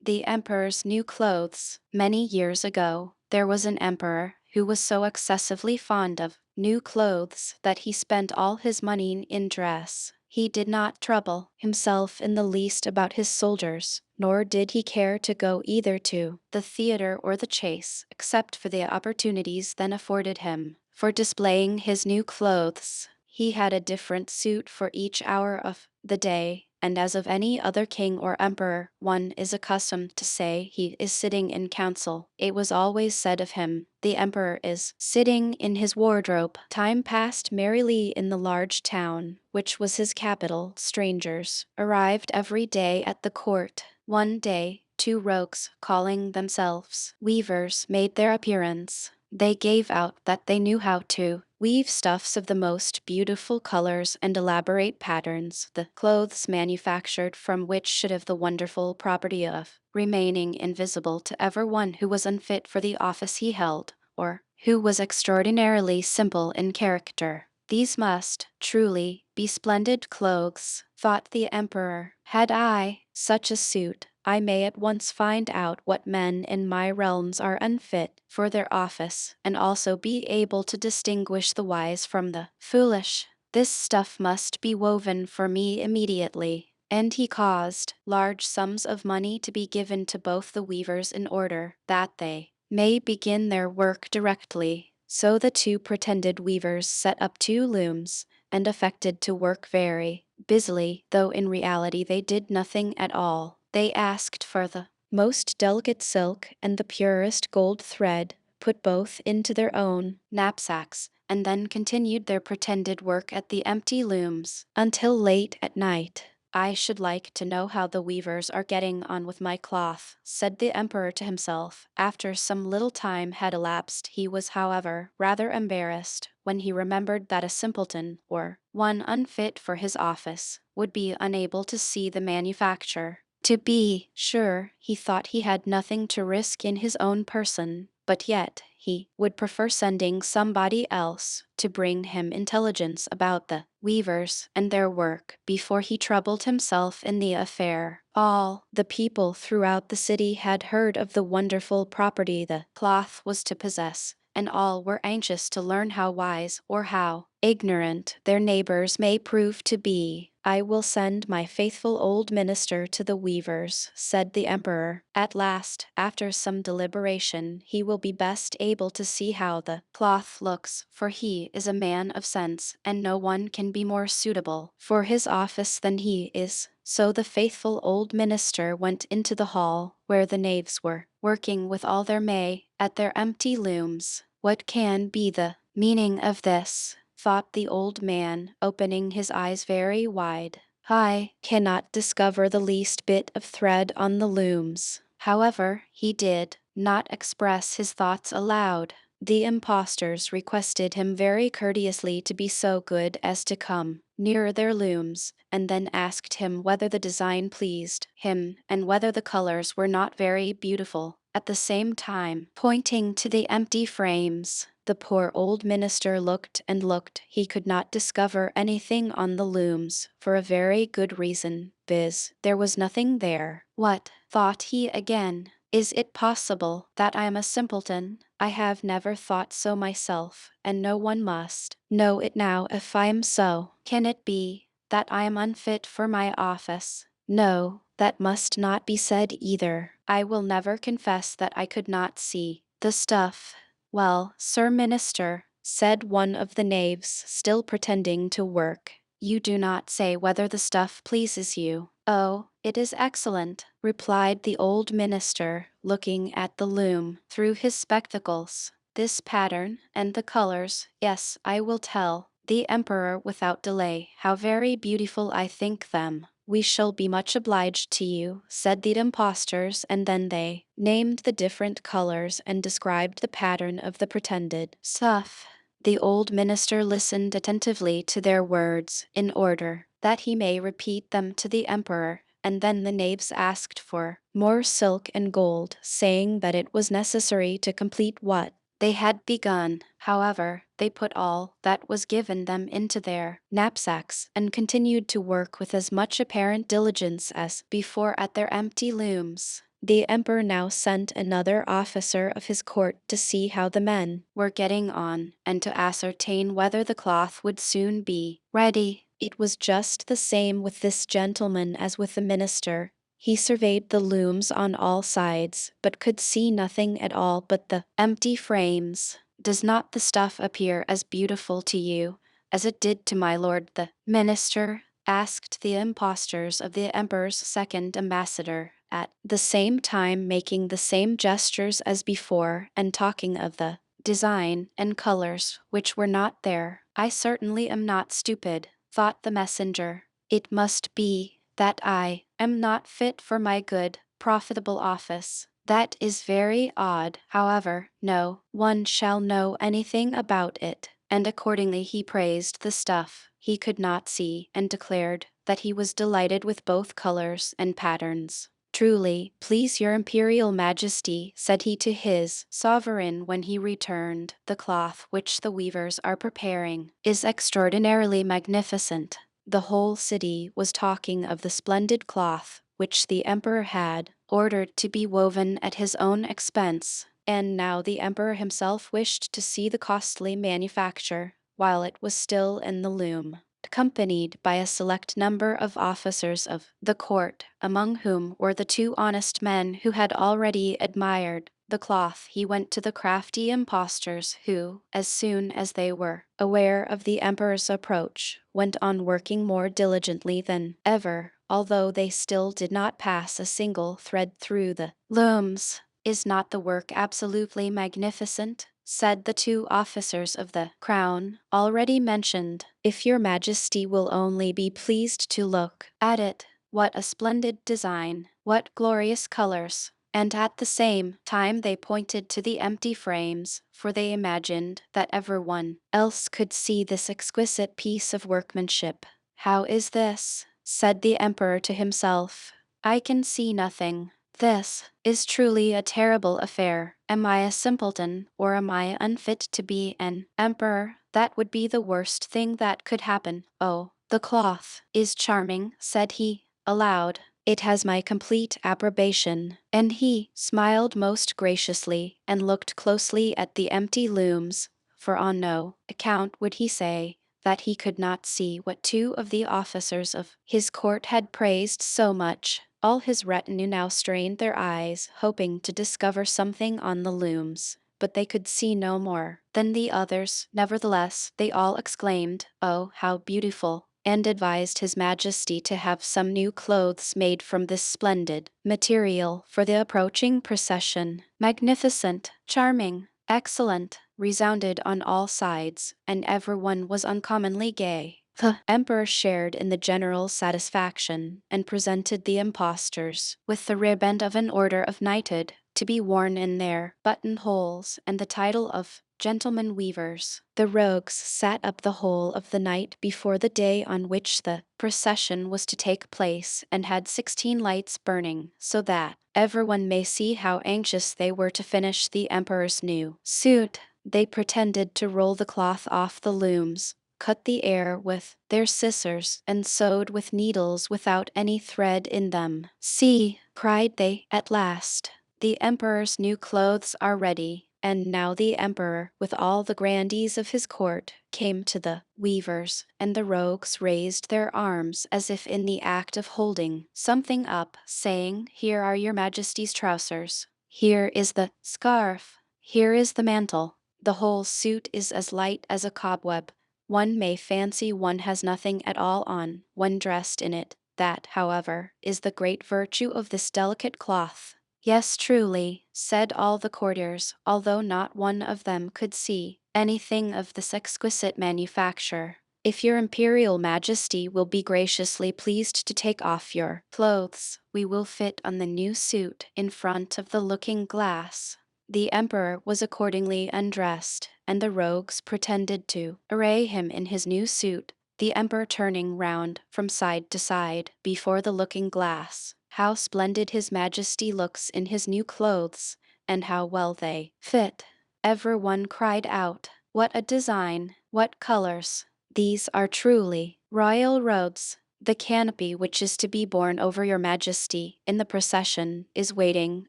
The Emperor's New Clothes. Many years ago, there was an emperor who was so excessively fond of new clothes that he spent all his money in dress. He did not trouble himself in the least about his soldiers, nor did he care to go either to the theater or the chase, except for the opportunities then afforded him for displaying his new clothes. He had a different suit for each hour of the day, and as of any other king or emperor one is accustomed to say he is sitting in council, it was always said of him, the emperor is sitting in his wardrobe. Time passed merrily in the large town, which was his capital. Strangers arrived every day at the court. One day, two rogues, calling themselves weavers, made their appearance. They gave out that they knew how to weave stuffs of the most beautiful colors and elaborate patterns, the clothes manufactured from which should have the wonderful property of remaining invisible to everyone who was unfit for the office he held, or who was extraordinarily simple in character. These must, truly, be splendid clothes, thought the emperor. Had I such a suit, I may at once find out what men in my realms are unfit for their office, and also be able to distinguish the wise from the foolish. This stuff must be woven for me immediately. And he caused large sums of money to be given to both the weavers in order that they may begin their work directly. So the two pretended weavers set up two looms, and affected to work very busily, though in reality they did nothing at all. They asked for the most delicate silk and the purest gold thread, put both into their own knapsacks, and then continued their pretended work at the empty looms until late at night. I should like to know how the weavers are getting on with my cloth, said the emperor to himself. After some little time had elapsed, he was, however, rather embarrassed when he remembered that a simpleton, or one unfit for his office, would be unable to see the manufacture. To be sure, he thought he had nothing to risk in his own person, but yet he would prefer sending somebody else to bring him intelligence about the weavers and their work before he troubled himself in the affair. All the people throughout the city had heard of the wonderful property the cloth was to possess, and all were anxious to learn how wise or how ignorant their neighbors may prove to be. I will send my faithful old minister to the weavers, said the emperor. At last, after some deliberation, he will be best able to see how the cloth looks, for he is a man of sense, and no one can be more suitable for his office than he is. So the faithful old minister went into the hall, where the knaves were working with all their may at their empty looms. What can be the meaning of this? Thought the old man, opening his eyes very wide. I cannot discover the least bit of thread on the looms. However, he did not express his thoughts aloud. The impostors requested him very courteously to be so good as to come nearer their looms, and then asked him whether the design pleased him, and whether the colors were not very beautiful. At the same time, pointing to the empty frames, the poor old minister looked and looked. He could not discover anything on the looms, for a very good reason, viz., there was nothing there. What, thought he again, is it possible that I am a simpleton? I have never thought so myself, and no one must know it now if I am so. Can it be that I am unfit for my office? No, that must not be said either. I will never confess that I could not see the stuff. Well, Sir Minister, said one of the knaves, still pretending to work, you do not say whether the stuff pleases you. Oh, it is excellent, replied the old minister, looking at the loom through his spectacles. This pattern and the colors, yes, I will tell the emperor without delay how very beautiful I think them. We shall be much obliged to you, said the impostors, and then they named the different colors and described the pattern of the pretended stuff. The old minister listened attentively to their words, in order that he may repeat them to the emperor, and then the knaves asked for more silk and gold, saying that it was necessary to complete what they had begun. However, they put all that was given them into their knapsacks, and continued to work with as much apparent diligence as before at their empty looms. The emperor now sent another officer of his court to see how the men were getting on, and to ascertain whether the cloth would soon be ready. It was just the same with this gentleman as with the minister. He surveyed the looms on all sides, but could see nothing at all but the empty frames. Does not the stuff appear as beautiful to you as it did to my lord the minister? Asked the impostors of the emperor's second ambassador, at the same time making the same gestures as before and talking of the design and colors which were not there. I certainly am not stupid, thought the messenger. It must be that I am not fit for my good, profitable office. That is very odd. However, no one shall know anything about it. And accordingly he praised the stuff he could not see, and declared that he was delighted with both colors and patterns. Truly, please your imperial majesty, said he to his sovereign when he returned, the cloth which the weavers are preparing is extraordinarily magnificent. The whole city was talking of the splendid cloth which the emperor had ordered to be woven at his own expense, and now the emperor himself wished to see the costly manufacture while it was still in the loom. Accompanied by a select number of officers of the court, among whom were the two honest men who had already admired the cloth, he went to the crafty impostors who, as soon as they were aware of the emperor's approach, went on working more diligently than ever, although they still did not pass a single thread through the looms. Is not the work absolutely magnificent? Said the two officers of the crown already mentioned. If your majesty will only be pleased to look at it, what a splendid design, what glorious colors. And at the same time they pointed to the empty frames, for they imagined that everyone else could see this exquisite piece of workmanship. How is this? Said the emperor to himself. I can see nothing. This is truly a terrible affair. Am I a simpleton, or am I unfit to be an emperor? That would be the worst thing that could happen. Oh, the cloth is charming, said he, aloud. It has my complete approbation. And he smiled most graciously and looked closely at the empty looms, for on no account would he say that he could not see what two of the officers of his court had praised so much. All his retinue now strained their eyes, hoping to discover something on the looms, but they could see no more than the others. Nevertheless, they all exclaimed, "Oh, how beautiful!" and advised his majesty to have some new clothes made from this splendid material for the approaching procession. Magnificent, charming, excellent, resounded on all sides, and everyone was uncommonly gay. The emperor shared in the general satisfaction, and presented the impostors with the riband of an order of knighthood, to be worn in their buttonholes, and the title of gentlemen weavers. The rogues sat up the whole of the night before the day on which the procession was to take place, and had 16 lights burning, so that everyone may see how anxious they were to finish the emperor's new suit. They pretended to roll the cloth off the looms, cut the air with their scissors, and sewed with needles without any thread in them. "See," cried they at last, "the emperor's new clothes are ready." And now the emperor, with all the grandees of his court, came to the weavers, and the rogues raised their arms as if in the act of holding something up, saying, "Here are your majesty's trousers. Here is the scarf. Here is the mantle. The whole suit is as light as a cobweb. One may fancy one has nothing at all on, when dressed in it. That, however, is the great virtue of this delicate cloth." "Yes, truly," said all the courtiers, although not one of them could see anything of this exquisite manufacture. "If your imperial majesty will be graciously pleased to take off your clothes, we will fit on the new suit in front of the looking-glass." The emperor was accordingly undressed, and the rogues pretended to array him in his new suit, the emperor turning round from side to side before the looking-glass. "How splendid his majesty looks in his new clothes, and how well they fit!" Everyone cried out, "What a design! What colors! These are truly royal robes." "The canopy which is to be borne over your majesty in the procession is waiting,"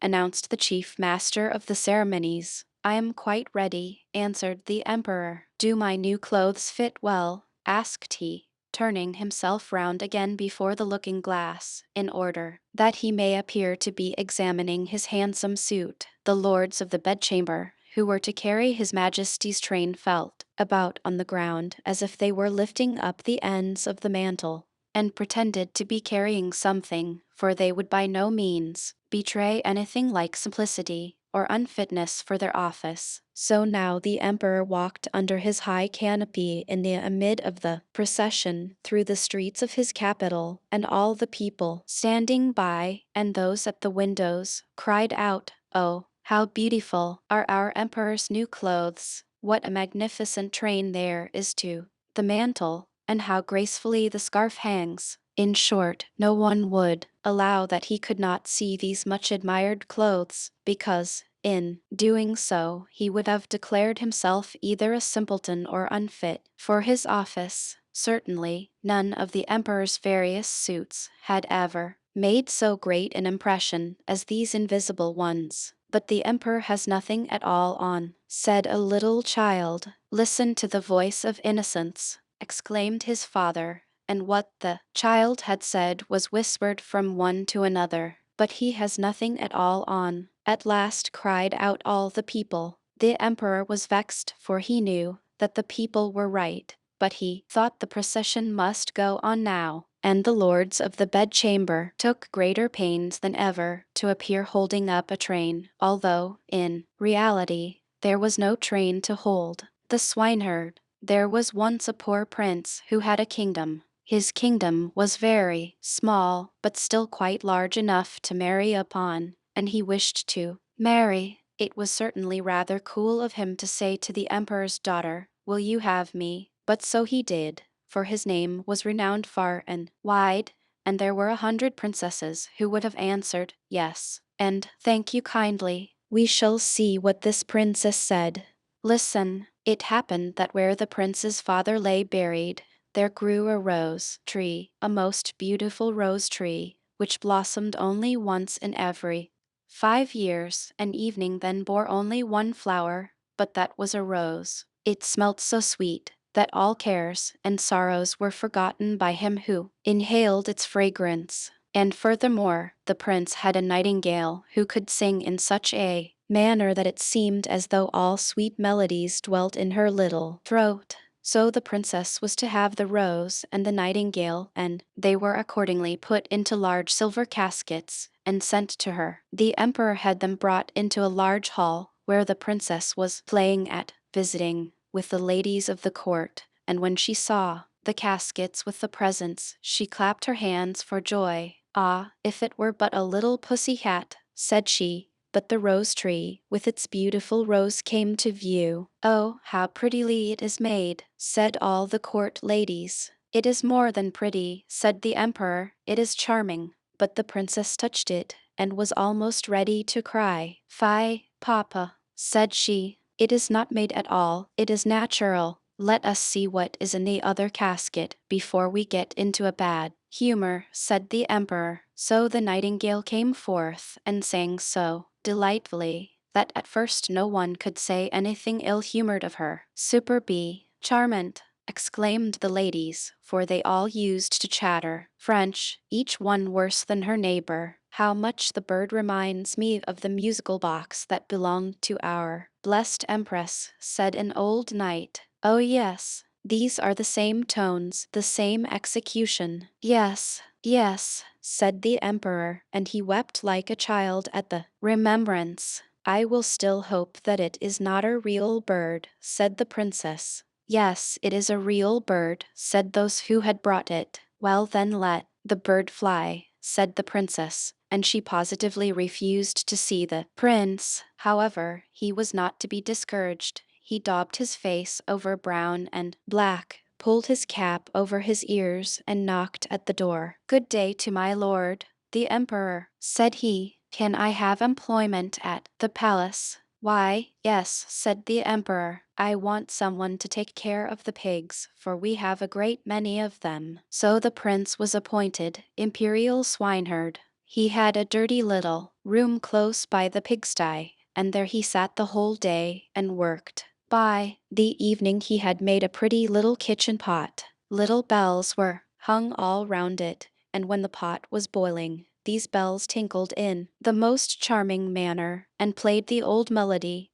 announced the chief master of the ceremonies. "I am quite ready," answered the emperor. "Do my new clothes fit well?" asked he, turning himself round again before the looking-glass, in order that he may appear to be examining his handsome suit. The lords of the bedchamber, who were to carry his majesty's train, felt about on the ground as if they were lifting up the ends of the mantle, and pretended to be carrying something, for they would by no means betray anything like simplicity or unfitness for their office. So now the emperor walked under his high canopy in the amid of the procession through the streets of his capital, and all the people standing by and those at the windows cried out, "Oh, how beautiful are our emperor's new clothes! What a magnificent train there is to the mantle, and how gracefully the scarf hangs!" In short, no one would allow that he could not see these much admired clothes, because, in doing so, he would have declared himself either a simpleton or unfit for his office. Certainly, none of the emperor's various suits had ever made so great an impression as these invisible ones. "But the emperor has nothing at all on," said a little child. "Listen to the voice of innocence," exclaimed his father, and what the child had said was whispered from one to another. "But he has nothing at all on," at last cried out all the people. The emperor was vexed, for he knew that the people were right, but he thought the procession must go on now, and the lords of the bedchamber took greater pains than ever to appear holding up a train, although, in reality, there was no train to hold. The swineherd. There was once a poor prince who had a kingdom. His kingdom was very small, but still quite large enough to marry upon, and he wished to marry. It was certainly rather cool of him to say to the emperor's daughter, "Will you have me?" But so he did, for his name was renowned far and wide, and there were 100 princesses who would have answered, "Yes," and "Thank you kindly." We shall see what this princess said. Listen. It happened that where the prince's father lay buried, there grew a rose tree, a most beautiful rose tree, which blossomed only once in every 5 years. An evening then bore only one flower, but that was a rose. It smelt so sweet that all cares and sorrows were forgotten by him who inhaled its fragrance. And furthermore, the prince had a nightingale who could sing in such a manner that it seemed as though all sweet melodies dwelt in her little throat. So the princess was to have the rose and the nightingale, and they were accordingly put into large silver caskets and sent to her. The emperor had them brought into a large hall where the princess was playing at visiting with the ladies of the court, and when she saw the caskets with the presents, she clapped her hands for joy. "Ah, if it were but a little pussy hat," said she. But the rose tree, with its beautiful rose, came to view. "Oh, how prettily it is made," said all the court ladies. "It is more than pretty," said the emperor, "it is charming." But the princess touched it, and was almost ready to cry. "Fie, papa," said she, "it is not made at all, it is natural. Let us see what is in the other casket before we get into a bad humor," said the emperor. So the nightingale came forth and sang so delightfully that at first no one could say anything ill-humored of her. "Superbe, charmant," exclaimed the ladies, for they all used to chatter French, each one worse than her neighbor. "How much the bird reminds me of the musical box that belonged to our blessed empress," said an old knight. "Oh yes, these are the same tones, the same execution." "Yes, yes," said the emperor, and he wept like a child at the remembrance. "I will still hope that it is not a real bird," said the princess. "Yes, it is a real bird," said those who had brought it. "Well then let the bird fly," said the princess, and she positively refused to see the prince. However, he was not to be discouraged. He daubed his face over brown and black, pulled his cap over his ears, and knocked at the door. "Good day to my lord, the emperor," said he. "Can I have employment at the palace?" "Why, yes," said the emperor, "I want someone to take care of the pigs, for we have a great many of them." So the prince was appointed imperial swineherd. He had a dirty little room close by the pigsty, and there he sat the whole day and worked. By the evening he had made a pretty little kitchen pot. Little bells were hung all round it, and when the pot was boiling, these bells tinkled in the most charming manner, and played the old melody,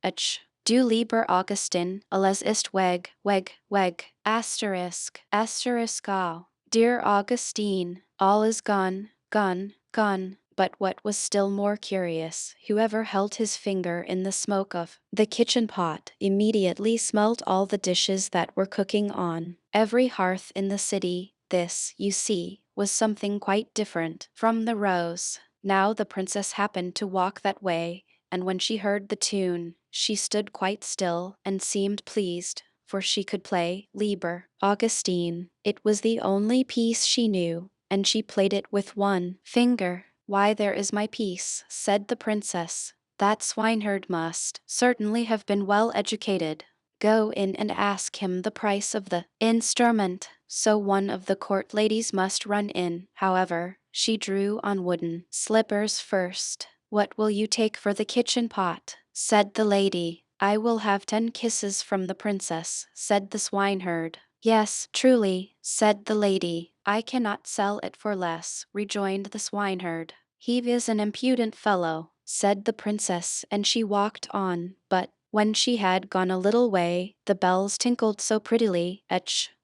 Du lieber Augustin, alles ist weg, weg, weg, asterisk, asterisk all. Dear Augustine, all is gone, gone, gone. But what was still more curious, whoever held his finger in the smoke of the kitchen pot immediately smelt all the dishes that were cooking on every hearth in the city. This, you see, was something quite different from the rose. Now the princess happened to walk that way, and when she heard the tune, she stood quite still and seemed pleased, for she could play Lieber Augustine. It was the only piece she knew, and she played it with one finger. "Why, there is my piece," said the princess. "That swineherd must certainly have been well educated. Go in and ask him the price of the instrument." So one of the court ladies must run in. However, she drew on wooden slippers first. "What will you take for the kitchen pot?" said the lady. "I will have 10 kisses from the princess," said the swineherd. "Yes, truly," said the lady. "I cannot sell it for less," rejoined the swineherd. "He is an impudent fellow," said the princess, and she walked on. But when she had gone a little way, the bells tinkled so prettily.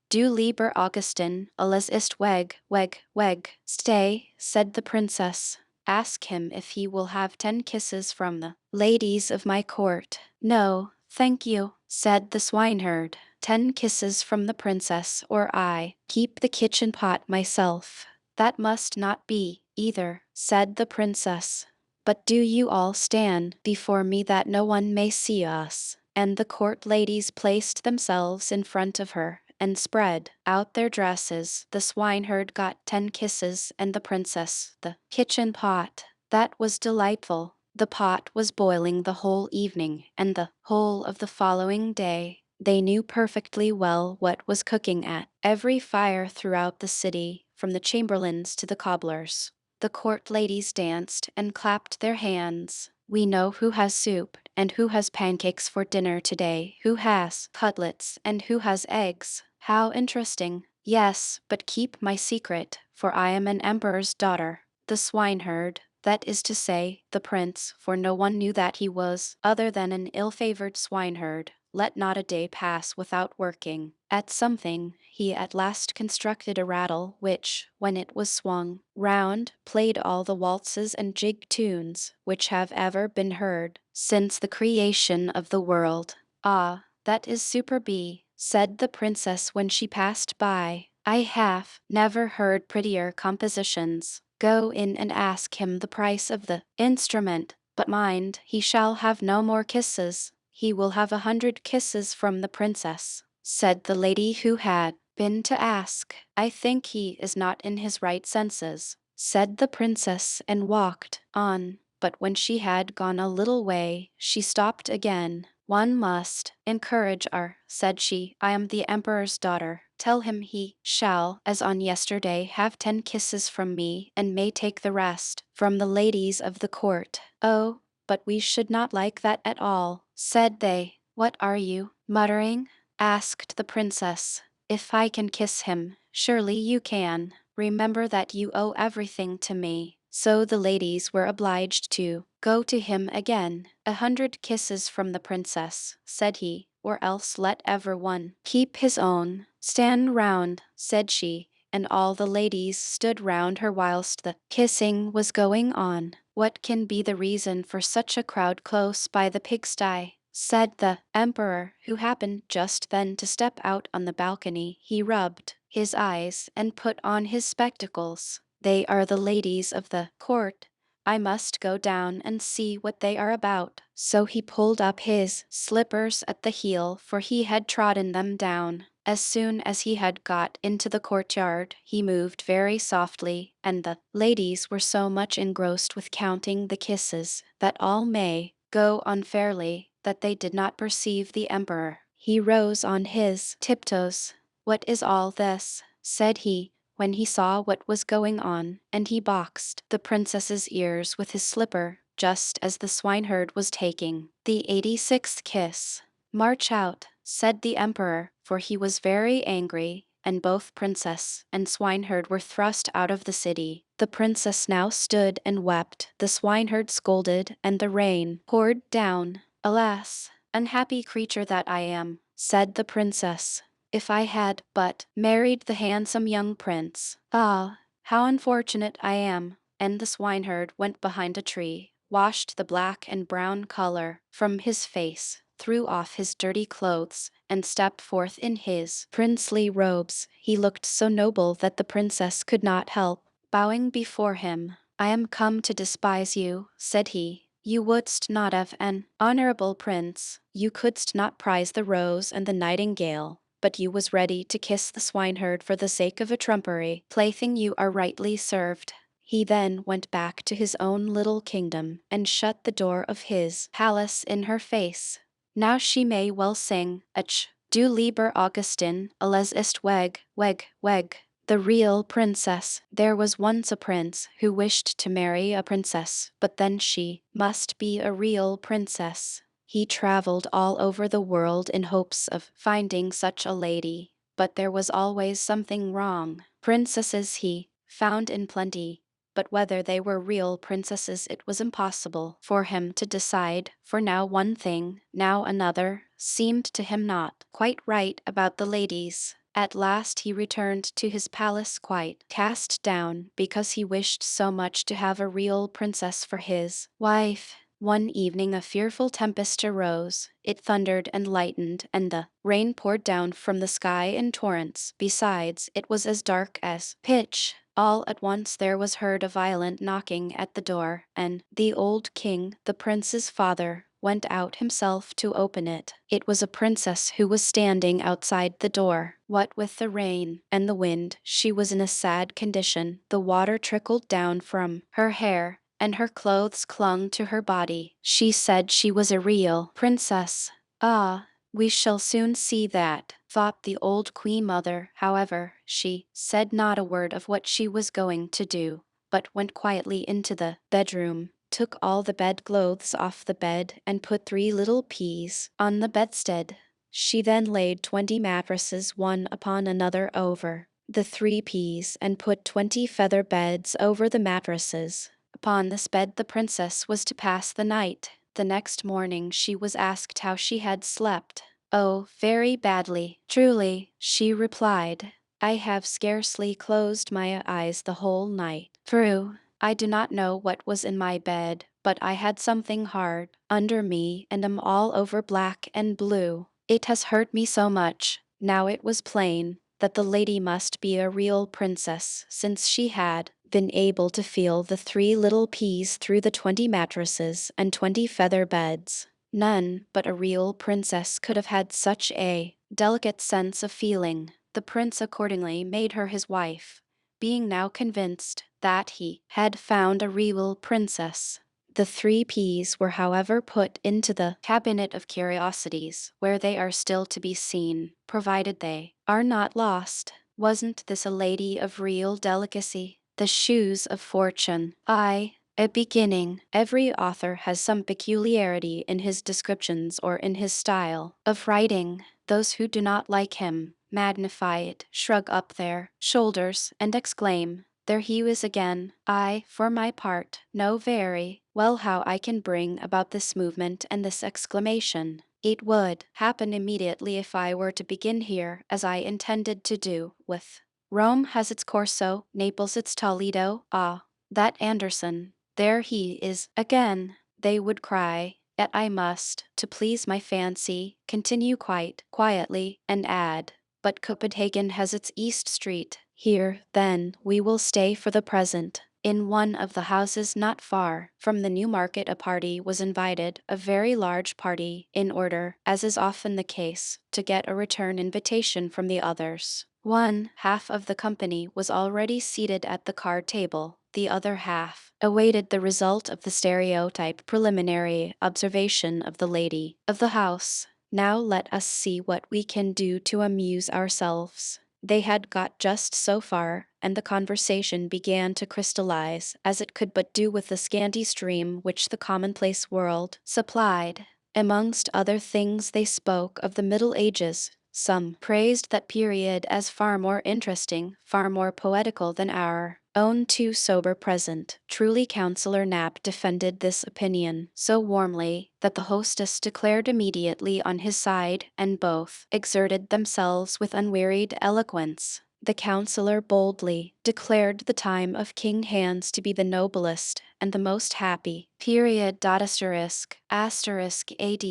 Du lieber Augustin, alles ist weg, weg, weg. "Stay," said the princess. "Ask him if he will have 10 kisses from the ladies of my court." "No, thank you," said the swineherd. 10 kisses from the princess, or I keep the kitchen pot myself." "That must not be, either," said the princess. "But do you all stand before me that no one may see us." And the court ladies placed themselves in front of her and spread out their dresses. The swineherd got 10 kisses, and the princess the kitchen pot. That was delightful. The pot was boiling the whole evening and the whole of the following day. They knew perfectly well what was cooking at every fire throughout the city, from the chamberlains to the cobblers. The court ladies danced and clapped their hands. "We know who has soup and who has pancakes for dinner today, who has cutlets and who has eggs. How interesting!" "Yes, but keep my secret, for I am an emperor's daughter." The swineherd, that is to say, the prince, for no one knew that he was other than an ill-favored swineherd, let not a day pass without working at something. He at last constructed a rattle which, when it was swung round, played all the waltzes and jig tunes which have ever been heard since the creation of the world. "Ah, that is superbe," said the princess when she passed by. "I have never heard prettier compositions. Go in and ask him the price of the instrument, but mind, he shall have no more kisses. He will have 100 kisses from the princess," said the lady who had been to ask. "I think he is not in his right senses," said the princess, and walked on. But when she had gone a little way, she stopped again. "One must encourage her," said she. "I am the emperor's daughter. Tell him he shall, as on yesterday, have 10 kisses from me, and may take the rest from the ladies of the court." "Oh, but we should not like that at all," said they. "What are you muttering?" asked the princess. "If I can kiss him, surely you can. Remember that you owe everything to me." So the ladies were obliged to go to him again. 100 kisses from the princess," said he, "or else let everyone keep his own." "Stand round," said she, and all the ladies stood round her whilst the kissing was going on. "What can be the reason for such a crowd close by the pigsty?" said the emperor, who happened just then to step out on the balcony. He rubbed his eyes and put on his spectacles. "They are the ladies of the court. I must go down and see what they are about." So he pulled up his slippers at the heel, for he had trodden them down. As soon as he had got into the courtyard, he moved very softly, and the ladies were so much engrossed with counting the kisses that all may go on fairly. that they did not perceive the emperor. He rose on his tiptoes. "What is all this?" said he, when he saw what was going on, and he boxed the princess's ears with his slipper, just as the swineherd was taking the 86th kiss. "March out," said the emperor, for he was very angry, and both princess and swineherd were thrust out of the city. The princess now stood and wept, the swineherd scolded, and the rain poured down. "Alas, unhappy creature that I am," said the princess. "If I had but married the handsome young prince. Ah, how unfortunate I am!" And the swineherd went behind a tree, washed the black and brown color from his face, threw off his dirty clothes, and stepped forth in his princely robes. He looked so noble that the princess could not help bowing before him. "I am come to despise you," said he. "You wouldst not have an honorable prince. You couldst not prize the rose and the nightingale, but you was ready to kiss the swineherd for the sake of a trumpery plaything. You are rightly served." He then went back to his own little kingdom, and shut the door of his palace in her face. Now she may well sing, Ach, du lieber Augustin, alles ist weg, weg, weg. The real princess. There was once a prince who wished to marry a princess, but then she must be a real princess. He traveled all over the world in hopes of finding such a lady, but there was always something wrong. Princesses he found in plenty, but whether they were real princesses it was impossible for him to decide, for now one thing, now another, seemed to him not quite right about the ladies. At last he returned to his palace quite cast down, because he wished so much to have a real princess for his wife. One evening a fearful tempest arose. It thundered and lightened, and the rain poured down from the sky in torrents. Besides, it was as dark as pitch. All at once there was heard a violent knocking at the door, and the old king, the prince's father, went out himself to open it. It was a princess who was standing outside the door. What with the rain and the wind, she was in a sad condition. The water trickled down from her hair, and her clothes clung to her body. She said she was a real princess. "Ah, we shall soon see that," thought the old queen mother. However, she said not a word of what she was going to do, but went quietly into the bedroom, took all the bedclothes off the bed, and put 3 little peas on the bedstead. She then laid 20 mattresses one upon another over the 3 peas, and put 20 feather beds over the mattresses. Upon this bed the princess was to pass the night. The next morning she was asked how she had slept. "Oh, very badly, truly," she replied. "I have scarcely closed my eyes the whole night through. I do not know what was in my bed, but I had something hard under me and am all over black and blue. It has hurt me so much." Now it was plain that the lady must be a real princess, since she had been able to feel the 3 little peas through the 20 mattresses and 20 feather beds. None but a real princess could have had such a delicate sense of feeling. The prince accordingly made her his wife, being now convinced that he had found a real princess. The 3 peas were however put into the cabinet of curiosities, where they are still to be seen, provided they are not lost. Wasn't this a lady of real delicacy? The shoes of fortune. A beginning. Every author has some peculiarity in his descriptions or in his style of writing. Those who do not like him magnify it, shrug up their shoulders, and exclaim, "There he is again." I, for my part, know very well how I can bring about this movement and this exclamation. It would happen immediately if I were to begin here, as I intended to do, with Rome has its Corso, Naples its Toledo. Ah, that Andersen, there he is again, they would cry. Yet I must, to please my fancy, continue quite quietly, and add, but Copenhagen has its East Street. Here, then, we will stay for the present. In one of the houses not far from the New Market a party was invited, a very large party, in order, as is often the case, to get a return invitation from the others. One half of the company was already seated at the card table, the other half awaited the result of the stereotype preliminary observation of the lady of the house. Now let us see what we can do to amuse ourselves. They had got just so far, and the conversation began to crystallize, as it could but do with the scanty stream which the commonplace world supplied. Amongst other things they spoke of the Middle Ages. Some praised that period as far more interesting, far more poetical than our own too sober present. Truly Councillor Knapp defended this opinion so warmly that the hostess declared immediately on his side, and both exerted themselves with unwearied eloquence. The councillor boldly declared the time of King Hans to be the noblest and the most happy. Period. Asterisk AD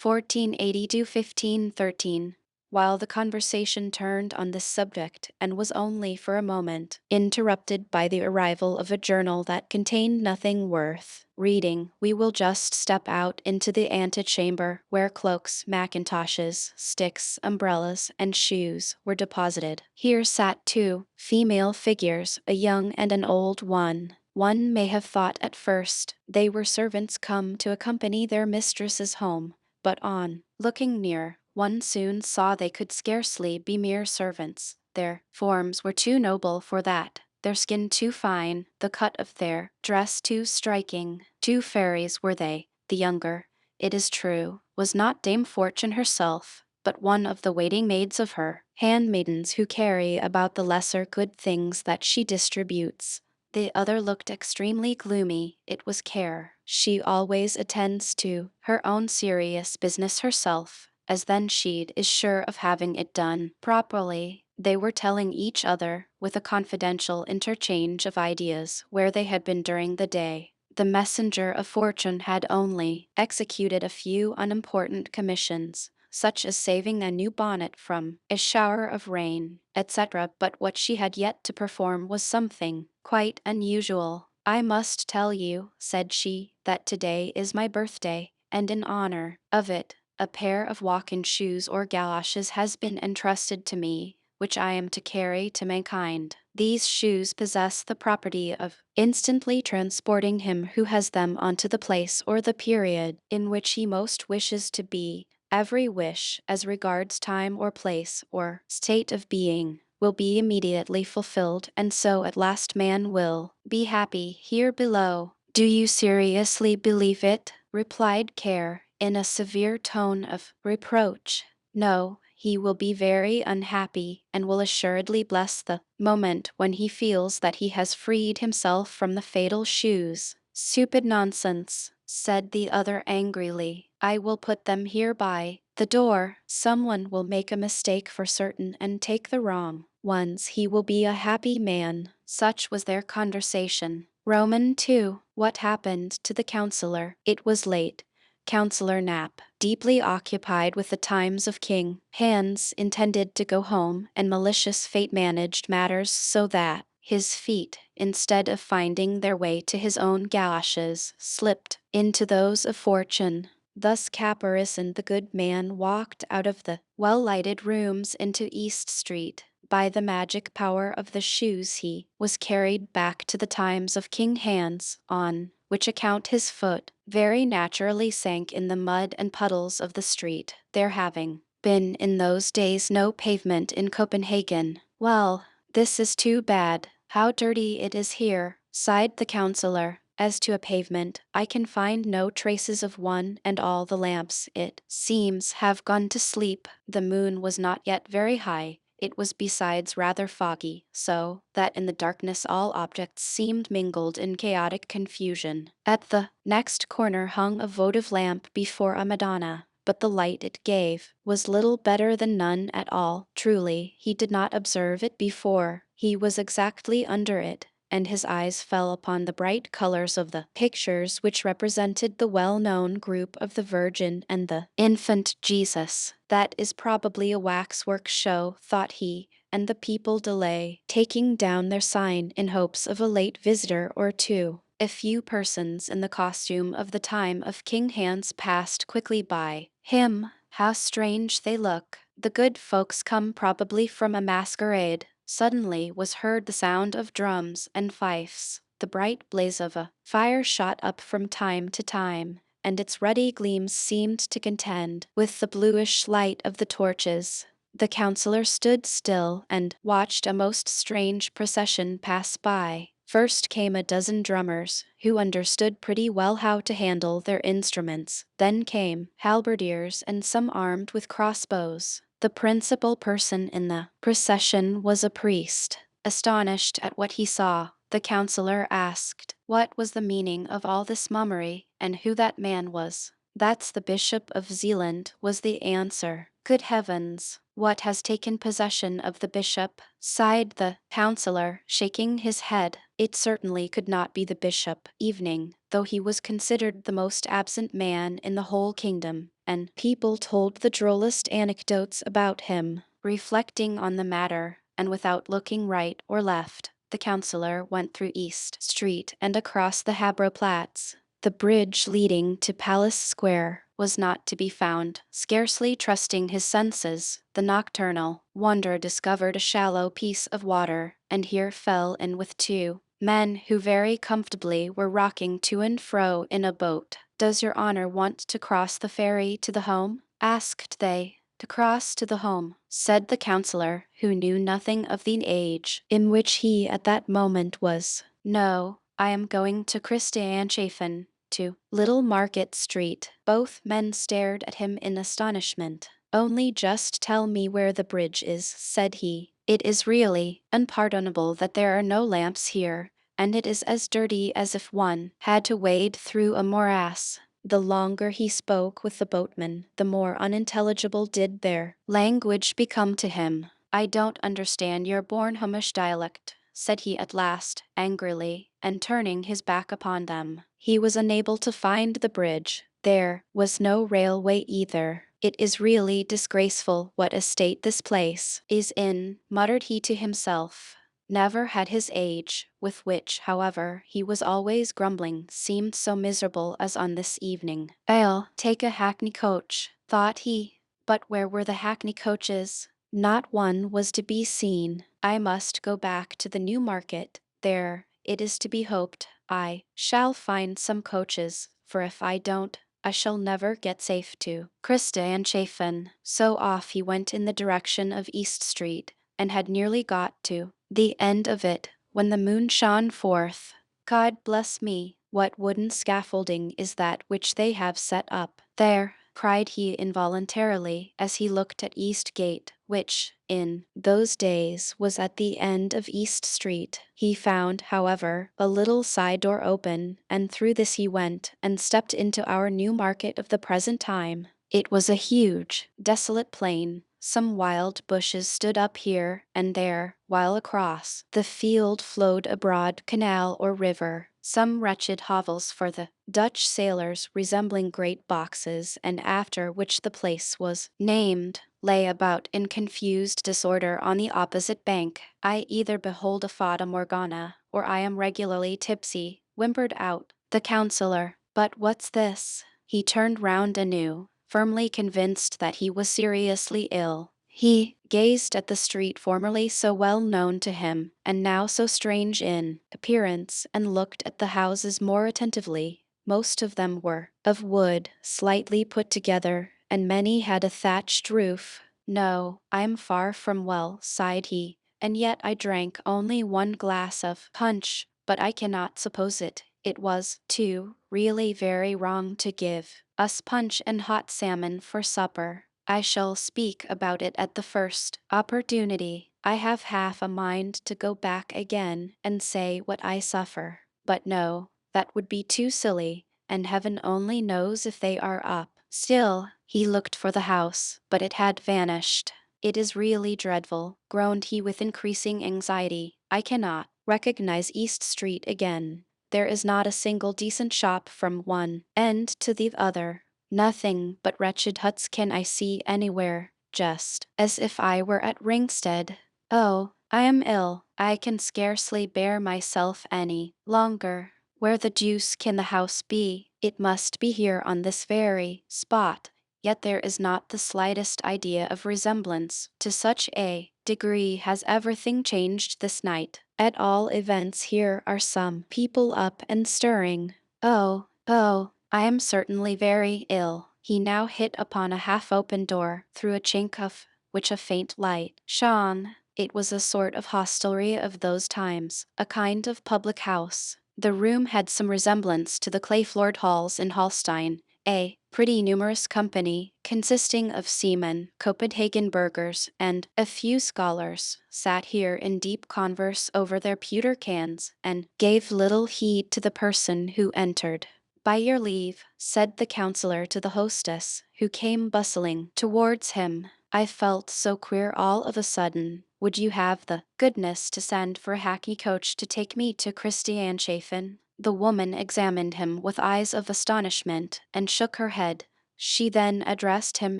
1480 to 1513. While the conversation turned on this subject and was only for a moment interrupted by the arrival of a journal that contained nothing worth reading, we will just step out into the antechamber where cloaks, mackintoshes, sticks, umbrellas, and shoes were deposited. Here sat two female figures, a young and an old one. One may have thought at first they were servants come to accompany their mistresses home, but on looking near, one soon saw they could scarcely be mere servants. Their forms were too noble for that, their skin too fine, the cut of their dress too striking. Two fairies were they. The younger, it is true, was not Dame Fortune herself, but one of the waiting maids of her handmaidens who carry about the lesser good things that she distributes. The other looked extremely gloomy. It was Care. She always attends to her own serious business herself, as then she is sure of having it done properly. They were telling each other, with a confidential interchange of ideas, where they had been during the day. The messenger of fortune had only executed a few unimportant commissions, such as saving a new bonnet from a shower of rain, etc., but what she had yet to perform was something quite unusual. I must tell you, said she, that today is my birthday, and in honor of it, a pair of walking shoes or galoshes has been entrusted to me, which I am to carry to mankind. These shoes possess the property of instantly transporting him who has them onto the place or the period in which he most wishes to be. Every wish, as regards time or place or state of being, will be immediately fulfilled, and so at last man will be happy here below. Do you seriously believe it? Replied Care, in a severe tone of reproach. No, he will be very unhappy, and will assuredly bless the moment when he feels that he has freed himself from the fatal shoes. Stupid nonsense, said the other angrily. I will put them here by the door. Someone will make a mistake for certain and take the wrong ones. He will be a happy man. Such was their conversation. Roman 2. What happened to the councillor? It was late. Councillor Knapp, deeply occupied with the times of King Hans, intended to go home, and malicious fate managed matters so that his feet, instead of finding their way to his own galoshes, slipped into those of Fortune. Thus Caparison the good man walked out of the well-lighted rooms into East Street. By the magic power of the shoes he was carried back to the times of King Hans, on which account his foot very naturally sank in the mud and puddles of the street, there having been in those days no pavement in Copenhagen. Well, this is too bad. How dirty it is here, sighed the councillor. As to a pavement, I can find no traces of one, and all the lamps, it seems, have gone to sleep. The moon was not yet very high. It was besides rather foggy, so that in the darkness all objects seemed mingled in chaotic confusion. At the next corner hung a votive lamp before a Madonna, but the light it gave was little better than none at all. Truly, he did not observe it before. He was exactly under it, and his eyes fell upon the bright colors of the pictures which represented the well-known group of the Virgin and the infant Jesus. That is probably a waxwork show, thought he, and the people delay taking down their sign in hopes of a late visitor or two. A few persons in the costume of the time of King Hans passed quickly by him. How strange they look! The good folks come probably from a masquerade. Suddenly was heard the sound of drums and fifes. The bright blaze of a fire shot up from time to time, and its ruddy gleams seemed to contend with the bluish light of the torches. The counselor stood still and watched a most strange procession pass by. First came a dozen drummers, who understood pretty well how to handle their instruments. Then came halberdiers and some armed with crossbows. The principal person in the procession was a priest. Astonished at what he saw, the counselor asked what was the meaning of all this mummery and who that man was. "That's the Bishop of Zealand," was the answer. "Good heavens, what has taken possession of the bishop?" sighed the counselor, shaking his head. It certainly could not be the bishop. Evening, though he was considered the most absent man in the whole kingdom, and people told the drollest anecdotes about him. Reflecting on the matter, and without looking right or left, the counselor went through East Street and across the Habroplatz. The bridge leading to Palace Square was not to be found. Scarcely trusting his senses, the nocturnal wanderer discovered a shallow piece of water, and here fell in with two men who very comfortably were rocking to and fro in a boat. "Does your honor want to cross the ferry to the home?" asked they. "To cross to the home," said the counselor, who knew nothing of the age in which he at that moment was. "No, I am going to Christianshafen, to Little Market Street." Both men stared at him in astonishment. "Only just tell me where the bridge is," said he. "It is really unpardonable that there are no lamps here, and it is as dirty as if one had to wade through a morass." The longer he spoke with the boatman, the more unintelligible did their language become to him. "I don't understand your Bornholmish dialect," said he at last, angrily, and turning his back upon them. He was unable to find the bridge. There was no railway either. "It is really disgraceful what a state this place is in," muttered he to himself. Never had his age, with which, however, he was always grumbling, seemed so miserable as on this evening. "I'll take a hackney coach," thought he. But where were the hackney coaches? Not one was to be seen. "I must go back to the New Market. There, it is to be hoped, I shall find some coaches, for if I don't, I shall never get safe to Christianshafen." So off he went in the direction of East Street, and had nearly got to the end of it when the moon shone forth. "God bless me, what wooden scaffolding is that which they have set up there?" cried he involuntarily as he looked at East Gate, which, in those days, was at the end of East Street. He found, however, a little side door open, and through this he went, and stepped into our New Market of the present time. It was a huge, desolate plain. Some wild bushes stood up here and there, while across the field flowed a broad canal or river. Some wretched hovels for the Dutch sailors, resembling great boxes, and after which the place was named, lay about in confused disorder on the opposite bank. "I either behold a fata morgana, or I am regularly tipsy," whimpered out the counselor. "But what's this?" He turned round anew, firmly convinced that he was seriously ill. He gazed at the street formerly so well known to him, and now so strange in appearance, and looked at the houses more attentively. Most of them were of wood, slightly put together, and many had a thatched roof. "No, I am far from well," sighed he, "and yet I drank only one glass of punch, but I cannot suppose it. It was, too, really very wrong to give us punch and hot salmon for supper. I shall speak about it at the first opportunity. I have half a mind to go back again and say what I suffer. But no, that would be too silly, and heaven only knows if they are up." Still, he looked for the house, but it had vanished. "It is really dreadful," groaned he with increasing anxiety. "I cannot recognize East Street again. There is not a single decent shop from one end to the other. Nothing but wretched huts can I see anywhere, just as if I were at Ringstead. Oh, I am ill. I can scarcely bear myself any longer. Where the deuce can the house be? It must be here on this very spot. Yet there is not the slightest idea of resemblance. To such a degree has everything changed this night, At all events, here are some people up and stirring. Oh, I am certainly very ill. He now hit upon a half-open door, through a chink of which a faint light shone. It was a sort of hostelry of those times, a kind of public house. The room had some resemblance to the clay-floored halls in Holstein, a pretty numerous company, consisting of seamen, Copenhagen burghers, and a few scholars, sat here in deep converse over their pewter cans, and gave little heed to the person who entered. By your leave, said the counselor to the hostess, who came bustling towards him. I felt so queer all of a sudden. Would you have the goodness to send for a hackney coach to take me to Christianshafen? The woman examined him with eyes of astonishment and shook her head. She then addressed him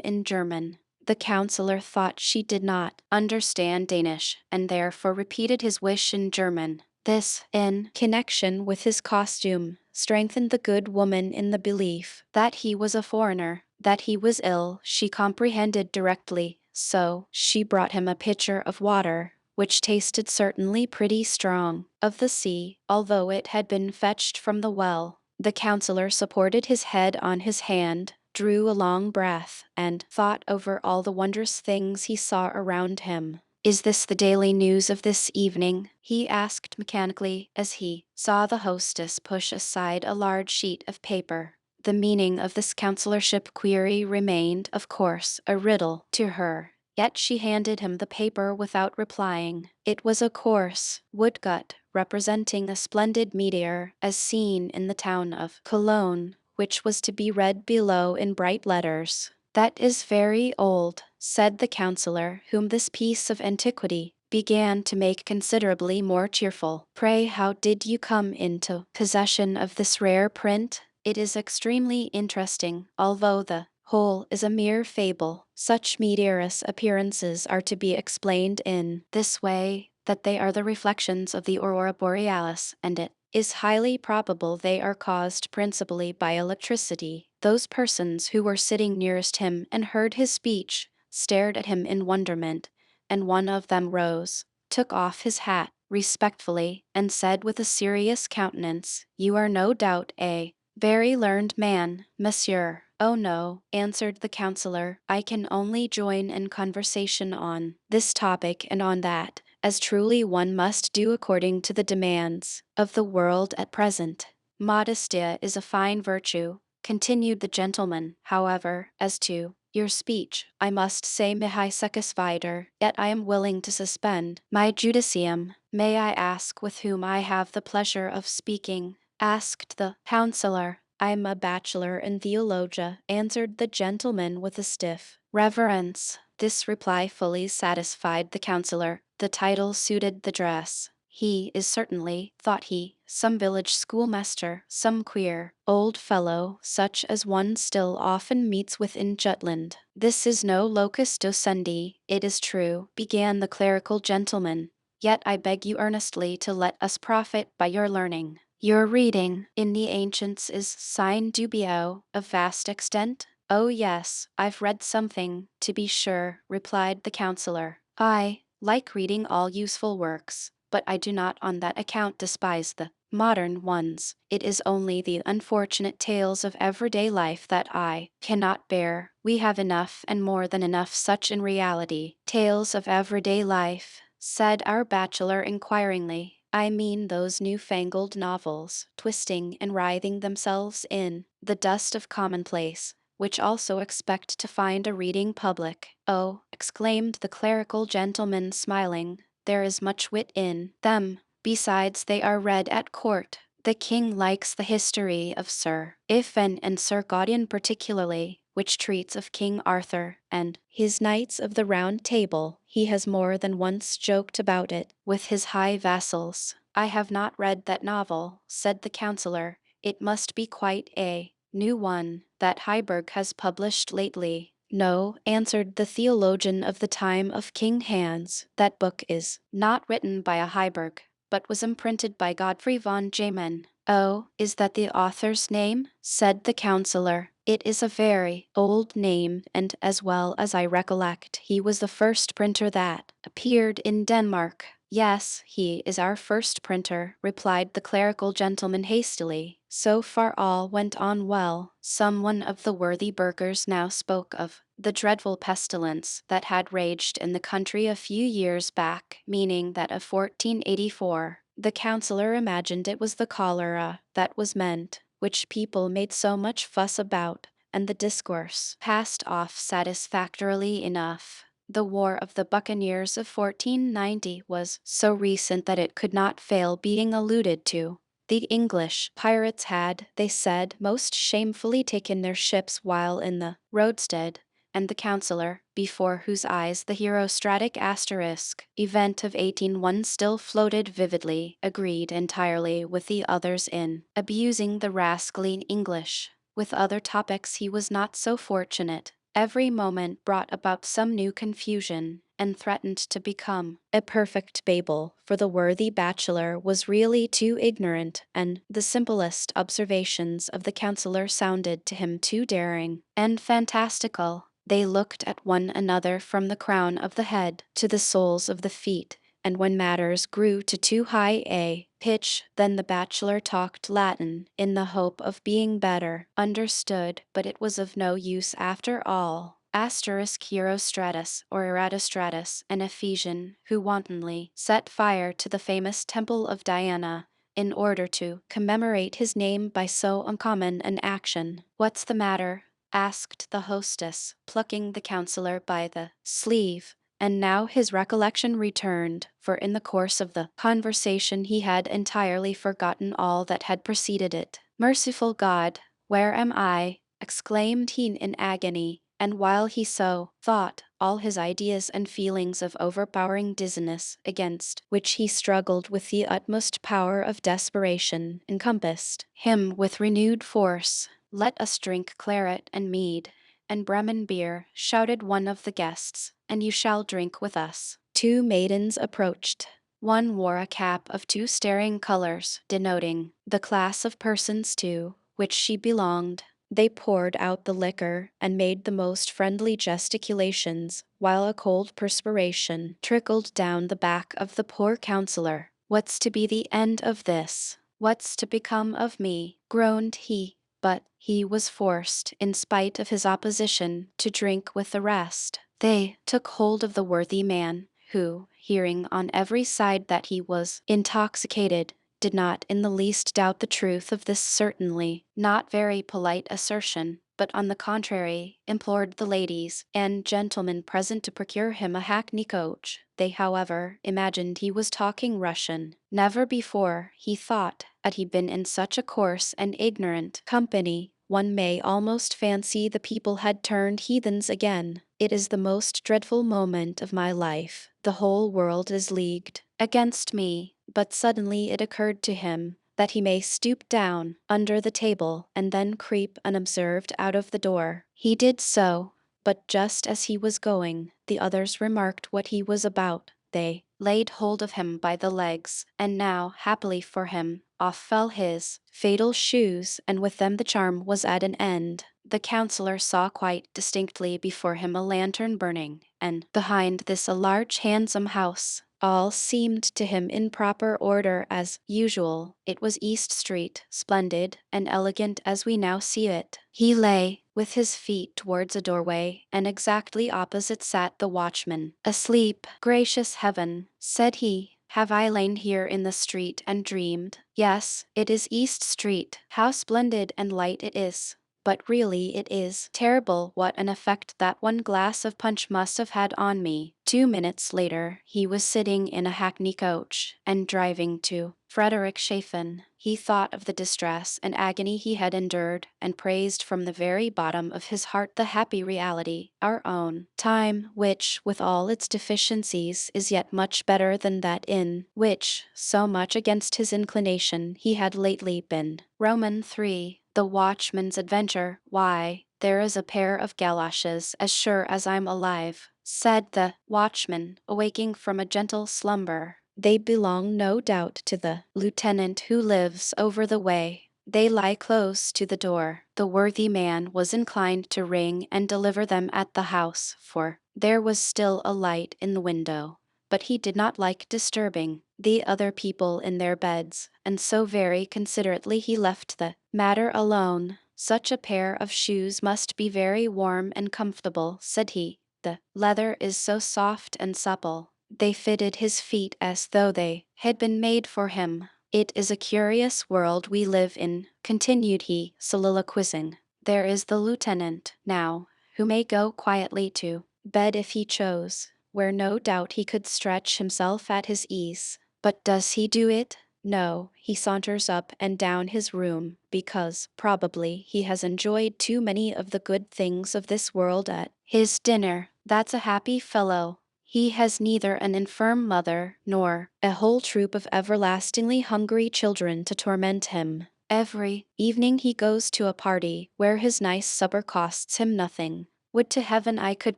in German. The counselor thought she did not understand Danish, and therefore repeated his wish in German. This, in connection with his costume, strengthened the good woman in the belief that he was a foreigner. That he was ill, she comprehended directly, so she brought him a pitcher of water, which tasted certainly pretty strong, of the sea, although it had been fetched from the well. The counselor supported his head on his hand, drew a long breath, and thought over all the wondrous things he saw around him. Is this the daily news of this evening? He asked mechanically as he saw the hostess push aside a large sheet of paper. The meaning of this counselorship query remained, of course, a riddle to her. Yet she handed him the paper without replying. It was a coarse woodcut representing a splendid meteor as seen in the town of Cologne, which was to be read below in bright letters. That is very old, said the counselor, whom this piece of antiquity began to make considerably more cheerful. Pray, how did you come into possession of this rare print? It is extremely interesting, although the whole is a mere fable. Such meteorous appearances are to be explained in this way, that they are the reflections of the aurora borealis, and it is highly probable they are caused principally by electricity. Those persons who were sitting nearest him and heard his speech stared at him in wonderment, and one of them rose, took off his hat respectfully, and said with a serious countenance, "You are no doubt a very learned man, monsieur." "Oh no," answered the counselor, "I can only join in conversation on this topic and on that, as truly one must do according to the demands of the world at present. Modesty is a fine virtue," continued the gentleman. "However, as to your speech, I must say mihi secus vider, yet I am willing to suspend my judicium. May I ask with whom I have the pleasure of speaking?" asked the counselor. "I'm a bachelor in theologia," answered the gentleman with a stiff reverence. This reply fully satisfied the counselor. The title suited the dress. He is certainly, thought he, some village schoolmaster, some queer old fellow, such as one still often meets with in Jutland. "This is no locus docendi, it is true," began the clerical gentleman. "Yet I beg you earnestly to let us profit by your learning. Your reading in the ancients is sine dubio of vast extent?" "Oh yes, I've read something, to be sure," replied the counselor. "I like reading all useful works, but I do not on that account despise the modern ones. It is only the unfortunate tales of everyday life that I cannot bear. We have enough and more than enough such in reality." "Tales of everyday life," said our bachelor inquiringly. "I mean those new-fangled novels, twisting and writhing themselves in the dust of commonplace, which also expect to find a reading public." "Oh," exclaimed the clerical gentleman, smiling, "there is much wit in them. Besides, they are read at court. The king likes the history of Sir Iffan and Sir Gaudin particularly, which treats of King Arthur and his Knights of the Round Table. He has more than once joked about it with his high vassals." "I have not read that novel," said the counselor. "It must be quite a new one that Heiberg has published lately." "No," answered the theologian of the time of King Hans, "that book is not written by a Heiberg, but was imprinted by Godfrey von Jamin." "Oh, is that the author's name?" said the counselor. "It is a very old name, and as well as I recollect, he was the first printer that appeared in Denmark." Yes, he is our first printer, replied the clerical gentleman hastily. So far all went on well. Someone of the worthy burghers now spoke of the dreadful pestilence that had raged in the country a few years back, meaning that of 1484. The councillor imagined it was the cholera that was meant, which people made so much fuss about, and the discourse passed off satisfactorily enough. The War of the Buccaneers of 1490 was so recent that it could not fail being alluded to. The English pirates had, they said, most shamefully taken their ships while in the roadstead, and the councillor, before whose eyes the herostratic asterisk event of 1801 still floated vividly, agreed entirely with the others in abusing the rascally English. With other topics he was not so fortunate. Every moment brought about some new confusion, and threatened to become a perfect Babel, for the worthy bachelor was really too ignorant, and the simplest observations of the councillor sounded to him too daring and fantastical. They looked at one another from the crown of the head to the soles of the feet, and when matters grew to too high a pitch, then the bachelor talked Latin in the hope of being better understood, but it was of no use after all. Herostratus or Eratosthenes, an Ephesian, who wantonly set fire to the famous temple of Diana in order to commemorate his name by so uncommon an action. "What's the matter?" asked the hostess, plucking the councillor by the sleeve. And now his recollection returned, for in the course of the conversation he had entirely forgotten all that had preceded it. "Merciful God, where am I?" exclaimed he in agony, and while he so thought, all his ideas and feelings of overpowering dizziness, against which he struggled with the utmost power of desperation, encompassed him with renewed force. "Let us drink claret and mead and Bremen beer," shouted one of the guests, "and you shall drink with us." Two maidens approached. One wore a cap of two staring colors, denoting the class of persons to which she belonged. They poured out the liquor and made the most friendly gesticulations, while a cold perspiration trickled down the back of the poor councillor. "What's to be the end of this? What's to become of me?" groaned he. But he was forced, in spite of his opposition, to drink with the rest. They took hold of the worthy man, who, hearing on every side that he was intoxicated, did not in the least doubt the truth of this certainly not very polite assertion, but on the contrary, implored the ladies and gentlemen present to procure him a hackney coach. They, however, imagined he was talking Russian. Never before, he thought, had he been in such a coarse and ignorant company. One may almost fancy the people had turned heathens again. "It is the most dreadful moment of my life. The whole world is leagued against me." But suddenly it occurred to him that he may stoop down under the table and then creep unobserved out of the door. He did so, but just as he was going, the others remarked what he was about. They laid hold of him by the legs, and now, happily for him, off fell his fatal shoes, and with them the charm was at an end. The councillor saw quite distinctly before him a lantern burning, and behind this a large handsome house. All seemed to him in proper order as usual. It was East Street, splendid and elegant as we now see it. He lay with his feet towards a doorway, and exactly opposite sat the watchman. "Asleep, gracious heaven," said he. "Have I lain here in the street and dreamed? Yes, it is East Street. How splendid and light it is. But really it is terrible what an effect that one glass of punch must have had on me." 2 minutes later, he was sitting in a hackney coach, and driving to Friedrichshafen. He thought of the distress and agony he had endured, and praised from the very bottom of his heart the happy reality, our own time, which, with all its deficiencies, is yet much better than that in which, so much against his inclination, he had lately been. Roman 3. The Watchman's Adventure. "Why, there is a pair of galoshes, as sure as I'm alive," said the watchman, awaking from a gentle slumber. "They belong no doubt to the lieutenant who lives over the way. They lie close to the door." The worthy man was inclined to ring and deliver them at the house, for there was still a light in the window. but he did not like disturbing the other people in their beds, and so very considerately he left the matter alone. Such a pair of shoes must be very warm and comfortable, said he. The leather is so soft and supple. They fitted his feet as though they had been made for him. It is a curious world we live in, continued he, soliloquizing. There is the lieutenant, now, who may go quietly to bed if he chose, where no doubt he could stretch himself at his ease. But does he do it? No, he saunters up and down his room, because, probably, he has enjoyed too many of the good things of this world at his dinner. That's a happy fellow. He has neither an infirm mother, nor a whole troop of everlastingly hungry children to torment him. Every evening he goes to a party, where his nice supper costs him nothing. Would to heaven I could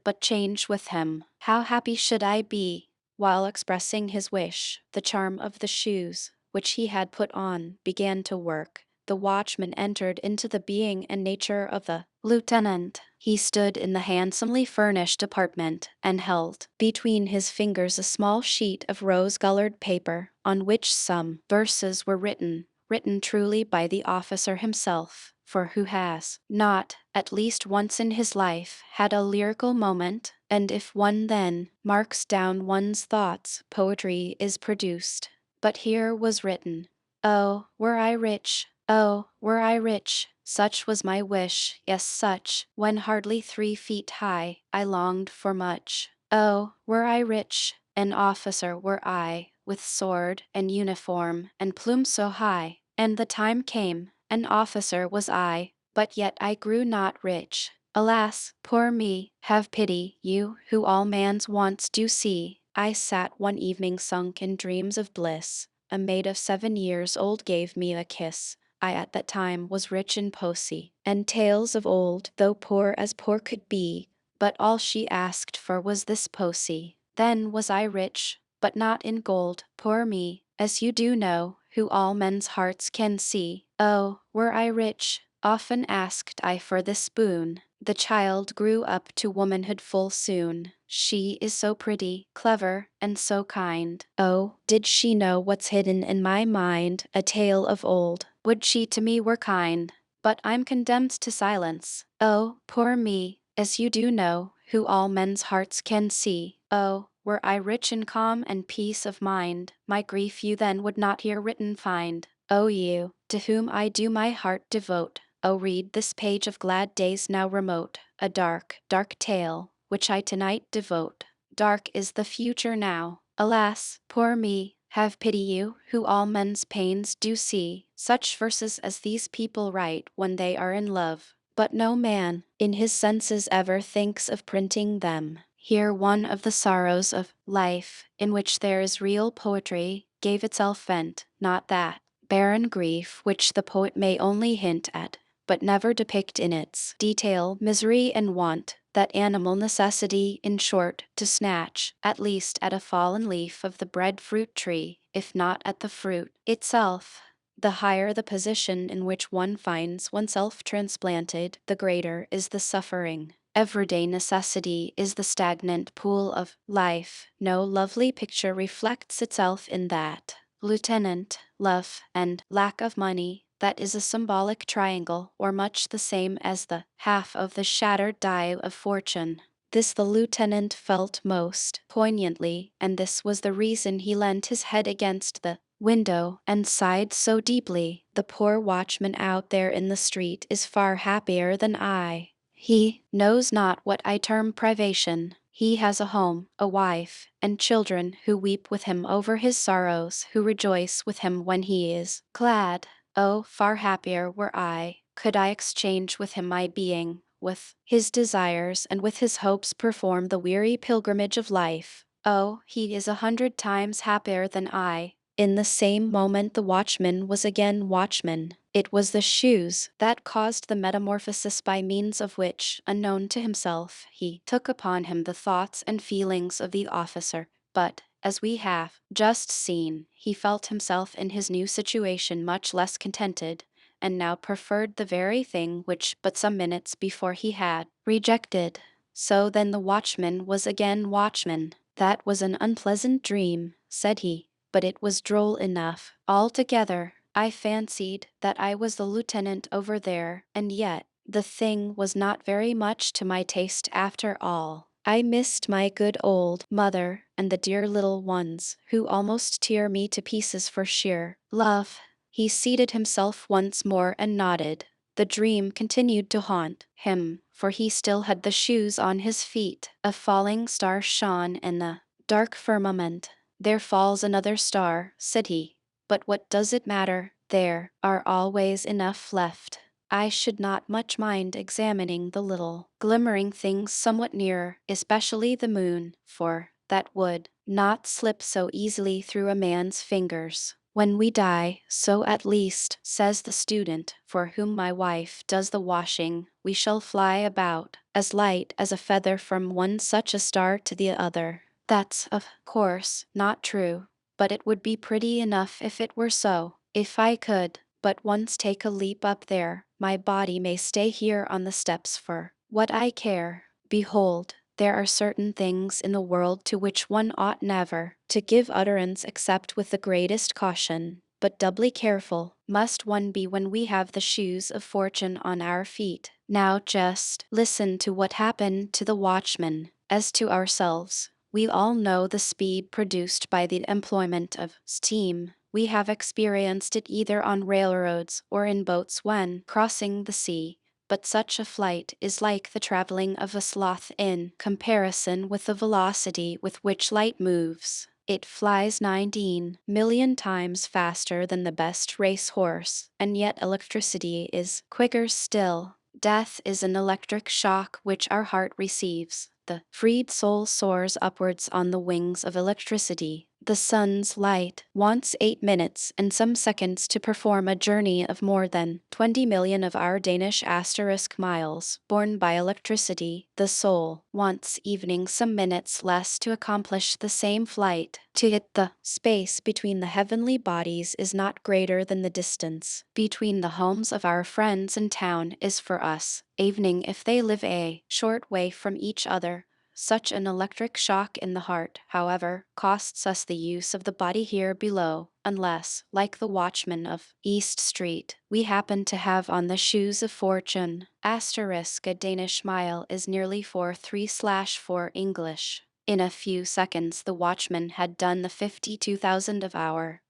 but change with him. How happy should I be! While expressing his wish, the charm of the shoes, which he had put on, began to work. The watchman entered into the being and nature of the lieutenant. He stood in the handsomely furnished apartment, and held between his fingers a small sheet of rose-colored paper, on which some verses were written truly by the officer himself, for who has not, at least once in his life, had a lyrical moment, and if one then marks down one's thoughts, poetry is produced. But here was written, "Oh, were I rich, oh, were I rich, such was my wish, yes such, when hardly 3 feet high, I longed for much. Oh, were I rich, an officer were I, with sword and uniform and plume so high, and the time came, an officer was I, but yet I grew not rich. Alas, poor me, have pity, you, who all man's wants do see." I sat one evening sunk in dreams of bliss. A maid of 7 years old gave me a kiss. I at that time was rich in poesy, and tales of old, though poor as poor could be, but all she asked for was this poesy. Then was I rich, but not in gold, poor me, as you do know, who all men's hearts can see. Oh, were I rich, often asked I for this boon. The child grew up to womanhood full soon. She is so pretty, clever, and so kind. Oh, did she know what's hidden in my mind, a tale of old, would she to me were kind. But I'm condemned to silence. Oh, poor me, as you do know, who all men's hearts can see. Oh, were I rich in calm and peace of mind, my grief you then would not here written find. O you, to whom I do my heart devote, O read this page of glad days now remote, a dark, dark tale, which I tonight devote. Dark is the future now. Alas, poor me, have pity you, who all men's pains do see. Such verses as these people write when they are in love, but no man, in his senses ever thinks of printing them. Here one of the sorrows of life, in which there is real poetry, gave itself vent, not that barren grief which the poet may only hint at, but never depict in its detail misery and want, that animal necessity, in short, to snatch, at least at a fallen leaf of the breadfruit tree, if not at the fruit itself. The higher the position in which one finds oneself transplanted, the greater is the suffering. Everyday necessity is the stagnant pool of life. No lovely picture reflects itself in that. Lieutenant, love, and lack of money, that is a symbolic triangle, or much the same as the half of the shattered die of fortune. This the lieutenant felt most poignantly, and this was the reason he leant his head against the window and sighed so deeply. The poor watchman out there in the street is far happier than I. He knows not what I term privation. He has a home, a wife, and children who weep with him over his sorrows, who rejoice with him when he is glad. Oh, far happier were I, could I exchange with him my being, with his desires and with his hopes perform the weary pilgrimage of life. Oh, he is 100 times happier than I. In the same moment the watchman was again watchman. It was the shoes that caused the metamorphosis by means of which, unknown to himself, he took upon him the thoughts and feelings of the officer. But, as we have just seen, he felt himself in his new situation much less contented, and now preferred the very thing which but some minutes before he had rejected. So then the watchman was again watchman. That was an unpleasant dream, said he, but it was droll enough. Altogether, I fancied that I was the lieutenant over there, and yet, the thing was not very much to my taste after all. I missed my good old mother and the dear little ones, who almost tear me to pieces for sheer love. He seated himself once more and nodded. The dream continued to haunt him, for he still had the shoes on his feet. A falling star shone in the dark firmament. There falls another star, said he. But what does it matter? There are always enough left. I should not much mind examining the little glimmering things somewhat nearer, especially the moon, for that would not slip so easily through a man's fingers. When we die, so at least, says the student, for whom my wife does the washing, we shall fly about, as light as a feather from one such a star to the other. That's, of course, not true, but it would be pretty enough if it were so. If I could but once take a leap up there, my body may stay here on the steps for what I care. Behold, there are certain things in the world to which one ought never to give utterance except with the greatest caution, but doubly careful must one be when we have the shoes of fortune on our feet. Now just listen to what happened to the watchman. As to ourselves, we all know the speed produced by the employment of steam. We have experienced it either on railroads or in boats when crossing the sea. But such a flight is like the traveling of a sloth in comparison with the velocity with which light moves. It flies 19,000,000 times faster than the best race horse, and yet electricity is quicker still. Death is an electric shock which our heart receives. The freed soul soars upwards on the wings of electricity. The sun's light wants 8 minutes and some seconds to perform a journey of more than 20,000,000 of our Danish miles, borne by electricity. The soul wants evening some minutes less to accomplish the same flight. To it the space between the heavenly bodies is not greater than the distance between the homes of our friends in town is for us evening if they live a short way from each other. Such an electric shock in the heart, however, costs us the use of the body here below, unless, like the watchman of East Street, we happen to have on the shoes of fortune. Asterisk a Danish mile is nearly 4 English. In a few seconds the watchman had done the 52,000 of our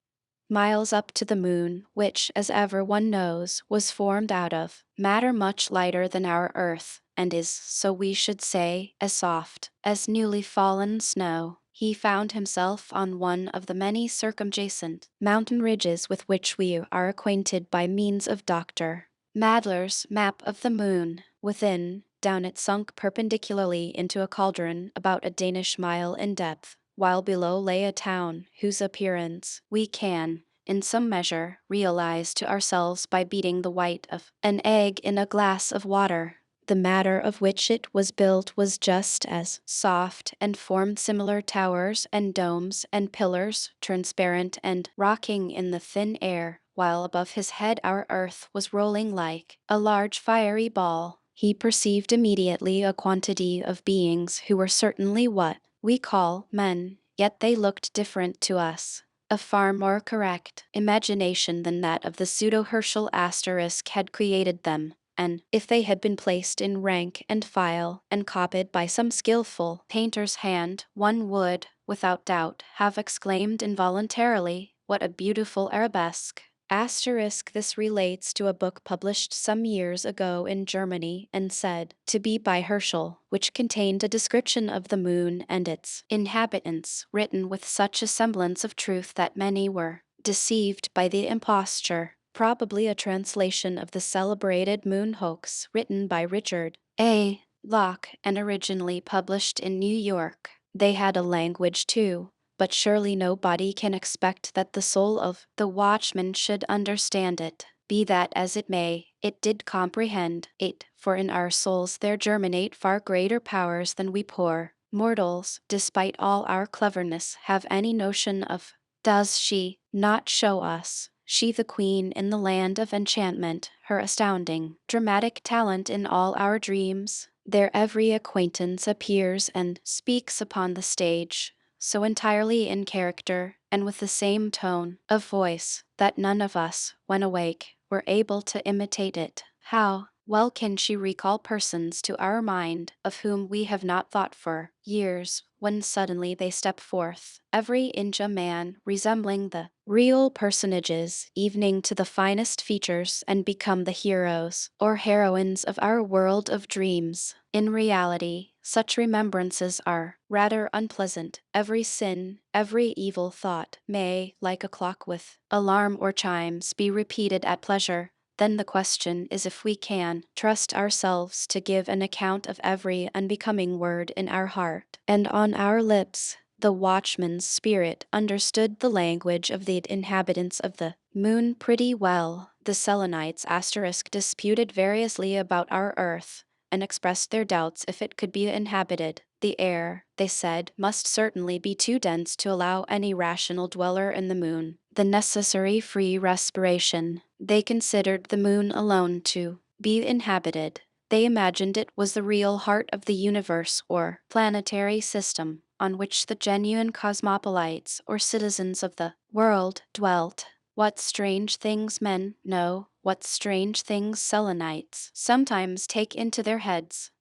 miles up to the moon, which, as everyone knows, was formed out of matter much lighter than our earth, and is, so we should say, as soft as newly fallen snow. He found himself on one of the many circumjacent mountain ridges with which we are acquainted by means of Dr. Madler's map of the moon. Within, down it sunk perpendicularly into a cauldron about a Danish mile in depth, while below lay a town whose appearance we can, in some measure, realize to ourselves by beating the white of an egg in a glass of water. The matter of which it was built was just as soft and formed similar towers and domes and pillars, transparent and rocking in the thin air, while above his head our earth was rolling like a large fiery ball. He perceived immediately a quantity of beings who were certainly what we call men, yet they looked different to us. A far more correct imagination than that of the pseudo-Herschel asterisk had created them, and if they had been placed in rank and file and copied by some skillful painter's hand, one would, without doubt, have exclaimed involuntarily, "What a beautiful arabesque!" Asterisk this relates to a book published some years ago in Germany and said to be by Herschel, which contained a description of the moon and its inhabitants, written with such a semblance of truth that many were deceived by the imposture. Probably a translation of the celebrated moon hoax written by Richard A. Locke and originally published in New York. They had a language too, but surely nobody can expect that the soul of the watchman should understand it. Be that as it may, it did comprehend it, for in our souls there germinate far greater powers than we poor mortals, despite all our cleverness, have any notion of. Does she not show us, she the queen in the land of enchantment, her astounding dramatic talent in all our dreams? Their every acquaintance appears and speaks upon the stage. so entirely in character, and with the same tone of voice, that none of us, when awake, were able to imitate it. How well can she recall persons to our mind of whom we have not thought for years, when suddenly they step forth, every inch a man, resembling the real personages, evening to the finest features, and become the heroes or heroines of our world of dreams. In reality, such remembrances are rather unpleasant. Every sin, every evil thought may, like a clock with alarm or chimes, be repeated at pleasure. Then the question is if we can trust ourselves to give an account of every unbecoming word in our heart and on our lips. The watchman's spirit understood the language of the inhabitants of the moon pretty well. The Selenites disputed variously about our earth, and expressed their doubts if it could be inhabited. The air, they said, must certainly be too dense to allow any rational dweller in the moon the necessary free respiration. They considered the moon alone to be inhabited. They imagined it was the real heart of the universe or planetary system, on which the genuine cosmopolites or citizens of the world dwelt. What strange things men know, what strange things Selenites sometimes take into their heads.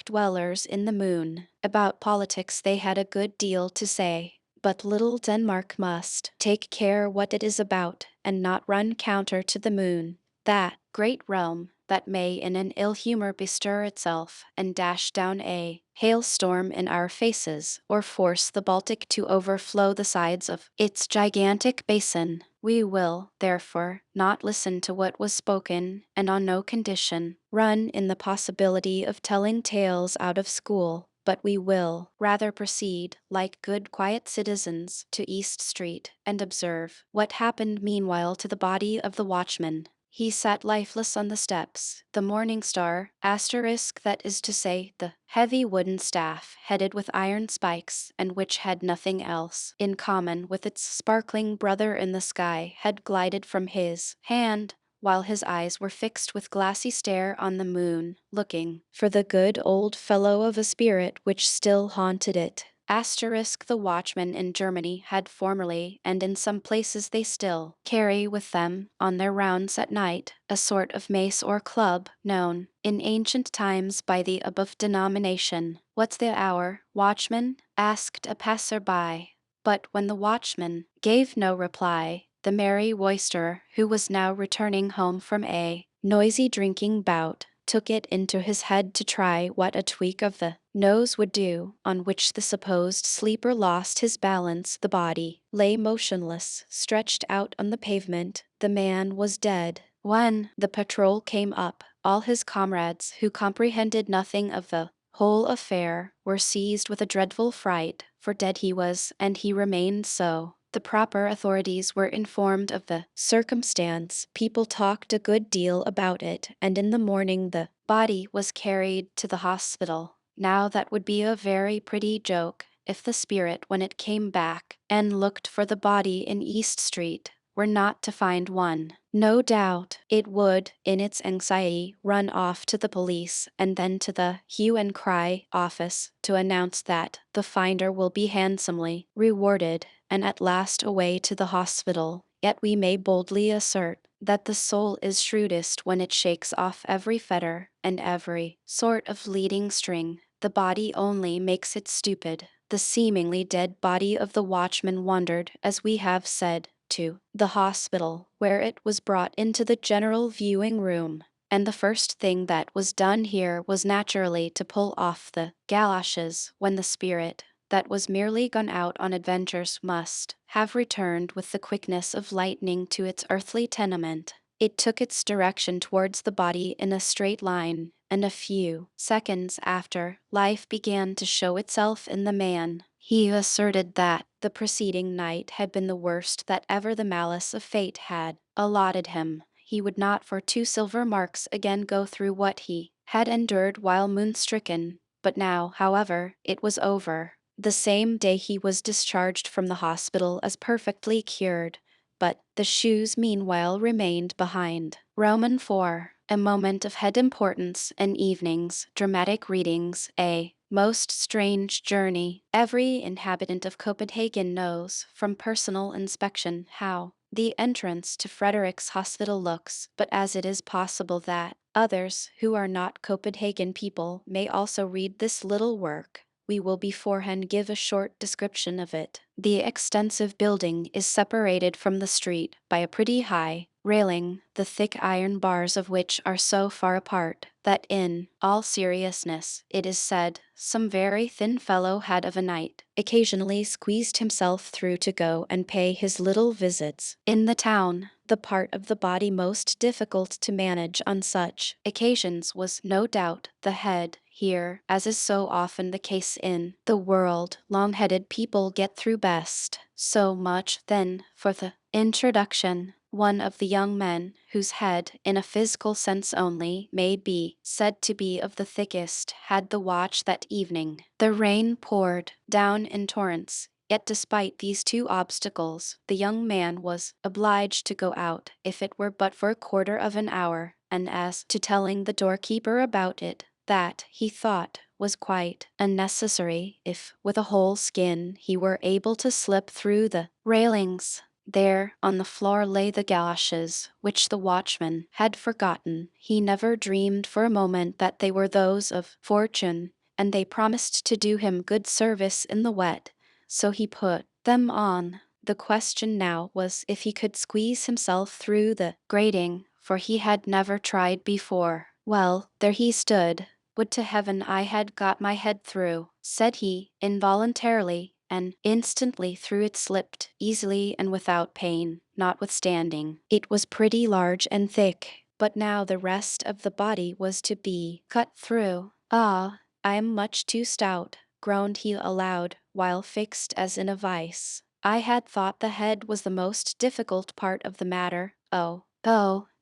Dwellers in the moon. About politics they had a good deal to say. But little Denmark must take care what it is about, and not run counter to the moon. That great realm that may in an ill humor bestir itself and dash down a hailstorm in our faces, or force the Baltic to overflow the sides of its gigantic basin. We will, therefore, not listen to what was spoken, and on no condition run in the possibility of telling tales out of school. But we will rather proceed, like good quiet citizens, to East Street, and observe what happened meanwhile to the body of the watchman. He sat lifeless on the steps. The morning star, that is to say, the heavy wooden staff headed with iron spikes, and which had nothing else in common with its sparkling brother in the sky, had glided from his hand, while his eyes were fixed with glassy stare on the moon, looking for the good old fellow of a spirit which still haunted it. The watchmen in Germany had formerly, and in some places they still, carry with them, on their rounds at night, a sort of mace or club, known, in ancient times by the above denomination. "What's the hour, watchman?" asked a passer-by. But when the watchman gave no reply, the merry roisterer, who was now returning home from a noisy drinking bout, took it into his head to try what a tweak of the nose would do, on which the supposed sleeper lost his balance. The body lay motionless, stretched out on the pavement. The man was dead. When the patrol came up, all his comrades, who comprehended nothing of the whole affair, were seized with a dreadful fright, for dead he was, and he remained so. The proper authorities were informed of the circumstance. People talked a good deal about it, and in the morning the body was carried to the hospital. Now that would be a very pretty joke, if the spirit, when it came back and looked for the body in East Street, were not to find one. No doubt it would, in its anxiety, run off to the police and then to the hue and cry office to announce that the finder will be handsomely rewarded, and at last away to the hospital. Yet we may boldly assert that the soul is shrewdest when it shakes off every fetter and every sort of leading string. The body only makes it stupid. The seemingly dead body of the watchman wandered, as we have said, to the hospital, where it was brought into the general viewing room, and the first thing that was done here was naturally to pull off the galoshes, when the spirit that was merely gone out on adventures must have returned with the quickness of lightning to its earthly tenement. It took its direction towards the body in a straight line, and a few seconds after, life began to show itself in the man. He asserted that the preceding night had been the worst that ever the malice of fate had allotted him. He would not for 2 silver marks again go through what he had endured while moon-stricken. But now, however, it was over. The same day he was discharged from the hospital as perfectly cured, but the shoes meanwhile remained behind. Roman 4. A moment of head importance and evenings, dramatic readings, a most strange journey. Every inhabitant of Copenhagen knows, from personal inspection, how the entrance to Frederick's hospital looks, but as it is possible that others who are not Copenhagen people may also read this little work, we will beforehand give a short description of it. The extensive building is separated from the street by a pretty high railing, the thick iron bars of which are so far apart that in all seriousness, it is said, some very thin fellow had of a night occasionally squeezed himself through to go and pay his little visits in the town. The part of the body most difficult to manage on such occasions was, no doubt, the head. Here, as is so often the case in the world, long-headed people get through best. So much, then, for the introduction. One of the young men, whose head, in a physical sense only, may be said to be of the thickest, had the watch that evening. The rain poured down in torrents, yet despite these two obstacles, the young man was obliged to go out, if it were but for a quarter of an hour, and as to telling the doorkeeper about it, that, he thought, was quite unnecessary, if, with a whole skin, he were able to slip through the railings. There, on the floor lay the galoshes, which the watchman had forgotten. He never dreamed for a moment that they were those of Fortune, and they promised to do him good service in the wet, so he put them on. The question now was if he could squeeze himself through the grating, for he had never tried before. Well, there he stood. Would to heaven I had got my head through, said he, involuntarily, and instantly through it slipped, easily and without pain, notwithstanding it was pretty large and thick. But now the rest of the body was to be cut through. Ah, I am much too stout, groaned he aloud, while fixed as in a vice. I had thought the head was the most difficult part of the matter. Oh,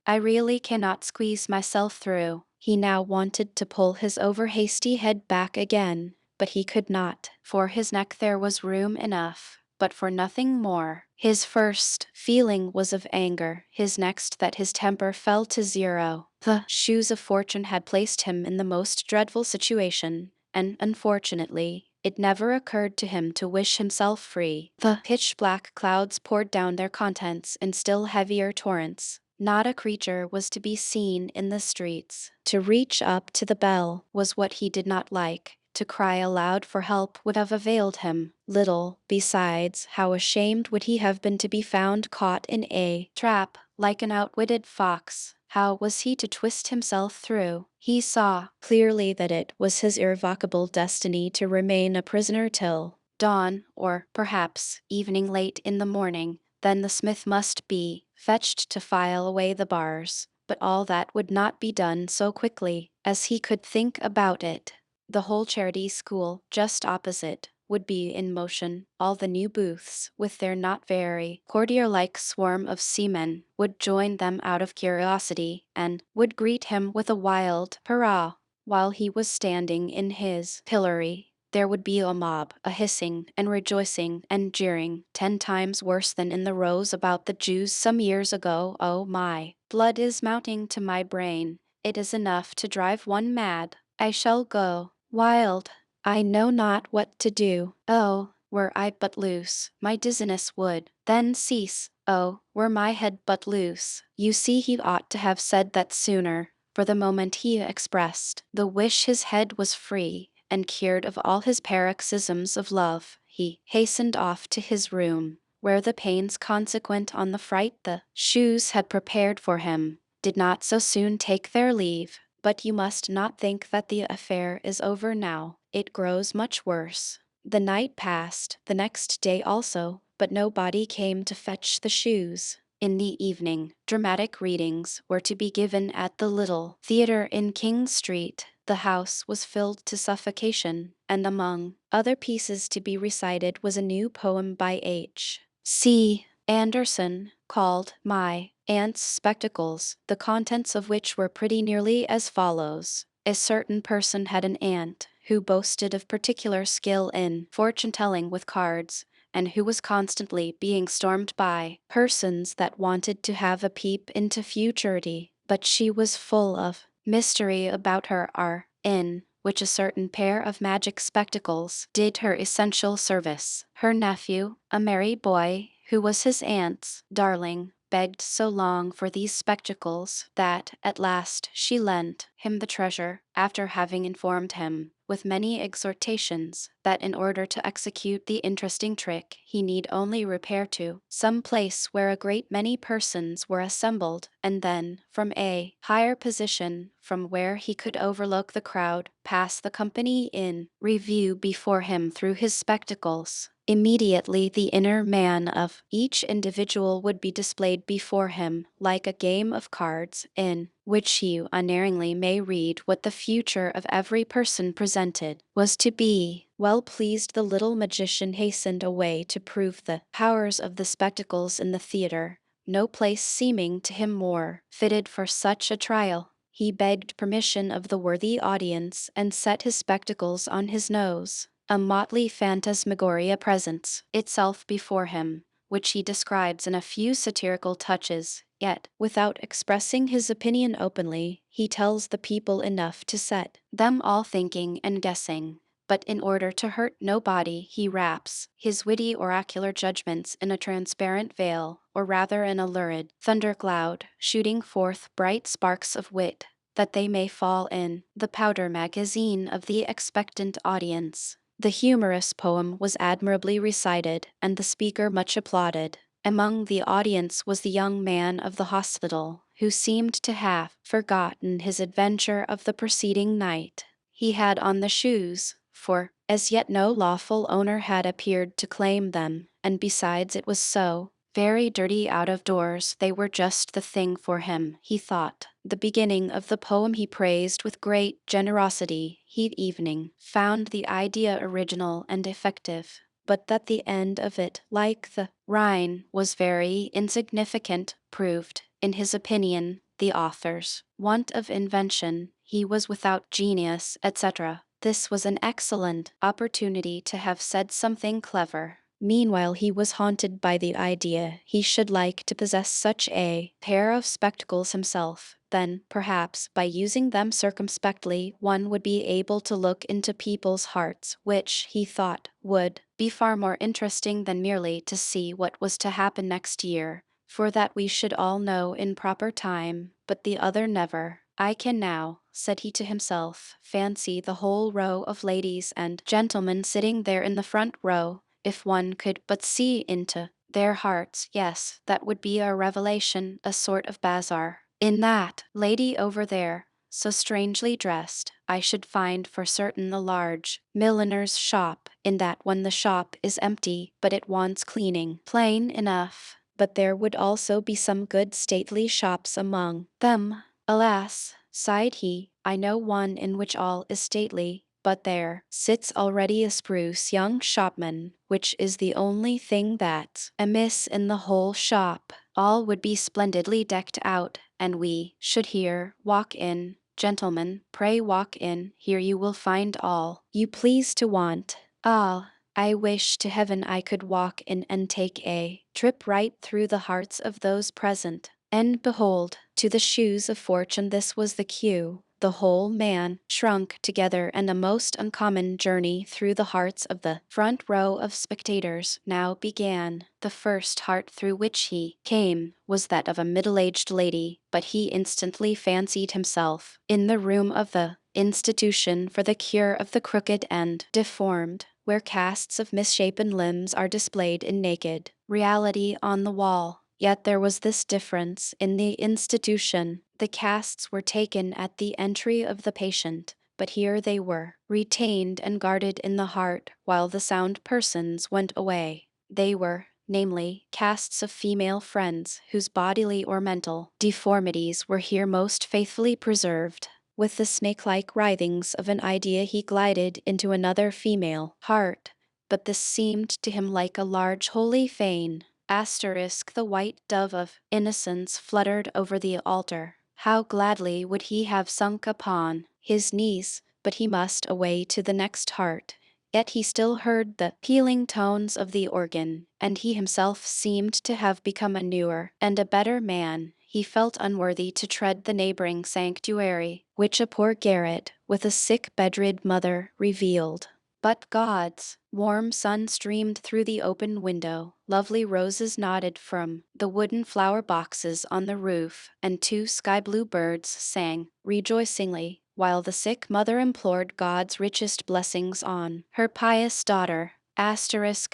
I really cannot squeeze myself through. He now wanted to pull his over-hasty head back again, but he could not. For his neck there was room enough, but for nothing more. His first feeling was of anger, his next that his temper fell to zero. The shoes of fortune had placed him in the most dreadful situation, and unfortunately, it never occurred to him to wish himself free. The pitch-black clouds poured down their contents in still heavier torrents. Not a creature was to be seen in the streets. To reach up to the bell was what he did not like. To cry aloud for help would have availed him little. Besides, how ashamed would he have been to be found caught in a trap, like an outwitted fox. How was he to twist himself through? He saw clearly that it was his irrevocable destiny to remain a prisoner till dawn, or perhaps evening late in the morning. Then the smith must be fetched to file away the bars. But all that would not be done so quickly as he could think about it. The whole charity school, just opposite, would be in motion. All the new booths, with their not very courtier-like swarm of seamen, would join them out of curiosity, and would greet him with a wild hurrah. While he was standing in his pillory, there would be a mob, a hissing and rejoicing and jeering, 10 times worse than in the rows about the Jews some years ago. Oh my blood is mounting to my brain. It is enough to drive one mad. I shall go wild. I know not what to do. Oh, were I but loose, my dizziness would then cease. Oh, were my head but loose. You see, he ought to have said that sooner, for the moment he expressed the wish his head was free, and cured of all his paroxysms of love, he hastened off to his room, where the pains consequent on the fright the shoes had prepared for him did not so soon take their leave. But you must not think that the affair is over now. It grows much worse. The night passed, the next day also, but nobody came to fetch the shoes. In the evening, dramatic readings were to be given at the little theatre in King Street. The house was filled to suffocation, and among other pieces to be recited was a new poem by H.C. Andersen, called My Aunt's Spectacles, the contents of which were pretty nearly as follows. A certain person had an aunt who boasted of particular skill in fortune-telling with cards, and who was constantly being stormed by persons that wanted to have a peep into futurity. But she was full of mystery about her R.N., which a certain pair of magic spectacles did her essential service. Her nephew, a merry boy, who was his aunt's darling, begged so long for these spectacles that, at last, she lent him the treasure, after having informed him, with many exhortations, that in order to execute the interesting trick he need only repair to some place where a great many persons were assembled, and then, from a higher position from where he could overlook the crowd, pass the company in review before him through his spectacles. Immediately the inner man of each individual would be displayed before him, like a game of cards, in which you unerringly may read what the future of every person presented was to be. Well pleased, the little magician hastened away to prove the powers of the spectacles in the theatre, no place seeming to him more fitted for such a trial. He begged permission of the worthy audience and set his spectacles on his nose. A motley phantasmagoria presents itself before him, which he describes in a few satirical touches, yet, without expressing his opinion openly, he tells the people enough to set them all thinking and guessing. But in order to hurt nobody, he wraps his witty oracular judgments in a transparent veil, or rather in a lurid thundercloud, shooting forth bright sparks of wit, that they may fall in the powder magazine of the expectant audience. The humorous poem was admirably recited, and the speaker much applauded. Among the audience was the young man of the hospital, who seemed to have forgotten his adventure of the preceding night. He had on the shoes, for as yet no lawful owner had appeared to claim them, and besides it was so very dirty out of doors they were just the thing for him, he thought. The beginning of the poem he praised with great generosity. He evening found the idea original and effective, but that the end of it, like the Rhine, was very insignificant, proved, in his opinion, the author's want of invention. He was without genius, etc. This was an excellent opportunity to have said something clever. Meanwhile he was haunted by the idea he should like to possess such a pair of spectacles himself. Then, perhaps, by using them circumspectly, one would be able to look into people's hearts, which, he thought, would be far more interesting than merely to see what was to happen next year, for that we should all know in proper time, but the other never. I can now, said he to himself, fancy the whole row of ladies and gentlemen sitting there in the front row. If one could but see into their hearts, yes, that would be a revelation, a sort of bazaar. In that lady over there, so strangely dressed, I should find for certain a large milliner's shop. In that one the shop is empty, but it wants cleaning. Plain enough, but there would also be some good stately shops among them. Alas, sighed he, I know one in which all is stately, but there sits already a spruce young shopman, which is the only thing that's amiss in the whole shop. All would be splendidly decked out, and we should here walk in. Gentlemen, pray walk in, here you will find all you please to want. Ah, I wish to heaven I could walk in and take a trip right through the hearts of those present. And behold, to the shoes of fortune this was the cue. The whole man shrunk together, and a most uncommon journey through the hearts of the front row of spectators now began. The first heart through which he came was that of a middle-aged lady, but he instantly fancied himself in the room of the institution for the cure of the crooked and deformed, where casts of misshapen limbs are displayed in naked reality on the wall. Yet there was this difference in the institution. The casts were taken at the entry of the patient, but here they were retained and guarded in the heart while the sound persons went away. They were, namely, casts of female friends whose bodily or mental deformities were here most faithfully preserved. With the snake-like writhings of an idea he glided into another female heart, but this seemed to him like a large holy fane. The white dove of innocence fluttered over the altar. How gladly would he have sunk upon his knees, but he must away to the next heart. Yet he still heard the pealing tones of the organ, and he himself seemed to have become a newer and a better man. he felt unworthy to tread the neighboring sanctuary, which a poor garret, with a sick bedrid mother, revealed. But God's warm sun streamed through the open window, lovely roses nodded from the wooden flower boxes on the roof, and two sky-blue birds sang rejoicingly, while the sick mother implored God's richest blessings on her pious daughter.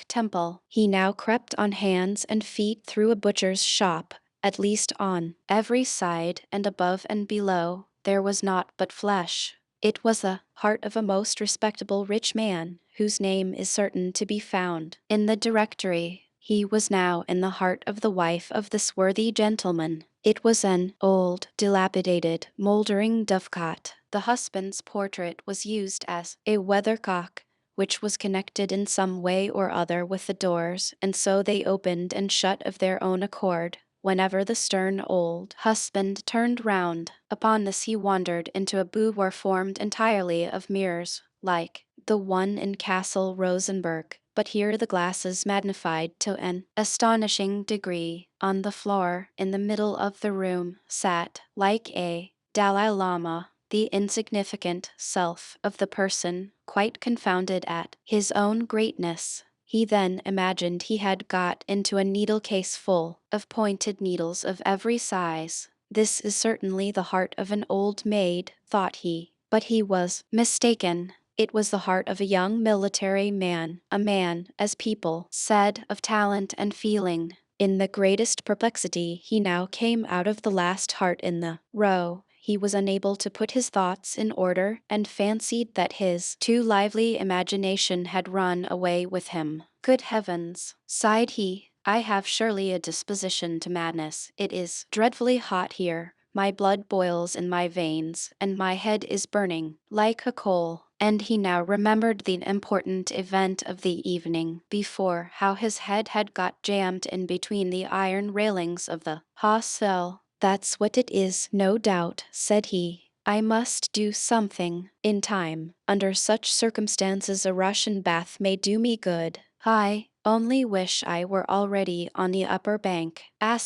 Temple. He now crept on hands and feet through a butcher's shop. At least on every side and above and below, there was naught but flesh. It was the heart of a most respectable rich man, whose name is certain to be found in the directory. He was now in the heart of the wife of this worthy gentleman. It was an old, dilapidated, mouldering dovecot. The husband's portrait was used as a weathercock, which was connected in some way or other with the doors, and so they opened and shut of their own accord whenever the stern old husband turned round. Upon this he wandered into a boudoir formed entirely of mirrors, like the one in Castle Rosenberg, but here the glasses magnified to an astonishing degree. On the floor, in the middle of the room, sat, like a Dalai Lama, the insignificant self of the person, quite confounded at his own greatness. He then imagined he had got into a needle case full of pointed needles of every size. This is certainly the heart of an old maid, thought he. But he was mistaken. It was the heart of a young military man, a man, as people said, of talent and feeling. In the greatest perplexity he now came out of the last heart in the row. He was unable to put his thoughts in order, and fancied that his too lively imagination had run away with him. Good heavens, sighed he, I have surely a disposition to madness. It is dreadfully hot here. My blood boils in my veins, and my head is burning like a coal. And he now remembered the important event of the evening before, how his head had got jammed in between the iron railings of the hostel. That's what it is, no doubt, said he. I must do something in time. Under such circumstances a Russian bath may do me good. I only wish I were already on the upper bank. In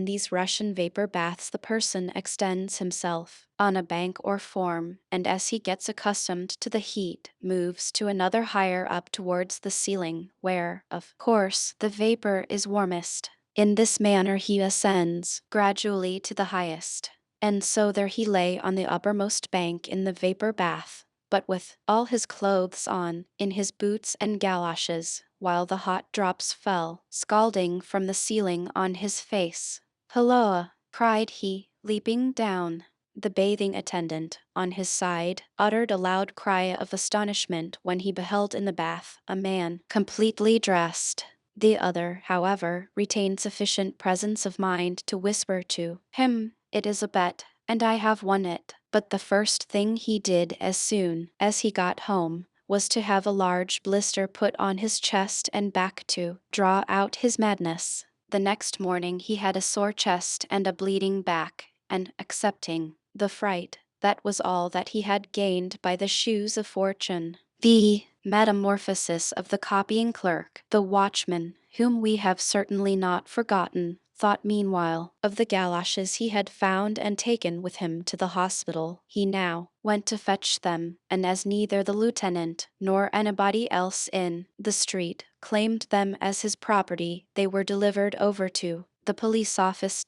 these Russian vapor baths the person extends himself on a bank or form, and as he gets accustomed to the heat, moves to another higher up towards the ceiling, where, of course, the vapor is warmest. In this manner he ascends gradually to the highest, and so there he lay on the uppermost bank in the vapor bath, but with all his clothes on, in his boots and galoshes, while the hot drops fell, scalding from the ceiling on his face. Halloa! Cried he, leaping down. The bathing attendant, on his side, uttered a loud cry of astonishment when he beheld in the bath a man completely dressed. The other, however, retained sufficient presence of mind to whisper to him, It is a bet, and I have won it. But the first thing he did as soon as he got home was to have a large blister put on his chest and back to draw out his madness. The next morning he had a sore chest and a bleeding back, and excepting the fright, that was all that he had gained by the shoes of fortune. The metamorphosis of the copying clerk, the watchman, whom we have certainly not forgotten, thought meanwhile of the galoshes he had found and taken with him to the hospital. He now went to fetch them, and as neither the lieutenant nor anybody else in the street claimed them as his property, they were delivered over to the police office.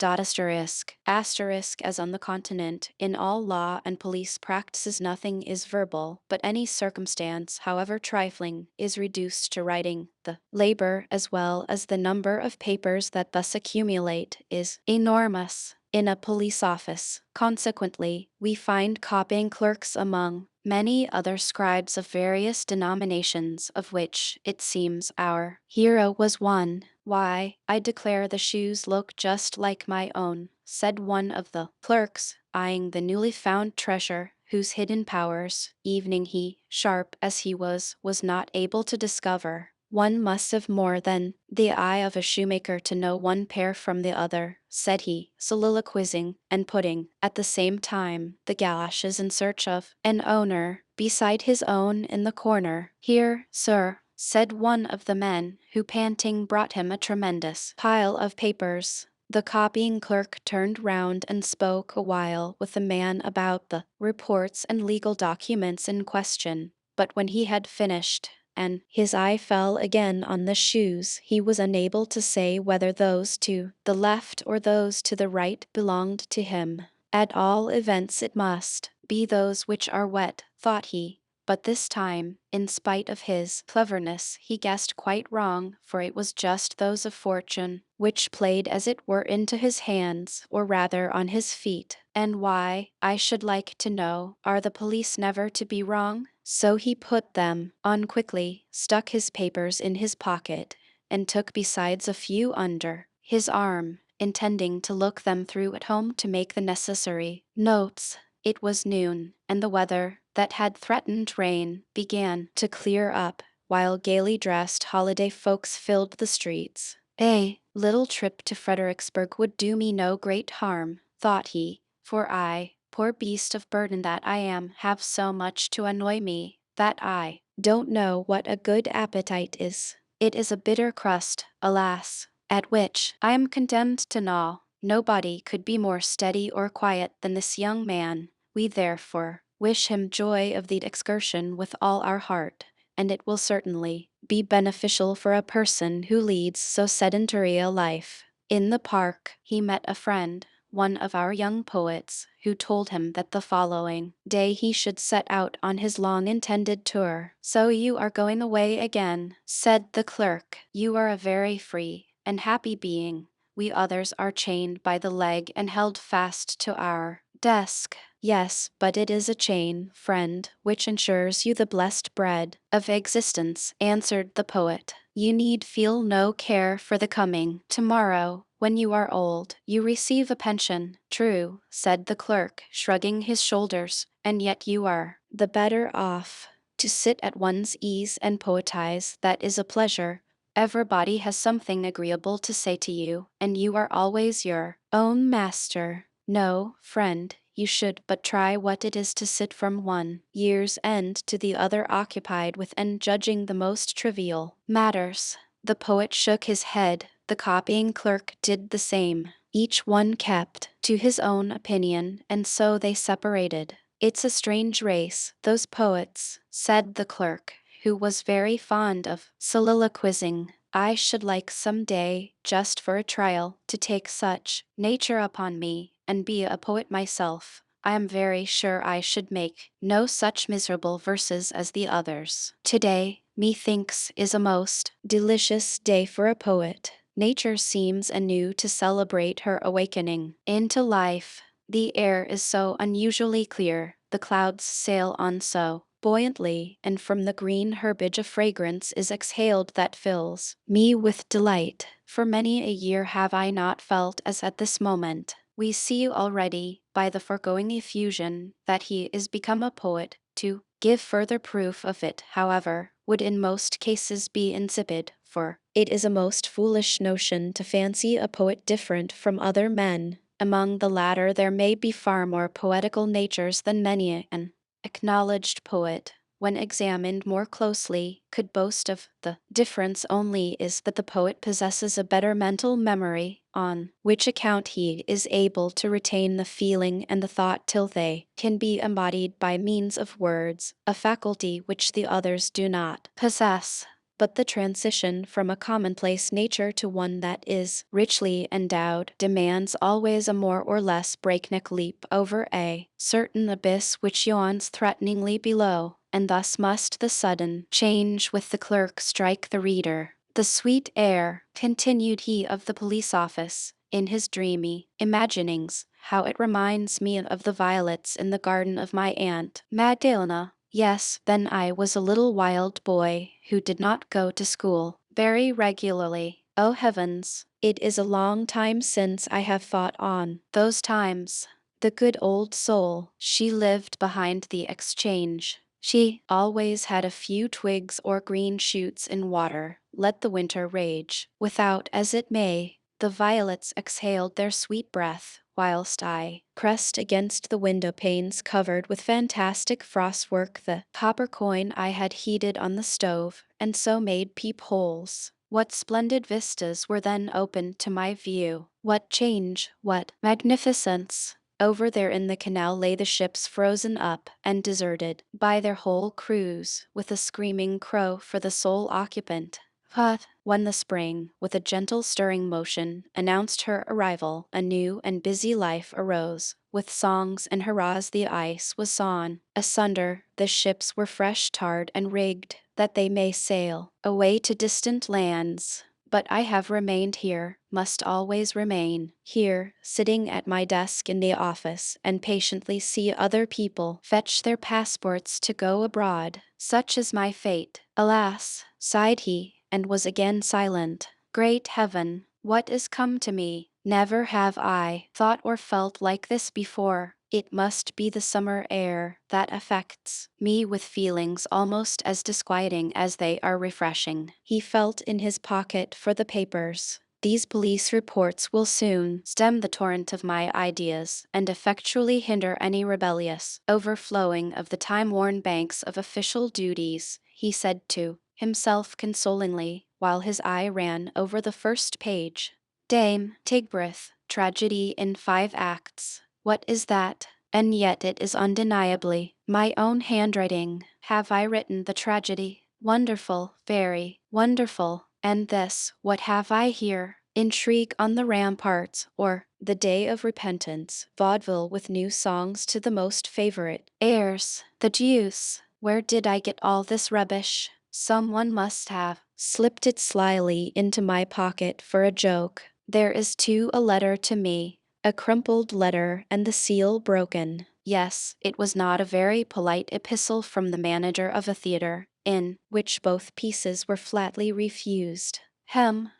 Asterisk as on the continent, in all law and police practices nothing is verbal, but any circumstance, however trifling, is reduced to writing. The labor, as well as the number of papers that thus accumulate, is enormous in a police office. Consequently, we find copying clerks among many other scribes of various denominations, of which, it seems, our hero was one. Why, I declare the shoes look just like my own, said one of the clerks, eyeing the newly found treasure, whose hidden powers, evening he, sharp as he was not able to discover. One must have more than the eye of a shoemaker to know one pair from the other, said he, soliloquizing, and putting, at the same time, the galoshes in search of an owner beside his own in the corner. Here, sir, said one of the men, who panting brought him a tremendous pile of papers. The copying clerk turned round and spoke a while with the man about the reports and legal documents in question, but when he had finished, and his eye fell again on the shoes, he was unable to say whether those to the left or those to the right belonged to him. At all events it must be those which are wet, thought he. But this time, in spite of his cleverness, he guessed quite wrong, for it was just those of fortune, which played as it were into his hands, or rather on his feet. And why, I should like to know, are the police never to be wrong? So he put them on quickly, stuck his papers in his pocket, and took besides a few under his arm, intending to look them through at home to make the necessary notes. It was noon, and the weather, that had threatened rain, began to clear up, while gaily dressed holiday folks filled the streets. A little trip to Fredericksburg would do me no great harm, thought he, for I, poor beast of burden that I am, have so much to annoy me, that I don't know what a good appetite is. It is a bitter crust, alas, at which I am condemned to gnaw. Nobody could be more steady or quiet than this young man. We therefore wish him joy of the excursion with all our heart, and it will certainly be beneficial for a person who leads so sedentary a life. In the park, he met a friend, one of our young poets, who told him that the following day he should set out on his long-intended tour. "So you are going away again," said the clerk. "You are a very free and happy being. We others are chained by the leg and held fast to our desk." "Yes, but it is a chain, friend, which ensures you the blessed bread of existence," answered the poet. "You need feel no care for the coming tomorrow. When you are old, you receive a pension." "True," said the clerk, shrugging his shoulders, "and yet you are the better off. To sit at one's ease and poetize, that is a pleasure. Everybody has something agreeable to say to you, and you are always your own master. No, friend, you should but try what it is to sit from one year's end to the other occupied with and judging the most trivial matters." The poet shook his head, the copying clerk did the same. Each one kept to his own opinion, and so they separated. "It's a strange race, those poets," said the clerk, who was very fond of soliloquizing. "I should like some day, just for a trial, to take such nature upon me, and be a poet myself. I am very sure I should make no such miserable verses as the others. Today, methinks, is a most delicious day for a poet. Nature seems anew to celebrate her awakening into life. The air is so unusually clear, the clouds sail on so buoyantly, and from the green herbage a fragrance is exhaled that fills me with delight. For many a year have I not felt as at this moment." We see already, by the foregoing effusion, that he is become a poet. To give further proof of it, however, would in most cases be insipid, for it is a most foolish notion to fancy a poet different from other men. Among the latter there may be far more poetical natures than many an acknowledged poet, when examined more closely, could boast of. The difference only is that the poet possesses a better mental memory, on which account he is able to retain the feeling and the thought till they can be embodied by means of words, a faculty which the others do not possess. But the transition from a commonplace nature to one that is richly endowed demands always a more or less breakneck leap over a certain abyss which yawns threateningly below, and thus must the sudden change with the clerk strike the reader. "The sweet air," continued he of the police office, in his dreamy imaginings, "how it reminds me of the violets in the garden of my aunt Magdalena. Yes, then I was a little wild boy who did not go to school very regularly. Oh heavens, it is a long time since I have thought on those times. The good old soul, she lived behind the exchange. She always had a few twigs or green shoots in water, let the winter rage without as it may. The violets exhaled their sweet breath, whilst I pressed against the window panes covered with fantastic frostwork the copper coin I had heated on the stove, and so made peep holes What splendid vistas were then opened to my view! What change, what magnificence! Over there in the canal lay the ships frozen up and deserted by their whole crews, with a screaming crow for the sole occupant. But when the spring, with a gentle stirring motion, announced her arrival, a new and busy life arose. With songs and hurrahs the ice was sawn asunder, the ships were fresh tarred and rigged, that they may sail away to distant lands. But I have remained here, must always remain here, sitting at my desk in the office, and patiently see other people fetch their passports to go abroad. Such is my fate. Alas, sighed he, and was again silent. Great heaven, what is come to me? Never have I thought or felt like this before. It must be the summer air that affects me with feelings almost as disquieting as they are refreshing. He felt in his pocket for the papers. These police reports will soon stem the torrent of my ideas and effectually hinder any rebellious overflowing of the time-worn banks of official duties, he said to himself consolingly, while his eye ran over the first page. Dame Tigbrith, tragedy in 5 acts. What is that? And yet it is undeniably my own handwriting. Have I written the tragedy? Wonderful, very wonderful. And this, what have I here? Intrigue on the ramparts, or the day of repentance, vaudeville with new songs to the most favorite airs. The deuce! Where did I get all this rubbish? Someone must have slipped it slyly into my pocket for a joke. There is too a letter to me, a crumpled letter and the seal broken. Yes, it was not a very polite epistle from the manager of a theater, in which both pieces were flatly refused. Hem,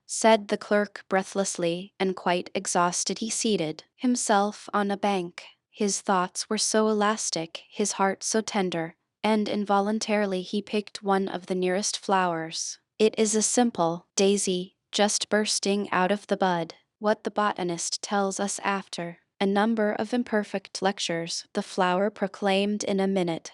said the clerk breathlessly, and quite exhausted he seated himself on a bank. His thoughts were so elastic, his heart so tender, and involuntarily he picked one of the nearest flowers. It is a simple daisy, just bursting out of the bud. What the botanist tells us after a number of imperfect lectures, the flower proclaimed in a minute.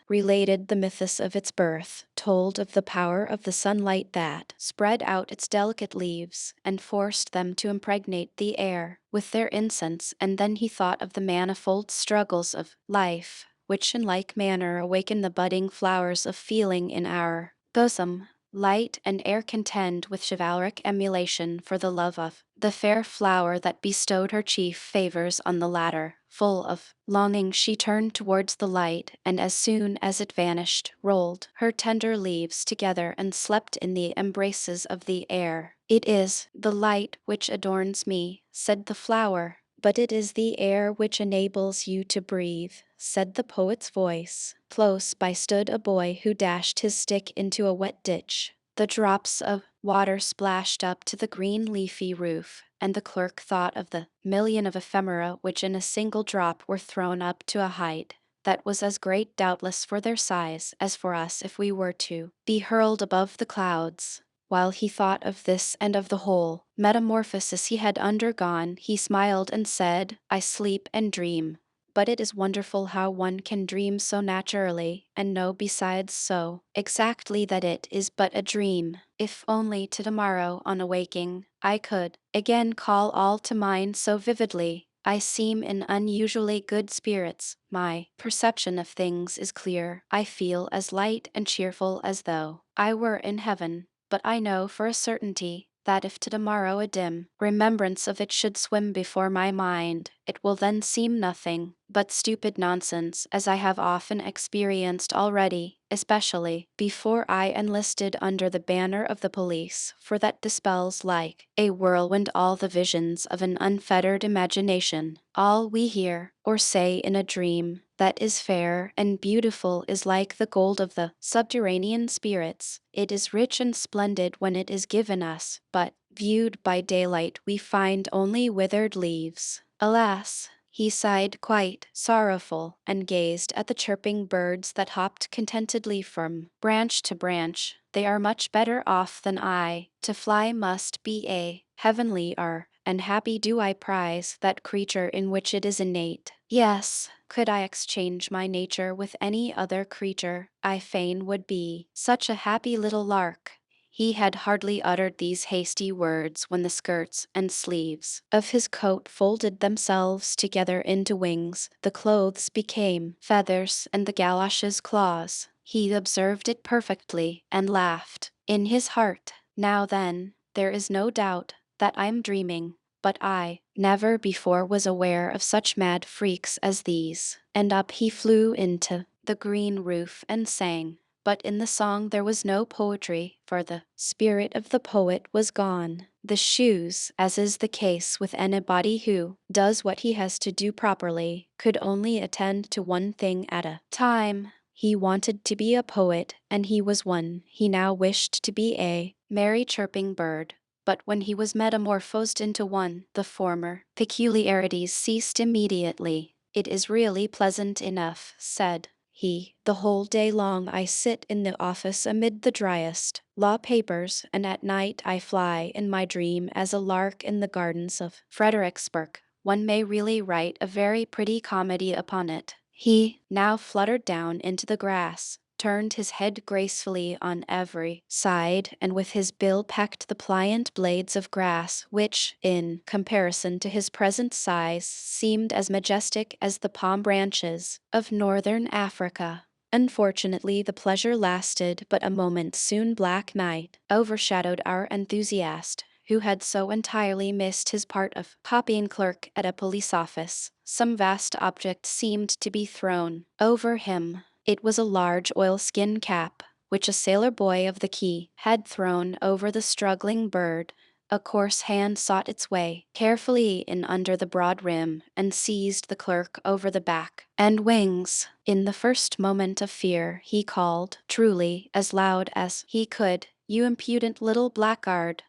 Related the mythos of its birth, told of the power of the sunlight that spread out its delicate leaves and forced them to impregnate the air with their incense, and then he thought of the manifold struggles of life, which in like manner awaken the budding flowers of feeling in our bosom. Light and air contend with chivalric emulation for the love of the fair flower that bestowed her chief favors on the latter. Full of longing she turned towards the light, and as soon as it vanished, rolled her tender leaves together and slept in the embraces of the air. It is the light which adorns me, said the flower. But it is the air which enables you to breathe, said the poet's voice. Close by stood a boy who dashed his stick into a wet ditch. The drops of water splashed up to the green leafy roof, and the clerk thought of the million of ephemera which in a single drop were thrown up to a height that was as great doubtless for their size as for us if we were to be hurled above the clouds. While he thought of this and of the whole metamorphosis he had undergone, he smiled and said, I sleep and dream. But it is wonderful how one can dream so naturally, and know besides so exactly that it is but a dream. If only to tomorrow, on awaking, I could again call all to mind so vividly. I seem in unusually good spirits, my perception of things is clear, I feel as light and cheerful as though I were in heaven. But I know for a certainty that if to tomorrow a dim remembrance of it should swim before my mind, it will then seem nothing but stupid nonsense, as I have often experienced already, especially before I enlisted under the banner of the police, for that dispels like a whirlwind all the visions of an unfettered imagination. All we hear or say in a dream that is fair and beautiful is like the gold of the subterranean spirits. It is rich and splendid when it is given us, but viewed by daylight we find only withered leaves. Alas! He sighed quite sorrowful, and gazed at the chirping birds that hopped contentedly from branch to branch. They are much better off than I. To fly must be a heavenly art, and happy do I prize that creature in which it is innate. Yes, could I exchange my nature with any other creature, I fain would be such a happy little lark. He had hardly uttered these hasty words when the skirts and sleeves of his coat folded themselves together into wings, the clothes became feathers, and the galoshes claws. He observed it perfectly and laughed in his heart. Now then, there is no doubt that I'm dreaming, but I never before was aware of such mad freaks as these. And up he flew into the green roof and sang. But in the song there was no poetry, for the spirit of the poet was gone. The shoes, as is the case with anybody who does what he has to do properly, could only attend to one thing at a time. He wanted to be a poet, and he was one. He now wished to be a merry chirping bird. But when he was metamorphosed into one, the former peculiarities ceased immediately. It is really pleasant enough, said he. The whole day long I sit in the office amid the driest law papers, and at night I fly in my dream as a lark in the gardens of Fredericksburg. One may really write a very pretty comedy upon it. He now fluttered down into the grass, turned his head gracefully on every side, and with his bill pecked the pliant blades of grass, which, in comparison to his present size, seemed as majestic as the palm branches of northern Africa. Unfortunately, the pleasure lasted but a moment. Soon black night overshadowed our enthusiast, who had so entirely missed his part of copying clerk at a police office. Some vast object seemed to be thrown over him. It was a large oilskin cap, which a sailor boy of the quay had thrown over the struggling bird. A coarse hand sought its way carefully in under the broad rim and seized the clerk over the back and wings. In the first moment of fear, he called, truly, as loud as he could, "You impudent little blackguard!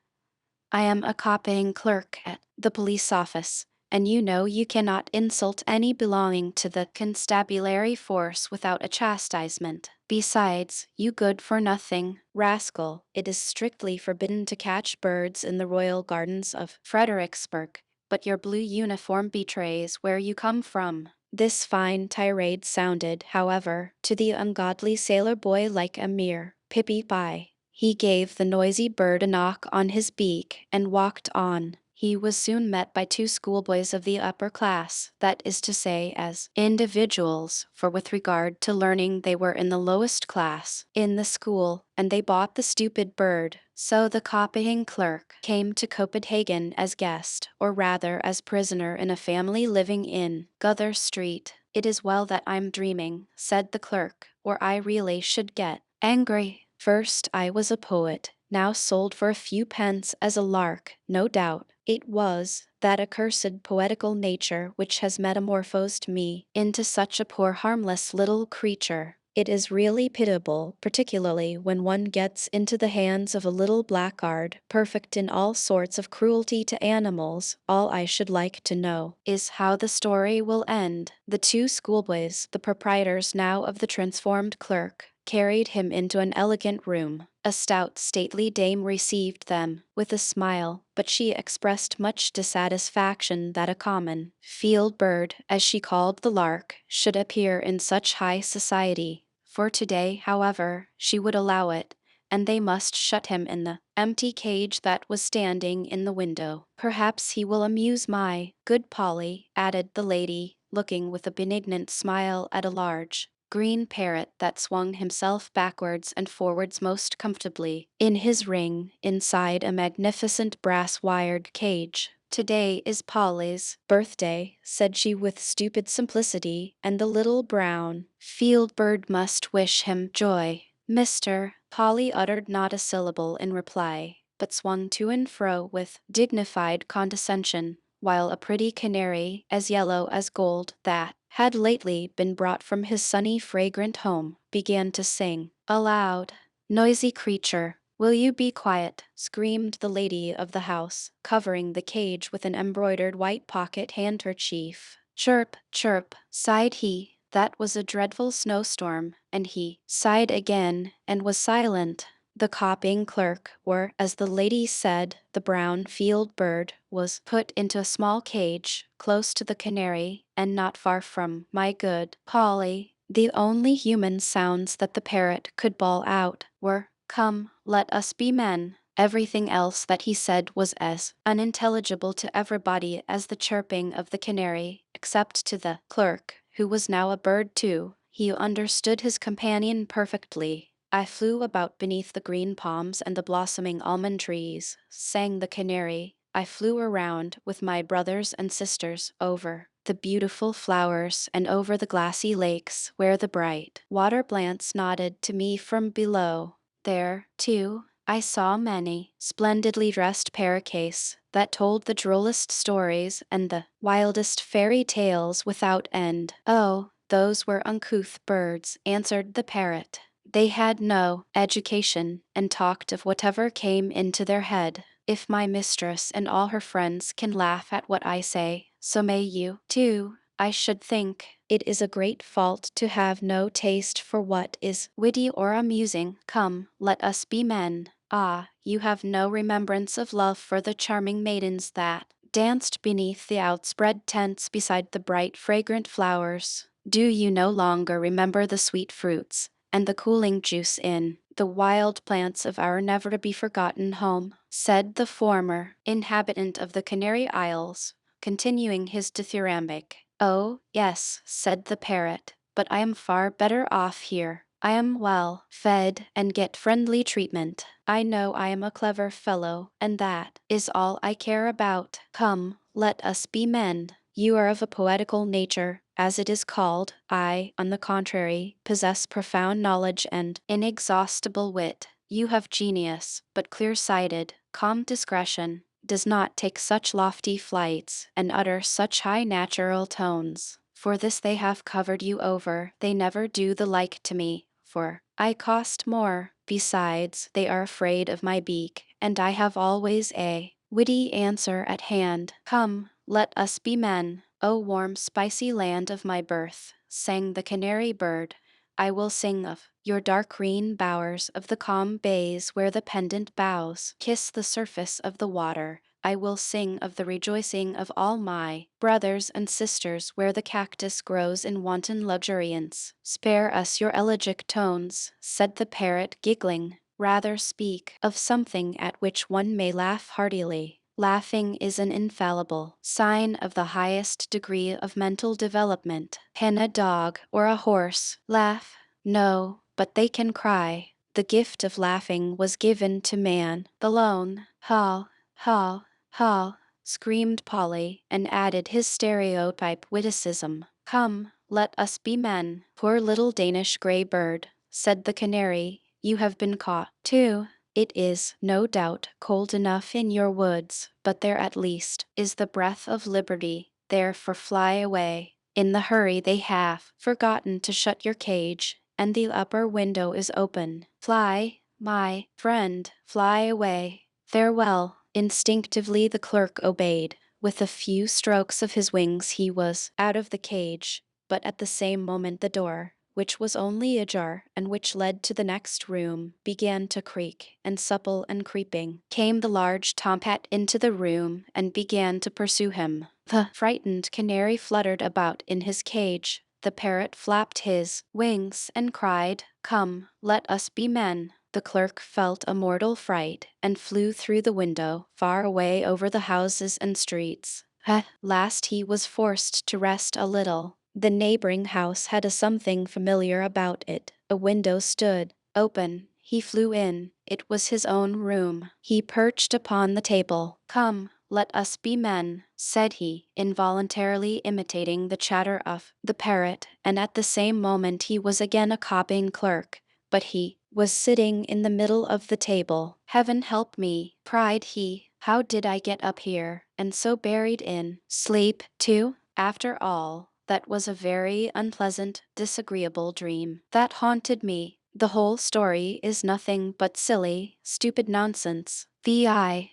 I am a copying clerk at the police office, and you know you cannot insult any belonging to the constabulary force without a chastisement. Besides, you good-for-nothing rascal, it is strictly forbidden to catch birds in the royal gardens of Fredericksburg, but your blue uniform betrays where you come from." This fine tirade sounded, however, to the ungodly sailor boy like a mere pippy-pie. He gave the noisy bird a knock on his beak and walked on. He was soon met by two schoolboys of the upper class, that is to say, as individuals, for with regard to learning they were in the lowest class in the school, and they bought the stupid bird. So the copying clerk came to Copenhagen as guest, or rather as prisoner in a family living in Guther Street. "It is well that I'm dreaming," said the clerk, "or I really should get angry. First I was a poet, now sold for a few pence as a lark, no doubt. It was that accursed poetical nature which has metamorphosed me into such a poor harmless little creature. It is really pitiable, particularly when one gets into the hands of a little blackguard, perfect in all sorts of cruelty to animals. All I should like to know is how the story will end." The two schoolboys, the proprietors now of the transformed clerk, carried him into an elegant room. A stout, stately dame received them with a smile, but she expressed much dissatisfaction that a common field bird, as she called the lark, should appear in such high society. For today, however, she would allow it, and they must shut him in the empty cage that was standing in the window. "Perhaps he will amuse my good Polly," added the lady, looking with a benignant smile at a large green parrot that swung himself backwards and forwards most comfortably in his ring inside a magnificent brass-wired cage. "Today is Polly's birthday," said she with stupid simplicity, "and the little brown field bird must wish him joy." Mr. Polly uttered not a syllable in reply, but swung to and fro with dignified condescension, while a pretty canary, as yellow as gold, that had lately been brought from his sunny fragrant home, began to sing aloud. "Noisy creature, will you be quiet?" screamed the lady of the house, covering the cage with an embroidered white pocket handkerchief. "Chirp, chirp," sighed he. That was a dreadful snowstorm, and he sighed again and was silent. The copying clerk, or, as the lady said, the brown field bird, was put into a small cage close to the canary, and not far from my good Polly. The only human sounds that the parrot could bawl out were Come, let us be men. Everything else that he said was as unintelligible to everybody as the chirping of the canary, except to the clerk, who was now a bird too. He understood his companion perfectly. I flew about beneath the green palms and the blossoming almond trees, sang the canary. I flew around with my brothers and sisters over the beautiful flowers and over the glassy lakes where the bright water plants nodded to me from below. There, too, I saw many splendidly dressed paroquets that told the drollest stories and the wildest fairy tales without end. Oh, those were uncouth birds, answered the parrot. They had no education and talked of whatever came into their head. If my mistress and all her friends can laugh at what I say, so may you, too. I should think it is a great fault to have no taste for what is witty or amusing. Come, let us be men. Ah, you have no remembrance of love for the charming maidens that danced beneath the outspread tents beside the bright fragrant flowers. Do you no longer remember the sweet fruits and the cooling juice in the wild plants of our never-to-be-forgotten home? Said the former inhabitant of the Canary Isles, continuing his dithyrambic. Oh, yes, said the parrot, but I am far better off here. I am well fed and get friendly treatment. I know I am a clever fellow, and that is all I care about. Come, let us be men. You are of a poetical nature, as it is called. I, on the contrary, possess profound knowledge and inexhaustible wit. You have genius, but clear-sighted, calm discretion does not take such lofty flights and utter such high natural tones. For this they have covered you over. They never do the like to me, for I cost more. Besides, they are afraid of my beak, and I have always a witty answer at hand. Come, let us be men. O warm, spicy land of my birth, sang the canary bird, I will sing of your dark green bowers, of the calm bays where the pendant boughs kiss the surface of the water. I will sing of the rejoicing of all my brothers and sisters where the cactus grows in wanton luxuriance. Spare us your elegiac tones, said the parrot, giggling. Rather speak of something at which one may laugh heartily. Laughing is an infallible sign of the highest degree of mental development. Can a dog or a horse laugh? No, but they can cry. The gift of laughing was given to man alone. Ha, ha, ha, screamed Polly, and added his stereotype witticism. Come, let us be men. Poor little Danish grey bird, said the canary, you have been caught, too. It is, no doubt, cold enough in your woods, but there at least is the breath of liberty. Therefore fly away. In the hurry they have forgotten to shut your cage, and the upper window is open. Fly, my friend, fly away. Farewell. Instinctively the clerk obeyed. With a few strokes of his wings he was out of the cage, but at the same moment the door, which was only ajar and which led to the next room, began to creak, and supple and creeping came the large tomcat into the room and began to pursue him. The frightened canary fluttered about in his cage. The parrot flapped his wings and cried, Come, let us be men. The clerk felt a mortal fright and flew through the window, far away over the houses and streets. At last he was forced to rest a little. The neighboring house had a something familiar about it. A window stood open. He flew in. It was his own room. He perched upon the table. Come, let us be men, said he, involuntarily imitating the chatter of the parrot, and at the same moment he was again a copying clerk, but he was sitting in the middle of the table. Heaven help me, cried he, how did I get up here, and so buried in sleep, too? After all, that was a very unpleasant, disagreeable dream that haunted me. The whole story is nothing but silly, stupid nonsense. The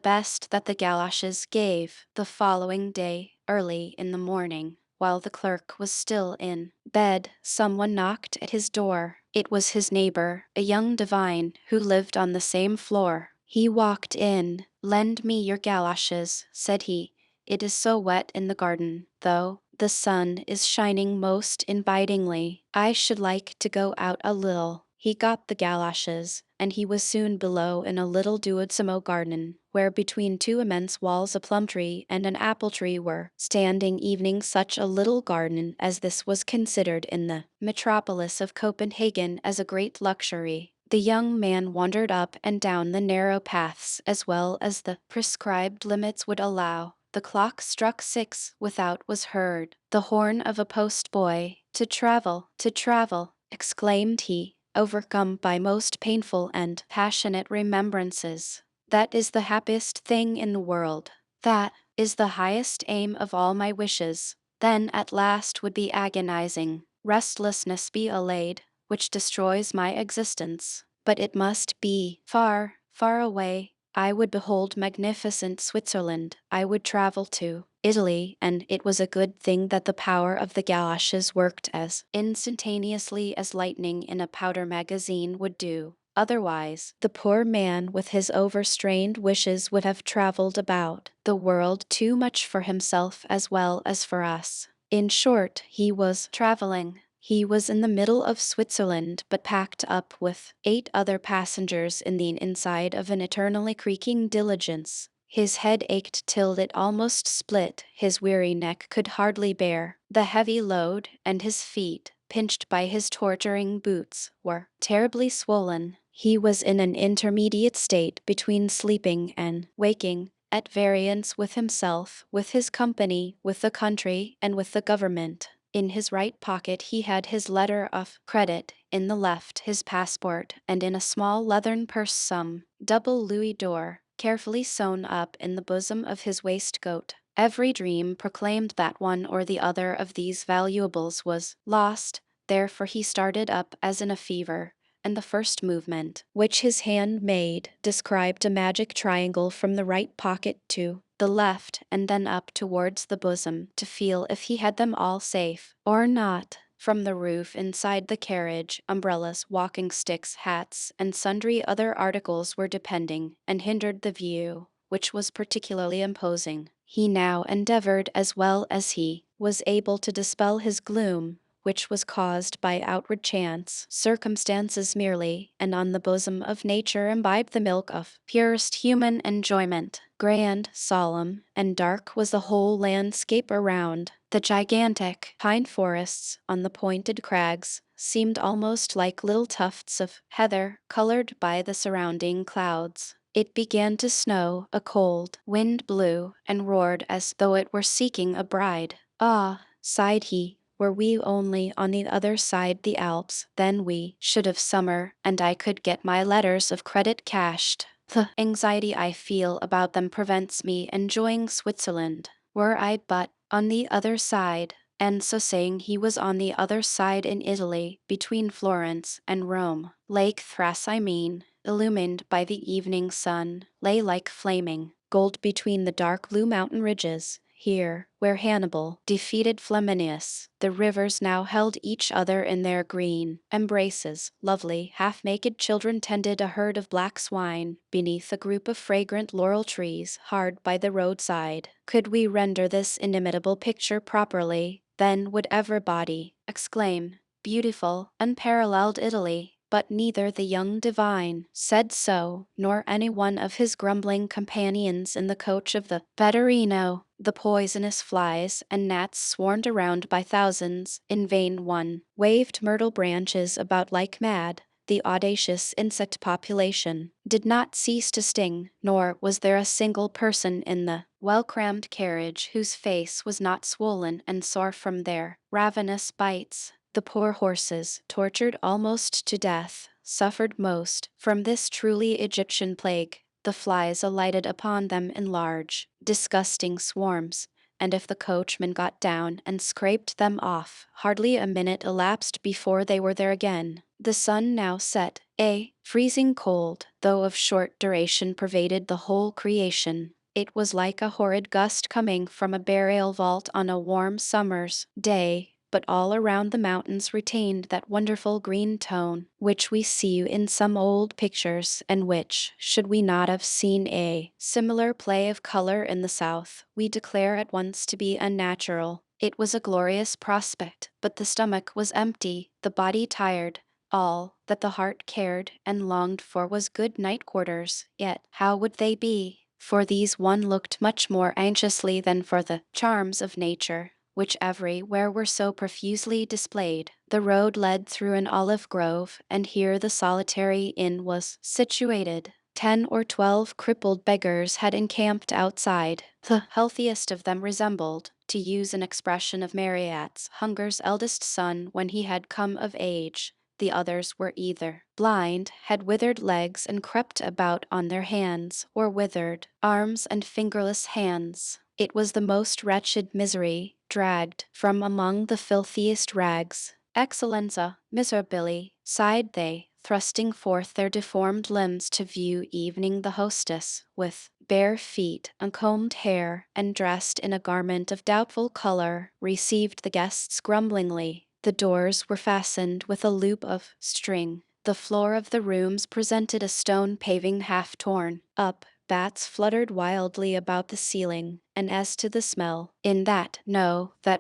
best that the galoshes gave. The following day, early in the morning, while the clerk was still in bed, someone knocked at his door. It was his neighbor, a young divine, who lived on the same floor. He walked in. Lend me your galoshes, said he. It is so wet in the garden, though the sun is shining most invitingly. I should like to go out a little. He got the galoshes, and he was soon below in a little duodecimo garden, where between two immense walls a plum tree and an apple tree were standing. Evening such a little garden as this was considered in the metropolis of Copenhagen as a great luxury. The young man wandered up and down the narrow paths as well as the prescribed limits would allow. The clock struck 6 without was heard the horn of a post-boy. To travel, exclaimed he, overcome by most painful and passionate remembrances. That is the happiest thing in the world. That is the highest aim of all my wishes. Then at last would be agonizing restlessness be allayed, which destroys my existence. But it must be far, far away. I would behold magnificent Switzerland. I would travel to Italy, and it was a good thing that the power of the galoshes worked as instantaneously as lightning in a powder magazine would do. Otherwise, the poor man with his overstrained wishes would have traveled about the world too much for himself as well as for us. In short, he was traveling. He was in the middle of Switzerland, but packed up with 8 other passengers in the inside of an eternally creaking diligence. His head ached till it almost split, his weary neck could hardly bear the heavy load, and his feet, pinched by his torturing boots, were terribly swollen. He was in an intermediate state between sleeping and waking, at variance with himself, with his company, with the country, and with the government. In his right pocket he had his letter of credit, in the left his passport, and in a small leathern purse some double louis d'or, carefully sewn up in the bosom of his waistcoat. Every dream proclaimed that one or the other of these valuables was lost, therefore he started up as in a fever, and the first movement which his hand made described a magic triangle from the right pocket to the left and then up towards the bosom to feel if he had them all safe or not. From the roof inside the carriage, umbrellas, walking sticks, hats, and sundry other articles were depending, and hindered the view, which was particularly imposing. He now endeavored as well as he was able to dispel his gloom, which was caused by outward chance, circumstances merely, and on the bosom of nature imbibed the milk of purest human enjoyment. Grand, solemn, and dark was the whole landscape around. The gigantic pine forests on the pointed crags seemed almost like little tufts of heather colored by the surrounding clouds. It began to snow, a cold wind blew and roared as though it were seeking a bride. Ah, sighed he, were we only on the other side the Alps, then we should have summer, and I could get my letters of credit cashed. The anxiety I feel about them prevents me enjoying Switzerland. Were I but on the other side. And so saying, he was on the other side in Italy, between Florence and Rome. Lake Thrace, I mean, illumined by the evening sun, lay like flaming gold between the dark blue mountain ridges. Here, where Hannibal defeated Flaminius, the rivers now held each other in their green embraces. Lovely, half-naked children tended a herd of black swine beneath a group of fragrant laurel trees hard by the roadside. Could we render this inimitable picture properly, then would everybody exclaim, "Beautiful, unparalleled Italy." But neither the young divine said so, nor any one of his grumbling companions in the coach of the Vetturino. The poisonous flies and gnats swarmed around by thousands. In vain one waved myrtle branches about like mad. The audacious insect population did not cease to sting, nor was there a single person in the well-crammed carriage whose face was not swollen and sore from their ravenous bites. The poor horses, tortured almost to death, suffered most from this truly Egyptian plague. The flies alighted upon them in large, disgusting swarms, and if the coachman got down and scraped them off, hardly a minute elapsed before they were there again. The sun now set. A freezing cold, though of short duration, pervaded the whole creation. It was like a horrid gust coming from a burial vault on a warm summer's day. But all around the mountains retained that wonderful green tone which we see in some old pictures, and which, should we not have seen a similar play of color in the south, we declare at once to be unnatural. It was a glorious prospect, but the stomach was empty, the body tired, All that the heart cared and longed for was good night quarters, yet how would they be? For these one looked much more anxiously than for the charms of nature, which everywhere were so profusely displayed. The road led through an olive grove, and here the solitary inn was situated. 10 or 12 crippled beggars had encamped outside. The healthiest of them resembled, to use an expression of Marryat's, Hunger's eldest son when he had come of age. The others were either blind, had withered legs and crept about on their hands, or withered arms and fingerless hands. It was the most wretched misery, dragged from among the filthiest rags. Excellenza, miserabili, sighed they, thrusting forth their deformed limbs to view evening the hostess, with bare feet, uncombed hair, and dressed in a garment of doubtful color, received the guests grumblingly. The doors were fastened with a loop of string. The floor of the rooms presented a stone paving half torn up. Bats fluttered wildly about the ceiling, and as to the smell, that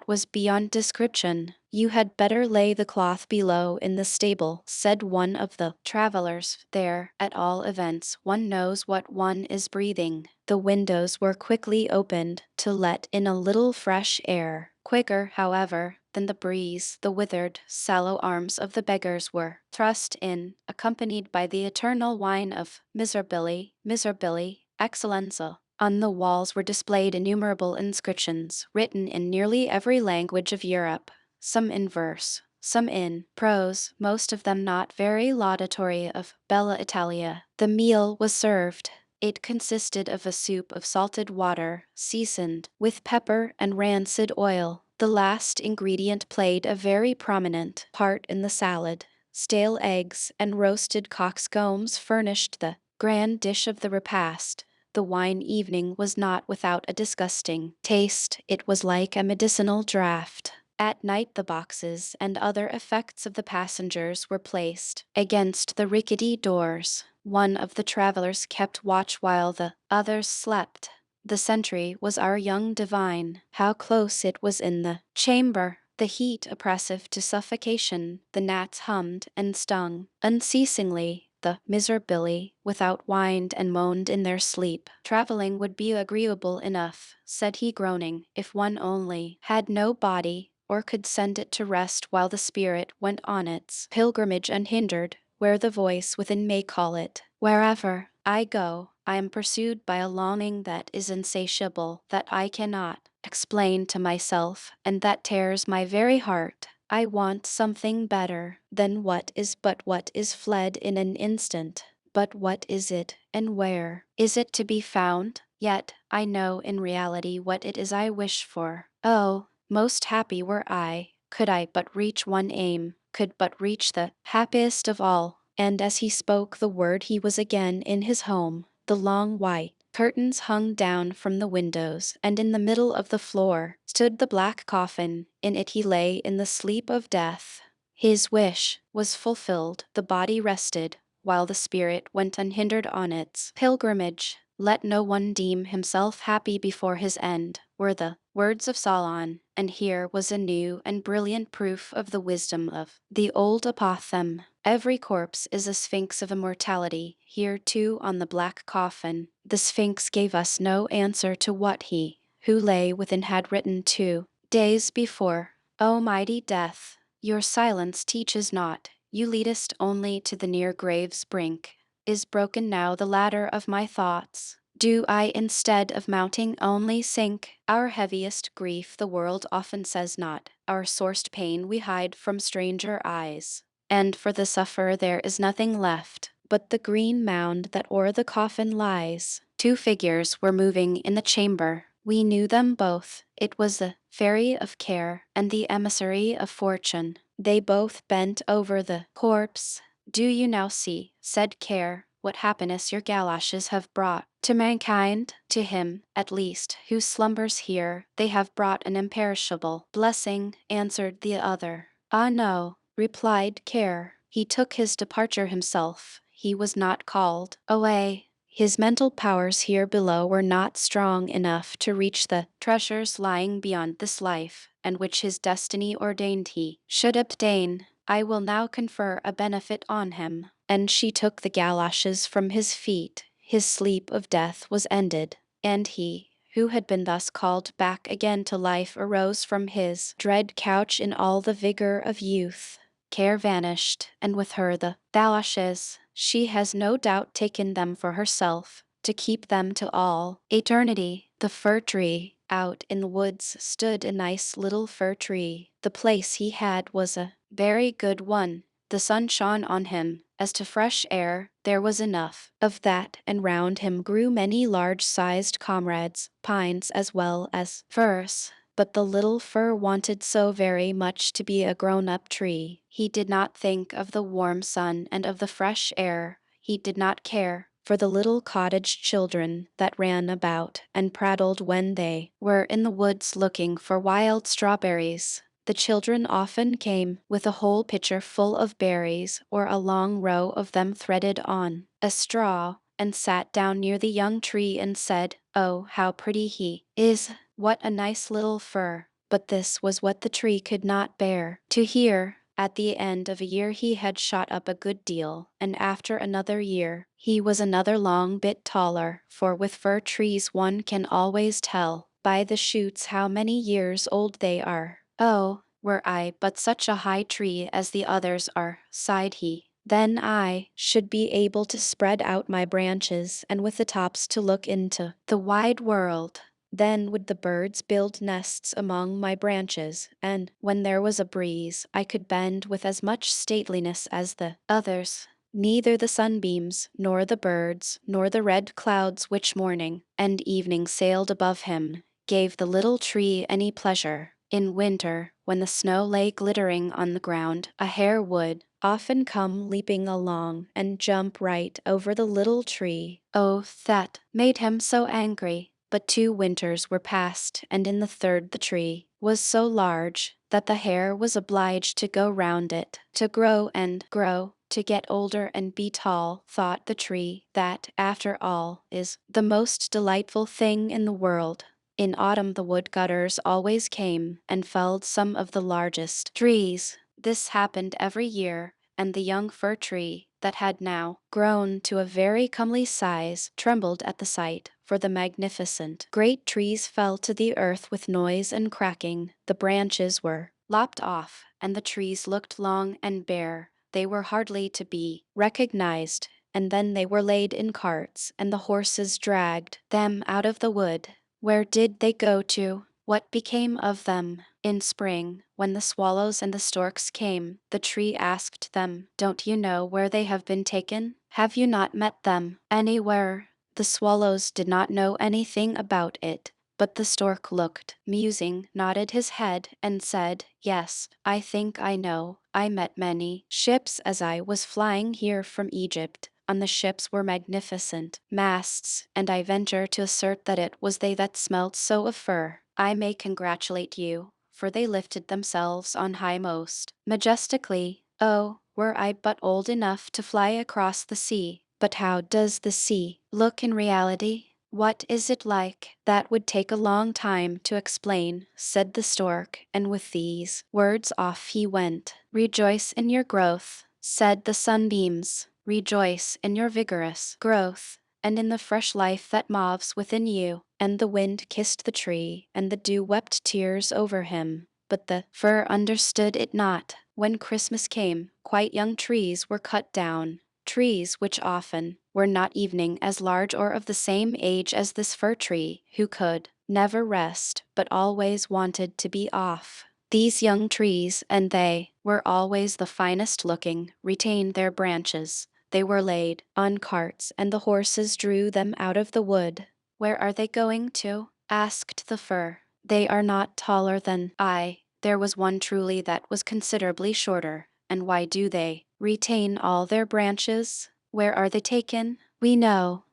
was beyond description. You had better lay the cloth below in the stable, said one of the travelers. There, at all events, one knows what one is breathing. The windows were quickly opened to let in a little fresh air. Quicker, however, than the breeze, the withered, sallow arms of the beggars were thrust in, accompanied by the eternal whine of miserabili, miserabili, excellenza. On the walls were displayed innumerable inscriptions, written in nearly every language of Europe, some in verse, some in prose, most of them not very laudatory of Bella Italia. The meal was served. It consisted of a soup of salted water, seasoned with pepper and rancid oil. The last ingredient played a very prominent part in the salad. Stale eggs and roasted coxcombs furnished the grand dish of the repast. The wine evening was not without a disgusting taste. It was like a medicinal draught. At night the boxes and other effects of the passengers were placed against the rickety doors. One of the travelers kept watch while the others slept. The sentry was our young divine. How close it was in the chamber! The heat oppressive to suffocation, the gnats hummed and stung unceasingly. The miserabili without whined and moaned in their sleep. Traveling would be agreeable enough, said he groaning, if one only had no body, or could send it to rest while the spirit went on its pilgrimage unhindered, where the voice within may call it. Wherever I go, I am pursued by a longing that is insatiable, that I cannot explain to myself, and that tears my very heart. I want something better than what is, but what is fled in an instant. But what is it, and where is it to be found? Yet I know in reality what it is I wish for. Oh, most happy were I, could I but reach one aim, could but reach the happiest of all. And as he spoke the word he was again in his home. The long white curtains hung down from the windows, and in the middle of the floor stood the black coffin. In it he lay in the sleep of death. His wish was fulfilled. The body rested, while the spirit went unhindered on its pilgrimage. Let no one deem himself happy before his end, were the words of Solon, and here was a new and brilliant proof of the wisdom of the old apothegm. Every corpse is a sphinx of immortality. Here too on the black coffin, the sphinx gave us no answer to what he who lay within had written 2 days before. O mighty death, your silence teaches not, you leadest only to the near grave's brink. Is broken now the ladder of my thoughts? Do I instead of mounting only sink? Our heaviest grief the world often says not, our sorest pain we hide from stranger eyes. And for the sufferer there is nothing left but the green mound that o'er the coffin lies. 2 figures were moving in the chamber. We knew them both. It was the fairy of care and the emissary of fortune. They both bent over the corpse. Do you now see, said Care, what happiness your galoshes have brought to mankind? To him, at least, who slumbers here, they have brought an imperishable blessing, answered the other. Ah no, replied Care. He took his departure himself. He was not called away. His mental powers here below were not strong enough to reach the treasures lying beyond this life, and which his destiny ordained he should obtain. I will now confer a benefit on him. And she took the galoshes from his feet. His sleep of death was ended, and he, who had been thus called back again to life, arose from his dread couch in all the vigor of youth. Care vanished, and with her the galoshes. She has no doubt taken them for herself, to keep them to all eternity. The fir tree. Out in the woods stood a nice little fir tree. The place he had was a very good one. The sun shone on him. As to fresh air, there was enough of that, and round him grew many large-sized comrades, pines as well as firs. But the little fir wanted so very much to be a grown-up tree. He did not think of the warm sun and of the fresh air. He did not care for the little cottage children that ran about and prattled when they were in the woods looking for wild strawberries. The children often came with a whole pitcher full of berries, or a long row of them threaded on a straw, and sat down near the young tree and said, "Oh, how pretty he is! What a nice little fir!" But this was what the tree could not bear to hear. At the end of a year he had shot up a good deal, and after another year he was another long bit taller, for with fir trees one can always tell by the shoots how many years old they are. "Oh, were I but such a high tree as the others are," sighed he. "Then I should be able to spread out my branches and with the tops to look into the wide world. Then would the birds build nests among my branches, and when there was a breeze, I could bend with as much stateliness as the others." Neither the sunbeams, nor the birds, nor the red clouds which morning and evening sailed above him, gave the little tree any pleasure. In winter, when the snow lay glittering on the ground, a hare would often come leaping along and jump right over the little tree. Oh, that made him so angry. But 2 winters were past, and in the third the tree was so large that the hare was obliged to go round it, to grow and grow, to get older and be tall. Thought the tree that, after all, is the most delightful thing in the world. In autumn the woodcutters always came and felled some of the largest trees. This happened every year, and the young fir tree, that had now grown to a very comely size, trembled at the sight, for the magnificent great trees fell to the earth with noise and cracking. The branches were lopped off, and the trees looked long and bare. They were hardly to be recognized, and then they were laid in carts, and the horses dragged them out of the wood. Where did they go to? What became of them? In spring, when the swallows and the storks came, the tree asked them, "Don't you know where they have been taken? Have you not met them anywhere?" The swallows did not know anything about it, but the stork looked musing, nodded his head, and said, "Yes, I think I know. I met many ships as I was flying here from Egypt. On the ships were magnificent masts, and I venture to assert that it was they that smelt so of fir. I may congratulate you, for they lifted themselves on high most majestically. Oh, were I but old enough to fly across the sea! But how does the sea look in reality? What is it like? That would take a long time to explain," said the stork, and with these words off he went. "Rejoice in your growth," said the sunbeams. "Rejoice in your vigorous growth, and in the fresh life that moves within you." And the wind kissed the tree, and the dew wept tears over him. But the fir understood it not. When Christmas came, quite young trees were cut down, trees which often were not evening as large or of the same age as this fir tree, who could never rest, but always wanted to be off. These young trees, and they were always the finest looking, retained their branches. They were laid on carts, and the horses drew them out of the wood. "Where are they going to?" asked the fir. "They are not taller than I. There was one truly that was considerably shorter. And why do they retain all their branches? Where are they taken?" We know,"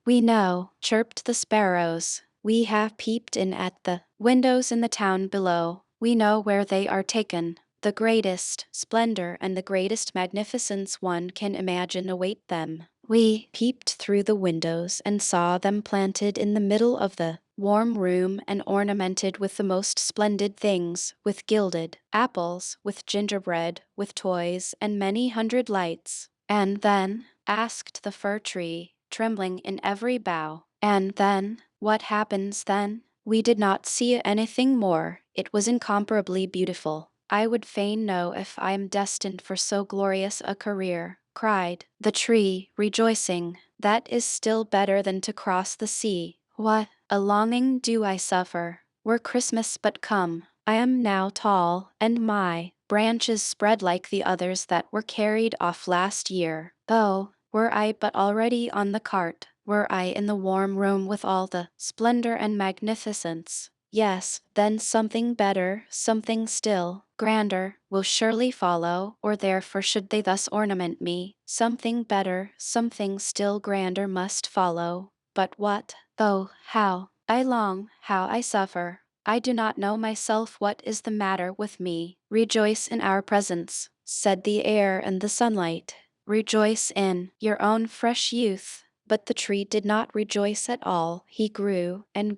chirped the sparrows. "We have peeped in at the windows in the town below. We know where they are taken. The greatest splendor and the greatest magnificence one can imagine await them. We peeped through the windows and saw them planted in the middle of the warm room and ornamented with the most splendid things, with gilded apples, with gingerbread, with toys, and many hundred lights. And then, asked the fir tree, trembling in every bough. And then, what happens then? We did not see anything more. It was incomparably beautiful. I would fain know if I am destined for so glorious a career, cried the tree, rejoicing. That is still better than to cross the sea. What a longing do I suffer. Were Christmas but come. I am now tall, and my branches spread like the others that were carried off last year. Oh, were I but already on the cart, were I in the warm room with all the splendor and magnificence. Yes, then something better, something still grander, will surely follow, or therefore should they thus ornament me. Something better, something still grander must follow. But what? Oh, how I long, how I suffer. I do not know myself what is the matter with me. Rejoice in our presence, said the air and the sunlight. Rejoice in your own fresh youth. But the tree did not rejoice at all. He grew and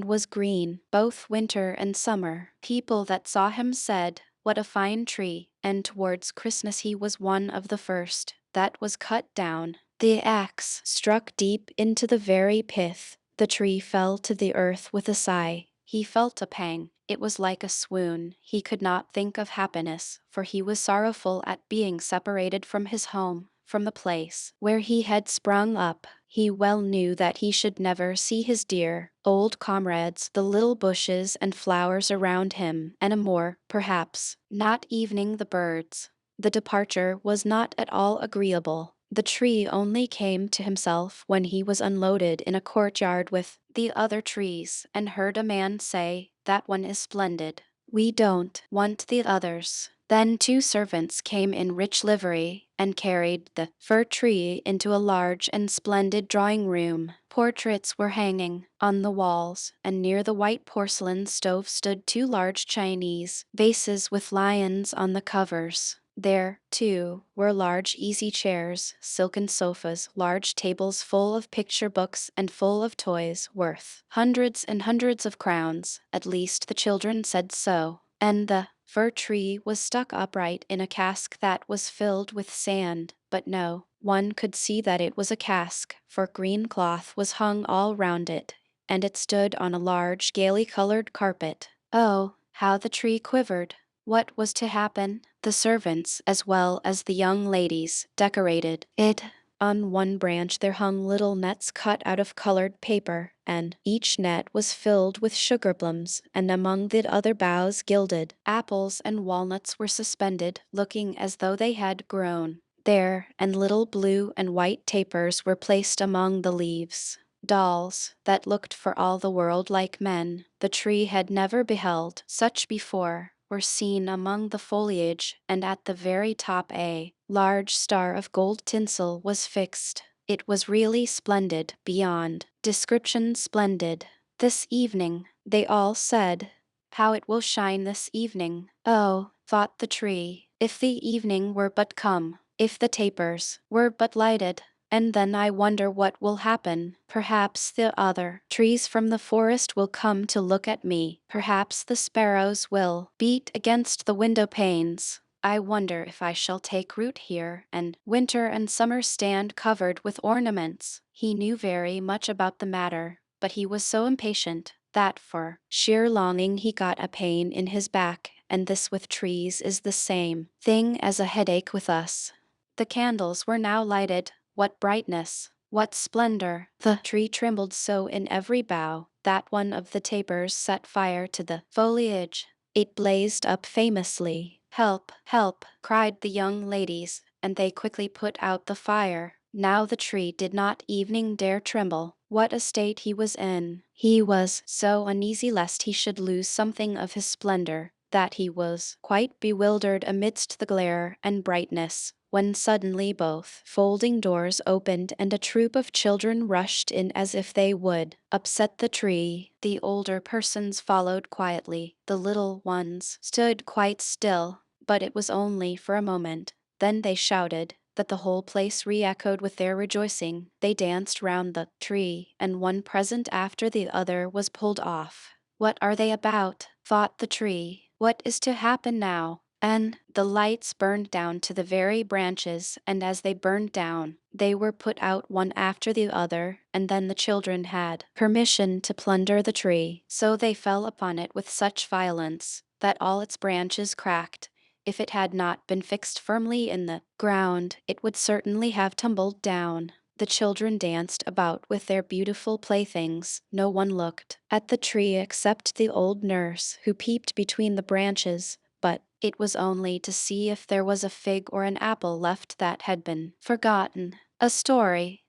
was green, both winter and summer. People that saw him said, "What a fine tree!" And towards Christmas he was one of the first that was cut down. The axe struck deep into the very pith. The tree fell to the earth with a sigh. He felt a pang. It was like a swoon. He could not think of happiness, for he was sorrowful at being separated from his home, from the place where he had sprung up. He well knew that he should never see his dear old comrades, the little bushes and flowers around him, and more, perhaps, not evening the birds. The departure was not at all agreeable. The tree only came to himself when he was unloaded in a courtyard with the other trees and heard a man say, "That one is splendid. We don't want the others." Then two servants came in rich livery and carried the fir tree into a large and splendid drawing room. Portraits were hanging on the walls, and near the white porcelain stove stood two large Chinese vases with lions on the covers. There, too, were large easy chairs, silken sofas, large tables full of picture books and full of toys worth hundreds and hundreds of crowns, at least the children said so. And the fir tree was stuck upright in a cask that was filled with sand, but no, one could see that it was a cask, for green cloth was hung all round it, and it stood on a large, gaily colored carpet. Oh, how the tree quivered! What was to happen? The servants, as well as the young ladies, decorated it. On one branch there hung little nets cut out of colored paper, and each net was filled with sugar plums, and among the other boughs gilded apples and walnuts were suspended, looking as though they had grown there, and little blue and white tapers were placed among the leaves. Dolls that looked for all the world like men. The tree had never beheld such before, were seen among the foliage, and at the very top a large star of gold tinsel was fixed. It was really splendid, beyond description splendid. This evening, they all said, "How it will shine this evening." Oh, thought the tree, if the evening were but come, if the tapers were but lighted. And then I wonder what will happen. Perhaps the other trees from the forest will come to look at me. Perhaps the sparrows will beat against the window panes. I wonder if I shall take root here, and winter and summer stand covered with ornaments. He knew very much about the matter, but he was so impatient that for sheer longing he got a pain in his back, and this with trees is the same thing as a headache with us. The candles were now lighted. What brightness! What splendor! The tree trembled so in every bough that one of the tapers set fire to the foliage. It blazed up famously. "Help! Help!" cried the young ladies, and they quickly put out the fire. Now the tree did not even dare tremble. What a state he was in! He was so uneasy lest he should lose something of his splendor, that he was quite bewildered amidst the glare and brightness, when suddenly both folding doors opened and a troop of children rushed in as if they would upset the tree. The older persons followed quietly. The little ones stood quite still, but it was only for a moment. Then they shouted, that the whole place re-echoed with their rejoicing. They danced round the tree, and one present after the other was pulled off. What are they about? Thought the tree. What is to happen now? And the lights burned down to the very branches, and as they burned down, they were put out one after the other, and then the children had permission to plunder the tree. So they fell upon it with such violence that all its branches cracked. If it had not been fixed firmly in the ground, it would certainly have tumbled down. The children danced about with their beautiful playthings. No one looked at the tree except the old nurse, who peeped between the branches, but it was only to see if there was a fig or an apple left that had been forgotten. A story,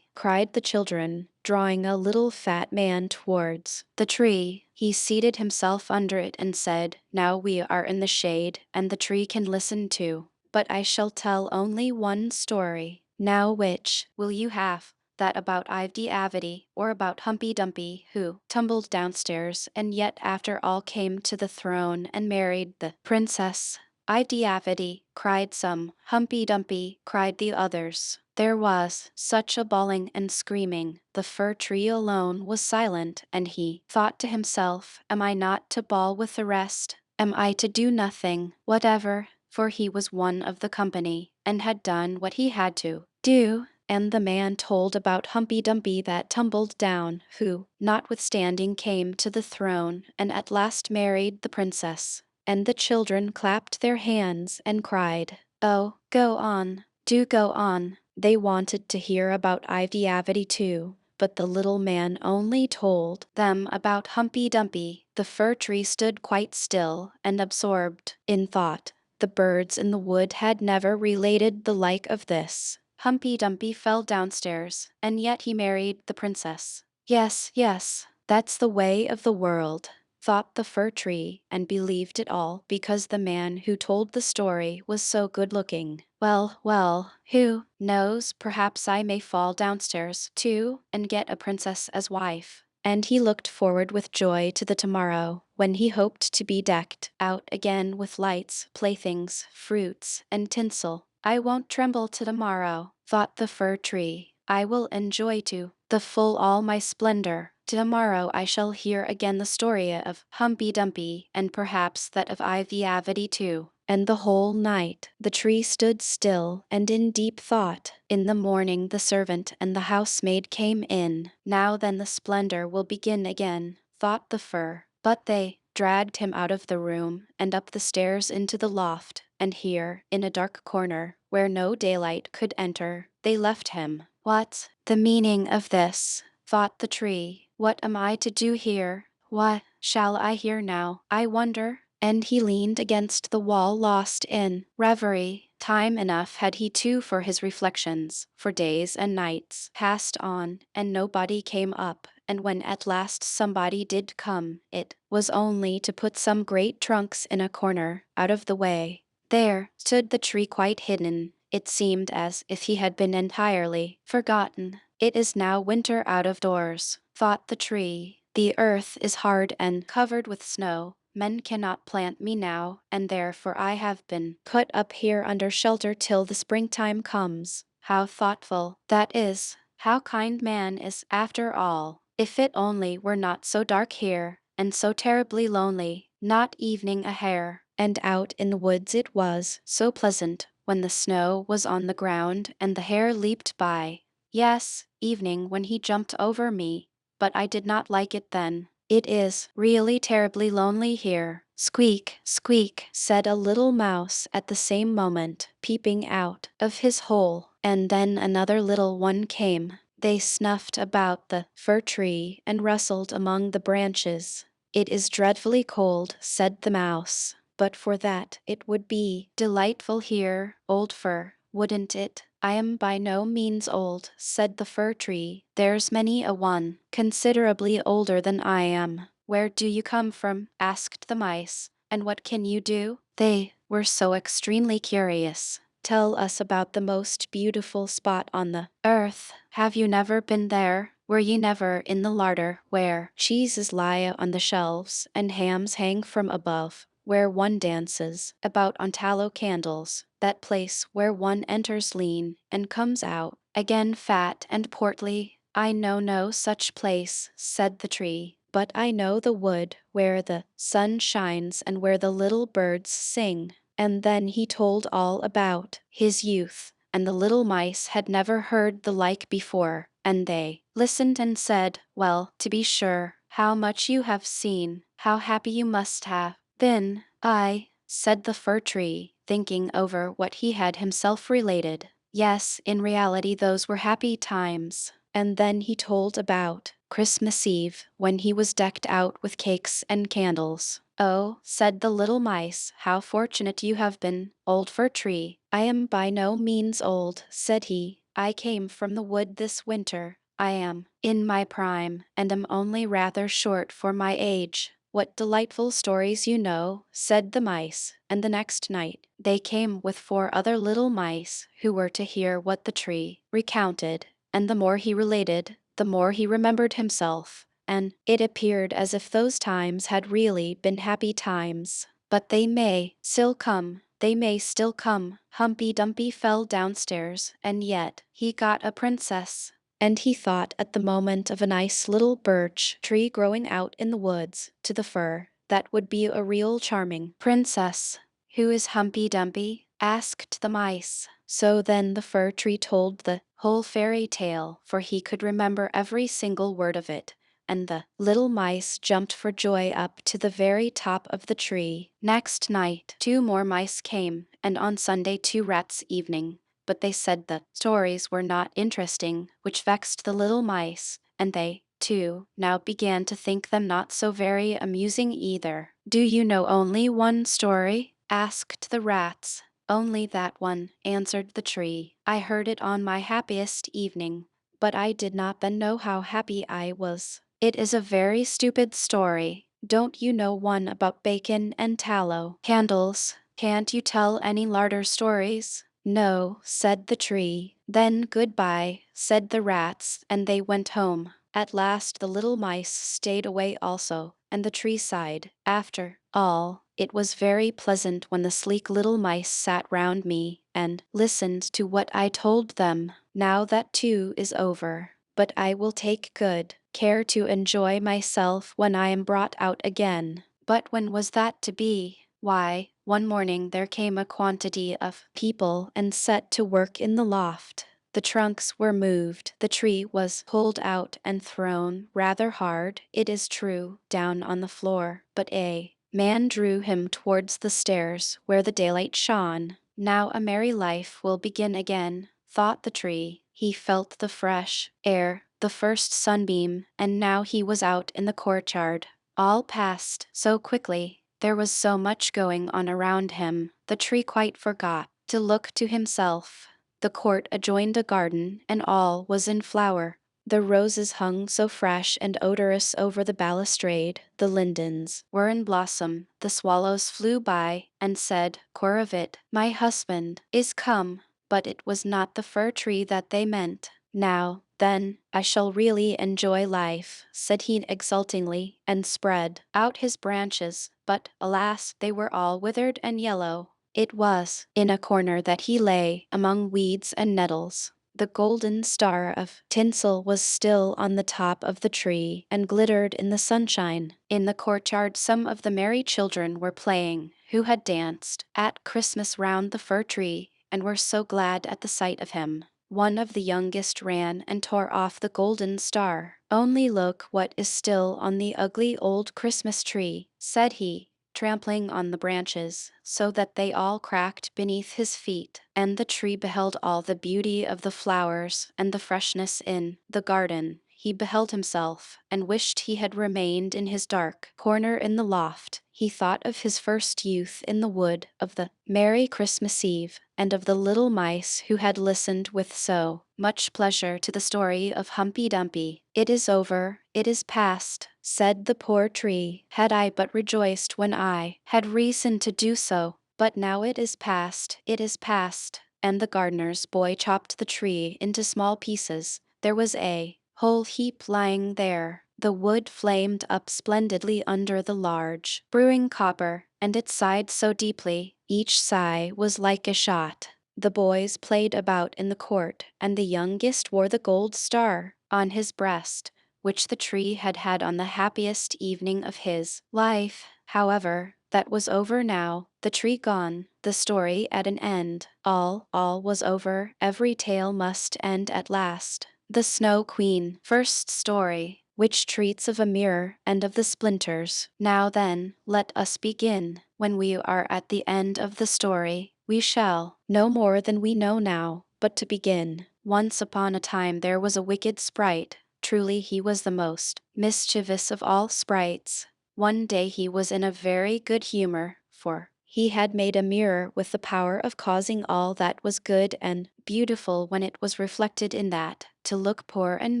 cried the children, drawing a little fat man towards the tree. He seated himself under it and said, "Now we are in the shade, and the tree can listen too. But I shall tell only one story. Now which will you have? That about Ivy Avity, or about Humpy Dumpy, who tumbled downstairs, and yet after all came to the throne and married the princess?" "Ivy Avity," cried some. "Humpy Dumpy," cried the others. There was such a bawling and screaming. The fir tree alone was silent, and he thought to himself, "Am I not to bawl with the rest? Am I to do nothing whatever?" For he was one of the company, and had done what he had to do. And the man told about Humpy Dumpy that tumbled down, who, notwithstanding, came to the throne, and at last married the princess. And the children clapped their hands and cried, "Oh, go on, do go on." They wanted to hear about Ivy Avity too, but the little man only told them about Humpy Dumpy. The fir tree stood quite still and absorbed in thought. The birds in the wood had never related the like of this. Humpy Dumpy fell downstairs, and yet he married the princess. Yes, yes, that's the way of the world, thought the fir tree, and believed it all because the man who told the story was so good-looking. Well, well, who knows, perhaps I may fall downstairs, too, and get a princess as wife. And he looked forward with joy to the tomorrow, when he hoped to be decked out again with lights, playthings, fruits, and tinsel. "I won't tremble to tomorrow," thought the fir tree. "I will enjoy to the full all my splendor. Tomorrow I shall hear again the story of Humpy Dumpy, and perhaps that of Ivy Avity too." And the whole night the tree stood still and in deep thought. In the morning the servant and the housemaid came in. "Now then the splendor will begin again," thought the fir. But they dragged him out of the room and up the stairs into the loft, and here, in a dark corner, where no daylight could enter, they left him. "What's the meaning of this?" thought the tree. "What am I to do here? What shall I hear now, I wonder?" And he leaned against the wall, lost in reverie. Time enough had he too for his reflections, for days and nights passed on, and nobody came up, and when at last somebody did come, it was only to put some great trunks in a corner, out of the way. There stood the tree quite hidden. It seemed as if he had been entirely forgotten. "It is now winter out of doors," thought the tree. "The earth is hard and covered with snow. Men cannot plant me now, and therefore I have been put up here under shelter till the springtime comes. How thoughtful that is! How kind man is after all! If it only were not so dark here, and so terribly lonely, not evening a hare." And out in the woods it was so pleasant when the snow was on the ground and the hare leaped by. Yes, evening when he jumped over me, but I did not like it then. "It is really terribly lonely here." "Squeak, squeak," said a little mouse at the same moment, peeping out of his hole, and then another little one came. They snuffed about the fir tree and rustled among the branches. "It is dreadfully cold," said the mouse, "but for that it would be delightful here, old fir, wouldn't it?" "I am by no means old," said the fir tree. "There's many a one considerably older than I am." "Where do you come from?" asked the mice. "And what can you do?" They were so extremely curious. "Tell us about the most beautiful spot on the earth. Have you never been there? Were you never in the larder where cheeses lie on the shelves and hams hang from above? where one dances about on tallow candles, that place where one enters lean and comes out again fat and portly. I know no such place, said the tree, but I know the wood where the sun shines and where the little birds sing. And then he told all about his youth, and the little mice had never heard the like before, and they listened and said, "Well, to be sure, how much you have seen, how happy you must have been." "I," said the fir tree, thinking over what he had himself related. "Yes, in reality those were happy times." And then he told about Christmas Eve, when he was decked out with cakes and candles. "Oh," said the little mice, "how fortunate you have been, old fir tree." "I am by no means old," said he. "I came from the wood this winter. I am in my prime, and am only rather short for my age." "What delightful stories you know," said the mice, and the next night they came with 4 other little mice who were to hear what the tree recounted, and the more he related, the more he remembered himself, and it appeared as if those times had really been happy times. "But they may still come, they may still come." Humpy Dumpy fell downstairs, and yet he got a princess. And he thought at the moment of a nice little birch tree growing out in the woods to the fir. That would be a real charming princess. "Who is Humpy Dumpy?" asked the mice. So then the fir tree told the whole fairy tale, for he could remember every single word of it, and the little mice jumped for joy up to the very top of the tree. Next night 2 more mice came, and on Sunday 2 rats evening. But they said the stories were not interesting, which vexed the little mice, and they, too, now began to think them not so very amusing either. "Do you know only one story?" asked the rats. "Only that one," answered the tree. "I heard it on my happiest evening, but I did not then know how happy I was. It is a very stupid story. Don't you know one about bacon and tallow candles? Can't you tell any larder stories?" "No," said the tree. "Then goodbye," said the rats, and they went home. At last the little mice stayed away also, and the tree sighed. "After all, it was very pleasant when the sleek little mice sat round me and listened to what I told them. Now that too is over. But I will take good care to enjoy myself when I am brought out again." But when was that to be? Why, one morning there came a quantity of people and set to work in the loft. The trunks were moved, the tree was pulled out and thrown rather hard, it is true, down on the floor, but a man drew him towards the stairs where the daylight shone. "Now a merry life will begin again," thought the tree. He felt the fresh air, the first sunbeam, and now he was out in the courtyard. All passed so quickly. There was so much going on around him, the tree quite forgot to look to himself. The court adjoined a garden, and all was in flower. The roses hung so fresh and odorous over the balustrade, the lindens were in blossom, the swallows flew by, and said, "Korovit, my husband, is come." But it was not the fir tree that they meant. "Now, then, I shall really enjoy life," said he exultingly, and spread out his branches, but, alas, they were all withered and yellow. It was in a corner that he lay, among weeds and nettles. The golden star of tinsel was still on the top of the tree, and glittered in the sunshine. In the courtyard some of the merry children were playing, who had danced at Christmas round the fir tree, and were so glad at the sight of him. One of the youngest ran and tore off the golden star. "Only look what is still on the ugly old Christmas tree," said he, trampling on the branches, so that they all cracked beneath his feet, and the tree beheld all the beauty of the flowers and the freshness in the garden. He beheld himself, and wished he had remained in his dark corner in the loft. He thought of his first youth in the wood, of the merry Christmas Eve, and of the little mice who had listened with so much pleasure to the story of Humpy Dumpy. "It is over, it is past," said the poor tree. "Had I but rejoiced when I had reason to do so. But now it is past, it is past." And the gardener's boy chopped the tree into small pieces. There was a whole heap lying there. The wood flamed up splendidly under the large brewing copper, and it sighed so deeply, each sigh was like a shot. The boys played about in the court, and the youngest wore the gold star on his breast, which the tree had had on the happiest evening of his life. However, that was over now, the tree gone, the story at an end. All was over, every tale must end at last. The Snow Queen, first story, which treats of a mirror and of the splinters. Now then, let us begin. When we are at the end of the story, we shall know more than we know now. But to begin, once upon a time there was a wicked sprite. Truly he was the most mischievous of all sprites. One day he was in a very good humor, for he had made a mirror with the power of causing all that was good and beautiful when it was reflected in that, to look poor and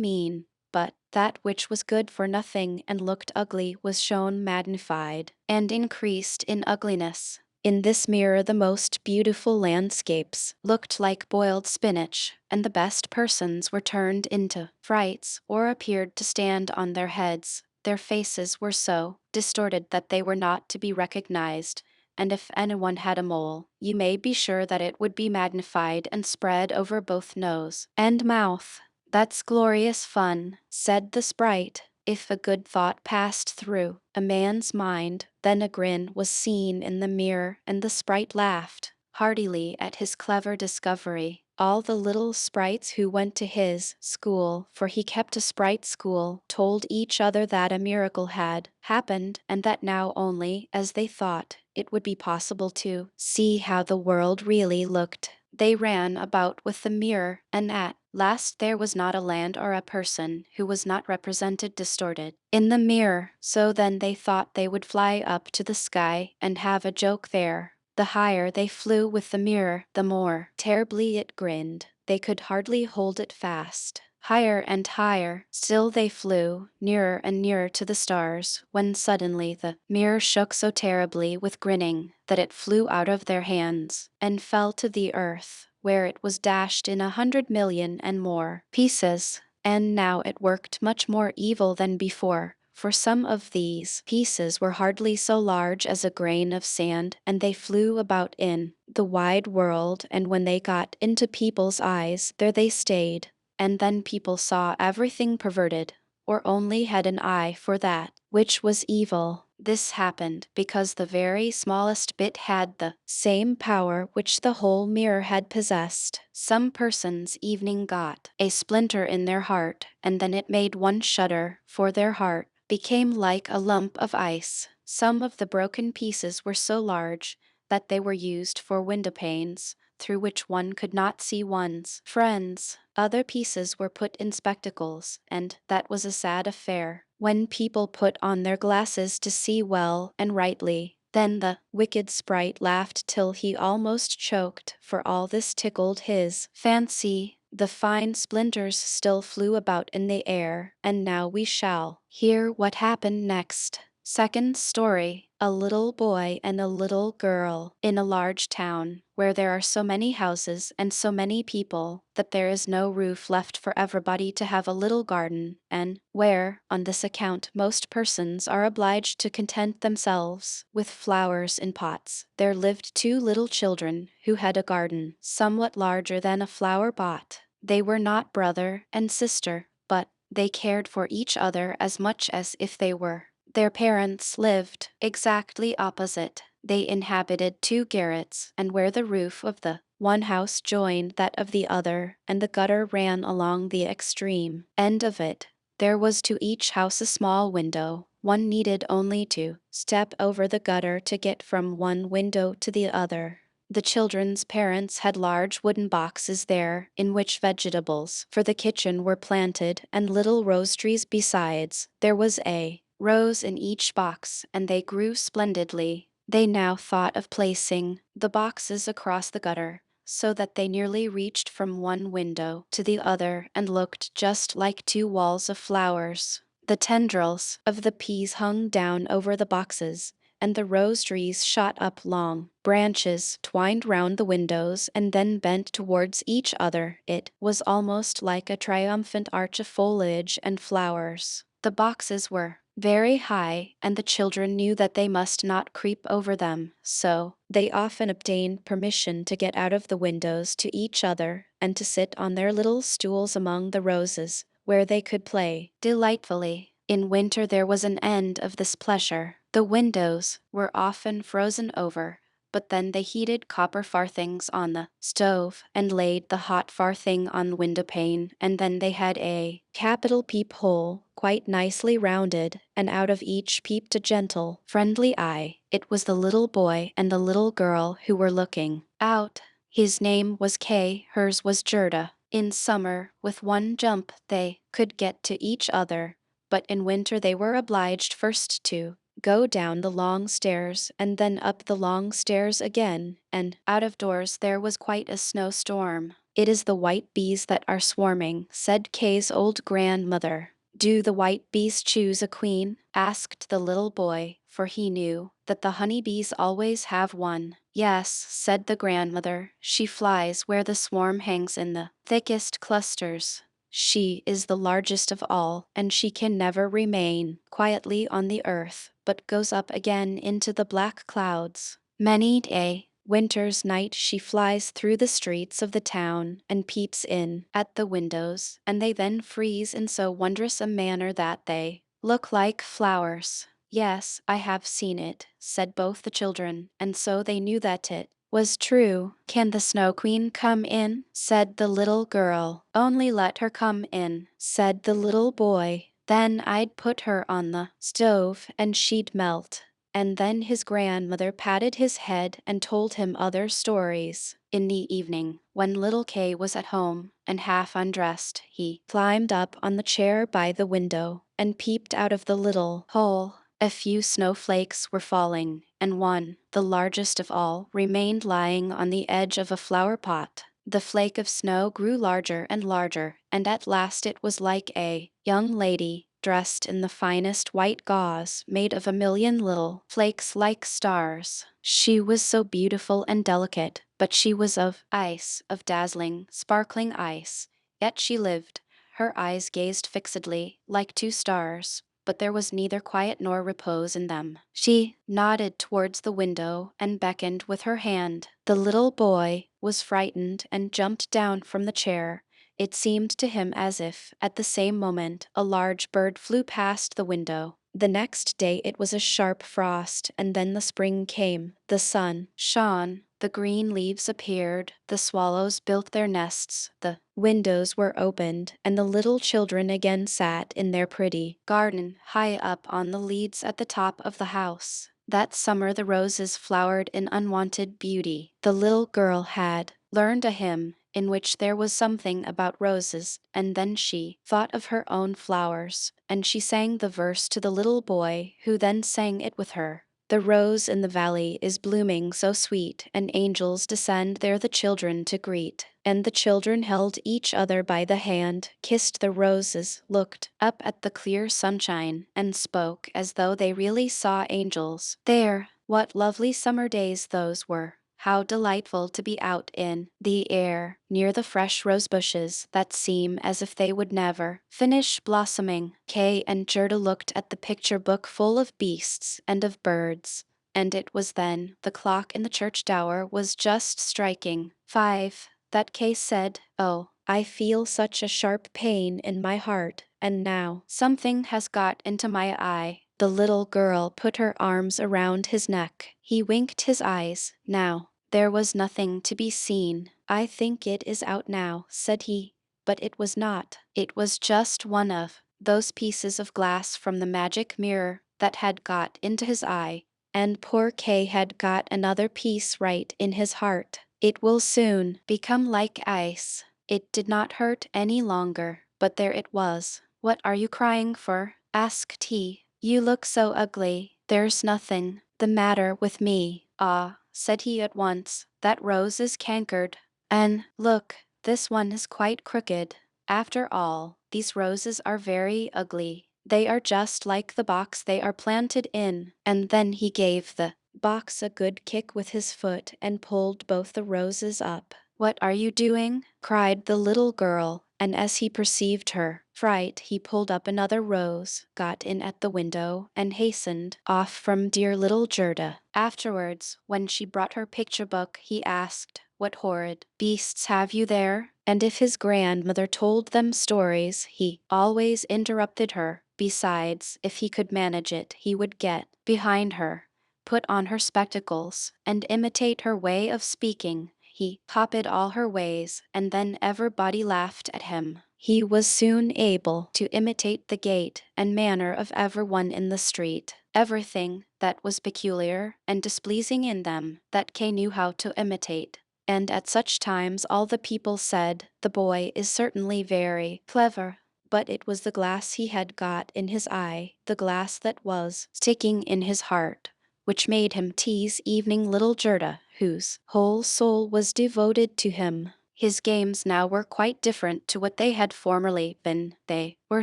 mean, but that which was good for nothing and looked ugly was shown magnified, and increased in ugliness. In this mirror the most beautiful landscapes looked like boiled spinach, and the best persons were turned into frights or appeared to stand on their heads. Their faces were so distorted that they were not to be recognized, and if anyone had a mole, you may be sure that it would be magnified and spread over both nose and mouth. "That's glorious fun," said the sprite. If a good thought passed through a man's mind, then a grin was seen in the mirror, and the sprite laughed heartily at his clever discovery. All the little sprites who went to his school, for he kept a sprite school, told each other that a miracle had happened, and that now only, as they thought, it would be possible to see how the world really looked. They ran about with the mirror, and at last there was not a land or a person who was not represented distorted in the mirror. So then they thought they would fly up to the sky and have a joke there. The higher they flew with the mirror, the more terribly it grinned. They could hardly hold it fast. Higher and higher still they flew, nearer and nearer to the stars, when suddenly the mirror shook so terribly with grinning that it flew out of their hands and fell to the earth, where it was dashed in 100,000,000 and more pieces. And now it worked much more evil than before, for some of these pieces were hardly so large as a grain of sand, and they flew about in the wide world, and when they got into people's eyes, there they stayed. And then people saw everything perverted, or only had an eye for that which was evil. This happened because the very smallest bit had the same power which the whole mirror had possessed. Some persons evening got a splinter in their heart, and then it made one shudder, for their heart became like a lump of ice. Some of the broken pieces were so large that they were used for window panes, through which one could not see one's friends. Other pieces were put in spectacles, and that was a sad affair, when people put on their glasses to see well and rightly. Then the wicked sprite laughed till he almost choked, for all this tickled his fancy. The fine splinters still flew about in the air, and now we shall hear what happened next. Second story. A little boy and a little girl in a large town, where there are so many houses and so many people that there is no roof left for everybody to have a little garden, and where, on this account, most persons are obliged to content themselves with flowers in pots. There lived two little children who had a garden somewhat larger than a flower pot. They were not brother and sister, but they cared for each other as much as if they were. Their parents lived exactly opposite. They inhabited two garrets, and where the roof of the one house joined that of the other, and the gutter ran along the extreme end of it, there was to each house a small window. One needed only to step over the gutter to get from one window to the other. The children's parents had large wooden boxes there, in which vegetables for the kitchen were planted, and little rose trees besides. There was a rose in each box, and they grew splendidly. They now thought of placing the boxes across the gutter, so that they nearly reached from one window to the other and looked just like two walls of flowers. The tendrils of the peas hung down over the boxes, and the rose trees shot up long branches twined round the windows and then bent towards each other. It was almost like a triumphant arch of foliage and flowers. The boxes were very high, and the children knew that they must not creep over them, so they often obtained permission to get out of the windows to each other and to sit on their little stools among the roses, where they could play delightfully. In winter there was an end of this pleasure. The windows were often frozen over, but then they heated copper farthings on the stove and laid the hot farthing on the window pane, and then they had a capital peep-hole, quite nicely rounded, and out of each peeped a gentle, friendly eye. It was the little boy and the little girl who were looking out. His name was Kay, hers was Gerda. In summer, with one jump they could get to each other, but in winter they were obliged first to go down the long stairs and then up the long stairs again, and out of doors there was quite a snowstorm. It is the white bees that are swarming, said Kay's old grandmother. Do the white bees choose a queen? Asked the little boy, for he knew that the honey bees always have one. Yes, said the grandmother, she flies where the swarm hangs in the thickest clusters. She is the largest of all, and she can never remain quietly on the earth, but goes up again into the black clouds. Many a winter's night she flies through the streets of the town and peeps in at the windows, and they then freeze in so wondrous a manner that they look like flowers. Yes, I have seen it, said both the children, and so they knew that it was true. Can the Snow Queen come in? Said the little girl. Only let her come in, said the little boy. Then I'd put her on the stove and she'd melt. And then his grandmother patted his head and told him other stories. In the evening, when little Kay was at home and half undressed, he climbed up on the chair by the window and peeped out of the little hole. A few snowflakes were falling, and one, the largest of all, remained lying on the edge of a flower pot. The flake of snow grew larger and larger, and at last it was like a young lady dressed in the finest white gauze made of a million little flakes like stars. She was so beautiful and delicate, but she was of ice, of dazzling, sparkling ice. Yet she lived. Her eyes gazed fixedly, like two stars, but there was neither quiet nor repose in them. She nodded towards the window and beckoned with her hand. The little boy was frightened and jumped down from the chair. It seemed to him as if, at the same moment, a large bird flew past the window. The next day it was a sharp frost, and then the spring came. The sun shone, the green leaves appeared, the swallows built their nests, the windows were opened, and the little children again sat in their pretty garden high up on the leads at the top of the house. That summer the roses flowered in unwonted beauty. The little girl had learned a hymn in which there was something about roses, and then she thought of her own flowers, and she sang the verse to the little boy, who then sang it with her. The rose in the valley is blooming so sweet, and angels descend there the children to greet. And the children held each other by the hand, kissed the roses, looked up at the clear sunshine, and spoke as though they really saw angels. There, what lovely summer days those were! How delightful to be out in the air, near the fresh rose bushes that seem as if they would never finish blossoming. Kay and Gerda looked at the picture book full of beasts and of birds, and it was then the clock in the church tower was just striking 5, that Kay said, "Oh, I feel such a sharp pain in my heart, and now something has got into my eye." The little girl put her arms around his neck. He winked his eyes. Now, there was nothing to be seen. "I think it is out now," said he. But it was not. It was just one of those pieces of glass from the magic mirror that had got into his eye, and poor Kay had got another piece right in his heart. It will soon become like ice. It did not hurt any longer, but there it was. "What are you crying for?" asked he. "You look so ugly." "There's nothing the matter with me." "Ah," said he at once, "that rose is cankered. And look, this one is quite crooked. After all, these roses are very ugly. They are just like the box they are planted in." And then he gave the box a good kick with his foot and pulled both the roses up. "What are you doing?" cried the little girl. and as he perceived her fright, he pulled up another rose, got in at the window, and hastened off from dear little Gerda. Afterwards, when she brought her picture book, he asked, "What horrid beasts have you there?" And if his grandmother told them stories, he always interrupted her. Besides, if he could manage it, he would get behind her, put on her spectacles, and imitate her way of speaking. He copied all her ways, and then everybody laughed at him. He was soon able to imitate the gait and manner of everyone in the street. Everything that was peculiar and displeasing in them that Kay knew how to imitate. And at such times all the people said, "The boy is certainly very clever." But it was the glass he had got in his eye, the glass that was sticking in his heart, which made him tease evening little Gerda, whose whole soul was devoted to him. His games now were quite different to what they had formerly been. They were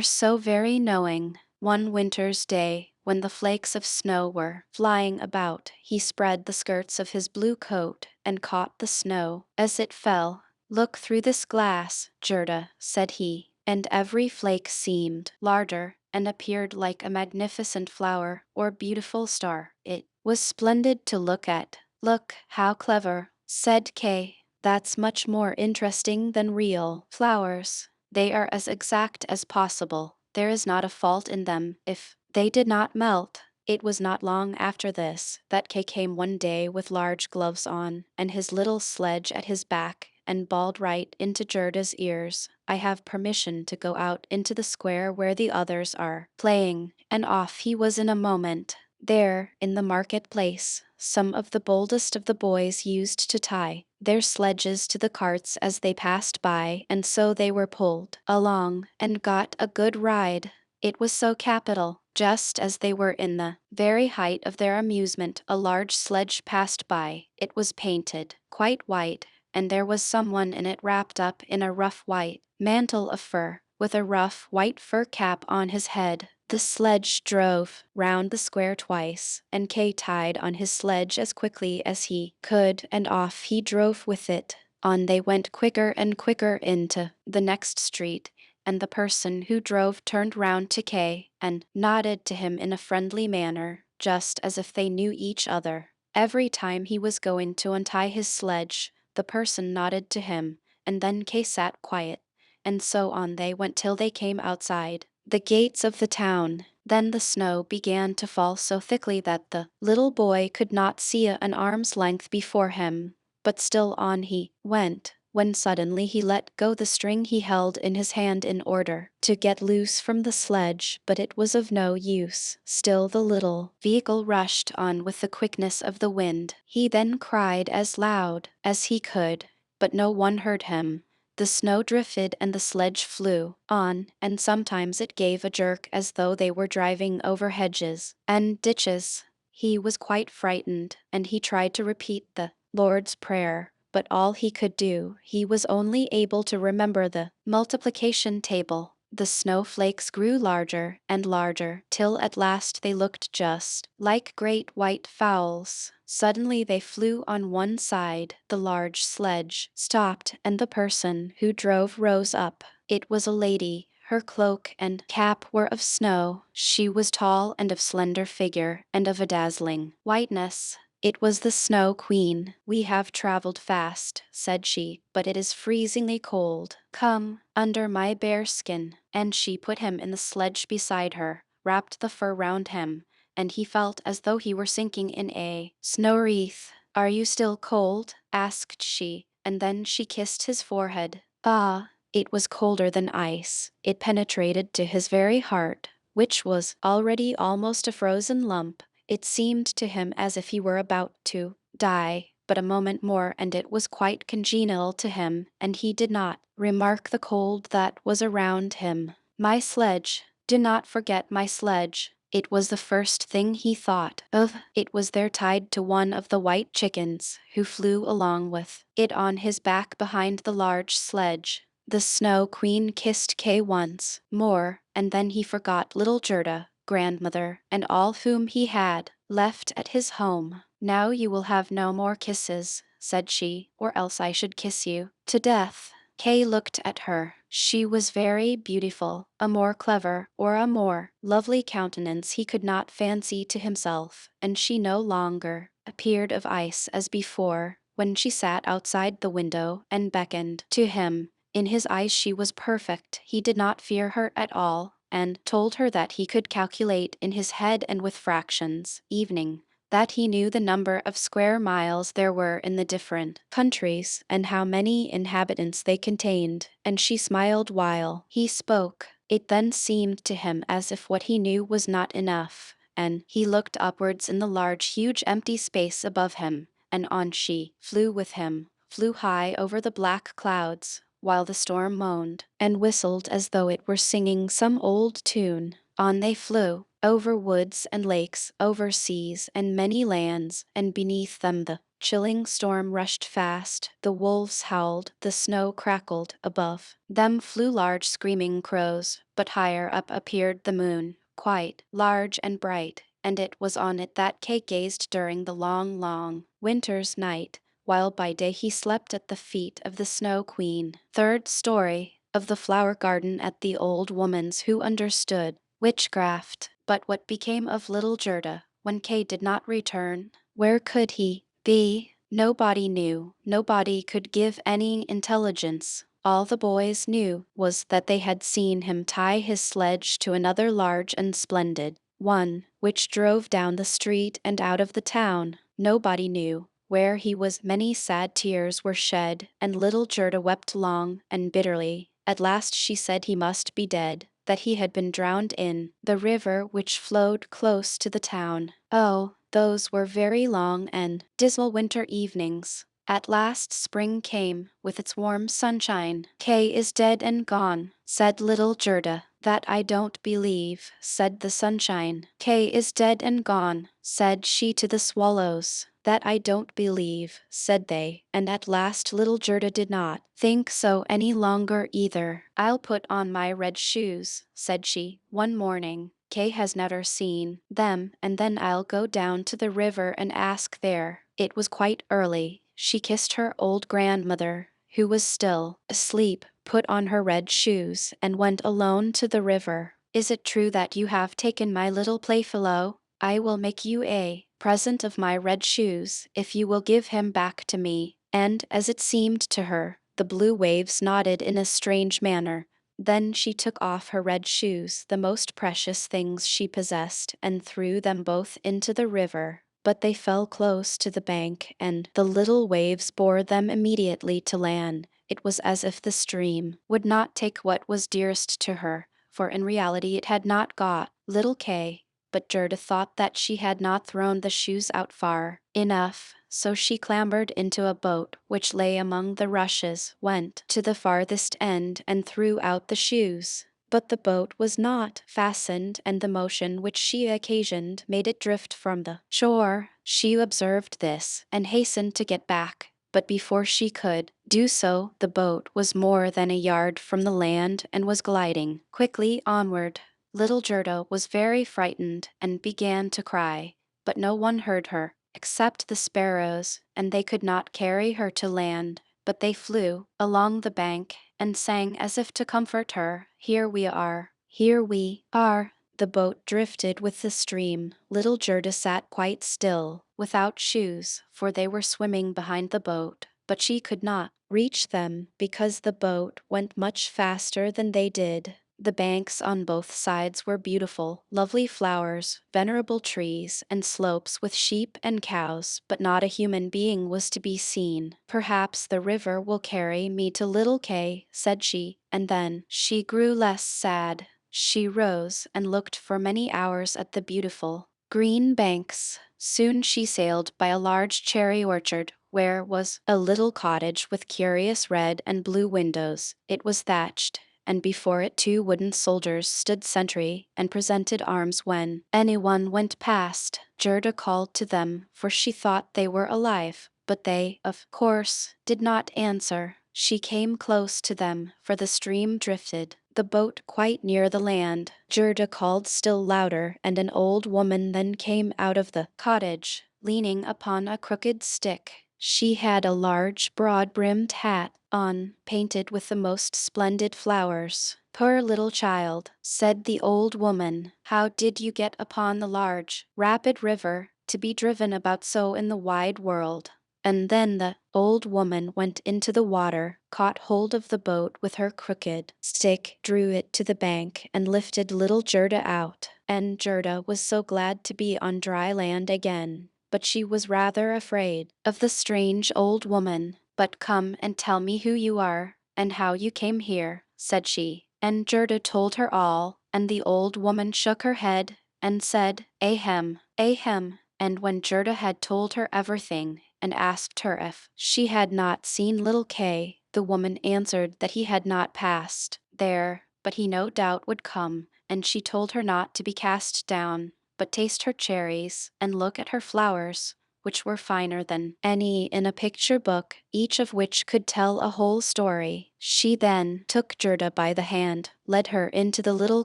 so very knowing. One winter's day, when the flakes of snow were flying about, he spread the skirts of his blue coat and caught the snow as it fell. "Look through this glass, Gerda," said he, and every flake seemed larger and appeared like a magnificent flower or beautiful star. It was splendid to look at. "Look, how clever," said Kay. "That's much more interesting than real flowers. They are as exact as possible. There is not a fault in them if they did not melt." It was not long after this that Kay came one day with large gloves on, and his little sledge at his back, and bawled right into Gerda's ears, "I have permission to go out into the square where the others are playing," and off he was in a moment. There, in the market-place, some of the boldest of the boys used to tie their sledges to the carts as they passed by, and so they were pulled along and got a good ride. It was so capital. Just as they were in the very height of their amusement, a large sledge passed by. It was painted quite white, and there was someone in it wrapped up in a rough white mantle of fur, with a rough white fur cap on his head. The sledge drove round the square twice, and Kay tied on his sledge as quickly as he could, and off he drove with it. On they went quicker and quicker into the next street, and the person who drove turned round to Kay and nodded to him in a friendly manner, just as if they knew each other. Every time he was going to untie his sledge, the person nodded to him, and then Kay sat quiet, and so on they went till they came outside the gates of the town. Then the snow began to fall so thickly that the little boy could not see an arm's length before him, but still on he went, when suddenly he let go the string he held in his hand in order to get loose from the sledge, but it was of no use. Still the little vehicle rushed on with the quickness of the wind. He then cried as loud as he could, but no one heard him. The snow drifted and the sledge flew on, and sometimes it gave a jerk as though they were driving over hedges and ditches. He was quite frightened, and he tried to repeat the Lord's Prayer, but all he could do, he was only able to remember the multiplication table. The snowflakes grew larger and larger, till at last they looked just like great white fowls. Suddenly they flew on one side. The large sledge stopped, and the person who drove rose up. It was a lady. Her cloak and cap were of snow. She was tall and of slender figure, and of a dazzling whiteness. It was the Snow Queen. "We have traveled fast," said she, "but it is freezingly cold. Come under my bear skin." And she put him in the sledge beside her, wrapped the fur round him, and he felt as though he were sinking in a snow wreath. "Are you still cold?" asked she, and then she kissed his forehead. Ah, it was colder than ice. It penetrated to his very heart, which was already almost a frozen lump. It seemed to him as if he were about to die, but a moment more and it was quite congenial to him, and he did not remark the cold that was around him. "My sledge, do not forget my sledge." It was the first thing he thought of. It was there tied to one of the white chickens, who flew along with it on his back behind the large sledge. The Snow Queen kissed Kay once more, and then he forgot little Gerda, grandmother, and all whom he had left at his home. "Now you will have no more kisses," said she, "or else I should kiss you to death." Kay looked at her. She was very beautiful, a more clever or a more lovely countenance he could not fancy to himself, and she no longer appeared of ice as before, when she sat outside the window and beckoned to him. In his eyes she was perfect, he did not fear her at all, and told her that he could calculate in his head and with fractions, evening, that he knew the number of square miles there were in the different countries, and how many inhabitants they contained, and she smiled while he spoke. It then seemed to him as if what he knew was not enough, and he looked upwards in the large huge empty space above him, and on she flew with him, flew high over the black clouds, while the storm moaned and whistled as though it were singing some old tune. On they flew, over woods and lakes, over seas and many lands, and beneath them the chilling storm rushed fast, the wolves howled, the snow crackled, above them flew large screaming crows, but higher up appeared the moon, quite large and bright, and it was on it that Kay gazed during the long, long winter's night, while by day he slept at the feet of the Snow Queen. Third story of the flower garden at the old woman's who understood witchcraft. But what became of little Gerda when Kay did not return? Where could he be? Nobody knew. Nobody could give any intelligence. All the boys knew was that they had seen him tie his sledge to another large and splendid one, which drove down the street and out of the town. Nobody knew where he was. Many sad tears were shed, and little Gerda wept long and bitterly. At last she said he must be dead, that he had been drowned in the river which flowed close to the town. Oh, those were very long and dismal winter evenings. At last spring came, with its warm sunshine. Kay is dead and gone, said little Gerda. That I don't believe, said the sunshine. Kay is dead and gone, said she to the swallows. That I don't believe, said they, and at last little Gerda did not think so any longer either. I'll put on my red shoes, said she, one morning. Kay has never seen them, and then I'll go down to the river and ask there. It was quite early. She kissed her old grandmother, who was still asleep, put on her red shoes, and went alone to the river. Is it true that you have taken my little playfellow? I will make you a present of my red shoes, if you will give him back to me. And, as it seemed to her, the blue waves nodded in a strange manner. Then she took off her red shoes, the most precious things she possessed, and threw them both into the river. But they fell close to the bank, and the little waves bore them immediately to land. It was as if the stream would not take what was dearest to her, for in reality it had not got little Kay. But Gerda thought that she had not thrown the shoes out far enough, so she clambered into a boat which lay among the rushes, went to the farthest end, and threw out the shoes. But the boat was not fastened, and the motion which she occasioned made it drift from the shore. She observed this, and hastened to get back. But before she could do so, the boat was more than a yard from the land and was gliding quickly onward. Little Gerda was very frightened and began to cry, but no one heard her, except the sparrows, and they could not carry her to land, but they flew along the bank and sang as if to comfort her. Here we are, here we are. The boat drifted with the stream. Little Gerda sat quite still, without shoes, for they were swimming behind the boat, but she could not reach them because the boat went much faster than they did. The banks on both sides were beautiful, lovely flowers, venerable trees, and slopes with sheep and cows, but not a human being was to be seen. Perhaps the river will carry me to little Kay, said she, and then she grew less sad. She rose and looked for many hours at the beautiful green banks. Soon she sailed by a large cherry orchard, where was a little cottage with curious red and blue windows. It was thatched, and before it 2 wooden soldiers stood sentry and presented arms when anyone went past. Gerda called to them, for she thought they were alive, but they, of course, did not answer. She came close to them, for the stream drifted the boat quite near the land. Gerda called still louder, and an old woman then came out of the cottage, leaning upon a crooked stick. She had a large, broad-brimmed hat on, painted with the most splendid flowers. "Poor little child," said the old woman, "how did you get upon the large, rapid river, to be driven about so in the wide world?" And then the old woman went into the water, caught hold of the boat with her crooked stick, drew it to the bank, and lifted little Gerda out. And Gerda was so glad to be on dry land again. But she was rather afraid of the strange old woman. "But come and tell me who you are, and how you came here," said she. And Gerda told her all, and the old woman shook her head and said, "Ahem, ahem." And when Gerda had told her everything, and asked her if she had not seen little Kay, the woman answered that he had not passed there, but he no doubt would come, and she told her not to be cast down, but taste her cherries, and look at her flowers, which were finer than any in a picture book, each of which could tell a whole story. She then took Gerda by the hand, led her into the little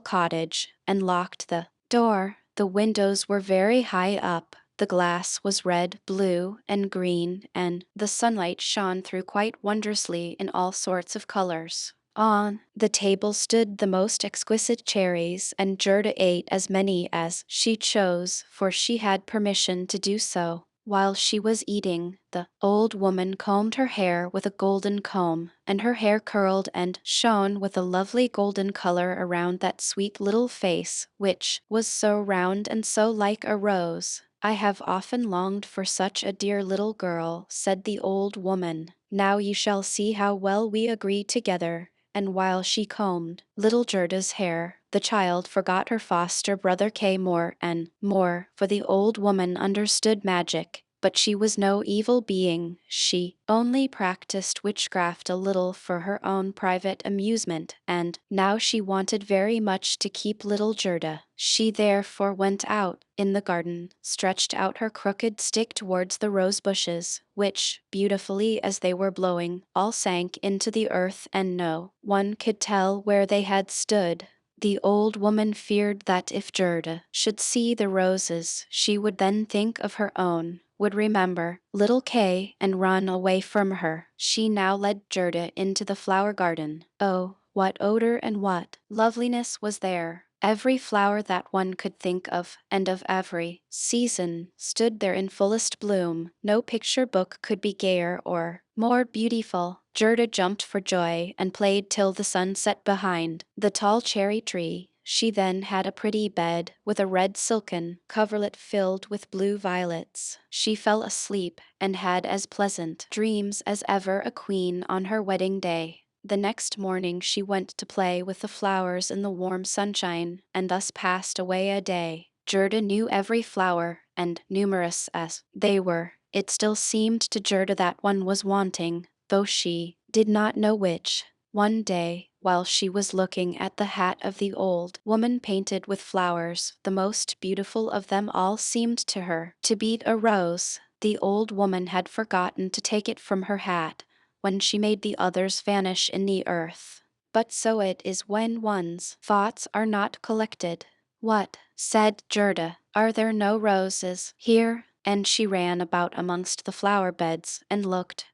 cottage, and locked the door. The windows were very high up. The glass was red, blue, and green, and the sunlight shone through quite wondrously in all sorts of colors. On the table stood the most exquisite cherries, and Gerda ate as many as she chose, for she had permission to do so. While she was eating, the old woman combed her hair with a golden comb, and her hair curled and shone with a lovely golden color around that sweet little face, which was so round and so like a rose. "I have often longed for such a dear little girl," said the old woman. "Now you shall see how well we agree together." And while she combed little Gerda's hair, the child forgot her foster brother Kay more and more, for the old woman understood magic. But she was no evil being, she only practiced witchcraft a little for her own private amusement, and now she wanted very much to keep little Gerda. She therefore went out in the garden, stretched out her crooked stick towards the rose bushes, which, beautifully as they were blowing, all sank into the earth, and no one could tell where they had stood. The old woman feared that if Gerda should see the roses, she would then think of her own, would remember little Kay, and run away from her. She now led Gerda into the flower garden. Oh, what odor and what loveliness was there! Every flower that one could think of, and of every season, stood there in fullest bloom. No picture book could be gayer or more beautiful. Gerda jumped for joy and played till the sun set behind the tall cherry tree. She then had a pretty bed with a red silken coverlet filled with blue violets. She fell asleep and had as pleasant dreams as ever a queen on her wedding day. The next morning she went to play with the flowers in the warm sunshine, and thus passed away a day. Gerda knew every flower, and numerous as they were, it still seemed to Gerda that one was wanting, though she did not know which. One day, while she was looking at the hat of the old woman painted with flowers, the most beautiful of them all seemed to her to be a rose. The old woman had forgotten to take it from her hat when she made the others vanish in the earth. But so it is when one's thoughts are not collected. "What," said Gerda, "are there no roses here?" And she ran about amongst the flower beds, and looked,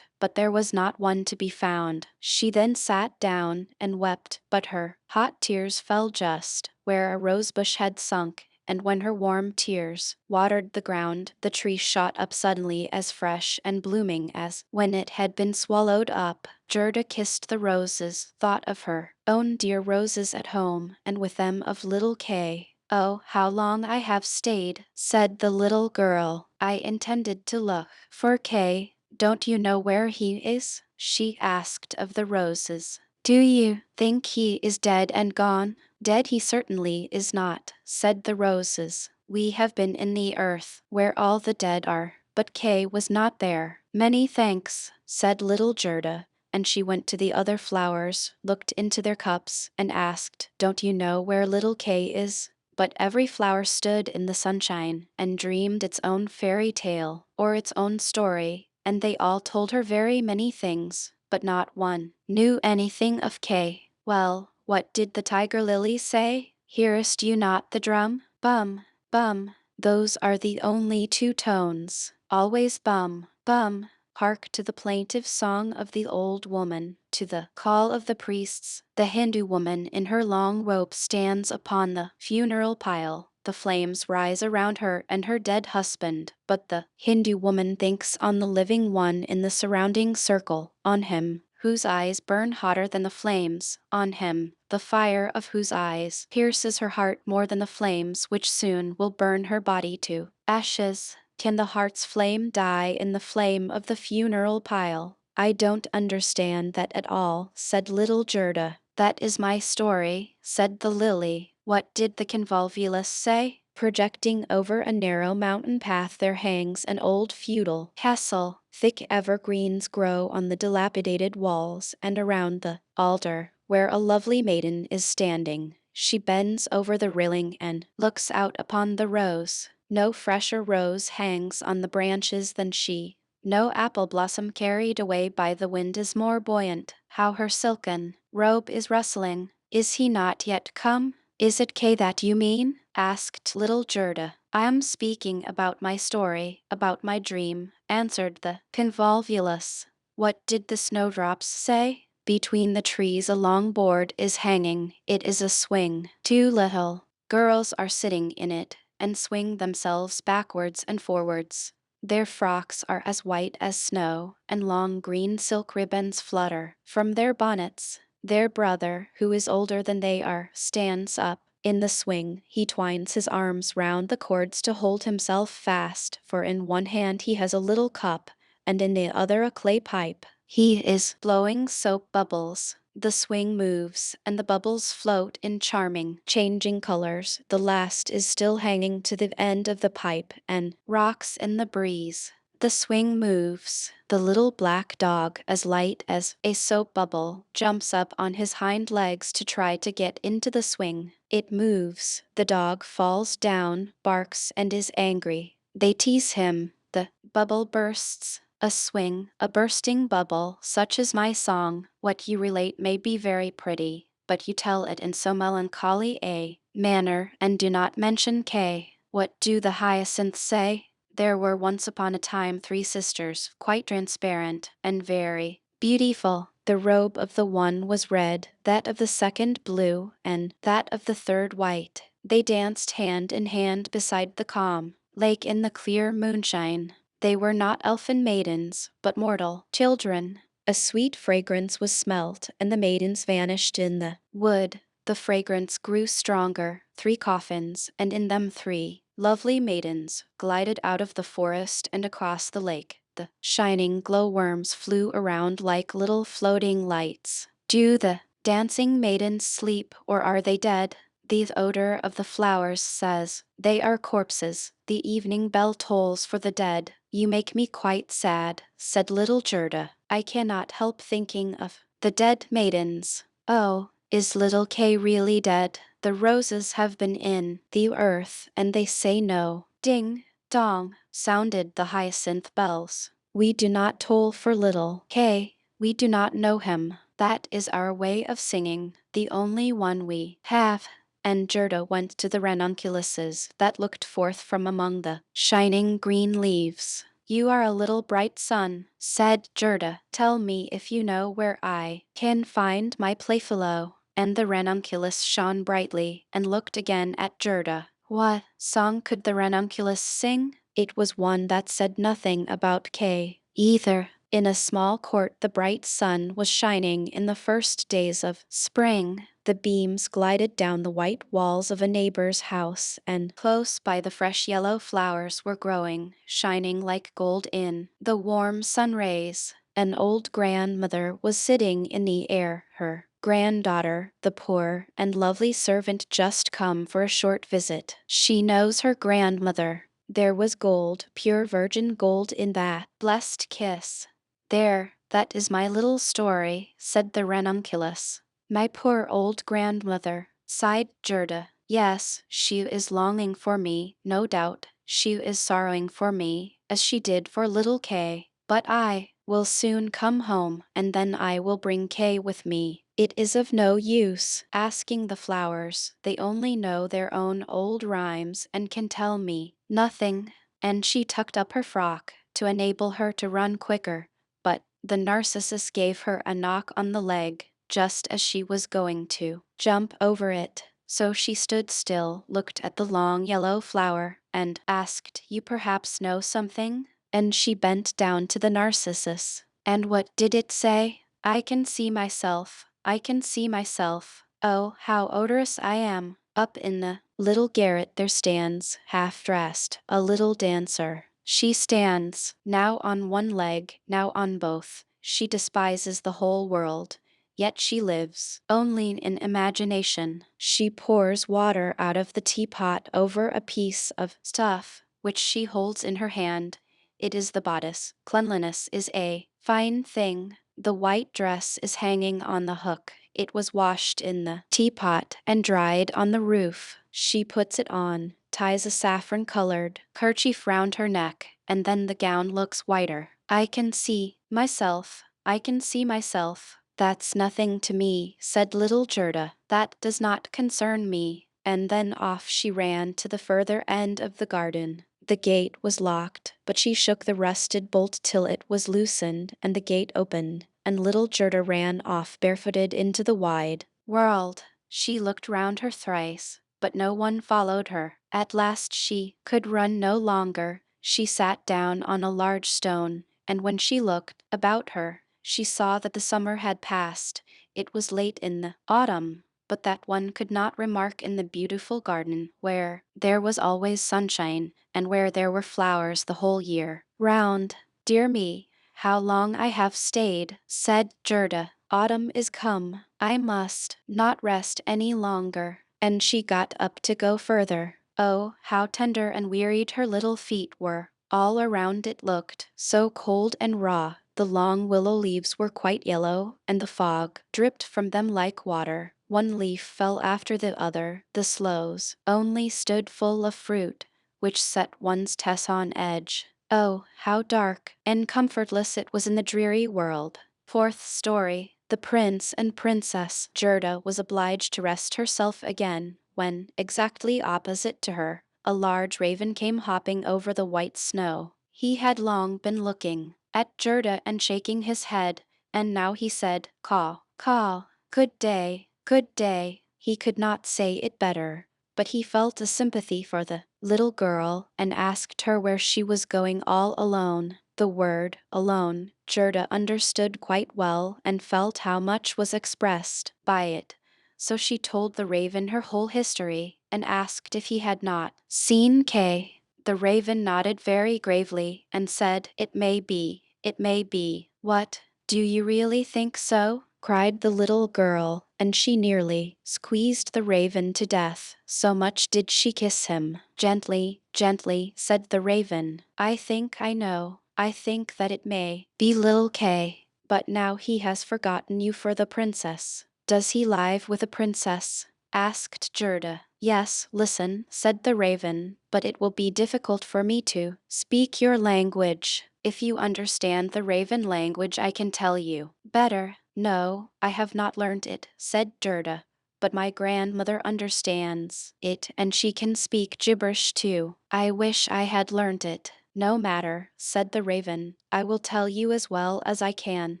but there was not one to be found. She then sat down and wept, but her hot tears fell just where a rosebush had sunk, and when her warm tears watered the ground, the tree shot up suddenly as fresh and blooming as when it had been swallowed up. Gerda kissed the roses, thought of her own dear roses at home, and with them of little Kay. "Oh, how long I have stayed," said the little girl. "I intended to look for Kay. Don't you know where he is?" she asked of the roses. "Do you think he is dead and gone?" "Dead he certainly is not," said the roses. "We have been in the earth, where all the dead are, but Kay was not there." "Many thanks," said little Gerda, and she went to the other flowers, looked into their cups, and asked, "Don't you know where little Kay is?" But every flower stood in the sunshine, and dreamed its own fairy tale, or its own story, and they all told her very many things, but not one knew anything of Kay. Well, what did the tiger lily say? "Hearest you not the drum? Bum, bum." Those are the only two tones. Always bum, Bum! Hark to the plaintive song of the old woman, to the call of the priests. The Hindu woman in her long robe stands upon the funeral pile. The flames rise around her and her dead husband, but the Hindu woman thinks on the living one in the surrounding circle, on him whose eyes burn hotter than the flames, on him, the fire of whose eyes pierces her heart more than the flames which soon will burn her body to ashes. Can the heart's flame die in the flame of the funeral pile? I don't understand that at all, said little Gerda. That is my story, said the lily. What did the convolvulus say? Projecting over a narrow mountain path there hangs an old feudal castle. Thick evergreens grow on the dilapidated walls and around the altar, where a lovely maiden is standing. She bends over the railing and looks out upon the rose. No fresher rose hangs on the branches than she. No apple blossom carried away by the wind is more buoyant. How her silken robe is rustling. Is he not yet come? Is it Kay that you mean? Asked little Gerda. I am speaking about my story, about my dream, answered the convolvulus. What did the snowdrops say? Between the trees a long board is hanging. It is a swing. Two little girls are sitting in it and swing themselves backwards and forwards. Their frocks are as white as snow, and long green silk ribbons flutter from their bonnets. Their brother, who is older than they are, stands up. In the swing, he twines his arms round the cords to hold himself fast, for in one hand he has a little cup, and in the other a clay pipe. He is blowing soap bubbles. The swing moves, and the bubbles float in charming, changing colors. The last is still hanging to the end of the pipe and rocks in the breeze. The swing moves. The little black dog, as light as a soap bubble, jumps up on his hind legs to try to get into the swing. It moves. The dog falls down, barks, and is angry. They tease him. The bubble bursts. A swing, a bursting bubble, such is my song. What you relate may be very pretty, but you tell it in so melancholy a manner, and do not mention Kay. What do the hyacinths say? There were once upon a time 3 sisters, quite transparent, and very beautiful. The robe of the one was red, that of the second blue, and that of the third white. They danced hand in hand beside the calm lake in the clear moonshine. They were not elfin maidens, but mortal children. A sweet fragrance was smelt, and the maidens vanished in the wood. The fragrance grew stronger. 3 coffins, and in them 3 lovely maidens, glided out of the forest and across the lake. The shining glowworms flew around like little floating lights. Do the dancing maidens sleep, or are they dead? The odor of the flowers says, they are corpses. The evening bell tolls for the dead. You make me quite sad, said little Gerda. I cannot help thinking of the dead maidens. Oh, is little Kay really dead? The roses have been in the earth, and they say no. Ding, dong, sounded the hyacinth bells. We do not toll for little Kay. We do not know him. That is our way of singing, the only one we have. And Gerda went to the ranunculuses that looked forth from among the shining green leaves. You are a little bright sun, said Gerda. Tell me if you know where I can find my playfellow. And the ranunculus shone brightly and looked again at Gerda. What song could the ranunculus sing? It was one that said nothing about Kay either. In a small court the bright sun was shining in the first days of spring. The beams glided down the white walls of a neighbor's house, and close by the fresh yellow flowers were growing, shining like gold in the warm sun rays. An old grandmother was sitting in the air, her granddaughter, the poor and lovely servant, just come for a short visit. She knows her grandmother. There was gold, pure virgin gold in that blessed kiss. There, that is my little story, said the ranunculus. My poor old grandmother, sighed Gerda. Yes, she is longing for me, no doubt. She is sorrowing for me, as she did for little Kay. But I will soon come home, and then I will bring Kay with me. It is of no use asking the flowers. They only know their own old rhymes and can tell me nothing. And she tucked up her frock to enable her to run quicker, but the Narcissus gave her a knock on the leg just as she was going to jump over it. So she stood still, looked at the long yellow flower, and asked, "You perhaps know something?" And she bent down to the Narcissus. And what did it say? "I can see myself. I can see myself. Oh, how odorous I am." Up in the little garret there stands, half dressed, a little dancer. She stands, now on one leg, now on both. She despises the whole world. Yet she lives only in imagination. She pours water out of the teapot over a piece of stuff which she holds in her hand. It is the bodice. Cleanliness is a fine thing. The white dress is hanging on the hook. It was washed in the teapot and dried on the roof. She puts it on, ties a saffron-colored kerchief round her neck, and then the gown looks whiter. "I can see myself. I can see myself." "That's nothing to me," said little Gerda. "That does not concern me." And then off she ran to the further end of the garden. The gate was locked, but she shook the rusted bolt till it was loosened, and the gate opened, and little Gerda ran off barefooted into the wide world. She looked round her thrice, but no one followed her. At last she could run no longer. She sat down on a large stone, and when she looked about her, she saw that the summer had passed. It was late in the autumn, but that one could not remark in the beautiful garden, where there was always sunshine, and where there were flowers the whole year round. "Dear me, how long I have stayed," said Gerda. "Autumn is come. I must not rest any longer." And she got up to go further. Oh, how tender and wearied her little feet were. All around it looked so cold and raw. The long willow leaves were quite yellow, and the fog dripped from them like water. One leaf fell after the other. The sloes only stood full of fruit, which set one's Tess on edge. Oh, how dark and comfortless it was in the dreary world. Fourth story. The prince and princess. Gerda was obliged to rest herself again, when, exactly opposite to her, a large raven came hopping over the white snow. He had long been looking at Gerda and shaking his head, and now he said, "Caw, caw, good day, good day." He could not say it better, but he felt a sympathy for the little girl and asked her where she was going all alone. The word alone Gerda understood quite well and felt how much was expressed by it. So she told the raven her whole history and asked if he had not seen Kay. The raven nodded very gravely and said, "It may be, it may be." "What, do you really think so?" cried the little girl, and she nearly squeezed the raven to death, so much did she kiss him. "Gently, gently," said the raven. "I think I know. I think that it may be little Kay. But now he has forgotten you for the princess." "Does he live with a princess?" asked Gerda. "Yes, listen," said the raven, "but it will be difficult for me to speak your language. If you understand the raven language, I can tell you better." "No, I have not learnt it," said Gerda, "but my grandmother understands it, and she can speak gibberish too. I wish I had learnt it." "No matter," said the raven. "I will tell you as well as I can.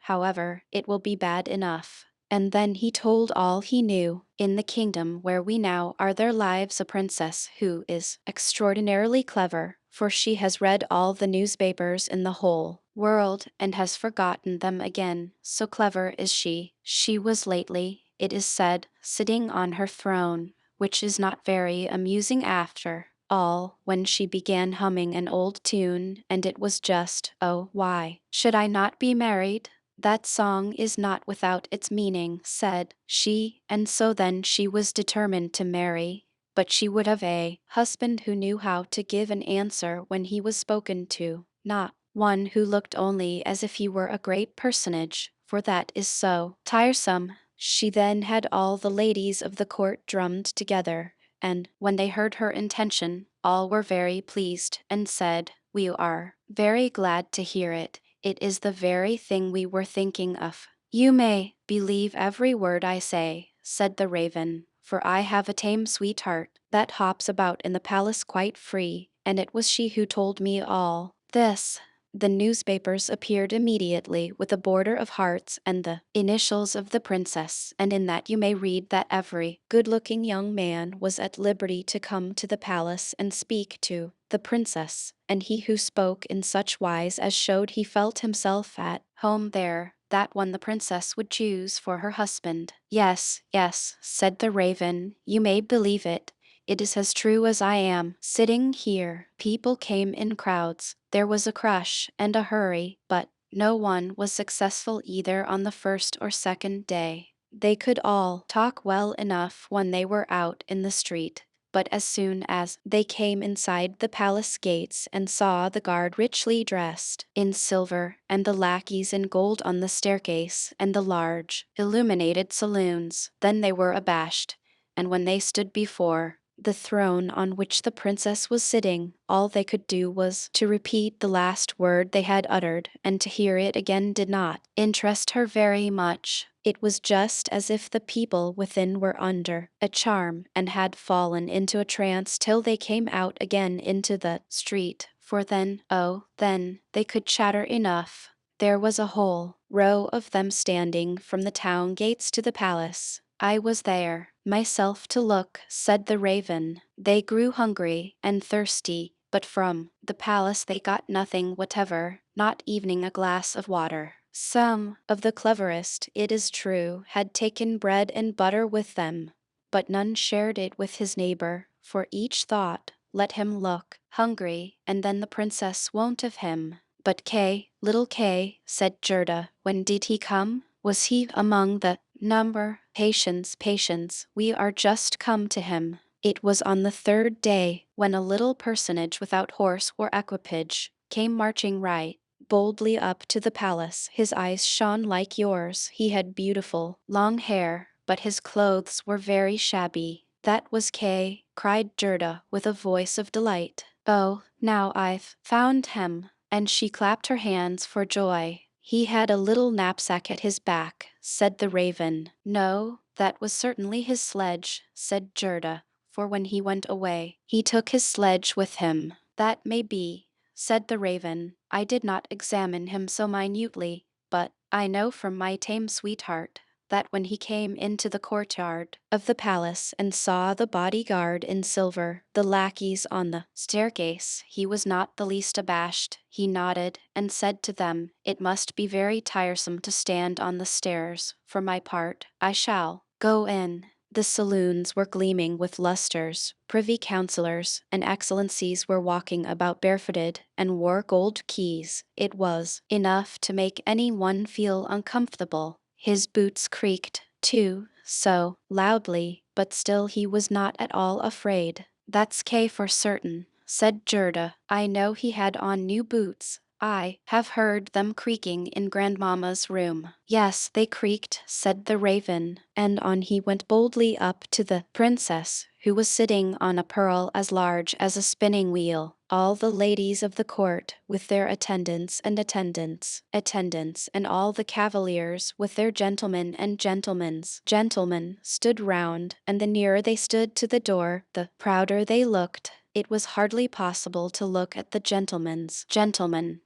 However, it will be bad enough." And then he told all he knew. "In the kingdom where we now are there lives a princess who is extraordinarily clever, for she has read all the newspapers in the whole world and has forgotten them again, so clever is she. She was lately, it is said, sitting on her throne, which is not very amusing after all, when she began humming an old tune, and it was just, 'Oh, why should I not be married? That song is not without its meaning,' said she, and so then she was determined to marry. But she would have a husband who knew how to give an answer when he was spoken to, not one who looked only as if he were a great personage, for that is so tiresome." She then had all the ladies of the court drummed together, and when they heard her intention, all were very pleased, and said, "We are very glad to hear it. It is the very thing we were thinking of." "You may believe every word I say," said the raven, "for I have a tame sweetheart that hops about in the palace quite free, and it was she who told me all this." The newspapers appeared immediately with a border of hearts and the initials of the princess, and in that you may read that every good-looking young man was at liberty to come to the palace and speak to the princess, and he who spoke in such wise as showed he felt himself at home there, that one the princess would choose for her husband. Yes, yes, said the raven, you may believe it. It is as true as I am sitting here. People came in crowds. There was a crush and a hurry, but no one was successful either on the first or second day. They could all talk well enough when they were out in the street, but as soon as they came inside the palace gates and saw the guard richly dressed in silver and the lackeys in gold on the staircase and the large, illuminated saloons, then they were abashed, and when they stood before the throne on which the princess was sitting, all they could do was to repeat the last word they had uttered, and to hear it again did not interest her very much. It was just as if the people within were under a charm and had fallen into a trance till they came out again into the street, for then, oh, then, they could chatter enough. There was a whole row of them standing from the town gates to the palace. I was there, myself to look, said the raven. They grew hungry and thirsty, but from the palace they got nothing whatever, not even a glass of water. Some of the cleverest, it is true, had taken bread and butter with them, but none shared it with his neighbor, for each thought, let him look hungry, and then the princess won't of him. But Kay, little Kay, said Gerda, when did he come? Was he among the number? Patience, patience, we are just come to him. It was on the third day, when a little personage without horse or equipage came marching right boldly up to the palace. His eyes shone like yours. He had beautiful, long hair, but his clothes were very shabby. That was Kay, cried Gerda with a voice of delight. Oh, now I've found him. And she clapped her hands for joy. He had a little knapsack at his back, said the raven. No, that was certainly his sledge, said Gerda, for when he went away, he took his sledge with him. That may be, said the raven. I did not examine him so minutely, but I know from my tame sweetheart that when he came into the courtyard of the palace and saw the bodyguard in silver, the lackeys on the staircase, he was not the least abashed. He nodded and said to them, it must be very tiresome to stand on the stairs. For my part, I shall go in. The saloons were gleaming with lustres. Privy councillors and excellencies were walking about barefooted and wore gold keys. It was enough to make any one feel uncomfortable. His boots creaked, too, so loudly, but still he was not at all afraid. That's Kay for certain, said Gerda. I know he had on new boots. I have heard them creaking in Grandmamma's room. Yes, they creaked, said the raven, and on he went boldly up to the princess, who was sitting on a pearl as large as a spinning wheel. All the ladies of the court, with their attendants, and all the cavaliers, with their gentlemen and gentlemen, stood round, and the nearer they stood to the door, the prouder they looked. It was hardly possible to look at the gentleman,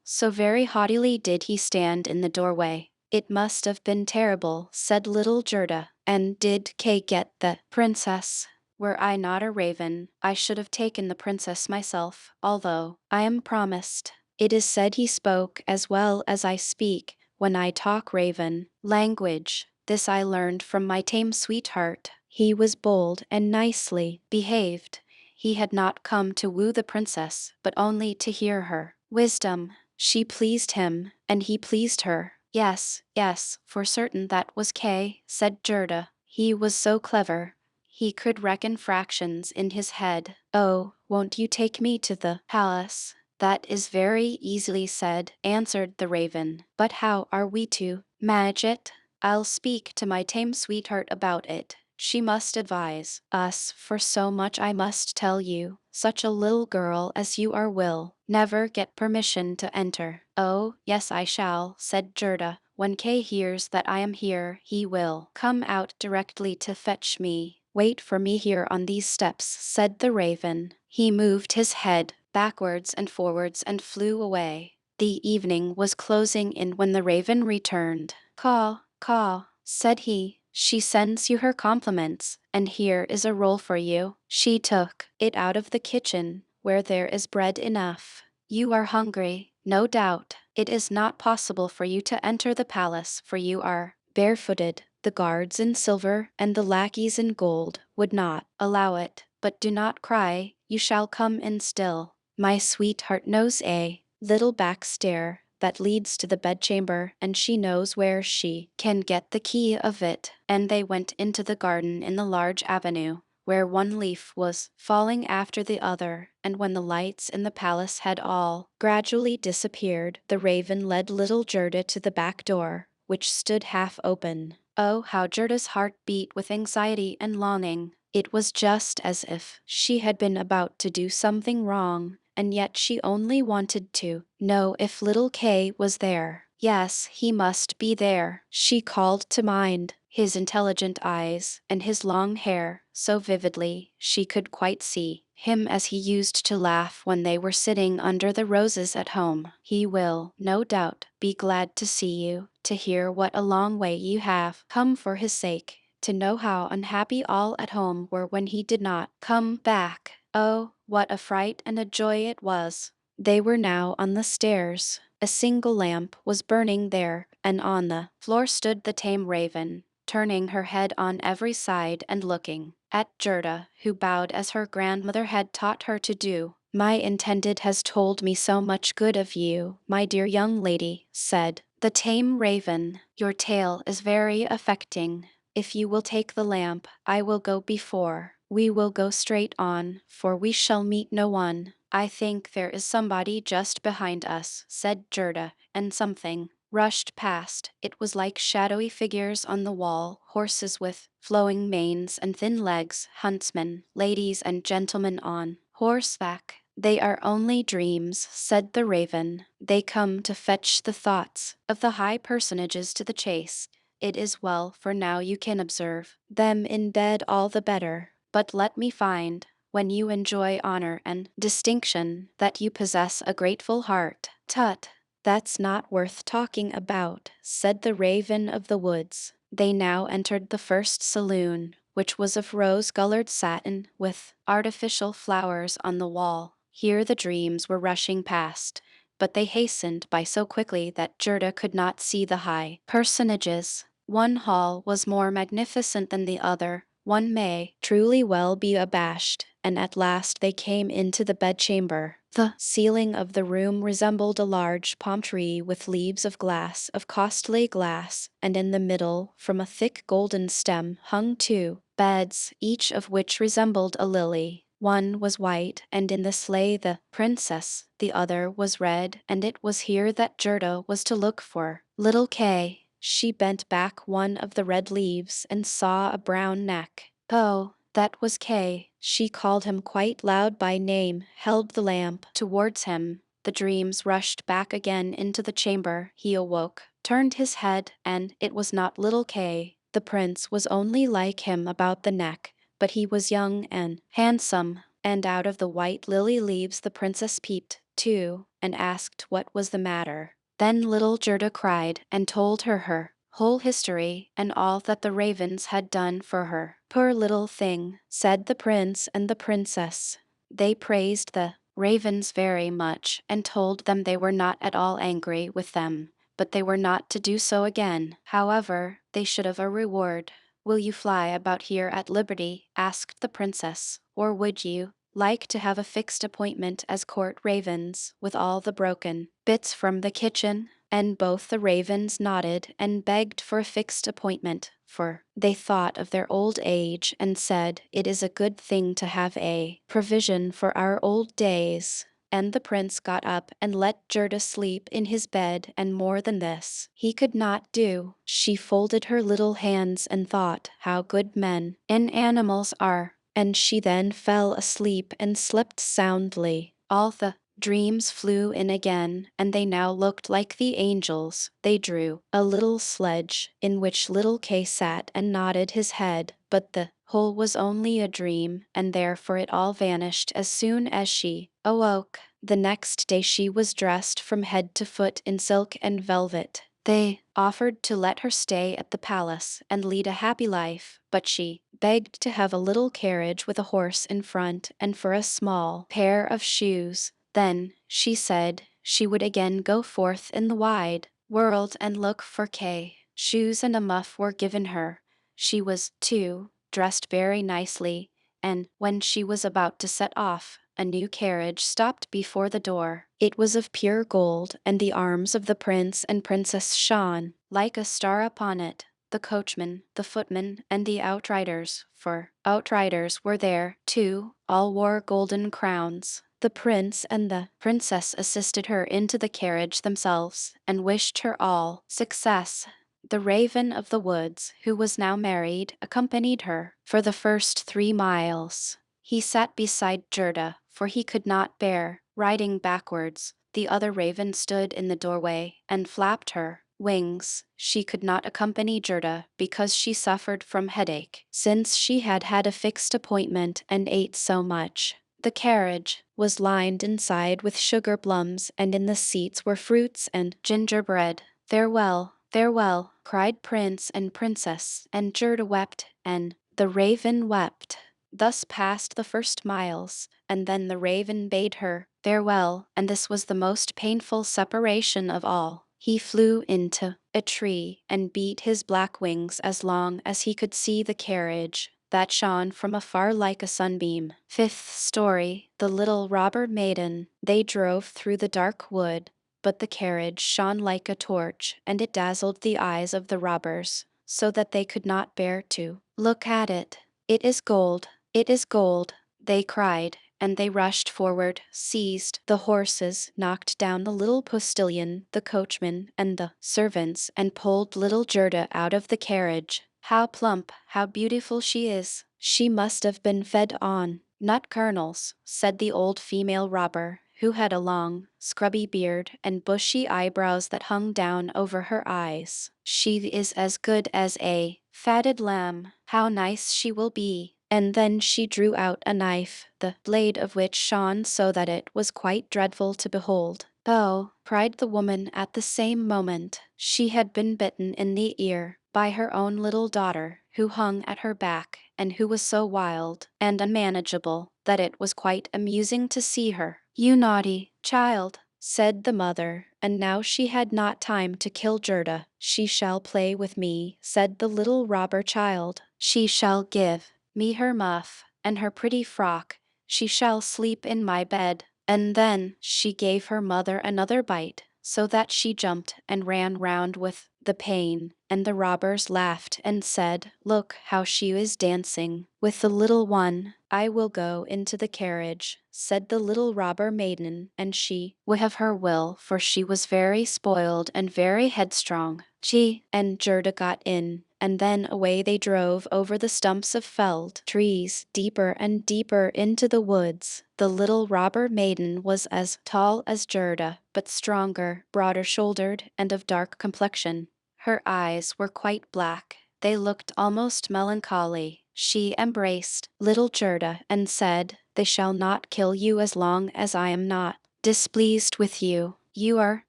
so very haughtily did he stand in the doorway. It must have been terrible, said little Gerda. And did Kay get the princess? Were I not a raven, I should have taken the princess myself, although I am promised. It is said he spoke as well as I speak when I talk raven language. This I learned from my tame sweetheart. He was bold and nicely behaved. He had not come to woo the princess, but only to hear her wisdom. She pleased him, and he pleased her. Yes, yes, for certain that was Kay, said Gerda. He was so clever. He could reckon fractions in his head. Oh, won't you take me to the palace? That is very easily said, answered the raven. But how are we to manage it? I'll speak to my tame sweetheart about it. She must advise us, for so much I must tell you. Such a little girl as you are will never get permission to enter. Oh, yes I shall, said Gerda. When Kay hears that I am here, he will come out directly to fetch me. Wait for me here on these steps, said the raven. He moved his head backwards and forwards and flew away. The evening was closing in when the raven returned. Caw, caw, said he. She sends you her compliments, and here is a roll for you. She took it out of the kitchen, where there is bread enough. You are hungry, no doubt. It is not possible for you to enter the palace, for you are barefooted. The guards in silver and the lackeys in gold would not allow it. But do not cry, you shall come in still. My sweetheart knows a little back stair that leads to the bedchamber, and she knows where she can get the key of it. And they went into the garden in the large avenue, where one leaf was falling after the other, and when the lights in the palace had all gradually disappeared, the raven led little Gerda to the back door, which stood half open. Oh, how Gerda's heart beat with anxiety and longing! It was just as if she had been about to do something wrong, and yet she only wanted to know if little Kay was there. Yes, he must be there. She called to mind his intelligent eyes and his long hair so vividly she could quite see him as he used to laugh when they were sitting under the roses at home. He will, no doubt, be glad to see you, to hear what a long way you have come for his sake, to know how unhappy all at home were when he did not come back. Oh, what a fright and a joy it was! They were now on the stairs. A single lamp was burning there, and on the floor stood the tame raven, turning her head on every side and looking at Gerda, who bowed as her grandmother had taught her to do. My intended has told me so much good of you, my dear young lady, said the tame raven. Your tale is very affecting. If you will take the lamp, I will go before. We will go straight on, for we shall meet no one. I think there is somebody just behind us, said Gerda, and something rushed past. It was like shadowy figures on the wall, horses with flowing manes and thin legs, huntsmen, ladies and gentlemen on horseback. They are only dreams, said the raven. They come to fetch the thoughts of the high personages to the chase. It is well, for now you can observe them in bed all the better. But let me find, when you enjoy honor and distinction, that you possess a grateful heart. Tut, that's not worth talking about, said the raven of the woods. They now entered the first saloon, which was of rose-colored satin with artificial flowers on the wall. Here the dreams were rushing past, but they hastened by so quickly that Gerda could not see the high personages. One hall was more magnificent than the other. One may truly well be abashed, and at last they came into the bedchamber. The ceiling of the room resembled a large palm tree with leaves of glass, of costly glass, and in the middle, from a thick golden stem, hung two beds, each of which resembled a lily. One was white, and in this lay the princess. The other was red, and it was here that Gerda was to look for little Kay. She bent back one of the red leaves and saw a brown neck. Oh, that was Kay. She called him quite loud by name, held the lamp towards him. The dreams rushed back again into the chamber. He awoke, turned his head, and it was not little Kay. The prince was only like him about the neck, but he was young and handsome, and out of the white lily leaves the princess peeped, too, and asked what was the matter. Then little Gerda cried and told her whole history and all that the ravens had done for her. Poor little thing, said the prince and the princess. They praised the ravens very much and told them they were not at all angry with them, but they were not to do so again. However, they should have a reward. Will you fly about here at liberty? Asked the princess. Or would you like to have a fixed appointment as court ravens, with all the broken bits from the kitchen? And both the ravens nodded and begged for a fixed appointment, for they thought of their old age and said, it is a good thing to have a provision for our old days. And the prince got up and let Gerda sleep in his bed, and more than this he could not do. She folded her little hands and thought how good men and animals are, and she then fell asleep and slept soundly. All the dreams flew in again, and they now looked like the angels. They drew a little sledge, in which little Kay sat and nodded his head, but the whole was only a dream, and therefore it all vanished as soon as she awoke. The next day she was dressed from head to foot in silk and velvet. They offered to let her stay at the palace and lead a happy life, but she begged to have a little carriage with a horse in front and for a small pair of shoes. Then, she said, she would again go forth in the wide world and look for Kay. Shoes and a muff were given her. She was, too, dressed very nicely, and when she was about to set off, a new carriage stopped before the door. It was of pure gold, and the arms of the prince and princess shone like a star upon it. The coachman, the footman, and the outriders, for outriders were there, too, all wore golden crowns. The prince and the princess assisted her into the carriage themselves, and wished her all success. The raven of the woods, who was now married, accompanied her for the first 3 miles. He sat beside Gerda, for he could not bear riding backwards. The other raven stood in the doorway and flapped her wings. She could not accompany Gerda because she suffered from headache, since she had had a fixed appointment and ate so much. The carriage was lined inside with sugar plums, and in the seats were fruits and gingerbread. Farewell, farewell, cried prince and princess, and Gerda wept, and the raven wept. Thus passed the first miles, and then the raven bade her farewell, and this was the most painful separation of all. He flew into a tree and beat his black wings as long as he could see the carriage that shone from afar like a sunbeam. 5th story. The little robber maiden. They drove through the dark wood, but the carriage shone like a torch, and it dazzled the eyes of the robbers, so that they could not bear to look at it. It is gold, it is gold, they cried, and they rushed forward, seized the horses, knocked down the little postilion, the coachman, and the servants, and pulled little Gerda out of the carriage. How plump, how beautiful she is! She must have been fed on nut kernels, said the old female robber, who had a long, scrubby beard and bushy eyebrows that hung down over her eyes. She is as good as a fatted lamb. How nice she will be! And then she drew out a knife, the blade of which shone so that it was quite dreadful to behold. Oh, cried the woman at the same moment. She had been bitten in the ear by her own little daughter, who hung at her back, and who was so wild and unmanageable that it was quite amusing to see her. You naughty child, said the mother, and now she had not time to kill Gerda. She shall play with me, said the little robber child. She shall give me her muff and her pretty frock. She shall sleep in my bed. And then she gave her mother another bite, so that she jumped and ran round with the pain, and the robbers laughed and said, Look how she is dancing with the little one. I will go into the carriage, said the little robber maiden, and she would have her will, for she was very spoiled and very headstrong. She and Gerda got in, and then away they drove over the stumps of felled trees, deeper and deeper into the woods. The little robber maiden was as tall as Gerda, but stronger, broader-shouldered, and of dark complexion. Her eyes were quite black. They looked almost melancholy. She embraced little Gerda and said, They shall not kill you as long as I am not displeased with you. You are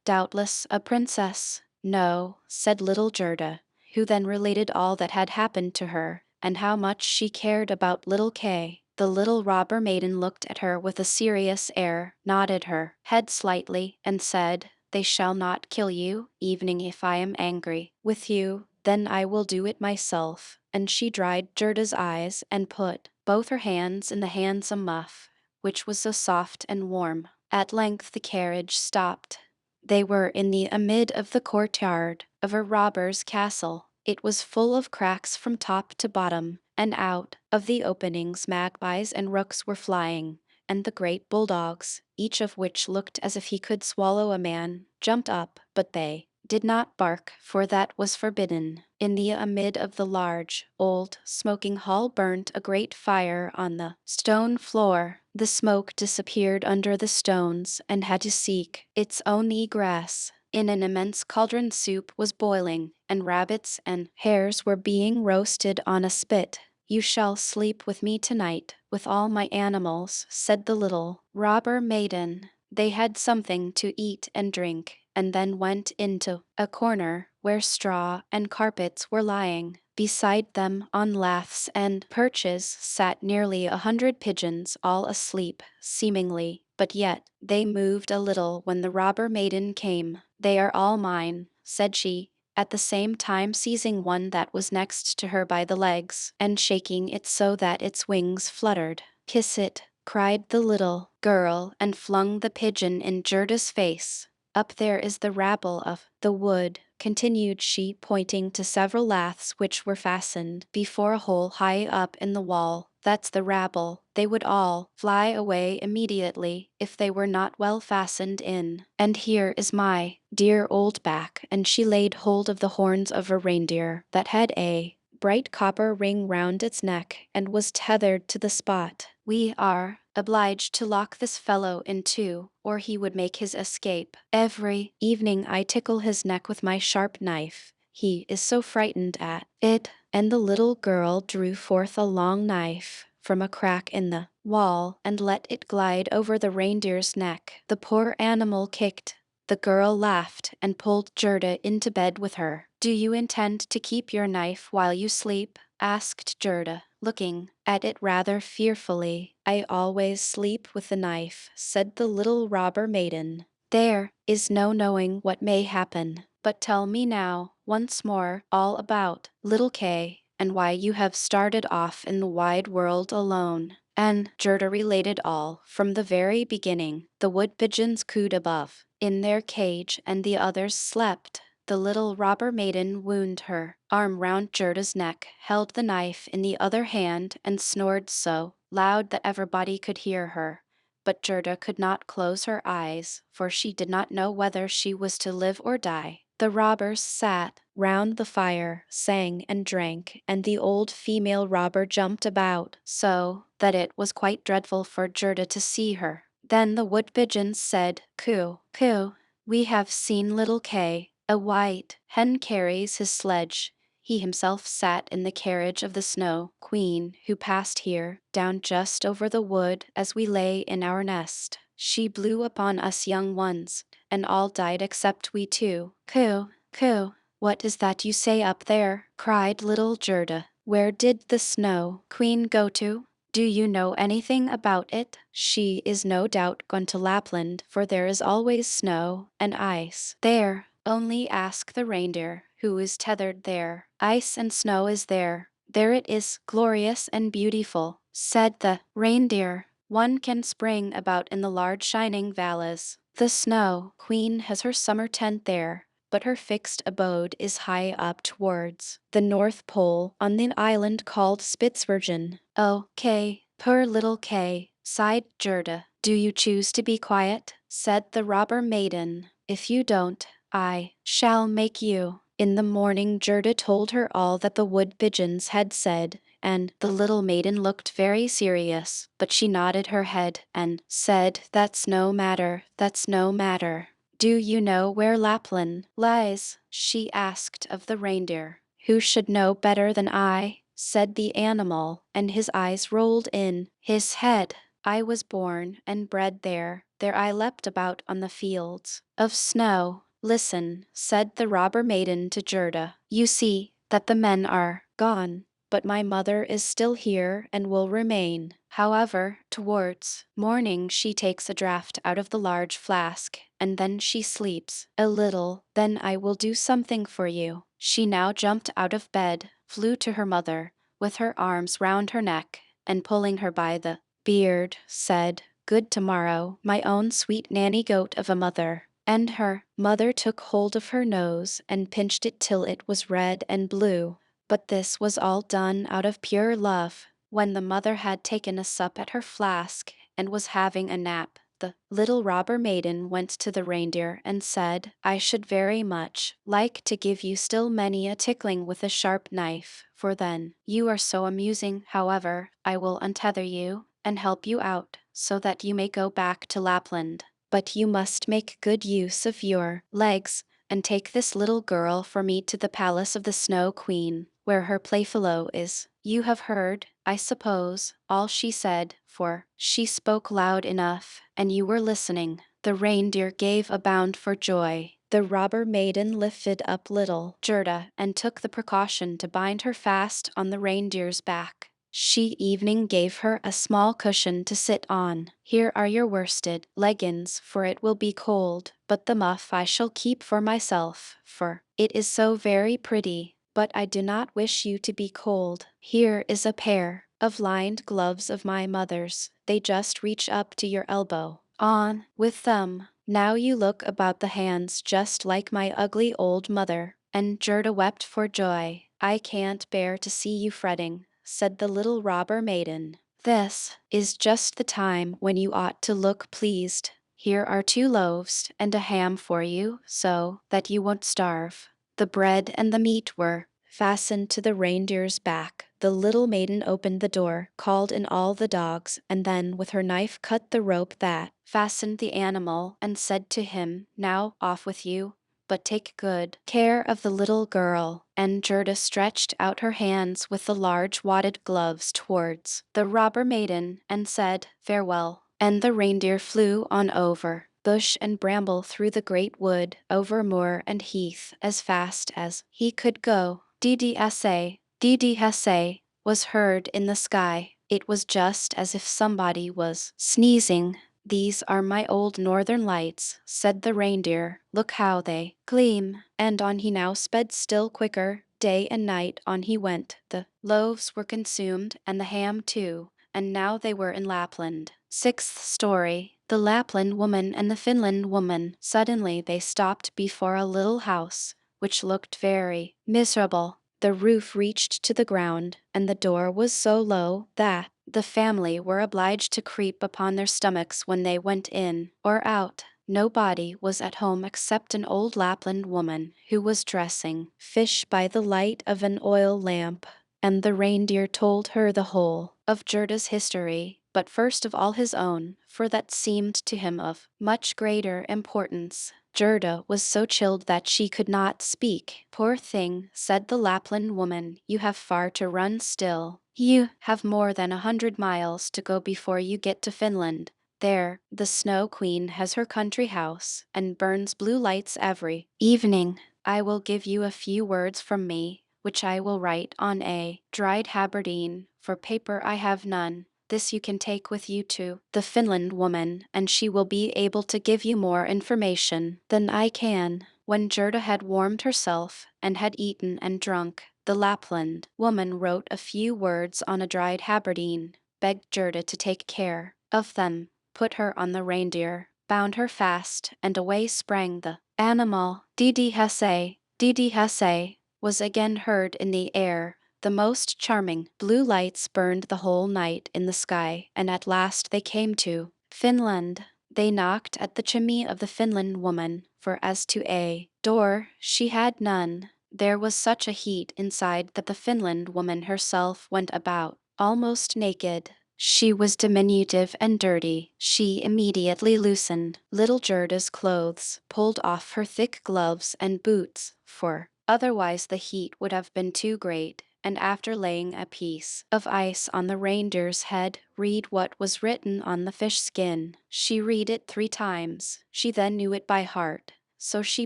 doubtless a princess. No, said little Gerda, who then related all that had happened to her, and how much she cared about little Kay. The little robber maiden looked at her with a serious air, nodded her head slightly, and said, They shall not kill you, even if I am angry with you. Then I will do it myself. And she dried Gerda's eyes and put both her hands in the handsome muff, which was so soft and warm. At length the carriage stopped. They were in the amid of the courtyard of a robber's castle. It was full of cracks from top to bottom, and out of the openings magpies and rooks were flying, and the great bulldogs, each of which looked as if he could swallow a man, jumped up, but they did not bark, for that was forbidden. In the amid of the large, old, smoking hall burnt a great fire on the stone floor. The smoke disappeared under the stones and had to seek its own egress. In an immense cauldron soup was boiling, and rabbits and hares were being roasted on a spit. You shall sleep with me tonight, with all my animals, said the little robber maiden. They had something to eat and drink, and then went into a corner where straw and carpets were lying. Beside them, on laths and perches, sat nearly 100 pigeons, all asleep, seemingly, but yet they moved a little when the robber maiden came. "They are all mine," said she, at the same time seizing one that was next to her by the legs, and shaking it so that its wings fluttered. "Kiss it," cried the little girl, and flung the pigeon in Gerda's face. "Up there is the rabble of the wood," continued she, pointing to several laths which were fastened before a hole high up in the wall. "That's the rabble. They would all fly away immediately if they were not well fastened in. And here is my dear old back," and she laid hold of the horns of a reindeer that had a bright copper ring round its neck and was tethered to the spot. "We are obliged to lock this fellow in too, or he would make his escape. Every evening I tickle his neck with my sharp knife. He is so frightened at it." And the little girl drew forth a long knife from a crack in the wall and let it glide over the reindeer's neck. The poor animal kicked. The girl laughed and pulled Gerda into bed with her. "Do you intend to keep your knife while you sleep?" asked Gerda, looking at it rather fearfully. "I always sleep with the knife," said the little robber maiden. "There is no knowing what may happen. But tell me now, once more, all about little Kay, and why you have started off in the wide world alone." And Gerda related all, from the very beginning. The wood pigeons cooed above, in their cage, and the others slept. The little robber maiden wound her arm round Gerda's neck, held the knife in the other hand, and snored so loud that everybody could hear her. But Gerda could not close her eyes, for she did not know whether she was to live or die. The robbers sat round the fire, sang and drank, and the old female robber jumped about so that it was quite dreadful for Gerda to see her. Then the wood pigeons said, "Coo, coo, we have seen little Kay. A white hen carries his sledge. He himself sat in the carriage of the Snow Queen, who passed here, down just over the wood as we lay in our nest. She blew upon us young ones, and all died except we two. Coo, coo." "What is that you say up there?" cried little Gerda. "Where did the Snow Queen go to? Do you know anything about it?" "She is no doubt gone to Lapland, for there is always snow and ice there. Only ask the reindeer, who is tethered there. Ice and snow is there. There it is, glorious and beautiful," said the reindeer. "One can spring about in the large shining valleys. The Snow Queen has her summer tent there, but her fixed abode is high up towards the North Pole, on the island called Spitzbergen." "Oh, Kay, poor little Kay," sighed Gerda. "Do you choose to be quiet?" said the robber maiden. "If you don't, I shall make you." In the morning Gerda told her all that the wood pigeons had said, and the little maiden looked very serious, but she nodded her head and said, "That's no matter, that's no matter." "Do you know where Lapland lies?" she asked of the reindeer. "Who should know better than I?" said the animal, and his eyes rolled in his head. "I was born and bred there. There I leapt about on the fields of snow." "Listen," said the robber maiden to Gerda. "You see that the men are gone, but my mother is still here and will remain. However, towards morning she takes a draught out of the large flask, and then she sleeps a little. Then I will do something for you." She now jumped out of bed, flew to her mother, with her arms round her neck, and pulling her by the beard, said, "Good tomorrow, my own sweet nanny goat of a mother." And her mother took hold of her nose and pinched it till it was red and blue. But this was all done out of pure love. When the mother had taken a sup at her flask and was having a nap, the little robber maiden went to the reindeer and said, "I should very much like to give you still many a tickling with a sharp knife, for then you are so amusing. However, I will untether you and help you out, so that you may go back to Lapland. But you must make good use of your legs, and take this little girl for me to the palace of the Snow Queen, where her playfellow is. You have heard, I suppose, all she said, for she spoke loud enough, and you were listening." The reindeer gave a bound for joy. The robber maiden lifted up little Gerda and took the precaution to bind her fast on the reindeer's back. She evening gave her a small cushion to sit on. Here are your worsted leggins, for it will be cold, but the muff I shall keep for myself, for it is so very pretty, but I do not wish you to be cold. Here is a pair of lined gloves of my mother's. They just reach up to your elbow. On with them. Now you look about the hands just like my ugly old mother. And Gerda wept for joy. I can't bear to see you fretting, said the little robber maiden. This is just the time when you ought to look pleased. Here are 2 loaves and a ham for you, so that you won't starve. The bread and the meat were fastened to the reindeer's back. The little maiden opened the door, called in all the dogs, and then with her knife cut the rope that fastened the animal, and said to him, Now off with you, but take good care of the little girl. And Gerda stretched out her hands with the large wadded gloves towards the robber maiden, and said, Farewell. And the reindeer flew on over bush and bramble, through the great wood, over moor and heath, as fast as he could go. DDSA, DDSA, was heard in the sky. It was just as if somebody was sneezing. These are my old northern lights, said the reindeer. Look how they gleam. And on he now sped still quicker. Day and night on he went. The loaves were consumed, and the ham too, and now they were in Lapland. 6th story. The Lapland woman and the Finland woman. Suddenly they stopped before a little house, which looked very miserable. The roof reached to the ground, and the door was so low that the family were obliged to creep upon their stomachs when they went in or out. Nobody was at home except an old Lapland woman who was dressing fish by the light of an oil lamp. And the reindeer told her the whole of Gerda's history, but first of all his own, for that seemed to him of much greater importance. Gerda was so chilled that she could not speak. Poor thing, said the Lapland woman, you have far to run still. You have more than 100 miles to go before you get to Finland. There, the Snow Queen has her country house, and burns blue lights every evening. I will give you a few words from me, which I will write on a dried haberdine, for paper I have none. This you can take with you to the Finland woman, and she will be able to give you more information than I can. When Gerda had warmed herself, and had eaten and drunk, the Lapland woman wrote a few words on a dried haberdine, begged Gerda to take care of them, put her on the reindeer, bound her fast, and away sprang the animal. Didi Hesse was again heard in the air. The most charming blue lights burned the whole night in the sky, and at last they came to Finland. They knocked at the chimney of the Finland woman, for as to a door, she had none. There was such a heat inside that the Finland woman herself went about, almost naked. She was diminutive and dirty. She immediately loosened little Gerda's clothes, pulled off her thick gloves and boots, for otherwise the heat would have been too great, and after laying a piece of ice on the reindeer's head, read what was written on the fish skin. She read it 3 times. She then knew it by heart. So she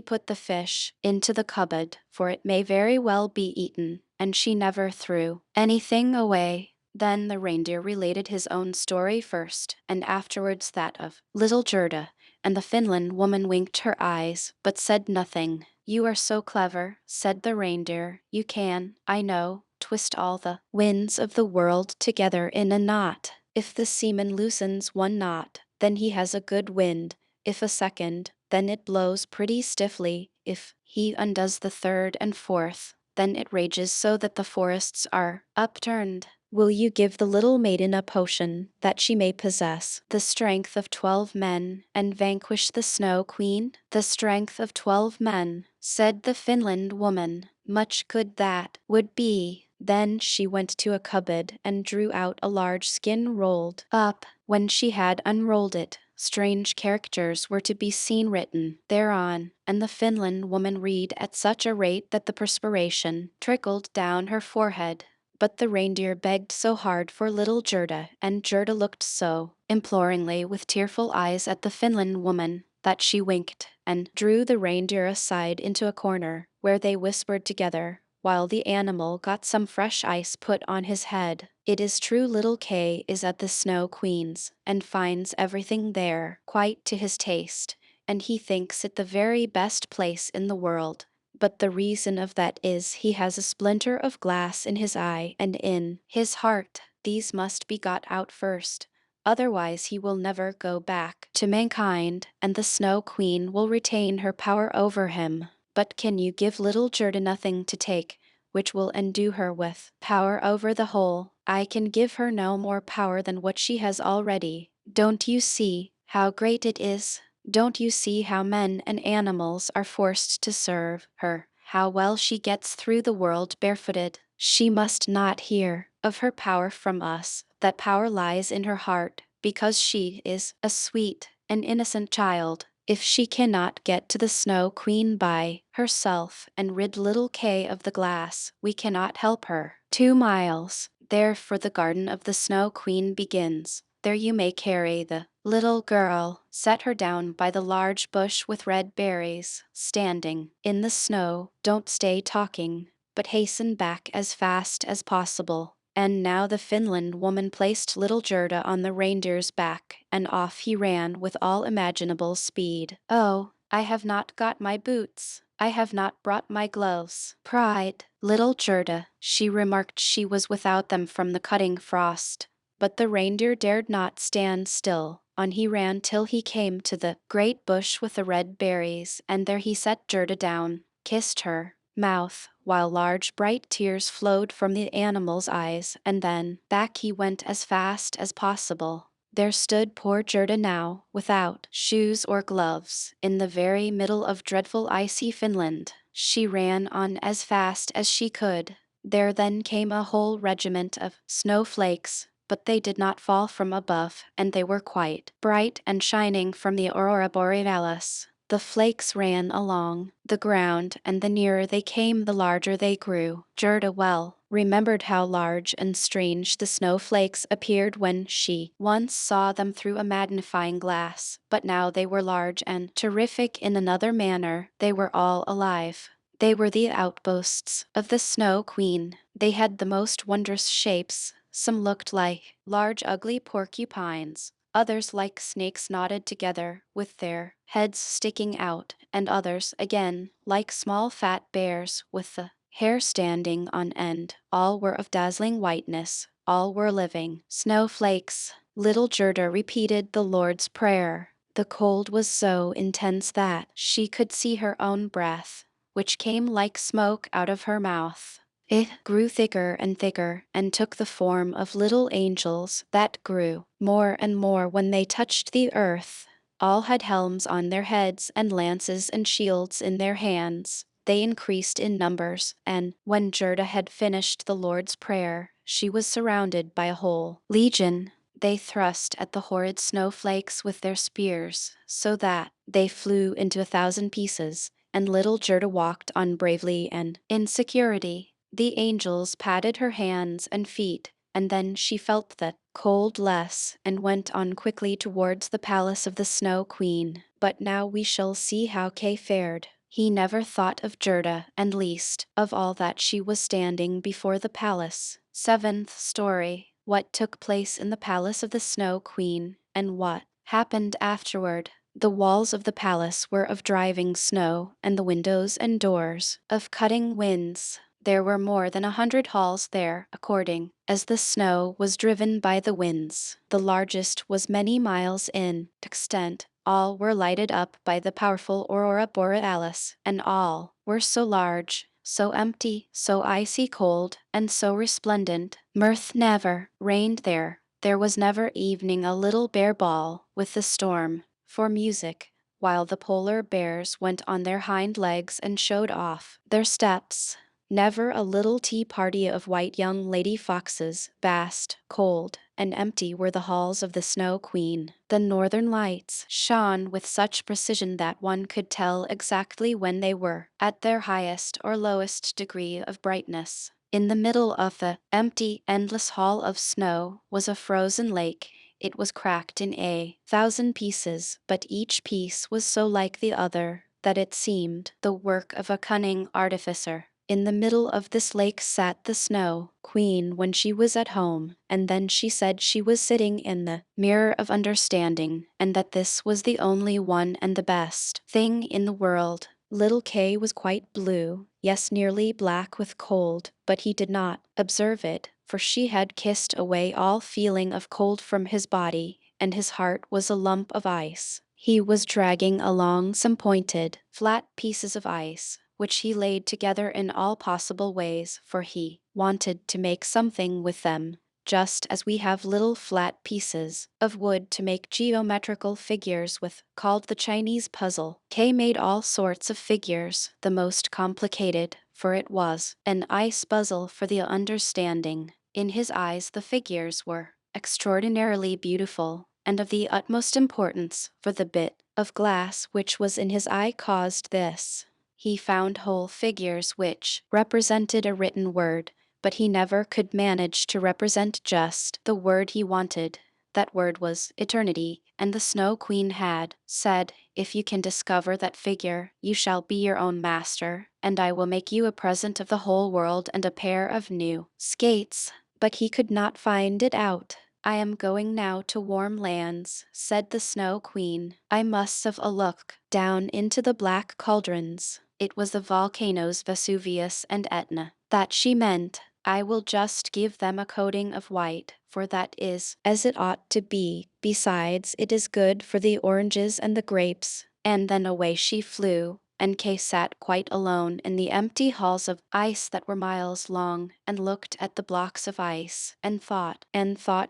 put the fish into the cupboard, for it may very well be eaten, and she never threw anything away. Then the reindeer related his own story first, and afterwards that of little Gerda, and the Finland woman winked her eyes, but said nothing. You are so clever, said the reindeer. You can, I know, twist all the winds of the world together in a knot. If the seaman loosens 1 knot, then he has a good wind. If a second, then it blows pretty stiffly. If he undoes the 3rd and 4th, then it rages so that the forests are upturned. Will you give the little maiden a potion, that she may possess the strength of 12 men, and vanquish the Snow Queen? The strength of 12 men, said the Finland woman. Much good that would be. Then she went to a cupboard and drew out a large skin rolled up. When she had unrolled it, strange characters were to be seen written thereon, and the Finland woman read at such a rate that the perspiration trickled down her forehead. But the reindeer begged so hard for little Gerda, and Gerda looked so imploringly with tearful eyes at the Finland woman that she winked and drew the reindeer aside into a corner, where they whispered together, while the animal got some fresh ice put on his head. It is true little Kay is at the Snow Queen's, and finds everything there quite to his taste, and he thinks it the very best place in the world. But the reason of that is he has a splinter of glass in his eye and in his heart. These must be got out first. Otherwise he will never go back to mankind, and the Snow Queen will retain her power over him. But can you give little Gerda nothing to take, which will endue her with power over the whole? I can give her no more power than what she has already. Don't you see how great it is? Don't you see how men and animals are forced to serve her? How well she gets through the world barefooted? She must not hear of her power from us. That power lies in her heart, because she is a sweet and innocent child. If she cannot get to the Snow Queen by herself and rid little Kay of the glass, we cannot help her. 2 miles, there for the garden of the Snow Queen begins. There you may carry the little girl, set her down by the large bush with red berries, standing in the snow. Don't stay talking, but hasten back as fast as possible. And now the Finland woman placed little Gerda on the reindeer's back, and off he ran with all imaginable speed. Oh, I have not got my boots. I have not brought my gloves. Pride, little Gerda, she remarked she was without them from the cutting frost. But the reindeer dared not stand still. On he ran till he came to the great bush with the red berries, and there he set Gerda down, kissed her mouth, while large bright tears flowed from the animal's eyes, and then back he went as fast as possible. There stood poor Gerda now, without shoes or gloves, in the very middle of dreadful icy Finland. She ran on as fast as she could. There then came a whole regiment of snowflakes, but they did not fall from above, and they were quite bright and shining from the aurora borealis. The flakes ran along the ground, and the nearer they came the larger they grew. Gerda well remembered how large and strange the snowflakes appeared when she once saw them through a magnifying glass, but now they were large and terrific in another manner. They were all alive. They were the outposts of the Snow Queen. They had the most wondrous shapes. Some looked like large ugly porcupines, others like snakes knotted together, with their heads sticking out, and others, again, like small fat bears, with the hair standing on end. All were of dazzling whiteness. All were living snowflakes. Little Gerda repeated the Lord's Prayer. The cold was so intense that she could see her own breath, which came like smoke out of her mouth. It grew thicker and thicker, and took the form of little angels that grew more and more when they touched the earth. All had helms on their heads and lances and shields in their hands. They increased in numbers, and when Gerda had finished the Lord's Prayer, she was surrounded by a whole legion. They thrust at the horrid snowflakes with their spears, so that they flew into 1,000 pieces, and little Gerda walked on bravely and in security. The angels patted her hands and feet, and then she felt the cold less, and went on quickly towards the palace of the Snow Queen. But now we shall see how Kay fared. He never thought of Gerda, and least of all that she was standing before the palace. 7th story. What took place in the palace of the Snow Queen, and what happened afterward. The walls of the palace were of driving snow, and the windows and doors of cutting winds. There were more than 100 halls there, according as the snow was driven by the winds. The largest was many miles in extent. All were lighted up by the powerful aurora borealis, and all were so large, so empty, so icy cold, and so resplendent. Mirth never reigned there. There was never evening a little bear ball with the storm for music, while the polar bears went on their hind legs and showed off their steps. Never a little tea party of white young lady foxes. Vast, cold, and empty were the halls of the Snow Queen. The northern lights shone with such precision that one could tell exactly when they were at their highest or lowest degree of brightness. In the middle of the empty, endless hall of snow was a frozen lake. It was cracked in 1,000 pieces, but each piece was so like the other that it seemed the work of a cunning artificer. In the middle of this lake sat the Snow Queen when she was at home, and then she said she was sitting in the mirror of understanding, and that this was the only one and the best thing in the world. Little Kay was quite blue, yes, nearly black with cold, but he did not observe it, for she had kissed away all feeling of cold from his body, and his heart was a lump of ice. He was dragging along some pointed, flat pieces of ice, which he laid together in all possible ways, for he wanted to make something with them, just as we have little flat pieces of wood to make geometrical figures with, called the Chinese puzzle. Kay made all sorts of figures, the most complicated, for it was an ice puzzle for the understanding. In his eyes the figures were extraordinarily beautiful, and of the utmost importance, for the bit of glass which was in his eye caused this. He found whole figures which represented a written word, but he never could manage to represent just the word he wanted. That word was eternity, and the Snow Queen had said, "If you can discover that figure, you shall be your own master, and I will make you a present of the whole world and a pair of new skates." But he could not find it out. "I am going now to warm lands," said the Snow Queen. "I must have a look down into the black cauldrons." It was the volcanoes Vesuvius and Etna that she meant. "I will just give them a coating of white, for that is as it ought to be. Besides, it is good for the oranges and the grapes." And then away she flew, and Kay sat quite alone in the empty halls of ice that were miles long, and looked at the blocks of ice, and thought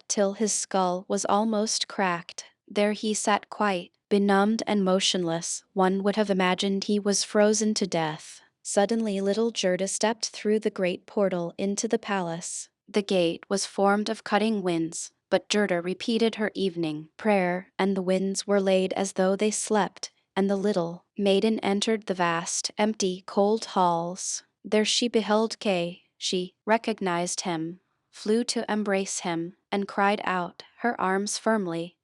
till his skull was almost cracked. There he sat quite benumbed and motionless. One would have imagined he was frozen to death. Suddenly little Gerda stepped through the great portal into the palace. The gate was formed of cutting winds, but Gerda repeated her evening prayer, and the winds were laid as though they slept, and the little maiden entered the vast, empty, cold halls. There she beheld Kay. She recognized him, flew to embrace him, and cried out, her arms firmly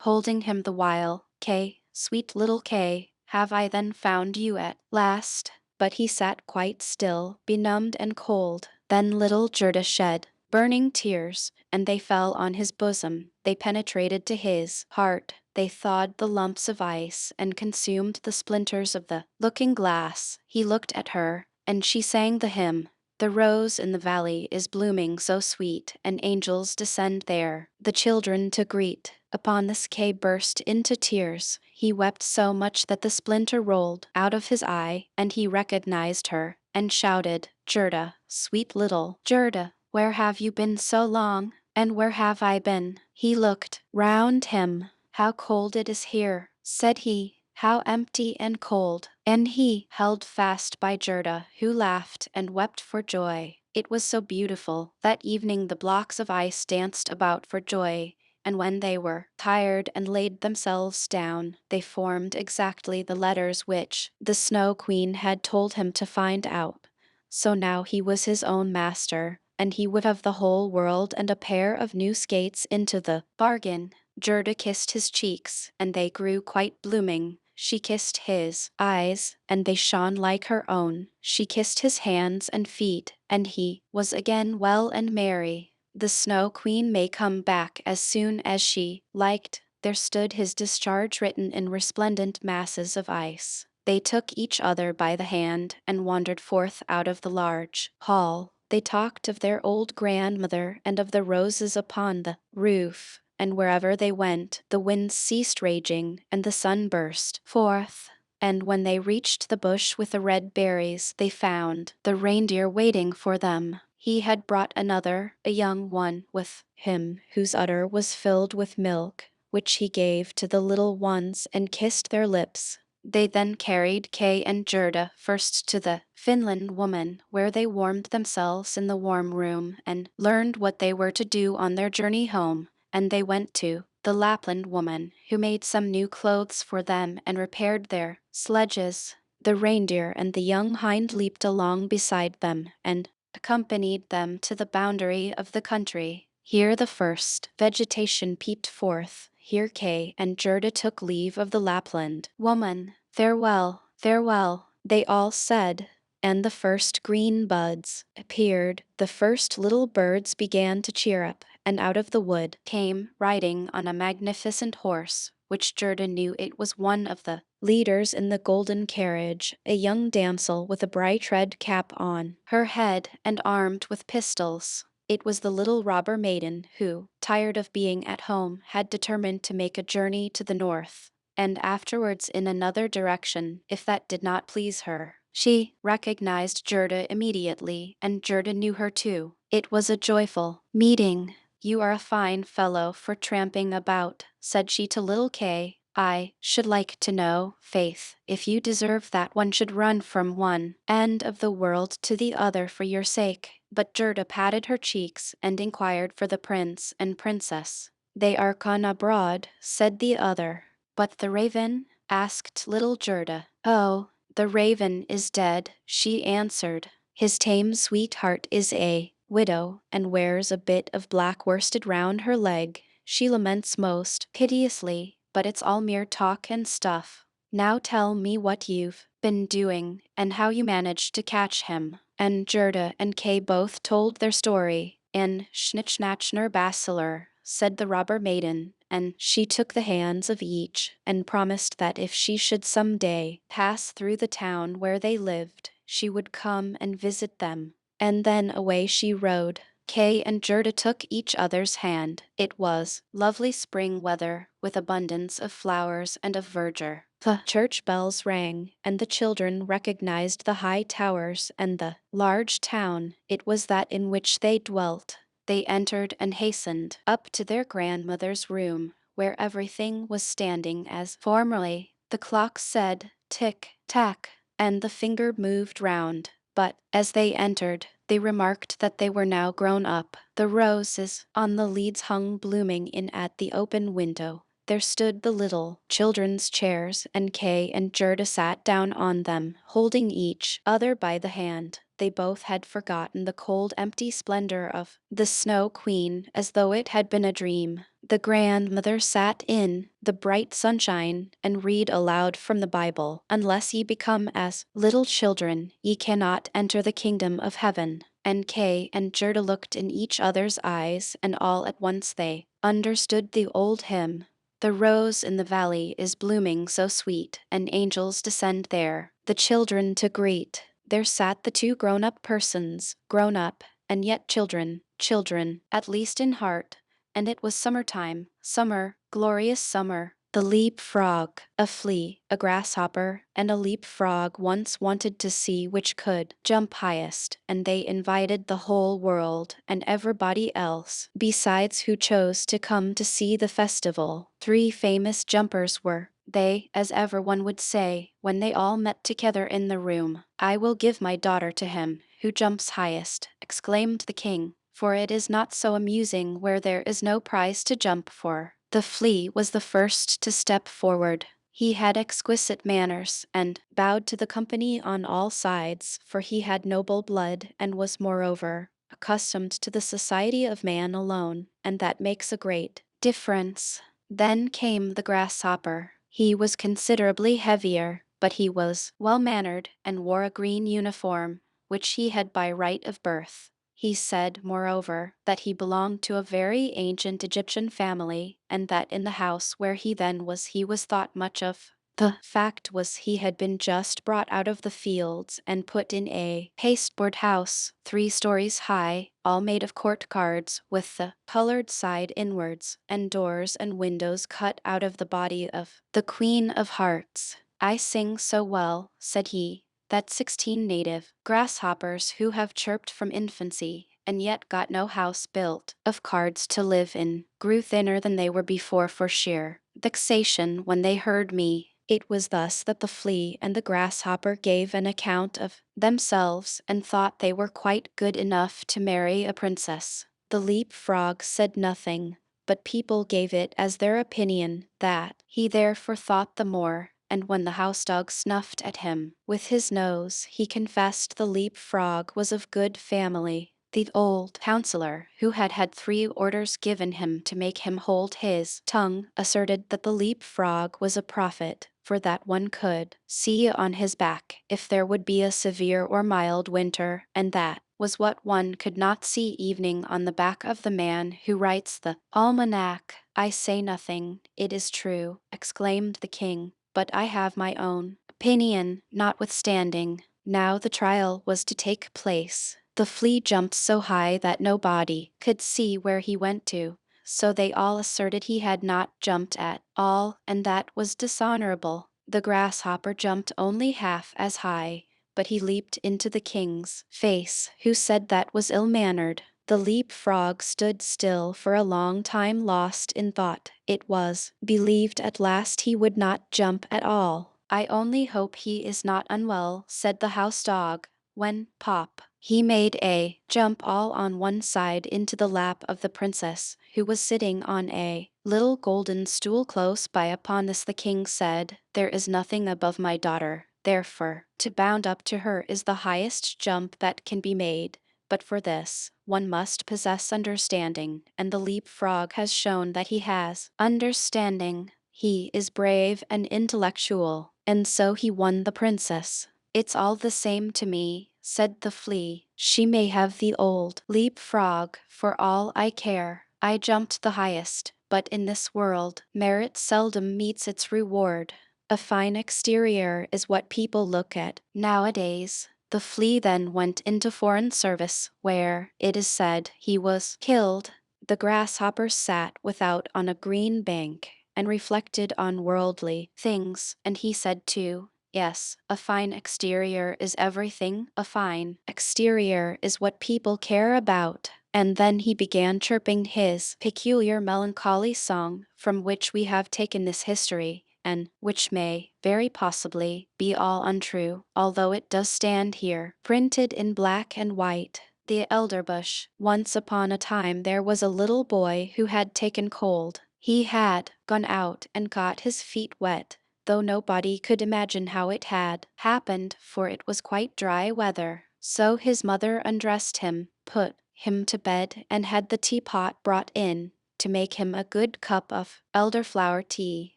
holding him the while, "Kay, sweet little Kay, have I then found you at last?" But he sat quite still, benumbed and cold. Then little Gerda shed burning tears, and they fell on his bosom. They penetrated to his heart. They thawed the lumps of ice and consumed the splinters of the looking glass. He looked at her, and she sang the hymn. The rose in the valley is blooming so sweet, and angels descend there, the children to greet. Upon this Kay burst into tears. He wept so much that the splinter rolled out of his eye, and he recognized her, and shouted, "Gerda, sweet little Gerda, where have you been so long? And where have I been?" He looked round him. "How cold it is here," said he. "How empty and cold." And he held fast by Gerda, who laughed and wept for joy. It was so beautiful. That evening the blocks of ice danced about for joy, and when they were tired and laid themselves down, they formed exactly the letters which the Snow Queen had told him to find out. So now he was his own master, and he would have the whole world and a pair of new skates into the bargain. Gerda kissed his cheeks, and they grew quite blooming. She kissed his eyes, and they shone like her own. She kissed his hands and feet, and he was again well and merry. The Snow Queen may come back as soon as she liked. There stood his discharge written in resplendent masses of ice. They took each other by the hand and wandered forth out of the large hall. They talked of their old grandmother and of the roses upon the roof, and wherever they went, the winds ceased raging, and the sun burst forth. And when they reached the bush with the red berries, they found the reindeer waiting for them. He had brought another, a young one, with him, whose udder was filled with milk, which he gave to the little ones and kissed their lips. They then carried Kay and Gerda first to the Finland woman, where they warmed themselves in the warm room and learned what they were to do on their journey home. And they went to the Lapland woman, who made some new clothes for them and repaired their sledges. The reindeer and the young hind leaped along beside them, and accompanied them to the boundary of the country. Here the first vegetation peeped forth. Here Kay and Gerda took leave of the Lapland woman. Farewell, farewell, they all said, and the first green buds appeared. The first little birds began to cheer up, and out of the wood came, riding on a magnificent horse, which Gerda knew it was one of the leaders in the golden carriage, a young damsel with a bright red cap on her head and armed with pistols. It was the little robber maiden who, tired of being at home, had determined to make a journey to the north, and afterwards in another direction, if that did not please her. She recognized Gerda immediately, and Gerda knew her too. It was a joyful meeting. You are a fine fellow for tramping about, said she to little Kay. I should like to know, faith, if you deserve that one should run from one end of the world to the other for your sake. But Gerda patted her cheeks and inquired for the prince and princess. They are gone abroad, said the other. But the raven? Asked little Gerda. Oh, the raven is dead, she answered. His tame sweetheart is a widow, and wears a bit of black worsted round her leg. She laments most piteously, but it's all mere talk and stuff. Now tell me what you've been doing, and how you managed to catch him. And Gerda and Kay both told their story. In Schnitschnatschner Bachelor, said the robber maiden, and she took the hands of each, and promised that if she should some day pass through the town where they lived, she would come and visit them. And then away she rode. Kay and Gerda took each other's hand. It was lovely spring weather, with abundance of flowers and of verdure. The church bells rang, and the children recognized the high towers and the large town. It was that in which they dwelt. They entered and hastened up to their grandmother's room, where everything was standing as formerly. The clock said tick, tack, and the finger moved round. But as they entered, they remarked that they were now grown up. The roses on the leads hung blooming in at the open window. There stood the little children's chairs, and Kay and Gerda sat down on them, holding each other by the hand. They both had forgotten the cold, empty splendor of the Snow Queen, as though it had been a dream. The grandmother sat in the bright sunshine and read aloud from the Bible. Unless ye become as little children, ye cannot enter the kingdom of heaven. And Kay and Gerda looked in each other's eyes, and all at once they understood the old hymn. The rose in the valley is blooming so sweet, and angels descend there, the children to greet. There sat the two grown-up persons, grown up, and yet children, children, at least in heart. And it was summer-time, summer, glorious summer. The leap-frog, a flea, a grasshopper, and a leap-frog once wanted to see which could jump highest, and they invited the whole world and everybody else, besides who chose to come to see the festival. 3 famous jumpers were they, as everyone would say, when they all met together in the room. I will give my daughter to him who jumps highest, exclaimed the king, for it is not so amusing where there is no prize to jump for. The flea was the first to step forward. He had exquisite manners, and bowed to the company on all sides, for he had noble blood, and was moreover accustomed to the society of man alone, and that makes a great difference. Then came the grasshopper. He was considerably heavier, but he was well-mannered, and wore a green uniform, which he had by right of birth. He said, moreover, that he belonged to a very ancient Egyptian family, and that in the house where he then was he was thought much of. The fact was he had been just brought out of the fields and put in a pasteboard house, 3 stories high, all made of court cards, with the colored side inwards, and doors and windows cut out of the body of the Queen of Hearts. I sing so well, said he, that 16 native grasshoppers who have chirped from infancy, and yet got no house built of cards to live in, grew thinner than they were before for sheer vexation when they heard me. It was thus that the flea and the grasshopper gave an account of themselves, and thought they were quite good enough to marry a princess. The leap-frog said nothing, but people gave it as their opinion that he therefore thought the more and when the house dog snuffed at him with his nose, he confessed the leap frog was of good family. The old counselor, who had had 3 orders given him to make him hold his tongue, asserted that the leap frog was a prophet, for that one could see on his back if there would be a severe or mild winter, and that was what one could not see evening on the back of the man who writes the almanac. I say nothing, it is true, exclaimed the king, but I have my own opinion, notwithstanding. Now the trial was to take place. The flea jumped so high that nobody could see where he went to, so they all asserted he had not jumped at all, and that was dishonorable. The grasshopper jumped only half as high, but he leaped into the king's face, who said that was ill-mannered. The leap frog stood still for a long time, lost in thought. It was believed at last he would not jump at all. I only hope he is not unwell, said the house dog, when, pop, he made a jump all on one side into the lap of the princess, who was sitting on a little golden stool close by. Upon this the king said, there is nothing above my daughter, therefore, to bound up to her is the highest jump that can be made. But for this, one must possess understanding, and the leap frog has shown that he has understanding. He is brave and intellectual, and so he won the princess. It's all the same to me, said the flea. She may have the old leap frog, for all I care. I jumped the highest, but in this world, merit seldom meets its reward. A fine exterior is what people look at nowadays. The flea then went into foreign service, where, it is said, he was killed. The grasshopper sat without on a green bank, and reflected on worldly things, and he said too, yes, a fine exterior is everything, a fine exterior is what people care about. And then he began chirping his peculiar melancholy song, from which we have taken this history, and which may, very possibly, be all untrue, although it does stand here, printed in black and white. The elderbush. Once upon a time there was a little boy who had taken cold. He had gone out and got his feet wet, though nobody could imagine how it had happened, for it was quite dry weather. So his mother undressed him, put him to bed, and had the teapot brought in to make him a good cup of elderflower tea.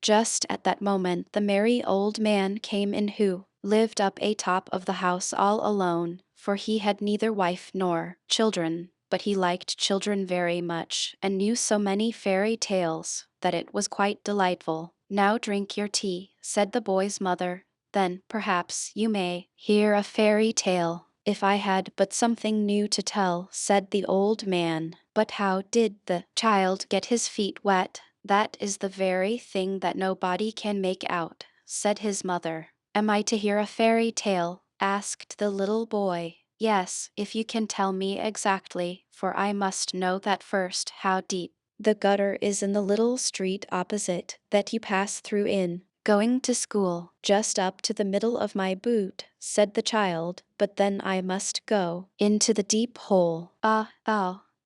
Just at that moment the merry old man came in, who lived up a top of the house all alone, for he had neither wife nor children, but he liked children very much, and knew so many fairy tales that it was quite delightful. Now drink your tea, said the boy's mother, then perhaps you may hear a fairy tale. If I had but something new to tell, said the old man. But how did the child get his feet wet? That is the very thing that nobody can make out, said his mother. Am I to hear a fairy tale? Asked the little boy. Yes, if you can tell me exactly, for I must know that first. How deep the gutter is in the little street opposite that you pass through in going to school? Just up to the middle of my boot, said the child, but then I must go into the deep hole. Ah,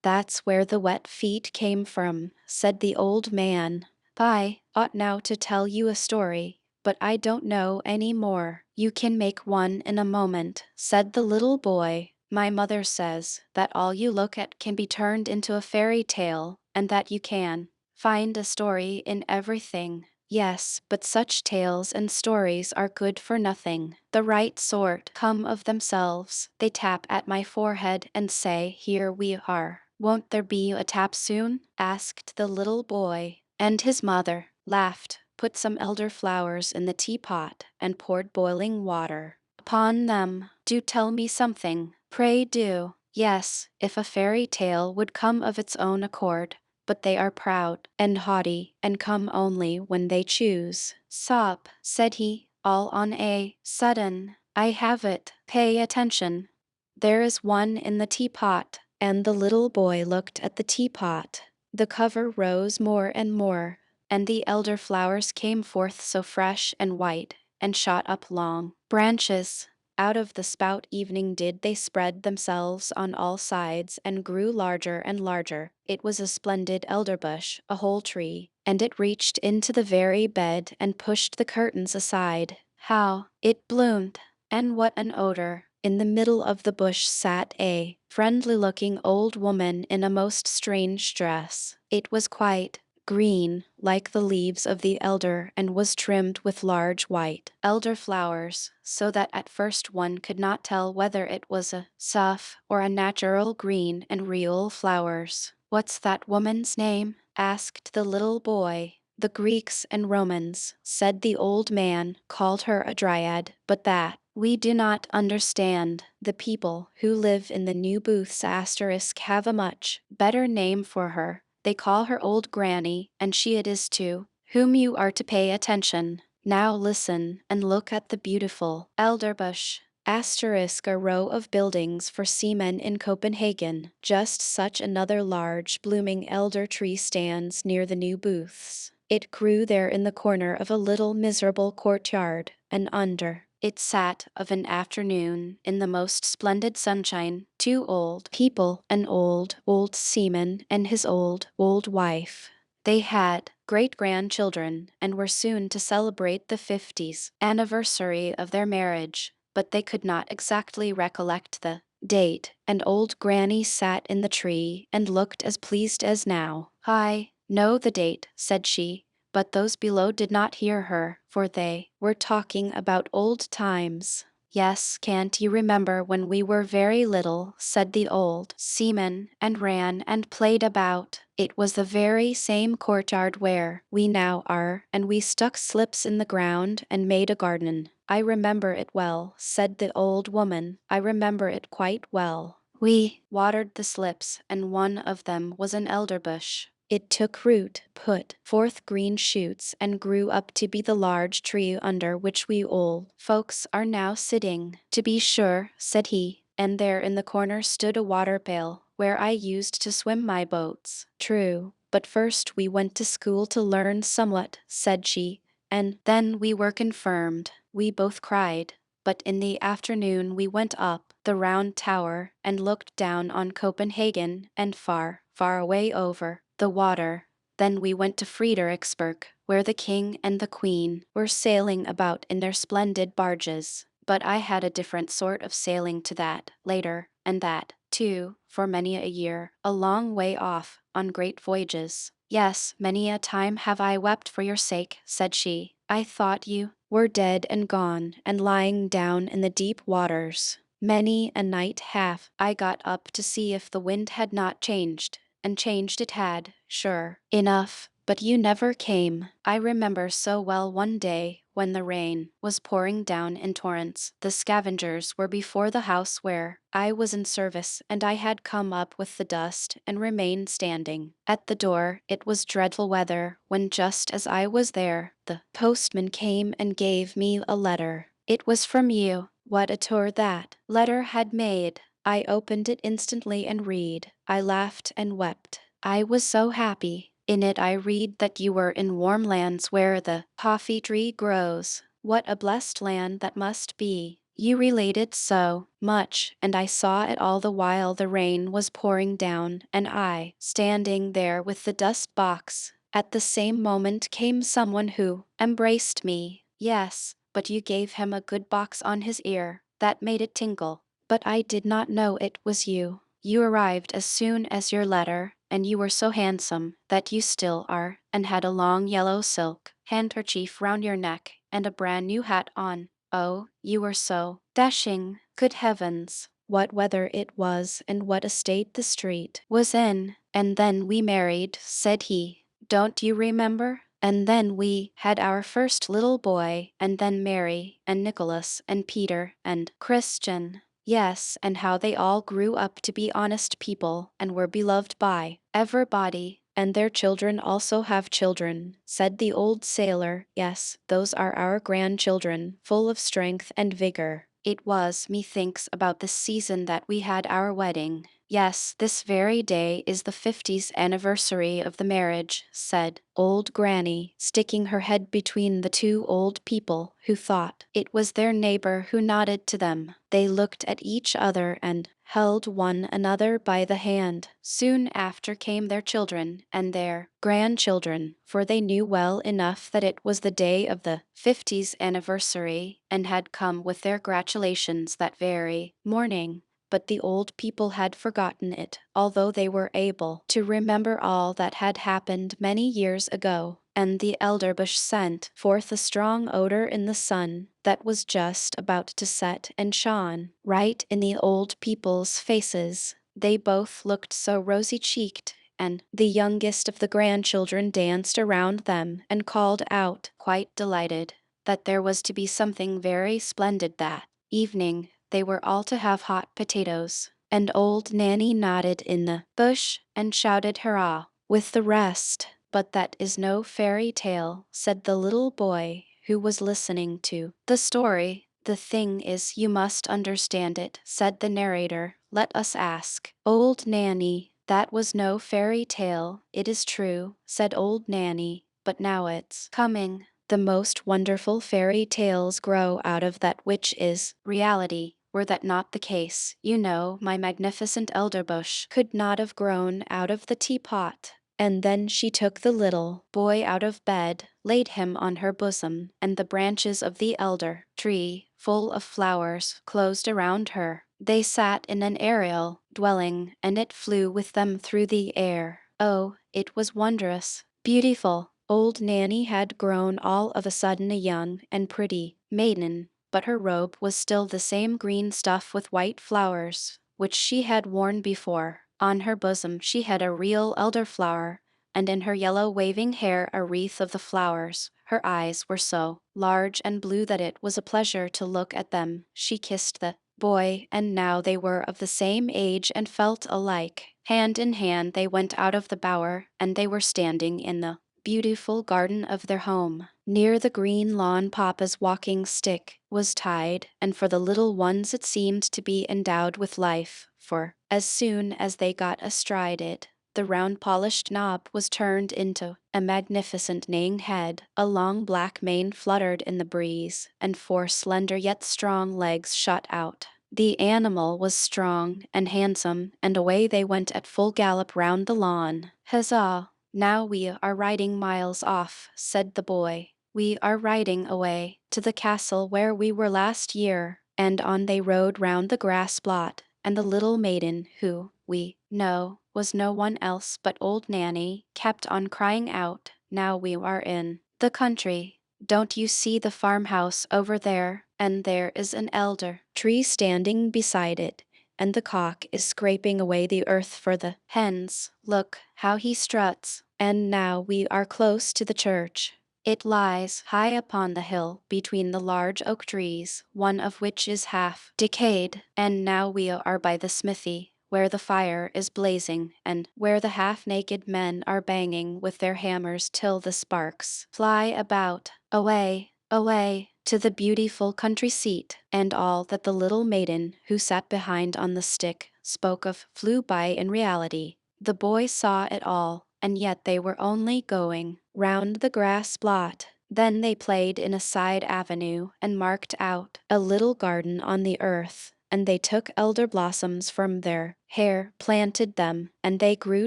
that's where the wet feet came from, said the old man. I ought now to tell you a story, but I don't know any more. You can make one in a moment, said the little boy. My mother says that all you look at can be turned into a fairy tale, and that you can find a story in everything. Yes, but such tales and stories are good for nothing. The right sort come of themselves. They tap at my forehead and say, here we are. Won't there be a tap soon? Asked the little boy. And his mother laughed, put some elder flowers in the teapot, and poured boiling water upon them. Do tell me something, pray do. Yes, if a fairy tale would come of its own accord, but they are proud and haughty, and come only when they choose. Stop, said he, all on a sudden. I have it. Pay attention. There is one in the teapot. And the little boy looked at the teapot. The cover rose more and more, and the elder flowers came forth so fresh and white, and shot up long branches. Out of the spout evening did they spread themselves on all sides, and grew larger and larger. It was a splendid elder bush, a whole tree, and it reached into the very bed and pushed the curtains aside. How it bloomed! And what an odor! In the middle of the bush sat a friendly-looking old woman in a most strange dress. It was quite green, like the leaves of the elder, and was trimmed with large white elder flowers, so that at first one could not tell whether it was a stuff or a natural green and real flowers. "What's that woman's name?" asked the little boy. "The Greeks and Romans," said the old man, "called her a dryad, but that we do not understand. The people who live in the new booths have a much better name for her. They call her Old Granny, and she it is to whom you are to pay attention. Now listen and look at the beautiful elderbush. A row of buildings for seamen in Copenhagen. Just such another large blooming elder tree stands near the new booths. It grew there in the corner of a little miserable courtyard, and under it sat of an afternoon, in the most splendid sunshine, two old people, an old seaman and his old wife. They had great-grandchildren and were soon to celebrate the 50th anniversary of their marriage, but they could not exactly recollect the date, and old Granny sat in the tree and looked as pleased as now. "I know the date," said she, but those below did not hear her, for they were talking about old times. "Yes, can't you remember when we were very little," said the old seaman, "and ran and played about? It was the very same courtyard where we now are, and we stuck slips in the ground and made a garden." "I remember it well," said the old woman. "I remember it quite well. We watered the slips, and one of them was an elderbush. It took root, put forth green shoots, and grew up to be the large tree under which we old folks are now sitting." "To be sure," said he, "and there in the corner stood a water pail, where I used to swim my boats." "True, but first we went to school to learn somewhat," said she, "and then we were confirmed." We both cried. But in the afternoon we went up the round tower and looked down on Copenhagen and far, far away over the water. Then we went to Frederiksberg, where the king and the queen were sailing about in their splendid barges. But I had a different sort of sailing to that, later, and that, too, for many a year, a long way off, on great voyages. "Yes, many a time have I wept for your sake," said she. "I thought you were dead and gone, and lying down in the deep waters. Many a night have I got up to see if the wind had not changed, and changed it had, sure enough, but you never came. I remember so well one day when the rain was pouring down in torrents. The scavengers were before the house where I was in service, and I had come up with the dust and remained standing at the door. It was dreadful weather, when just as I was there, the postman came and gave me a letter. It was from you. What a tour that letter had made! I opened it instantly and read. I laughed and wept. I was so happy. In it I read that you were in warm lands where the coffee tree grows. What a blessed land that must be. You related so much, and I saw it all the while the rain was pouring down, and I, standing there with the dust box. At the same moment came someone who embraced me. Yes, but you gave him a good box on his ear. That made it tinkle. But I did not know it was you. You arrived as soon as your letter, and you were so handsome that you still are, and had a long yellow silk handkerchief round your neck, and a brand new hat on. Oh, you were so dashing. Good heavens, what weather it was, and what a state the street was in. And then we married, said he. Don't you remember? And then we had our first little boy, and then Mary, and Nicholas, and Peter, and Christian. Yes, and how they all grew up to be honest people, and were beloved by everybody. And their children also have children, said the old sailor. Yes, those are our grandchildren, full of strength and vigor. It was, methinks, about this season that we had our wedding. Yes, this very day is the 50th anniversary of the marriage, said old Granny, sticking her head between the two old people who thought it was their neighbor who nodded to them. They looked at each other and held one another by the hand. Soon after came their children and their grandchildren, for they knew well enough that it was the day of the 50th anniversary and had come with their gratulations that very morning. But the old people had forgotten it, although they were able to remember all that had happened many years ago. And the elderbush sent forth a strong odor in the sun that was just about to set and shone right in the old people's faces. They both looked so rosy-cheeked, and the youngest of the grandchildren danced around them and called out, quite delighted, that there was to be something very splendid that evening. They were all to have hot potatoes, and old Nanny nodded in the bush and shouted hurrah with the rest. But that is no fairy tale, said the little boy who was listening to the story. The thing is, you must understand it, said the narrator. Let us ask old Nanny. That was no fairy tale, it is true, said old Nanny, but now it's coming. The most wonderful fairy tales grow out of that which is reality. Were that not the case, you know, my magnificent elderbush could not have grown out of the teapot. And then she took the little boy out of bed, laid him on her bosom, and the branches of the elder tree, full of flowers, closed around her. They sat in an aerial dwelling, and it flew with them through the air. Oh, it was wondrous, beautiful. Old Nanny had grown all of a sudden a young and pretty maiden, but her robe was still the same green stuff with white flowers, which she had worn before. On her bosom she had a real elderflower, and in her yellow waving hair a wreath of the flowers. Her eyes were so large and blue that it was a pleasure to look at them. She kissed the boy, and now they were of the same age and felt alike. Hand in hand they went out of the bower, and they were standing in the beautiful garden of their home. Near the green lawn Papa's walking stick was tied, and for the little ones it seemed to be endowed with life, for as soon as they got astride it, the round polished knob was turned into a magnificent neighing head. A long black mane fluttered in the breeze, and four slender yet strong legs shot out. The animal was strong and handsome, and away they went at full gallop round the lawn. Huzzah! Now we are riding miles off, said the boy. We are riding away to the castle where we were last year. And on they rode round the grass plot, and the little maiden, who, we know, was no one else but old Nanny, kept on crying out, now we are in the country. Don't you see the farmhouse over there? And there is an elder tree standing beside it, and the cock is scraping away the earth for the hens. Look how he struts. And now we are close to the church. It lies high upon the hill between the large oak trees, one of which is half decayed. And now we are by the smithy, where the fire is blazing, and where the half-naked men are banging with their hammers till the sparks fly about. Away, away, to the beautiful country seat, and all that the little maiden, who sat behind on the stick, spoke of flew by in reality. The boy saw it all, and yet they were only going round the grass plot. Then they played in a side avenue and marked out a little garden on the earth, and they took elder blossoms from their hair, planted them, and they grew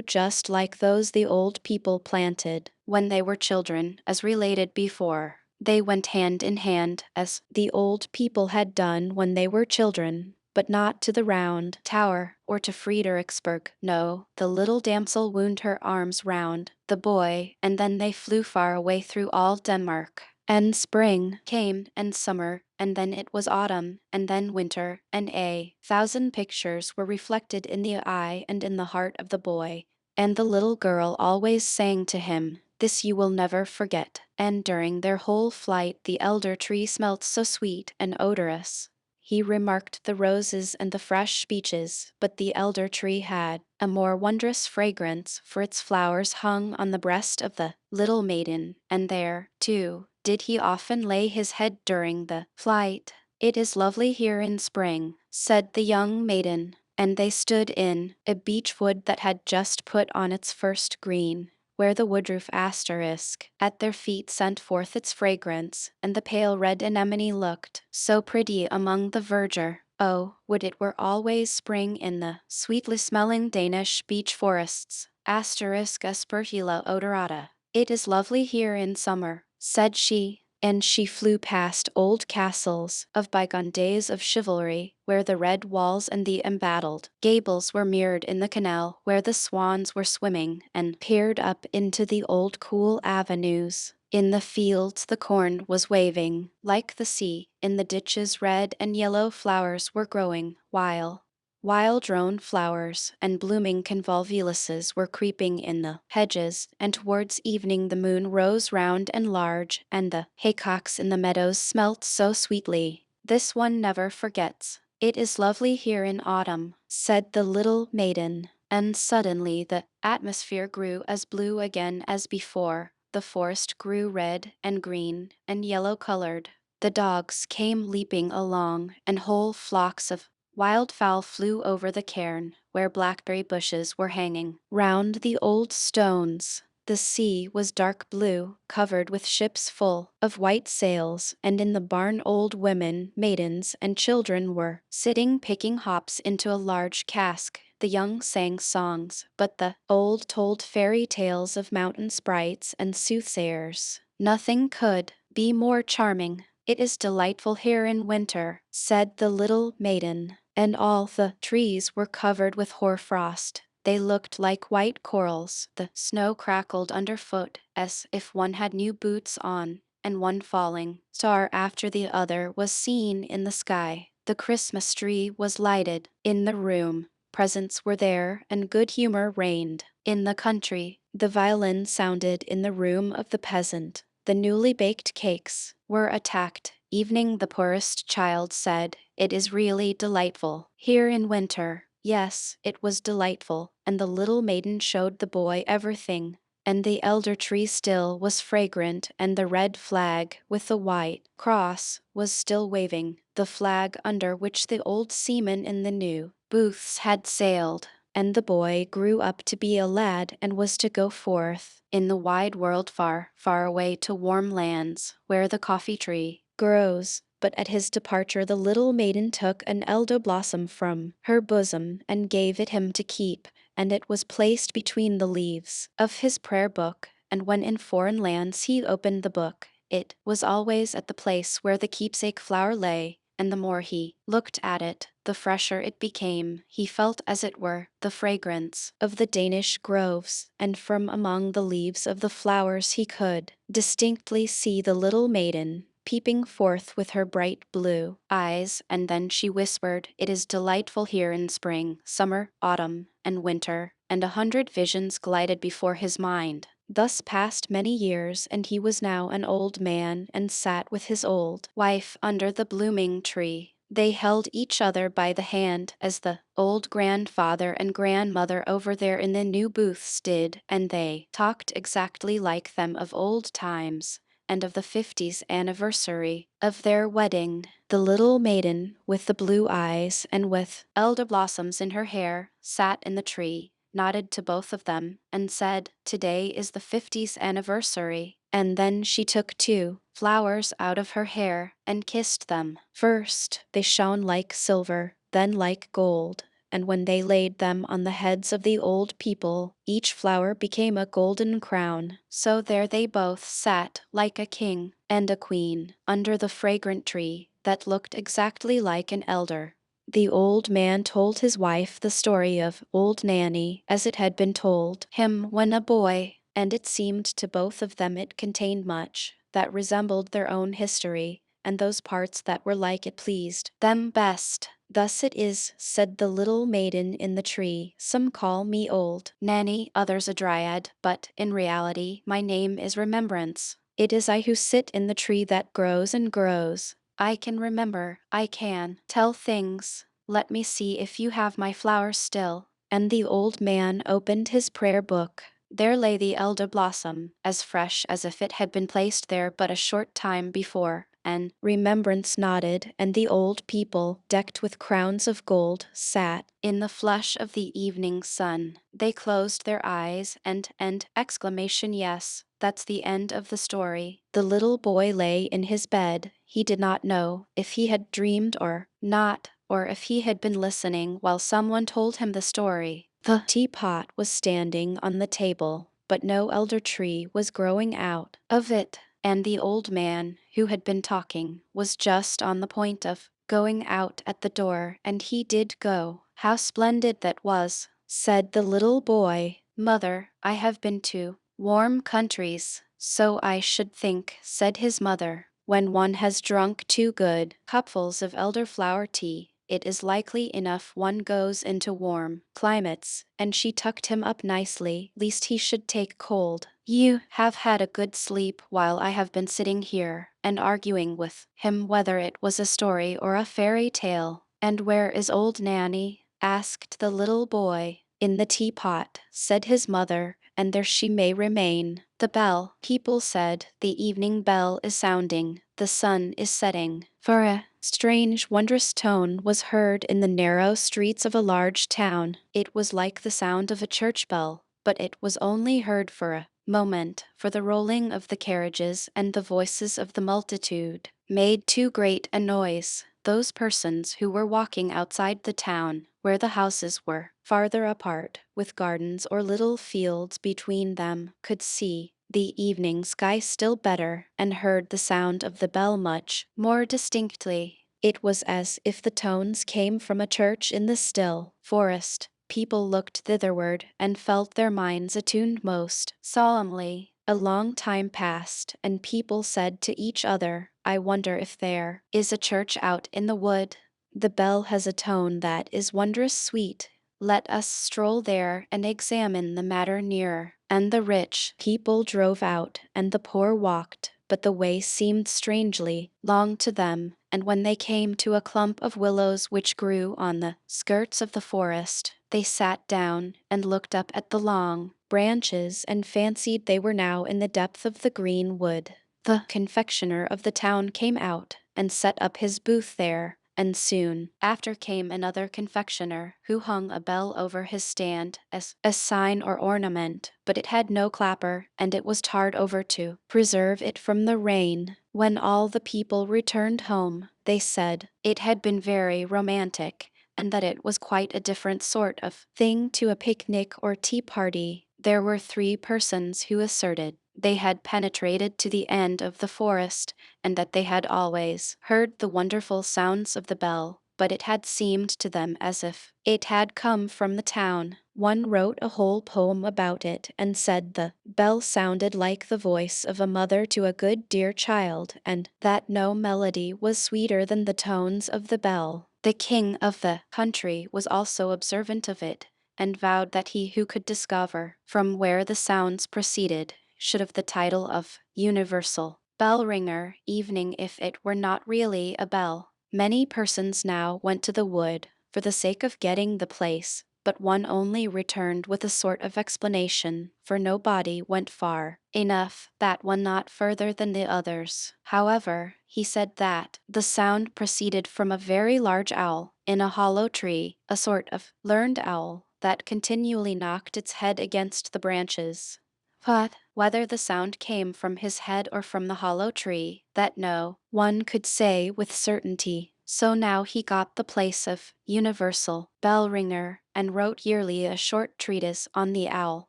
just like those the old people planted when they were children, as related before. They went hand in hand, as the old people had done when they were children, but not to the round tower or to Fredericksburg. No, the little damsel wound her arms round the boy, and then they flew far away through all Denmark. And spring came, and summer, and then it was autumn, and then winter, and a thousand pictures were reflected in the eye and in the heart of the boy. And the little girl always sang to him, this you will never forget. And during their whole flight the elder tree smelt so sweet and odorous. He remarked the roses and the fresh beeches, but the elder tree had a more wondrous fragrance, for its flowers hung on the breast of the little maiden, and there, too, did he often lay his head during the flight. It is lovely here in spring, said the young maiden. and they stood in a beech wood that had just put on its first green, where the woodroof asterisk at their feet sent forth its fragrance, and the pale red anemone looked so pretty among the verdure. Oh, would it were always spring in the sweetly smelling Danish beech forests. Aspergilla odorata. It is lovely here in summer, said she, and she flew past old castles of bygone days of chivalry, where the red walls and the embattled gables were mirrored in the canal where the swans were swimming, and peered up into the old cool avenues. In the fields the corn was waving, like the sea, in the ditches red and yellow flowers were growing, while wild drone flowers and blooming convolvuluses were creeping in the hedges, and towards evening the moon rose round and large, and the haycocks in the meadows smelt so sweetly. This one never forgets. It is lovely here in autumn, said the little maiden, and suddenly the atmosphere grew as blue again as before. The forest grew red and green and yellow-colored. The dogs came leaping along, and whole flocks of wildfowl flew over the cairn, where blackberry bushes were hanging round the old stones. The sea was dark blue, covered with ships full of white sails, and in the barn old women, maidens, and children were sitting picking hops into a large cask. The young sang songs, but the old told fairy tales of mountain sprites and soothsayers. Nothing could be more charming. It is delightful here in winter, said the little maiden, and all the trees were covered with hoarfrost. They looked like white corals. The snow crackled underfoot as if one had new boots on, and one falling star after the other was seen in the sky. The Christmas tree was lighted in the room. Presents were there, and good humor reigned. In the country, the violin sounded in the room of the peasant. The newly baked cakes were attacked. Evening the poorest child said, "It is really delightful here in winter." Yes, it was delightful, and the little maiden showed the boy everything. And the elder tree still was fragrant, and the red flag with the white cross was still waving, the flag under which the old seamen in the new booths had sailed. And the boy grew up to be a lad and was to go forth in the wide world far, far away to warm lands where the coffee tree grows. But at his departure the little maiden took an elder blossom from her bosom and gave it him to keep, and it was placed between the leaves of his prayer book, and when in foreign lands he opened the book, it was always at the place where the keepsake flower lay, and the more he looked at it, the fresher it became. He felt, as it were, the fragrance of the Danish groves, and from among the leaves of the flowers he could distinctly see the little maiden peeping forth with her bright blue eyes, and then she whispered, "It is delightful here in spring, summer, autumn, and winter," and 100 visions glided before his mind. Thus passed many years, and he was now an old man, and sat with his old wife under the blooming tree. They held each other by the hand, as the old grandfather and grandmother over there in the new booths did, and they talked exactly like them of old times, and of the 50th anniversary of their wedding. The little maiden, with the blue eyes and with elder blossoms in her hair, sat in the tree, nodded to both of them, and said, "Today is the 50th anniversary." And then she took 2 flowers out of her hair and kissed them. First they shone like silver, then like gold, and when they laid them on the heads of the old people, each flower became a golden crown. So there they both sat like a king and a queen under the fragrant tree that looked exactly like an elder. The old man told his wife the story of old Nanny as it had been told him when a boy, and it seemed to both of them it contained much that resembled their own history, and those parts that were like it pleased them best. "Thus it is," said the little maiden in the tree. "Some call me old Nanny, others a dryad, but in reality my name is Remembrance. It is I who sit in the tree that grows and grows. I can remember, I can tell things. Let me see if you have my flowers still." And the old man opened his prayer book. There lay the elder blossom, as fresh as if it had been placed there but a short time before, and remembrance nodded, and the old people, decked with crowns of gold, sat in the flush of the evening sun. They closed their eyes and exclamation, yes, that's the end of the story. The little boy lay in his bed. He did not know if he had dreamed or not, or if he had been listening while someone told him the story. The teapot was standing on the table, but no elder tree was growing out of it, and the old man, who had been talking, was just on the point of going out at the door, and he did go. How splendid that was, said the little boy. Mother, I have been to warm countries. So I should think, said his mother. When one has drunk 2 good cupfuls of elderflower tea, it is likely enough one goes into warm climates, and she tucked him up nicely, lest he should take cold. You have had a good sleep while I have been sitting here, and arguing with him whether it was a story or a fairy tale. And where is old Nanny? Asked the little boy. In the teapot, said his mother, and there she may remain. The bell, people said, the evening bell is sounding, the sun is setting. For a strange, wondrous tone was heard in the narrow streets of a large town. It was like the sound of a church bell, but it was only heard for a moment, for the rolling of the carriages and the voices of the multitude made too great a noise. Those persons who were walking outside the town, where the houses were farther apart, with gardens or little fields between them, could see the evening sky still better, and heard the sound of the bell much more distinctly. It was as if the tones came from a church in the still forest. People looked thitherward and felt their minds attuned most solemnly. A long time passed, and people said to each other, I wonder if there is a church out in the wood. The bell has a tone that is wondrous sweet. Let us stroll there and examine the matter nearer. And the rich people drove out, and the poor walked, but the way seemed strangely long to them, and when they came to a clump of willows which grew on the skirts of the forest, they sat down and looked up at the long branches and fancied they were now in the depth of the green wood. The confectioner of the town came out and set up his booth there, and soon after came another confectioner, who hung a bell over his stand as a sign or ornament, but it had no clapper, and it was tarred over to preserve it from the rain. When all the people returned home, they said it had been very romantic, and that it was quite a different sort of thing to a picnic or tea party. There were 3 persons who asserted they had penetrated to the end of the forest, and that they had always heard the wonderful sounds of the bell, but it had seemed to them as if it had come from the town. One wrote a whole poem about it, and said the bell sounded like the voice of a mother to a good dear child, and that no melody was sweeter than the tones of the bell. The king of the country was also observant of it, and vowed that he who could discover from where the sounds proceeded should have the title of universal bell ringer, even if it were not really a bell. Many persons now went to the wood for the sake of getting the place, but one only returned with a sort of explanation, for nobody went far enough, that one not further than the others. However, he said that the sound proceeded from a very large owl in a hollow tree, a sort of learned owl that continually knocked its head against the branches. But whether the sound came from his head or from the hollow tree, that no one could say with certainty. So now he got the place of universal bell ringer, and wrote yearly a short treatise on the owl.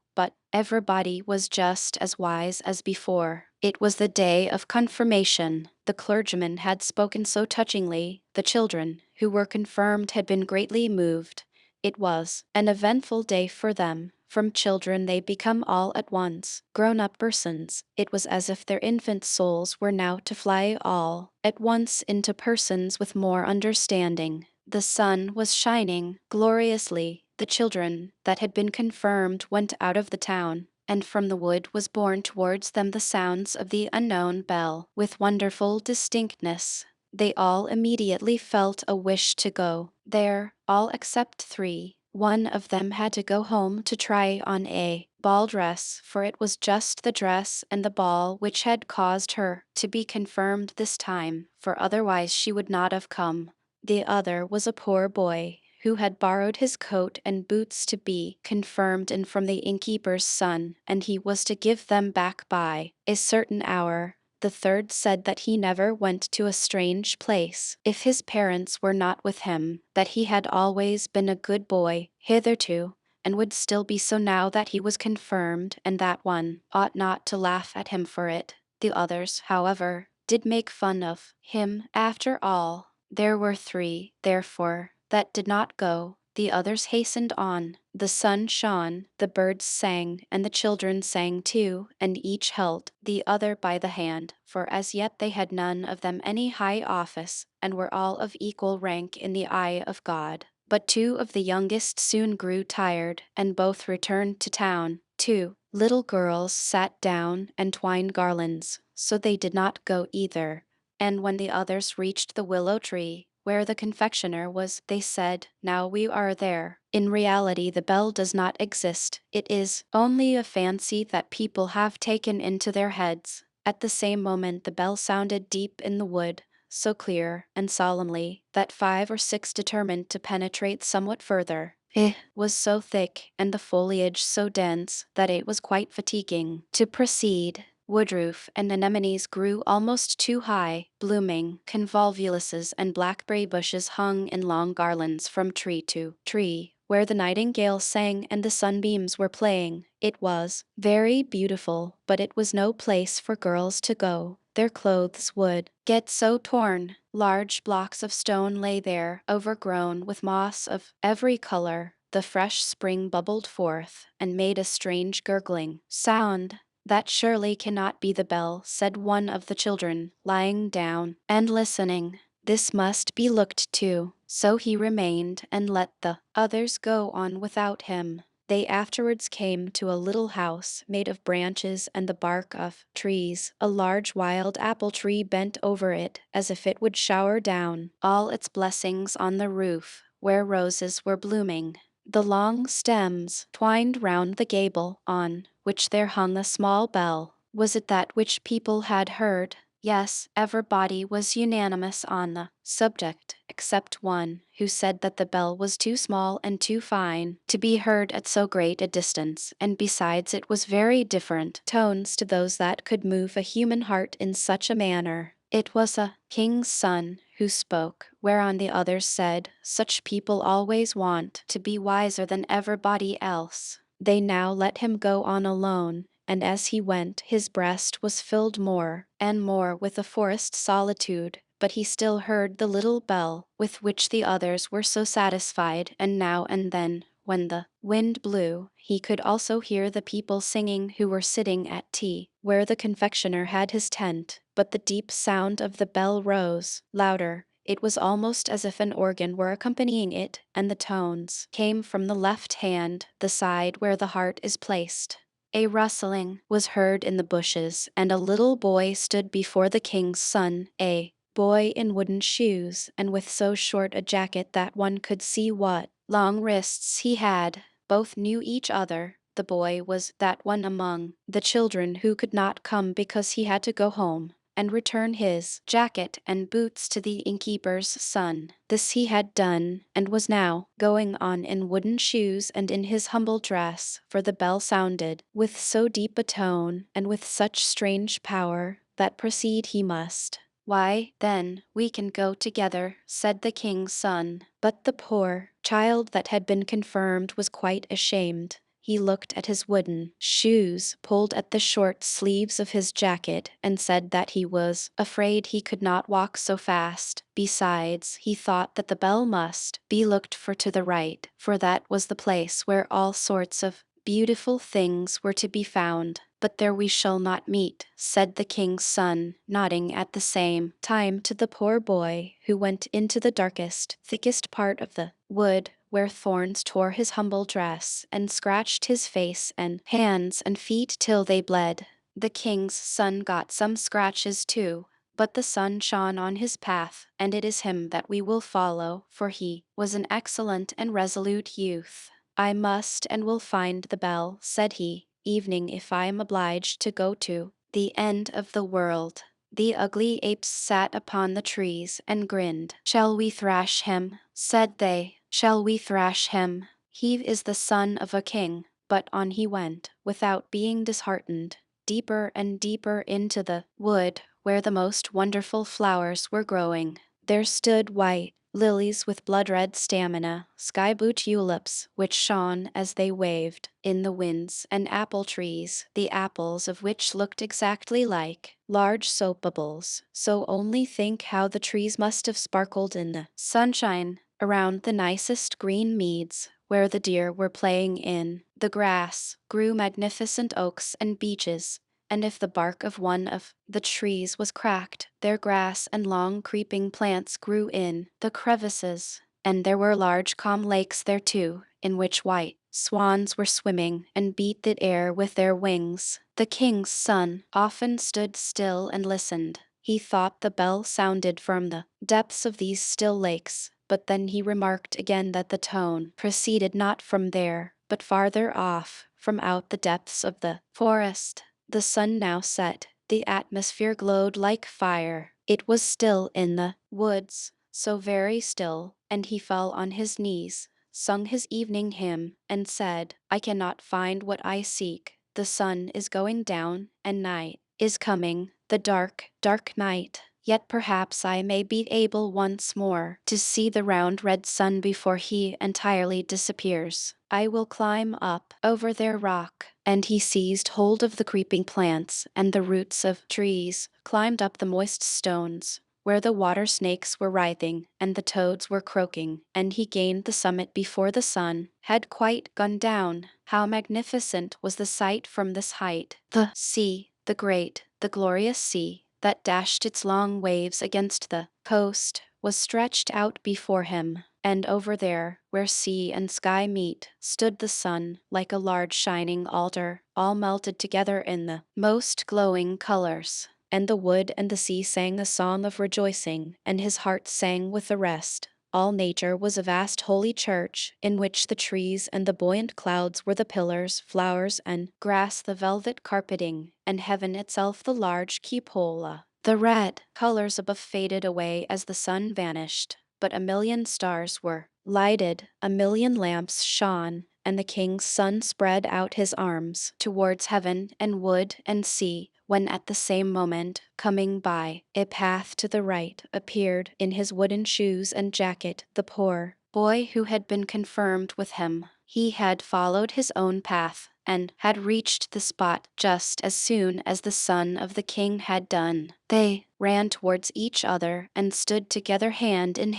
But everybody was just as wise as before. It was the day of confirmation. The clergyman had spoken so touchingly. The children who were confirmed had been greatly moved. It was an eventful day for them. From children they become all at once grown-up persons. It was as if their infant souls were now to fly all at once into persons with more understanding. The sun was shining gloriously. The children that had been confirmed went out of the town, and from the wood was borne towards them the sounds of the unknown bell with wonderful distinctness. They all immediately felt a wish to go there, all except 3. One of them had to go home to try on a ball dress, for it was just the dress and the ball which had caused her to be confirmed this time, for otherwise she would not have come. The other was a poor boy, who had borrowed his coat and boots to be confirmed in from the innkeeper's son, and he was to give them back by a certain hour. The third said that he never went to a strange place if his parents were not with him, that he had always been a good boy hitherto, and would still be so now that he was confirmed, and that one ought not to laugh at him for it. The others, however, did make fun of him after all. There were three, therefore, that did not go. The others hastened on. The sun shone, the birds sang, and the children sang too, and each held the other by the hand, for as yet they had none of them any high office, and were all of equal rank in the eye of God. But two of the youngest soon grew tired, and both returned to town. Two little girls sat down and twined garlands, so they did not go either. And when the others reached the willow tree, where the confectioner was, they said, "Now we are there." In reality, the bell does not exist. It is only a fancy that people have taken into their heads. At the same moment, the bell sounded deep in the wood, so clear and solemnly that 5 or 6 determined to penetrate somewhat further. It was so thick and the foliage so dense that it was quite fatiguing to proceed. Woodroof and anemones grew almost too high, blooming convolvuluses and blackberry bushes hung in long garlands from tree to tree, where the nightingale sang and the sunbeams were playing. It was very beautiful, but it was no place for girls to go. Their clothes would get so torn. Large blocks of stone lay there, overgrown with moss of every color. The fresh spring bubbled forth and made a strange gurgling sound. "That surely cannot be the bell," said one of the children, lying down and listening. "This must be looked to." So he remained and let the others go on without him. They afterwards came to a little house made of branches and the bark of trees. A large wild apple tree bent over it as if it would shower down all its blessings on the roof, where roses were blooming. The long stems twined round the gable, on which there hung a small bell. Was it that which people had heard? Yes, everybody was unanimous on the subject, except one, who said that the bell was too small and too fine to be heard at so great a distance, and besides it was very different tones to those that could move a human heart in such a manner. It was a king's son who spoke, whereon the others said, "Such people always want to be wiser than everybody else." They now let him go on alone, and as he went his breast was filled more and more with a forest solitude, but he still heard the little bell with which the others were so satisfied, and now and then, when the wind blew, he could also hear the people singing who were sitting at tea, where the confectioner had his tent, but the deep sound of the bell rose louder. It was almost as if an organ were accompanying it, and the tones came from the left hand, the side where the heart is placed. A rustling was heard in the bushes, and a little boy stood before the king's son, a boy in wooden shoes, and with so short a jacket that one could see what long wrists he had. Both knew each other. The boy was that one among the children who could not come because he had to go home and return his jacket and boots to the innkeeper's son. This he had done, and was now going on in wooden shoes and in his humble dress, for the bell sounded with so deep a tone, and with such strange power, that proceed he must. "Why, then, we can go together," said the king's son. But the poor child that had been confirmed was quite ashamed. He looked at his wooden shoes, pulled at the short sleeves of his jacket, and said that he was afraid he could not walk so fast. Besides, he thought that the bell must be looked for to the right, for that was the place where all sorts of beautiful things were to be found. "But there we shall not meet," said the king's son, nodding at the same time to the poor boy, who went into the darkest, thickest part of the wood, where thorns tore his humble dress, and scratched his face and hands and feet till they bled. The king's son got some scratches too, but the sun shone on his path, and it is him that we will follow, for he was an excellent and resolute youth. "I must and will find the bell," said he. evening if I am obliged to go to the end of the world. The ugly apes sat upon the trees and grinned. Shall we thrash him? Said they. Shall we thrash him? He is the son of a king. But on he went, without being disheartened, deeper and deeper into the wood where the most wonderful flowers were growing. There stood white lilies with blood-red stamina, sky-blue tulips which shone as they waved in the winds, and apple trees, the apples of which looked exactly like large soap bubbles. So only think how the trees must have sparkled in the sunshine around the nicest green meads where the deer were playing in the grass, grew magnificent oaks and beeches, and if the bark of one of the trees was cracked, their grass and long creeping plants grew in the crevices, and there were large calm lakes there too, in which white swans were swimming and beat the air with their wings. The king's son often stood still and listened. He thought the bell sounded from the depths of these still lakes, but then he remarked again that the tone proceeded not from there, but farther off, from out the depths of the forest. The sun now set. The atmosphere glowed like fire. It was still in the woods, so very still, and he fell on his knees, sung his evening hymn, and said, I cannot find what I seek. The sun is going down, and night is coming, the dark, dark night. Yet perhaps I may be able once more to see the round red sun before he entirely disappears. I will climb up over their rock. And he seized hold of the creeping plants and the roots of trees, climbed up the moist stones, where the water snakes were writhing and the toads were croaking, and he gained the summit before the sun had quite gone down. How magnificent was the sight from this height! The sea, the great, the glorious sea, that dashed its long waves against the coast, was stretched out before him, and over there, where sea and sky meet, stood the sun, like a large shining altar, all melted together in the most glowing colors. And the wood and the sea sang a song of rejoicing, and his heart sang with the rest. All nature was a vast holy church, in which the trees and the buoyant clouds were the pillars, flowers and grass the velvet carpeting, and heaven itself the large cupola. The red colors above faded away as the sun vanished, but a million stars were lighted, a million lamps shone, and the king's son spread out his arms towards heaven and wood and sea, when at the same moment, coming by a path to the right, appeared in his wooden shoes and jacket the poor boy who had been confirmed with him. He had followed his own path, and had reached the spot just as soon as the son of the king had done. They ran towards each other and stood together hand in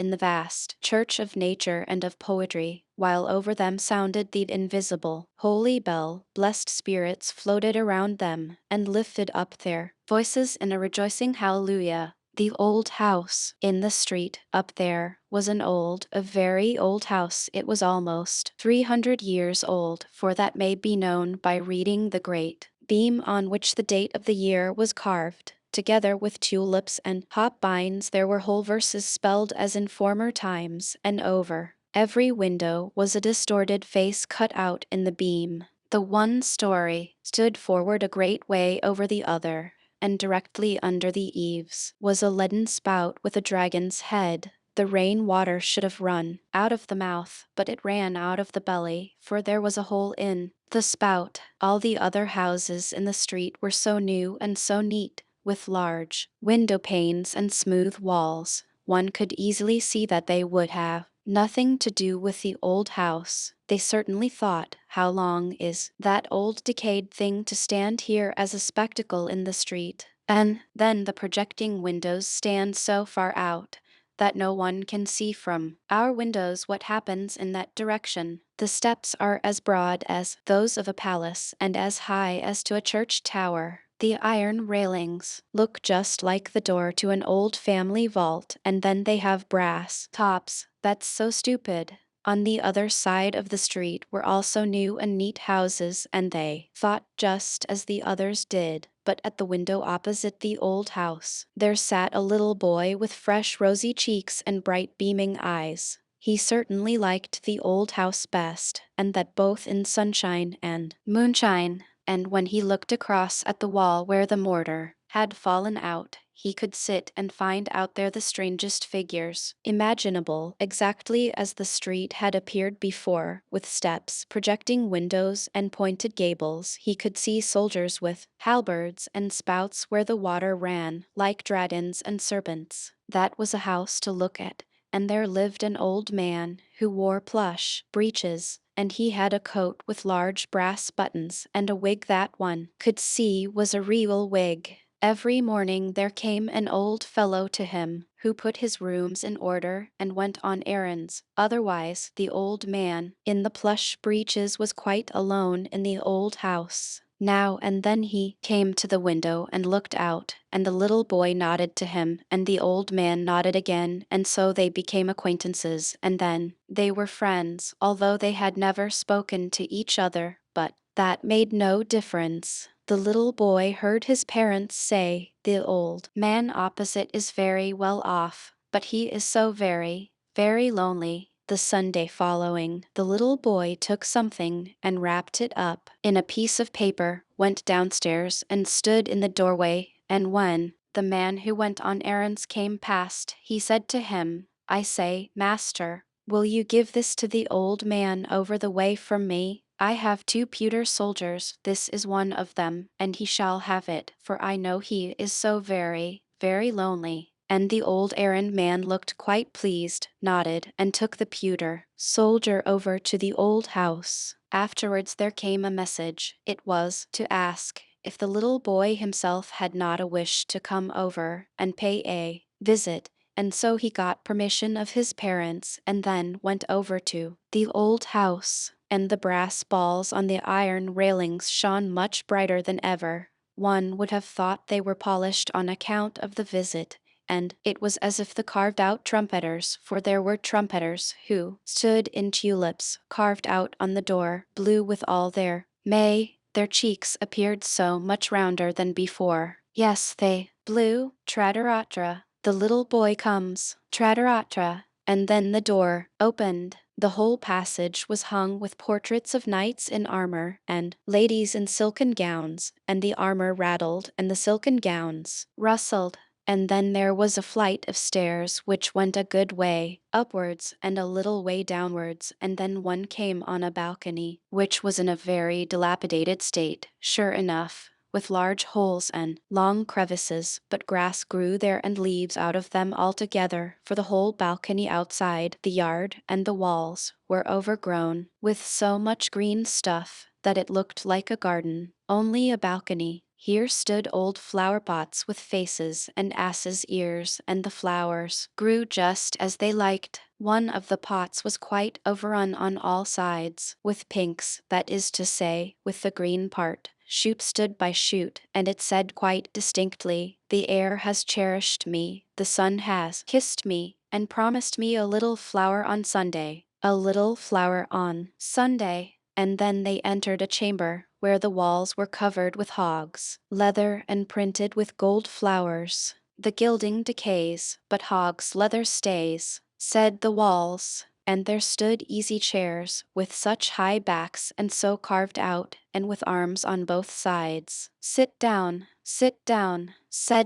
the vast church of nature and of poetry, while over them sounded the invisible, holy bell. Blessed spirits floated around them and lifted up their voices in a rejoicing hallelujah. The old house in the street up there was a very old house. It was almost 300 years old, for that may be known by reading the great beam on which the date of the year was carved. Together with tulips and hop bines there were whole verses spelled as in former times, and over every window was a distorted face cut out in the beam. The one story stood forward a great way over the other, and directly under the eaves was a leaden spout with a dragon's head. The rain water should have run out of the mouth, but it ran out of the belly, for there was a hole in the spout. All the other houses in the street were so new and so neat, with large window panes and smooth walls. One could easily see that they would have nothing to do with the old house. They certainly thought, how long is that old decayed thing to stand here as a spectacle in the street? And then the projecting windows stand so far out that no one can see from our windows what happens in that direction. The steps are as broad as those of a palace and as high as to a church tower. The iron railings look just like the door to an old family vault, and then they have brass tops. That's so stupid. On the other side of the street were also new and neat houses, and they thought just as the others did. But at the window opposite the old house, there sat a little boy with fresh rosy cheeks and bright beaming eyes. He certainly liked the old house best, and that both in sunshine and moonshine, and when he looked across at the wall where the mortar had fallen out, he could sit and find out there the strangest figures imaginable, exactly as the street had appeared before, with steps, projecting windows, and pointed gables. He could see soldiers with halberds and spouts where the water ran, like dragons and serpents. That was a house to look at, and there lived an old man who wore plush breeches, and he had a coat with large brass buttons and a wig that one could see was a real wig. Every morning there came an old fellow to him, who put his rooms in order and went on errands. Otherwise, the old man in the plush breeches was quite alone in the old house. Now and then he came to the window and looked out, and the little boy nodded to him, and the old man nodded again, and so they became acquaintances, and then they were friends, although they had never spoken to each other, but that made no difference. The little boy heard his parents say, "The old man opposite is very well off, but he is so very, very lonely." The Sunday following, the little boy took something and wrapped it up in a piece of paper, went downstairs and stood in the doorway, and when the man who went on errands came past, he said to him, "I say, master, will you give this to the old man over the way from me? I have 2 pewter soldiers, this is one of them, and he shall have it, for I know he is so very, very lonely." And the old errand man looked quite pleased, nodded, and took the pewter soldier over to the old house. Afterwards there came a message. It was to ask if the little boy himself had not a wish to come over and pay a visit, and so he got permission of his parents and then went over to the old house, and the brass balls on the iron railings shone much brighter than ever. One would have thought they were polished on account of the visit, and it was as if the carved-out trumpeters, for there were trumpeters who stood in tulips carved out on the door, blew with all their may. Their cheeks appeared so much rounder than before. Yes, they blew, tratter-atra, the little boy comes, tratter-atra, and then the door opened. The whole passage was hung with portraits of knights in armor and ladies in silken gowns, and the armor rattled and the silken gowns rustled. And then there was a flight of stairs which went a good way upwards and a little way downwards, and then one came on a balcony, which was in a very dilapidated state, sure enough, with large holes and long crevices, but grass grew there and leaves out of them altogether, for the whole balcony outside, the yard, and the walls were overgrown with so much green stuff that it looked like a garden, only a balcony. Here stood old flower pots with faces and asses' ears, and the flowers grew just as they liked. One of the pots was quite overrun on all sides with pinks, that is to say, with the green part. Shoot stood by shoot, and it said quite distinctly, "The air has cherished me, the sun has kissed me, and promised me a little flower on Sunday, a little flower on Sunday." And then they entered a chamber where the walls were covered with hogs' leather and printed with gold flowers. "The gilding decays, but hogs' leather stays," said the walls. And there stood easy chairs with such high backs and so carved out, and with arms on both sides. Sit down, said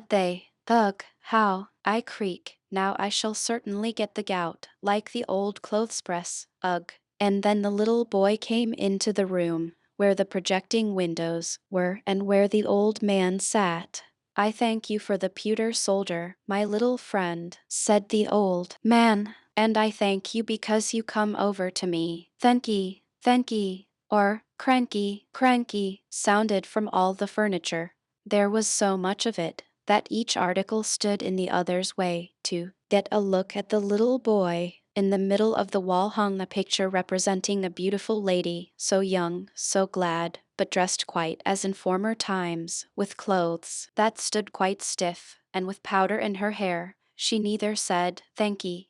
they. Ugh, how I creak. Now I shall certainly get the gout, like the old clothes-press. Ugh. And then the little boy came into the room where the projecting windows were and where the old man sat. "I thank you for the pewter soldier, my little friend," said the old man, "and I thank you because you come over to me. Thanky, or cranky, sounded from all the furniture. There was so much of it that each article stood in the other's way to get a look at the little boy. In the middle of the wall hung a picture representing a beautiful lady, so young, so glad, but dressed quite as in former times, with clothes that stood quite stiff, and with powder in her hair. She neither said, thanky,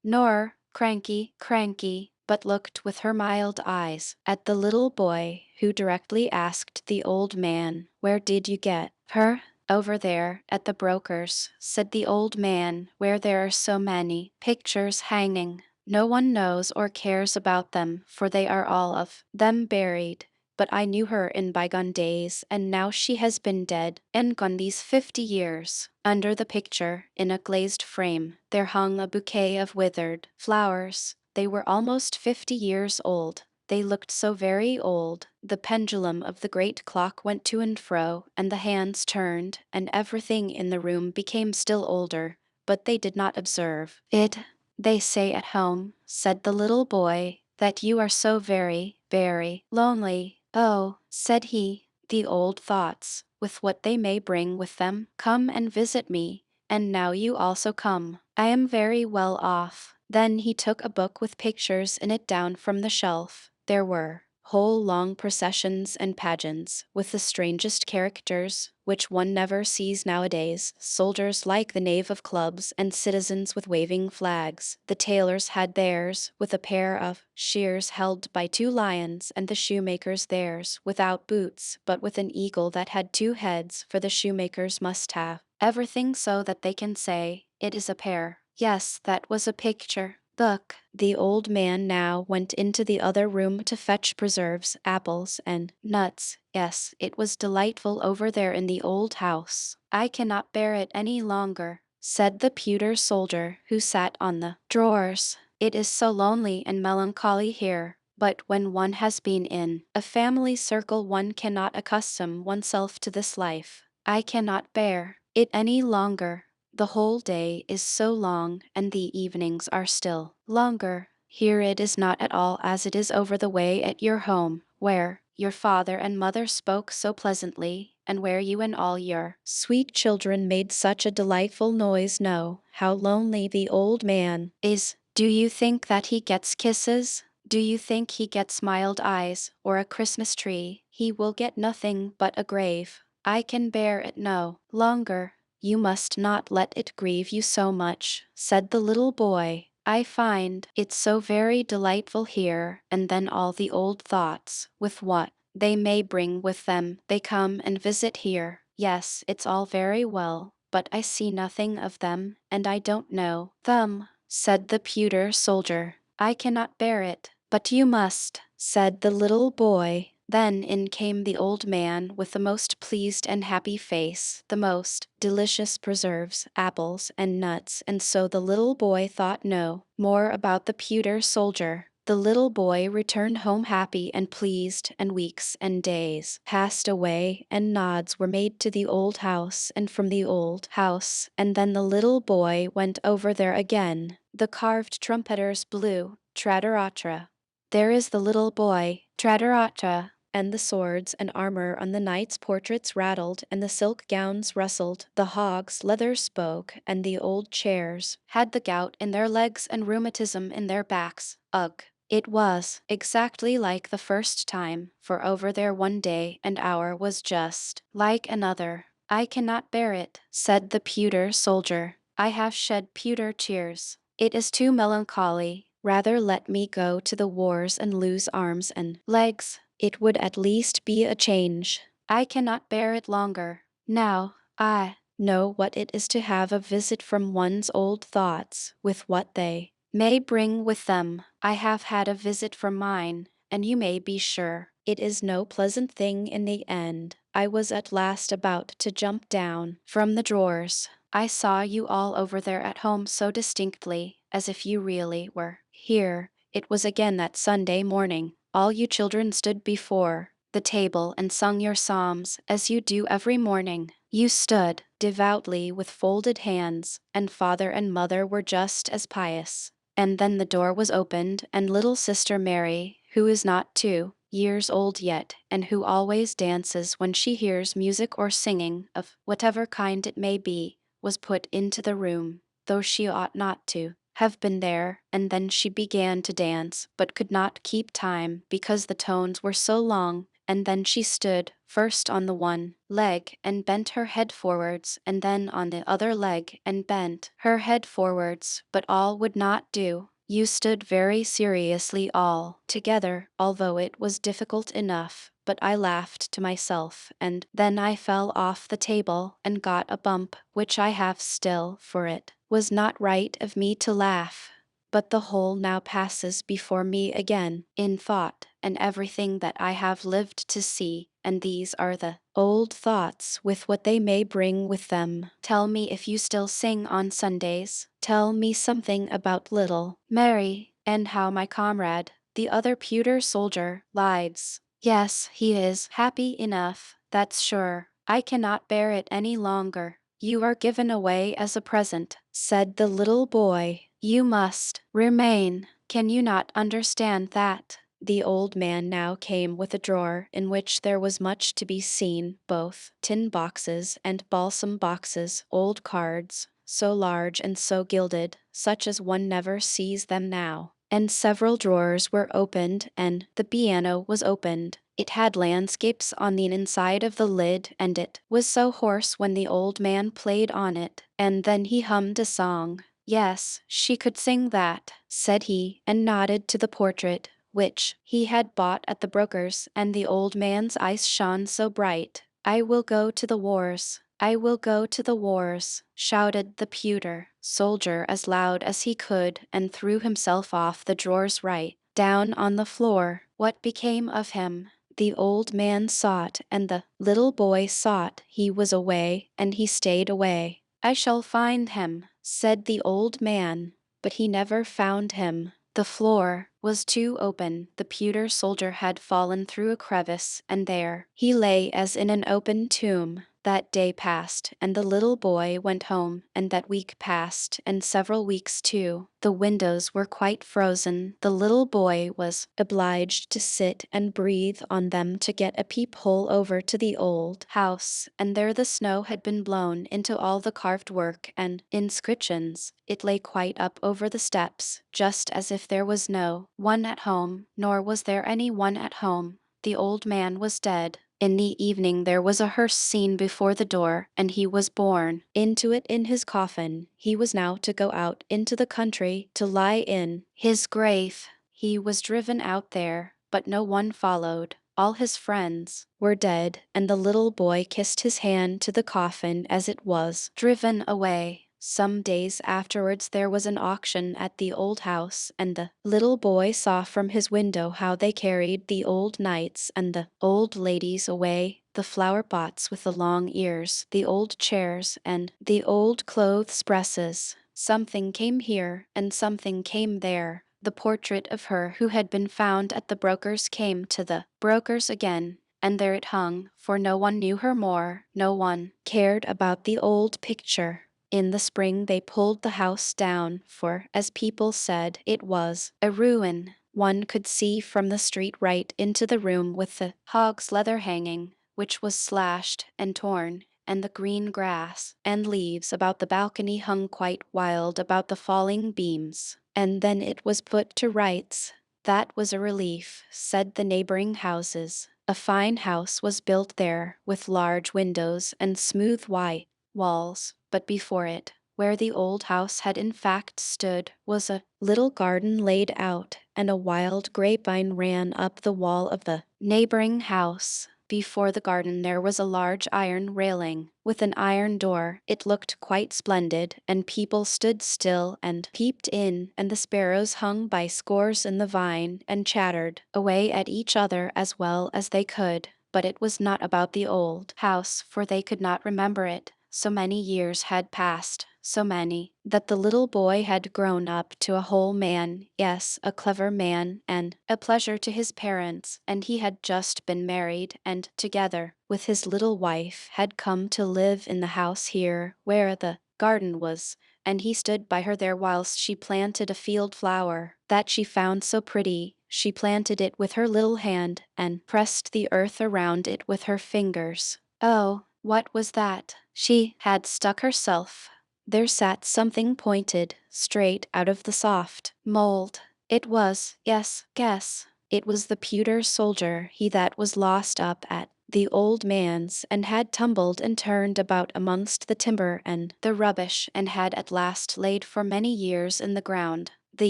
nor cranky, but looked with her mild eyes at the little boy, who directly asked the old man, "Where did you get her?" "Over there, at the broker's," said the old man, "where there are so many pictures hanging." No one knows or cares about them, for they are all of them buried. But I knew her in bygone days, and now she has been dead and gone these 50 years. Under the picture, in a glazed frame, there hung a bouquet of withered flowers. They were almost 50 years old. They looked so very old. The pendulum of the great clock went to and fro, and the hands turned, and everything in the room became still older. But they did not observe it. They say at home, said the little boy, that you are so very, very lonely. Oh, said he, the old thoughts, with what they may bring with them, come and visit me, and now you also come. I am very well off. Then he took a book with pictures in it down from the shelf. There were whole long processions and pageants, with the strangest characters, which one never sees nowadays, soldiers like the knave of clubs, and citizens with waving flags. The tailors had theirs, with a pair of shears held by two lions, and the shoemakers theirs, without boots, but with an eagle that had two heads, for the shoemakers must have everything so that they can say, it is a pair. Yes, that was a picture. Look, the old man now went into the other room to fetch preserves, apples, and nuts. Yes, it was delightful over there in the old house. I cannot bear it any longer, said the pewter soldier who sat on the drawers. It is so lonely and melancholy here. But when one has been in a family circle, one cannot accustom oneself to this life. I cannot bear it any longer. The whole day is so long, and the evenings are still longer. Here it is not at all as it is over the way at your home, where your father and mother spoke so pleasantly, and where you and all your sweet children made such a delightful noise. No, how lonely the old man is. Do you think that he gets kisses? Do you think he gets mild eyes, or a Christmas tree? He will get nothing but a grave. I can bear it no longer. You must not let it grieve you so much, said the little boy. I find it so very delightful here, and then all the old thoughts, with what they may bring with them, they come and visit here. Yes, it's all very well, but I see nothing of them, and I don't know them, said the pewter soldier. I cannot bear it. But you must, said the little boy. Then in came the old man with the most pleased and happy face, the most delicious preserves, apples, and nuts, and so the little boy thought no more about the pewter soldier. The little boy returned home happy and pleased, and weeks and days passed away, and nods were made to the old house and from the old house, and then the little boy went over there again. The carved trumpeters blew, tratter-atra. There is the little boy, tratter-atra, and the swords and armor on the knights' portraits rattled, and the silk gowns rustled, the hogs' leather spoke, and the old chairs had the gout in their legs and rheumatism in their backs. Ugh! It was exactly like the first time, for over there one day and hour was just like another. I cannot bear it, said the pewter soldier. I have shed pewter tears. It is too melancholy. Rather let me go to the wars and lose arms and legs. It would at least be a change. I cannot bear it longer. Now, I know what it is to have a visit from one's old thoughts, with what they may bring with them. I have had a visit from mine, and you may be sure it is no pleasant thing in the end. I was at last about to jump down from the drawers. I saw you all over there at home so distinctly, as if you really were here. It was again that Sunday morning. All you children stood before the table and sung your psalms, as you do every morning. You stood devoutly with folded hands, and father and mother were just as pious. And then the door was opened, and little sister Mary, who is not 2 years old yet, and who always dances when she hears music or singing, of whatever kind it may be, was put into the room, though she ought not to have been there, and then she began to dance, but could not keep time because the tones were so long, and then she stood first on the one leg and bent her head forwards, and then on the other leg and bent her head forwards, but all would not do. You stood very seriously all together, although it was difficult enough, but I laughed to myself, and then I fell off the table and got a bump, which I have still, for it was not right of me to laugh. but the whole now passes before me again, in thought, and everything that I have lived to see, and these are the old thoughts with what they may bring with them. Tell me if you still sing on Sundays. Tell me something about little Mary, and how my comrade, the other pewter soldier, lies. Yes, he is happy enough, that's sure. I cannot bear it any longer. You are given away as a present, said the little boy. You must remain. Can you not understand that? The old man now came with a drawer in which there was much to be seen, both tin boxes and balsam boxes, old cards, so large and so gilded, such as one never sees them now. And several drawers were opened, and the piano was opened. It had landscapes on the inside of the lid, and it was so hoarse when the old man played on it, and then he hummed a song. Yes, she could sing that, said he, and nodded to the portrait, which he had bought at the broker's, and the old man's eyes shone so bright. I will go to the wars. I will go to the wars, shouted the pewter soldier as loud as he could, and threw himself off the drawers right down on the floor. What became of him? The old man sought, and the little boy sought. He was away, and he stayed away. I shall find him, said the old man, but he never found him. The floor was too open. The pewter soldier had fallen through a crevice, and there he lay as in an open tomb. That day passed, and the little boy went home, and that week passed, and several weeks too. The windows were quite frozen. The little boy was obliged to sit and breathe on them to get a peephole over to the old house, and there the snow had been blown into all the carved work and inscriptions. It lay quite up over the steps, just as if there was no one at home, nor was there any one at home. The old man was dead. In the evening there was a hearse scene before the door, and he was borne into it in his coffin. He was now to go out into the country to lie in his grave. He was driven out there, but no one followed. All his friends were dead, and the little boy kissed his hand to the coffin as it was driven away. Some days afterwards there was an auction at the old house, and the little boy saw from his window how they carried the old knights and the old ladies away, the flower pots with the long ears, the old chairs, and the old clothes presses. Something came here, and something came there. The portrait of her who had been found at the broker's came to the broker's again, and there it hung, for no one knew her more, no one cared about the old picture. In the spring they pulled the house down, for, as people said, it was a ruin. One could see from the street right into the room with the hog's leather hanging, which was slashed and torn, and the green grass and leaves about the balcony hung quite wild about the falling beams. And then it was put to rights. That was a relief, said the neighboring houses. A fine house was built there, with large windows and smooth white walls, but before it, where the old house had in fact stood, was a little garden laid out, and a wild grapevine ran up the wall of the neighboring house. Before the garden there was a large iron railing, with an iron door. It looked quite splendid, and people stood still and peeped in, and the sparrows hung by scores in the vine, and chattered away at each other as well as they could. But it was not about the old house, for they could not remember it. So many years had passed, so many, that the little boy had grown up to a whole man, yes, a clever man, and a pleasure to his parents, and he had just been married, and together with his little wife had come to live in the house here, where the garden was, and he stood by her there whilst she planted a field flower that she found so pretty. She planted it with her little hand, and pressed the earth around it with her fingers. Oh, what was that? She had stuck herself. There sat something pointed, straight out of the soft mold. It was, yes, guess. It was the pewter soldier, he that was lost up at the old man's, and had tumbled and turned about amongst the timber and the rubbish, and had at last laid for many years in the ground. The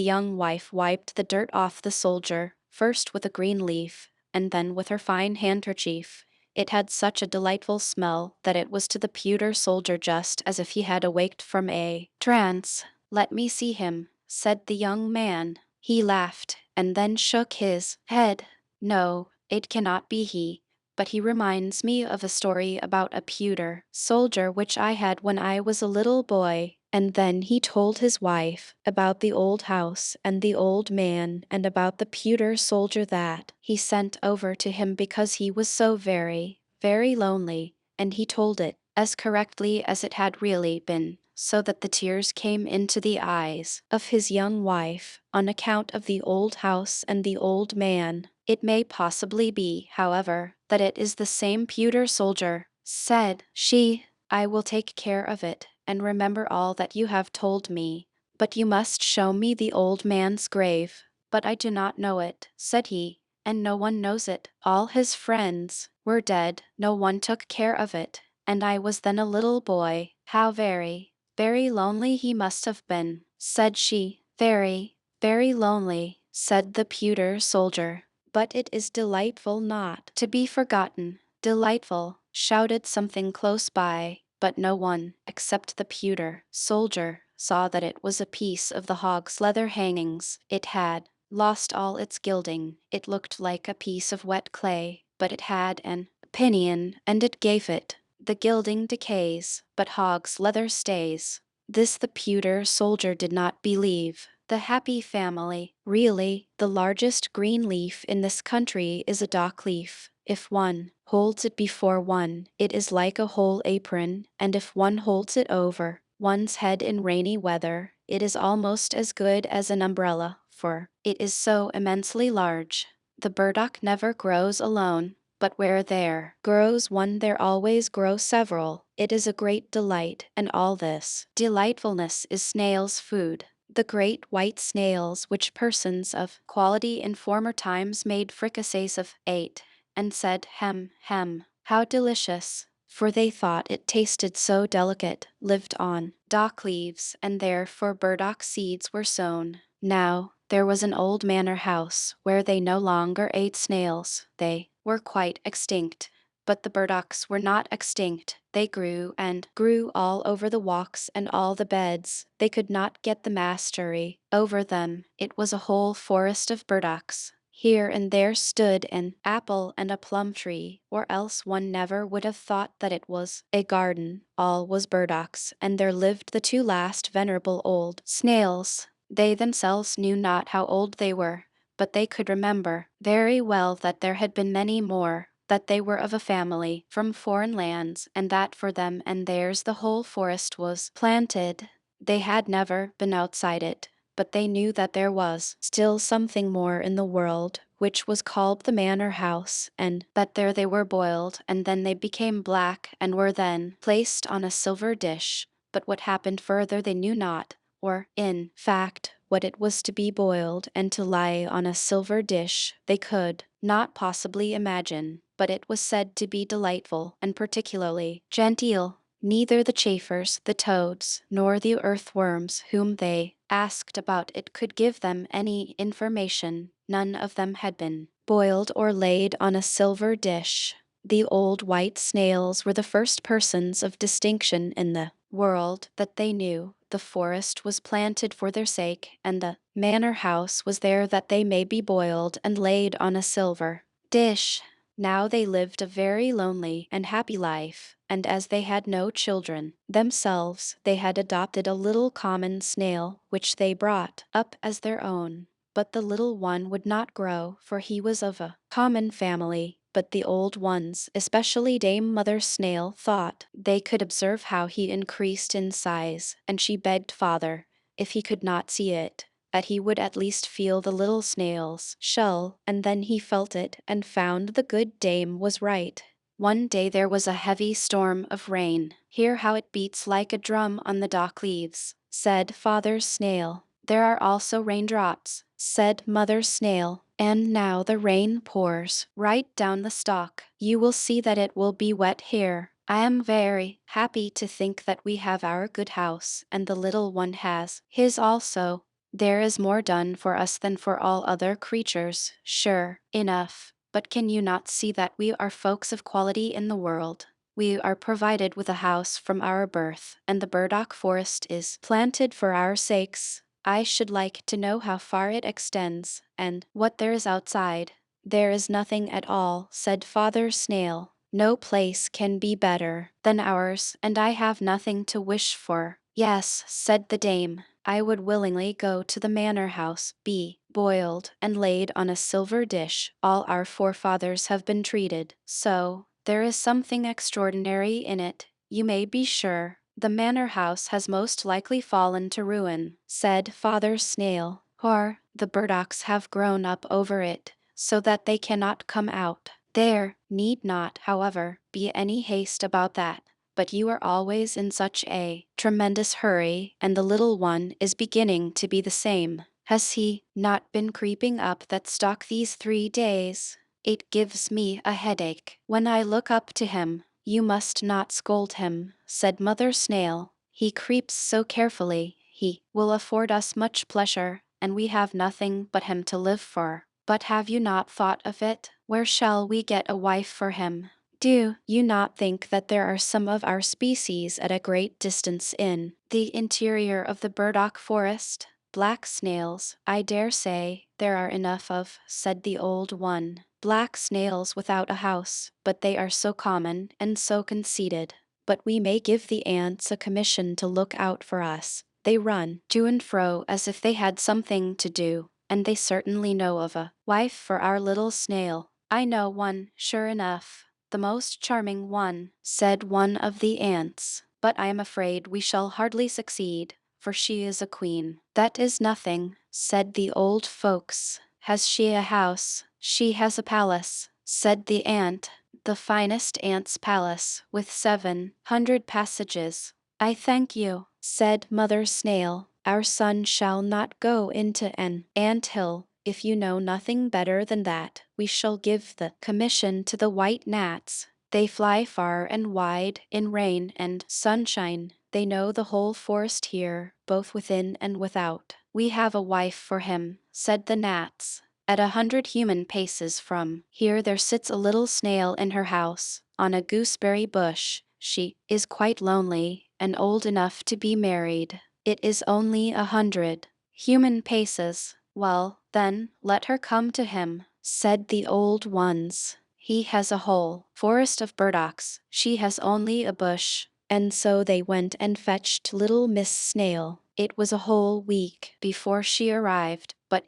young wife wiped the dirt off the soldier, first with a green leaf, and then with her fine handkerchief. It had such a delightful smell that it was to the pewter soldier just as if he had awaked from a trance. Let me see him, said the young man. He laughed, and then shook his head. No, it cannot be he, but he reminds me of a story about a pewter soldier which I had when I was a little boy. And then he told his wife about the old house and the old man and about the pewter soldier that he sent over to him because he was so very, very lonely, and he told it as correctly as it had really been, so that the tears came into the eyes of his young wife on account of the old house and the old man. It may possibly be, however, that it is the same pewter soldier, said she. I will take care of it, and remember all that you have told me. But you must show me the old man's grave. But I do not know it, said he, and no one knows it. All his friends were dead, no one took care of it, and I was then a little boy. How very, very lonely he must have been, said she. Very, very lonely, said the pewter soldier. But it is delightful not to be forgotten. Delightful, shouted something close by, but no one, except the pewter soldier, saw that it was a piece of the hog's leather hangings. It had lost all its gilding. It looked like a piece of wet clay, but it had an opinion, and it gave it. The gilding decays, but hog's leather stays. This the pewter soldier did not believe. The happy family. Really, the largest green leaf in this country is a dock leaf. If one holds it before one, it is like a whole apron, and if one holds it over one's head in rainy weather, it is almost as good as an umbrella, for it is so immensely large. The burdock never grows alone, but where there grows one there always grow several. It is a great delight, and all this delightfulness is snails' food. The great white snails which persons of quality in former times made fricassees of, ate, and said, hem, hem, how delicious, for they thought it tasted so delicate, lived on dock leaves, and therefore burdock seeds were sown. Now, there was an old manor house where they no longer ate snails. They were quite extinct. But the burdocks were not extinct. They grew and grew all over the walks and all the beds. They could not get the mastery over them. It was a whole forest of burdocks. Here and there stood an apple and a plum tree, or else one never would have thought that it was a garden. All was burdocks, and there lived the two last venerable old snails. They themselves knew not how old they were, but they could remember very well that there had been many more, that they were of a family from foreign lands, and that for them and theirs the whole forest was planted. They had never been outside it, but they knew that there was still something more in the world, which was called the manor house, and that there they were boiled, and then they became black, and were then placed on a silver dish. But what happened further they knew not, or, in fact, what it was to be boiled and to lie on a silver dish, they could not possibly imagine, but it was said to be delightful, and particularly genteel. Neither the chafers, the toads, nor the earthworms whom they asked about it could give them any information. None of them had been boiled or laid on a silver dish. The old white snails were the first persons of distinction in the world that they knew. The forest was planted for their sake, and the manor house was there that they may be boiled and laid on a silver dish. Now they lived a very lonely and happy life, and as they had no children themselves, they had adopted a little common snail, which they brought up as their own. But the little one would not grow, for he was of a common family. But the old ones, especially Dame Mother Snail, thought they could observe how he increased in size, and she begged Father, if he could not see it, that he would at least feel the little snail's shell, and then he felt it and found the good dame was right. One day there was a heavy storm of rain. Hear how it beats like a drum on the dock leaves, said Father Snail. There are also raindrops, said Mother Snail. And now the rain pours right down the stalk. You will see that it will be wet here. I am very happy to think that we have our good house, and the little one has his also. There is more done for us than for all other creatures, sure enough. But can you not see that we are folks of quality in the world? We are provided with a house from our birth, and the burdock forest is planted for our sakes. I should like to know how far it extends, and what there is outside. There is nothing at all, said Father Snail. No place can be better than ours, and I have nothing to wish for. Yes, said the dame, I would willingly go to the manor house, be boiled and laid on a silver dish. All our forefathers have been treated so. There is something extraordinary in it, you may be sure. The manor house has most likely fallen to ruin, said Father Snail, or the burdocks have grown up over it, so that they cannot come out. There need not, however, be any haste about that. But you are always in such a tremendous hurry, and the little one is beginning to be the same. Has he not been creeping up that stalk these 3 days? It gives me a headache when I look up to him. You must not scold him, said Mother Snail. He creeps so carefully, he will afford us much pleasure, and we have nothing but him to live for. But have you not thought of it? Where shall we get a wife for him? Do you not think that there are some of our species at a great distance in the interior of the burdock forest? Black snails, I dare say, there are enough of, said the old one. Black snails without a house, but they are so common and so conceited. But we may give the ants a commission to look out for us. They run to and fro as if they had something to do, and they certainly know of a wife for our little snail. I know one, sure enough. The most charming one, said one of the ants. But I am afraid we shall hardly succeed, for she is a queen. That is nothing, said the old folks. Has she a house? She has a palace, said the ant. The finest ant's palace, with 700 passages. I thank you, said Mother Snail. Our son shall not go into an ant hill. If you know nothing better than that, we shall give the commission to the white gnats. They fly far and wide in rain and sunshine. They know the whole forest here, both within and without. We have a wife for him, said the gnats. At 100 human paces from here there sits a little snail in her house, on a gooseberry bush. She is quite lonely, and old enough to be married. It is only 100 human paces. Well, then, let her come to him, said the old ones. He has a whole forest of burdocks, she has only a bush. And so they went and fetched little Miss Snail. It was a whole week before she arrived, but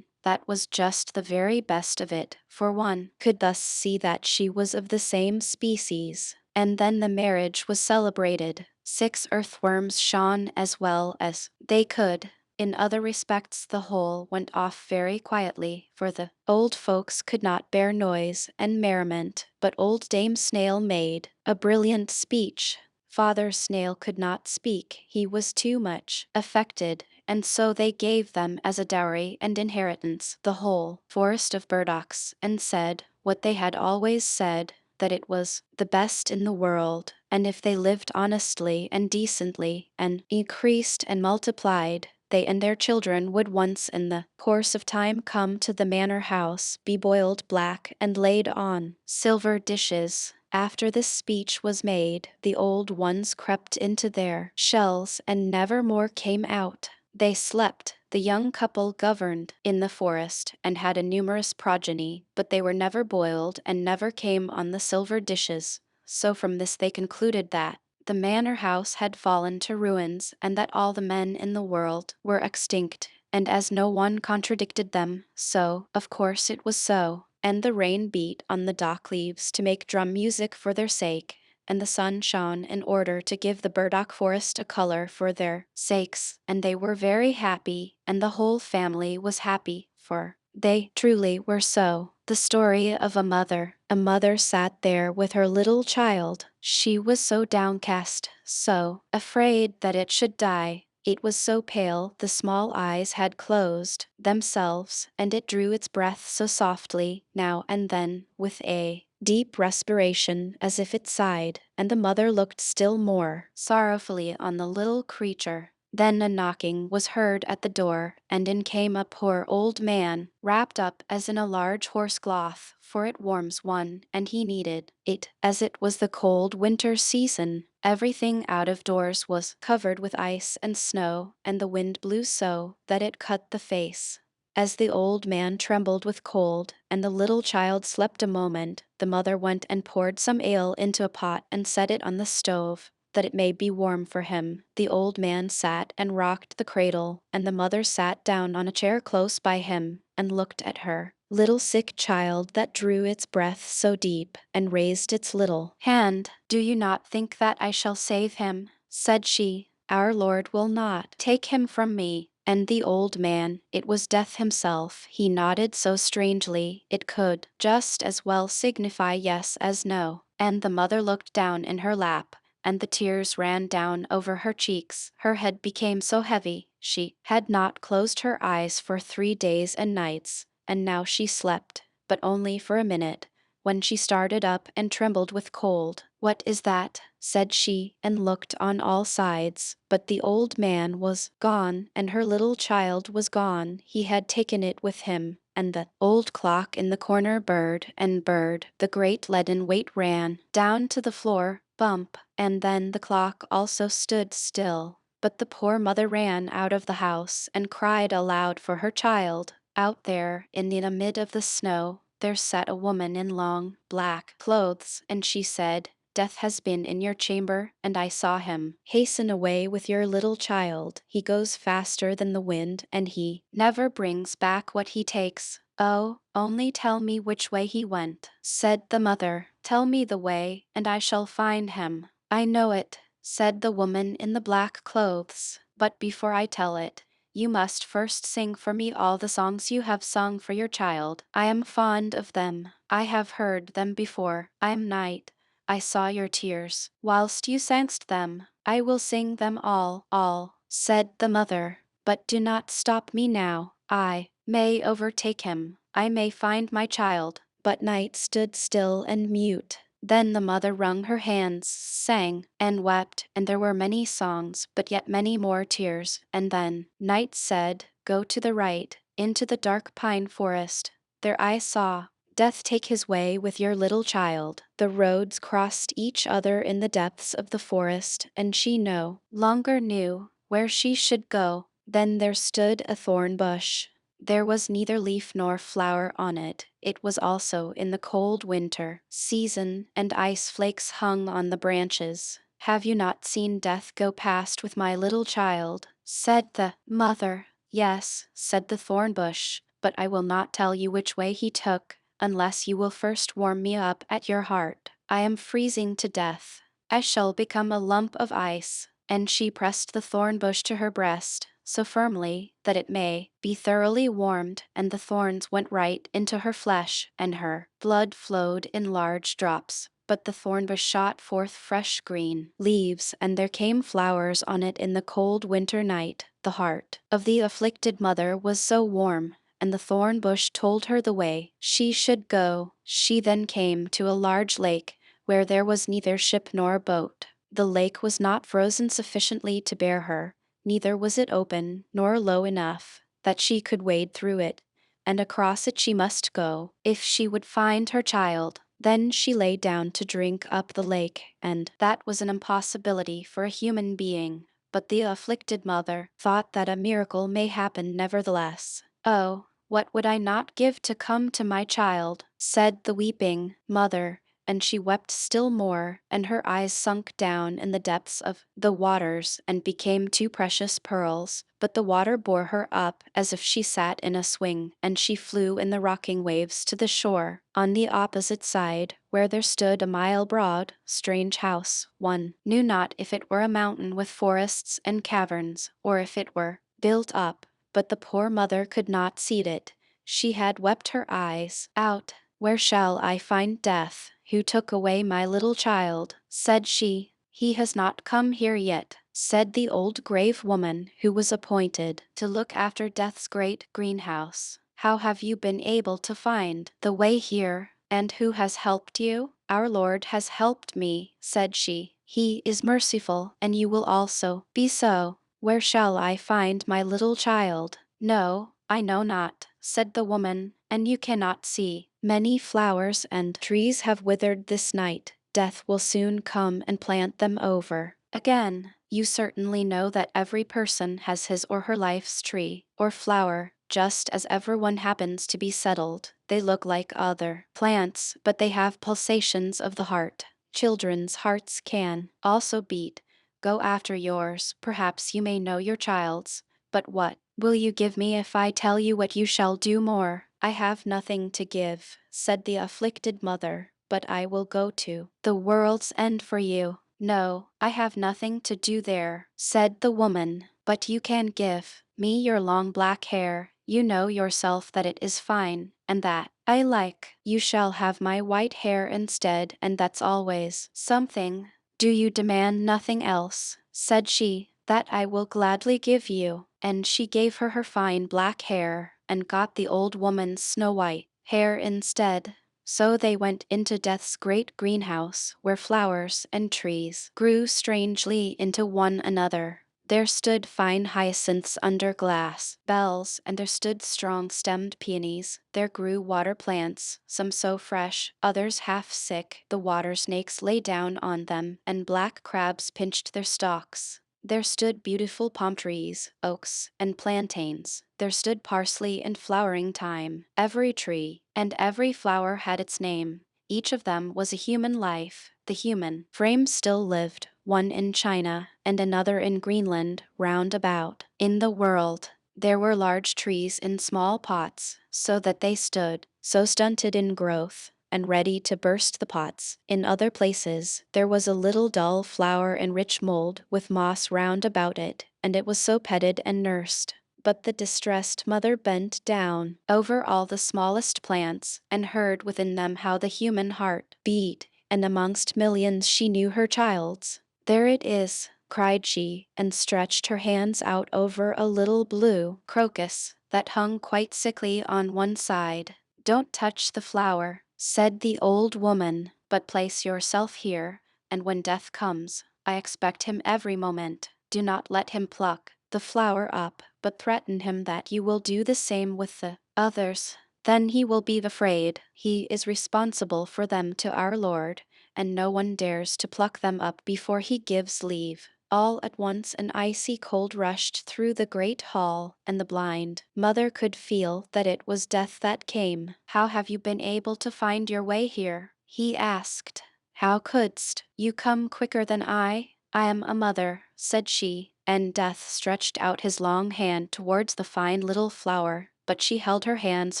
that was just the very best of it, for one could thus see that she was of the same species. And then the marriage was celebrated. 6 earthworms shone as well as they could. In other respects the whole went off very quietly, for the old folks could not bear noise and merriment, but old Dame Snail made a brilliant speech. Father Snail could not speak, he was too much affected, and so they gave them as a dowry and inheritance the whole forest of burdocks, and said what they had always said, that it was the best in the world, and if they lived honestly and decently, and increased and multiplied, they and their children would once in the course of time come to the manor house, be boiled black and laid on silver dishes. After this speech was made, the old ones crept into their shells and never more came out. They slept. The young couple governed in the forest and had a numerous progeny, but they were never boiled and never came on the silver dishes. So from this they concluded that the manor house had fallen to ruins and that all the men in the world were extinct. And as no one contradicted them, so, of course, it was so. And the rain beat on the dock leaves to make drum music for their sake, and the sun shone in order to give the burdock forest a color for their sakes, and they were very happy, and the whole family was happy, for they truly were so. The story of a mother. A mother sat there with her little child. She was so downcast, so afraid that it should die. It was so pale the small eyes had closed themselves, and it drew its breath so softly, now and then, with a deep respiration as if it sighed, and the mother looked still more sorrowfully on the little creature. Then a knocking was heard at the door, and in came a poor old man, wrapped up as in a large horse cloth, for it warms one, and he needed it, as it was the cold winter season. Everything out of doors was covered with ice and snow, and the wind blew so that it cut the face. As the old man trembled with cold, and the little child slept a moment, the mother went and poured some ale into a pot and set it on the stove, that it may be warm for him. The old man sat and rocked the cradle, and the mother sat down on a chair close by him, and looked at her little sick child that drew its breath so deep, and raised its little hand. "Do you not think that I shall save him?" said she. "Our Lord will not take him from me." And the old man, it was Death himself, he nodded so strangely, it could just as well signify yes as no. And the mother looked down in her lap, and the tears ran down over her cheeks. Her head became so heavy, she had not closed her eyes for 3 days and nights, and now she slept, but only for a minute, when she started up and trembled with cold. "What is that?" said she, and looked on all sides, but the old man was gone, and her little child was gone. He had taken it with him, and the old clock in the corner burred and burred. The great leaden weight ran down to the floor, bump, and then the clock also stood still. But the poor mother ran out of the house and cried aloud for her child. Out there, in the mid of the snow, there sat a woman in long, black clothes, and she said, "Death has been in your chamber, and I saw him. Hasten away with your little child. He goes faster than the wind, and he never brings back what he takes." "Oh, only tell me which way he went," said the mother. "Tell me the way, and I shall find him." "I know it," said the woman in the black clothes, "but before I tell it, you must first sing for me all the songs you have sung for your child. I am fond of them. I have heard them before. I am night. I saw your tears whilst you sangst them. I will sing them all, said the mother. "But do not stop me now. I may overtake him. I may find my child." But Night stood still and mute. Then the mother wrung her hands, sang, and wept, and there were many songs, but yet many more tears. And then Night said, "Go to the right, into the dark pine forest. There I saw Death take his way with your little child." The roads crossed each other in the depths of the forest, and she no longer knew where she should go. Then there stood a thorn bush. There was neither leaf nor flower on it. It was also in the cold winter season, and ice flakes hung on the branches. "Have you not seen Death go past with my little child?" said the mother. "Yes," said the thorn bush, "but I will not tell you which way he took, unless you will first warm me up at your heart. I am freezing to death. I shall become a lump of ice." And she pressed the thorn bush to her breast, so firmly that it may be thoroughly warmed, and the thorns went right into her flesh, and her blood flowed in large drops. But the thorn bush shot forth fresh green leaves, and there came flowers on it in the cold winter night. The heart of the afflicted mother was so warm, and the thorn bush told her the way she should go. She then came to a large lake, where there was neither ship nor boat. The lake was not frozen sufficiently to bear her, neither was it open nor low enough that she could wade through it, and across it she must go, if she would find her child. Then she lay down to drink up the lake, and that was an impossibility for a human being. But the afflicted mother thought that a miracle may happen nevertheless. "Oh, what would I not give to come to my child," said the weeping mother, and she wept still more, and her eyes sunk down in the depths of the waters and became two precious pearls. But the water bore her up as if she sat in a swing, and she flew in the rocking waves to the shore. On the opposite side, where there stood a mile broad, strange house, one knew not if it were a mountain with forests and caverns, or if it were built up, but the poor mother could not see it. She had wept her eyes out. "Where shall I find Death, who took away my little child?" said she. "He has not come here yet," said the old grave woman who was appointed to look after Death's great greenhouse. "How have you been able to find the way here, and who has helped you?" "Our Lord has helped me," said she. "He is merciful, and you will also be so." Where shall I find my little child? No, I know not, said the woman, and you cannot see. Many flowers and trees have withered this night. Death will soon come and plant them over. Again, you certainly know that every person has his or her life's tree or flower, just as everyone happens to be settled. They look like other plants, but they have pulsations of the heart. Children's hearts can also beat. Go after yours, perhaps you may know your child's. But what will you give me if I tell you what you shall do more? I have nothing to give, said the afflicted mother, but I will go to the world's end for you. No, I have nothing to do there, said the woman, but you can give me your long black hair. You know yourself that it is fine, and that I like. You shall have my white hair instead, and that's always something. Do you demand nothing else? Said she. That I will gladly give you. And she gave her fine black hair, and got the old woman's snow white hair instead. So they went into Death's great greenhouse, where flowers and trees grew strangely into one another. There stood fine hyacinths under glass bells, and there stood strong-stemmed peonies. There grew water plants, some so fresh, others half sick. The water snakes lay down on them, and black crabs pinched their stalks. There stood beautiful palm trees, oaks, and plantains. There stood parsley and flowering thyme. Every tree and every flower had its name. Each of them was a human life. The human frame still lived, one in China and another in Greenland, round about. In the world, there were large trees in small pots, so that they stood, so stunted in growth, and ready to burst the pots. In other places, there was a little dull flower in rich mold, with moss round about it, and it was so petted and nursed. But the distressed mother bent down over all the smallest plants, and heard within them how the human heart beat, and amongst millions she knew her child's. There it is, cried she, and stretched her hands out over a little blue crocus that hung quite sickly on one side. Don't touch the flower, said the old woman, but place yourself here, and when death comes, I expect him every moment. Do not let him pluck the flower up, but threaten him that you will do the same with the others. Then he will be afraid. He is responsible for them to our Lord, and no one dares to pluck them up before he gives leave. All at once an icy cold rushed through the great hall, and the blind mother could feel that it was death that came. How have you been able to find your way here? He asked. How couldst you come quicker than I? I am a mother, said she, and Death stretched out his long hand towards the fine little flower, but she held her hands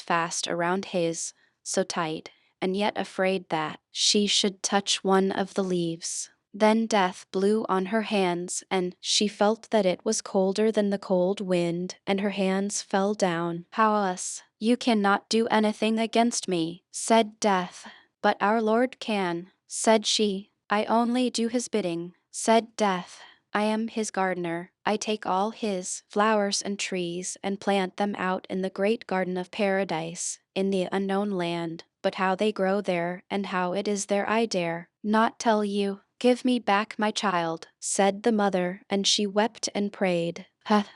fast around his, so tight, and yet afraid that she should touch one of the leaves. Then Death blew on her hands, and she felt that it was colder than the cold wind, and her hands fell down. Powerless, you cannot do anything against me, said Death. But our Lord can, said she. I only do his bidding, said Death. I am his gardener. I take all his flowers and trees and plant them out in the great garden of paradise, in the unknown land. But how they grow there, and how it is there, I dare not tell you. Give me back my child, said the mother, and she wept and prayed.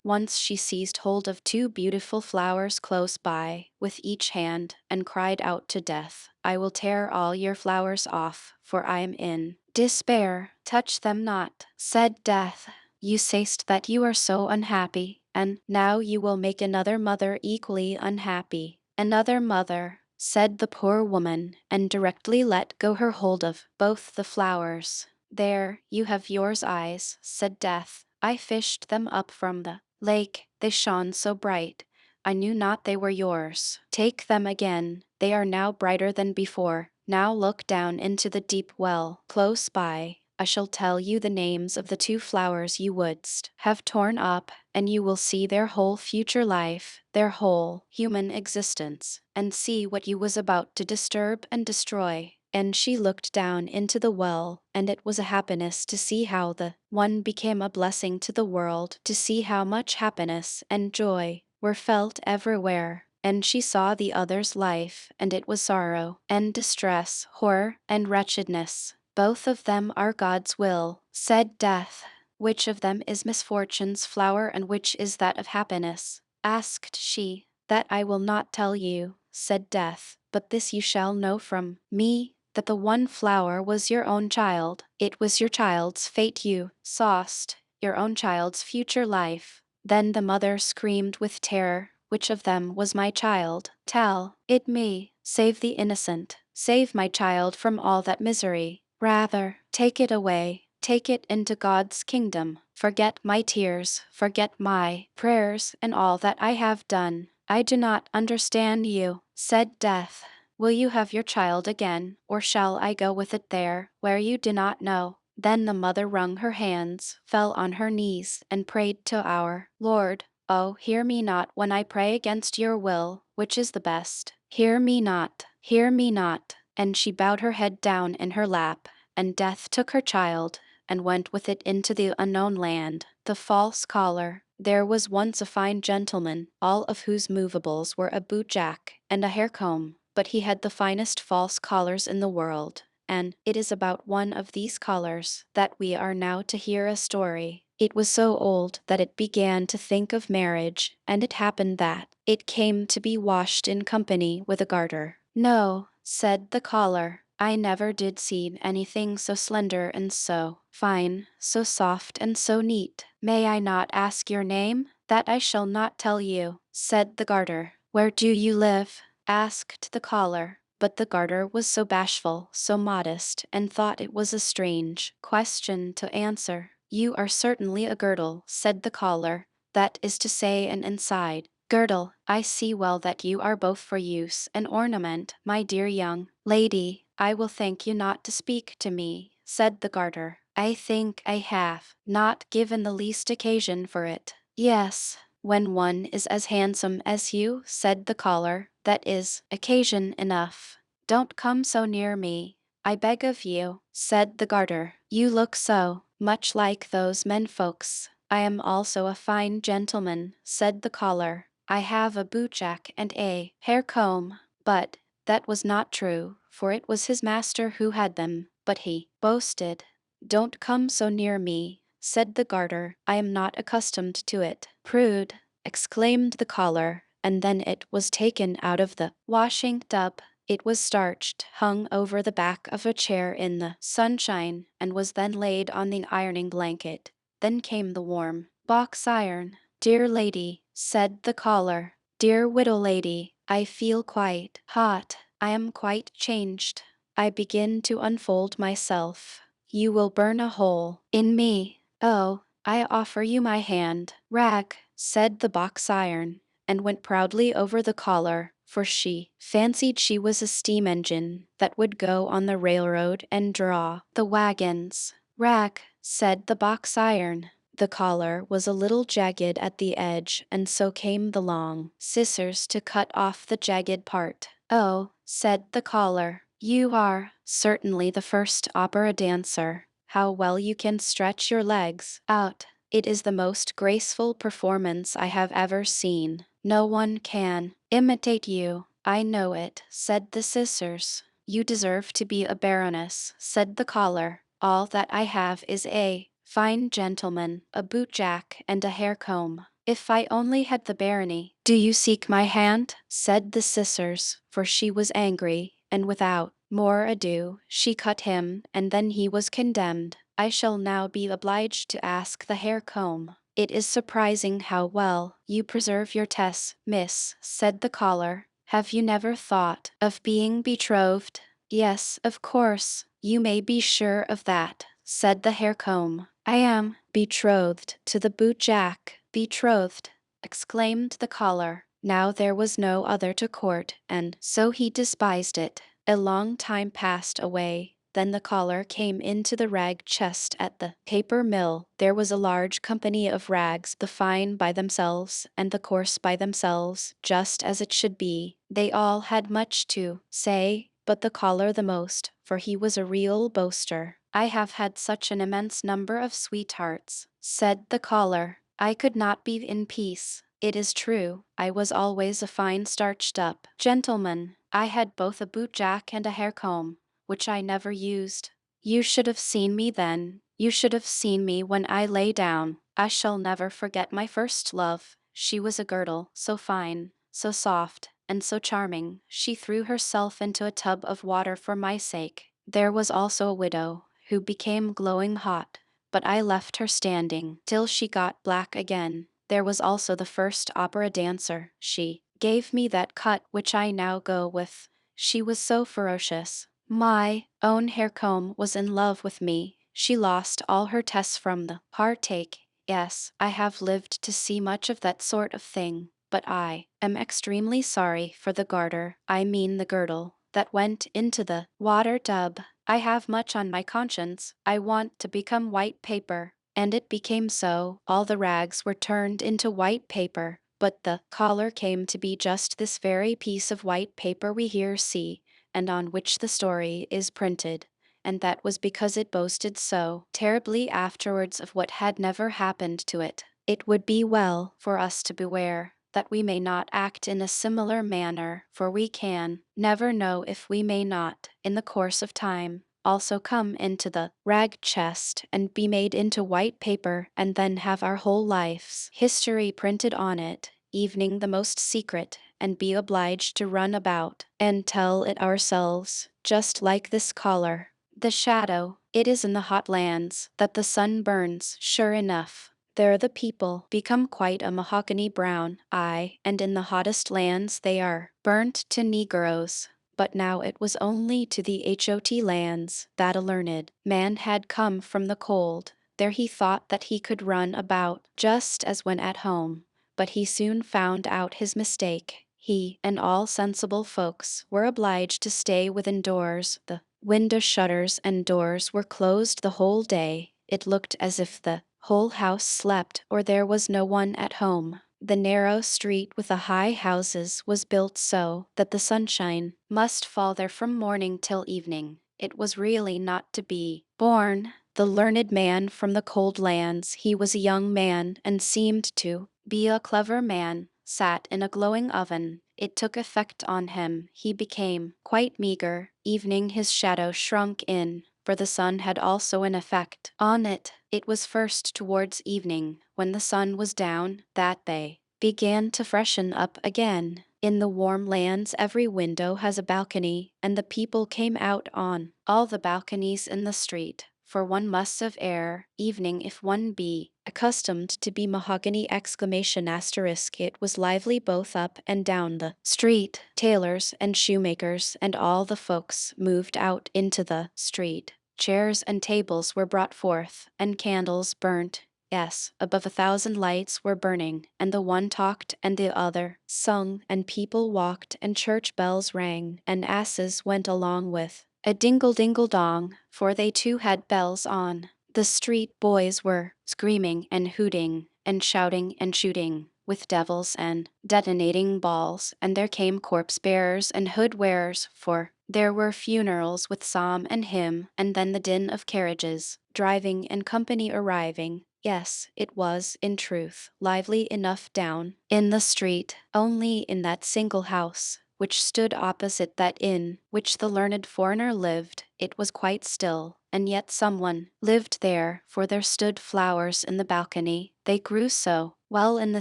Once she seized hold of two beautiful flowers close by, with each hand, and cried out to Death, I will tear all your flowers off, for I am in despair. Touch them not, said Death. You say'st that you are so unhappy, and now you will make another mother equally unhappy. Another mother, said the poor woman, and directly let go her hold of both the flowers. There, you have yours eyes, said Death. I fished them up from the lake. They shone so bright. I knew not they were yours. Take them again. They are now brighter than before. Now look down into the deep well close by. I shall tell you the names of the two flowers you wouldst have torn up, and you will see their whole future life, their whole human existence, and see what you was about to disturb and destroy. And she looked down into the well, and it was a happiness to see how the one became a blessing to the world, to see how much happiness and joy were felt everywhere. And she saw the other's life, and it was sorrow and distress, horror and wretchedness. Both of them are God's will, said Death. Which of them is misfortune's flower and which is that of happiness? Asked she. That I will not tell you, said Death, but this you shall know from me, that the one flower was your own child. It was your child's fate you sawst, your own child's future life. Then the mother screamed with terror. Which of them was my child? Tell it me. Save the innocent. Save my child from all that misery. Rather, take it away. Take it into God's kingdom. Forget my tears. Forget my prayers and all that I have done. I do not understand you, said Death. Will you have your child again, or shall I go with it there, where you do not know? Then the mother wrung her hands, fell on her knees, and prayed to our Lord. Oh, hear me not when I pray against your will, which is the best. Hear me not, hear me not. And she bowed her head down in her lap, and Death took her child, and went with it into the unknown land. The false collar. There was once a fine gentleman, all of whose movables were a boot-jack and a hair-comb, but he had the finest false collars in the world, and it is about one of these collars that we are now to hear a story. It was so old that it began to think of marriage, and it happened that it came to be washed in company with a garter. No, said the collar, I never did see anything so slender and so fine, so soft and so neat. May I not ask your name? That I shall not tell you, said the garter. Where do you live? Asked the collar. But the garter was so bashful, so modest, and thought it was a strange question to answer. You are certainly a girdle, said the collar, that is to say an inside girdle. I see well that you are both for use and ornament, my dear young lady. I will thank you not to speak to me, said the garter. I think I have not given the least occasion for it. Yes, when one is as handsome as you, said the collar, that is occasion enough. Don't come so near me, I beg of you, said the garter. You look so much like those men folks. I am also a fine gentleman, said the collar. I have a bootjack and a hair comb. But that was not true, for it was his master who had them, but he boasted. Don't come so near me, said the garter. I am not accustomed to it. Prude, exclaimed the collar, and then it was taken out of the washing tub. It was starched, hung over the back of a chair in the sunshine, and was then laid on the ironing blanket. Then came the warm box iron. Dear lady, said the collar, dear widow lady, I feel quite hot. I am quite changed. I begin to unfold myself. You will burn a hole in me. Oh, I offer you my hand. Rag, said the box iron, and went proudly over the collar, for she fancied she was a steam engine that would go on the railroad and draw the wagons. Rag, said the box iron. The collar was a little jagged at the edge, and so came the long scissors to cut off the jagged part. Oh, said the collar, you are certainly the first opera dancer. How well you can stretch your legs out. It is the most graceful performance I have ever seen. No one can imitate you. I know it, said the scissors. You deserve to be a baroness, said the collar. All that I have is a fine gentleman, a bootjack, and a hair comb. If I only had the barony. Do you seek my hand? Said the scissors, for she was angry, and without more ado, she cut him, and then he was condemned. I shall now be obliged to ask the hair comb. It is surprising how well you preserve your tess, miss, said the collar. Have you never thought of being betrothed? Yes, of course, you may be sure of that, said the hair comb. I am betrothed to the bootjack. Betrothed, exclaimed the collar. Now there was no other to court, and so he despised it. A long time passed away. Then the collar came into the rag chest at the paper mill. There was a large company of rags, the fine by themselves and the coarse by themselves, just as it should be. They all had much to say, but the collar the most, for he was a real boaster. I have had such an immense number of sweethearts, said the collar. I could not be in peace. It is true, I was always a fine starched-up gentleman. I had both a bootjack and a hair comb, which I never used. You should have seen me then. You should have seen me when I lay down. I shall never forget my first love. She was a girdle, so fine, so soft, and so charming. She threw herself into a tub of water for my sake. There was also a widow, who became glowing hot, but I left her standing till she got black again. There was also the first opera dancer. She gave me that cut which I now go with. She was so ferocious. My own hair comb was in love with me. She lost all her tests from the heartache. Yes, I have lived to see much of that sort of thing, but I am extremely sorry for the garter, I mean the girdle, that went into the water tub. I have much on my conscience. I want to become white paper. And it became so. All the rags were turned into white paper, but the collar came to be just this very piece of white paper we here see, and on which the story is printed. And that was because it boasted so terribly afterwards of what had never happened to it. It would be well for us to beware that we may not act in a similar manner, for we can never know if we may not, in the course of time, also come into the rag chest and be made into white paper and then have our whole life's history printed on it, evening the most secret, and be obliged to run about and tell it ourselves, just like this collar. The shadow, it is in the hot lands that the sun burns, sure enough. There the people become quite a mahogany brown, aye, and in the hottest lands they are burnt to negroes. But now it was only to the hot lands that a learned man had come from the cold. There he thought that he could run about just as when at home, but he soon found out his mistake. He and all sensible folks were obliged to stay within doors. The window shutters and doors were closed the whole day. It looked as if the whole house slept or there was no one at home. The narrow street with the high houses was built so that the sunshine must fall there from morning till evening. It was really not to be borne. The learned man from the cold lands, he was a young man and seemed to be a clever man, sat in a glowing oven. It took effect on him. He became quite meager. Evening his shadow shrunk in, for the sun had also an effect on it. It was first towards evening, when the sun was down, that they began to freshen up again. In the warm lands every window has a balcony, and the people came out on all the balconies in the street, for one must have air, evening if one be accustomed to be mahogany exclamation asterisk. It was lively both up and down the street. Tailors and shoemakers and all the folks moved out into the street. Chairs and tables were brought forth, and candles burnt. Yes, above 1,000 lights were burning, and the one talked and the other sung, and people walked, and church bells rang, and asses went along with a dingle-dingle-dong, for they too had bells on. The street boys were screaming and hooting, and shouting and shooting, with devils and detonating balls, and there came corpse-bearers and hood-wearers, for there were funerals with psalm and hymn, and then the din of carriages driving and company arriving. Yes, it was, in truth, lively enough down in the street. Only in that single house, which stood opposite that inn which the learned foreigner lived, it was quite still, and yet someone lived there, for there stood flowers in the balcony. They grew so well in the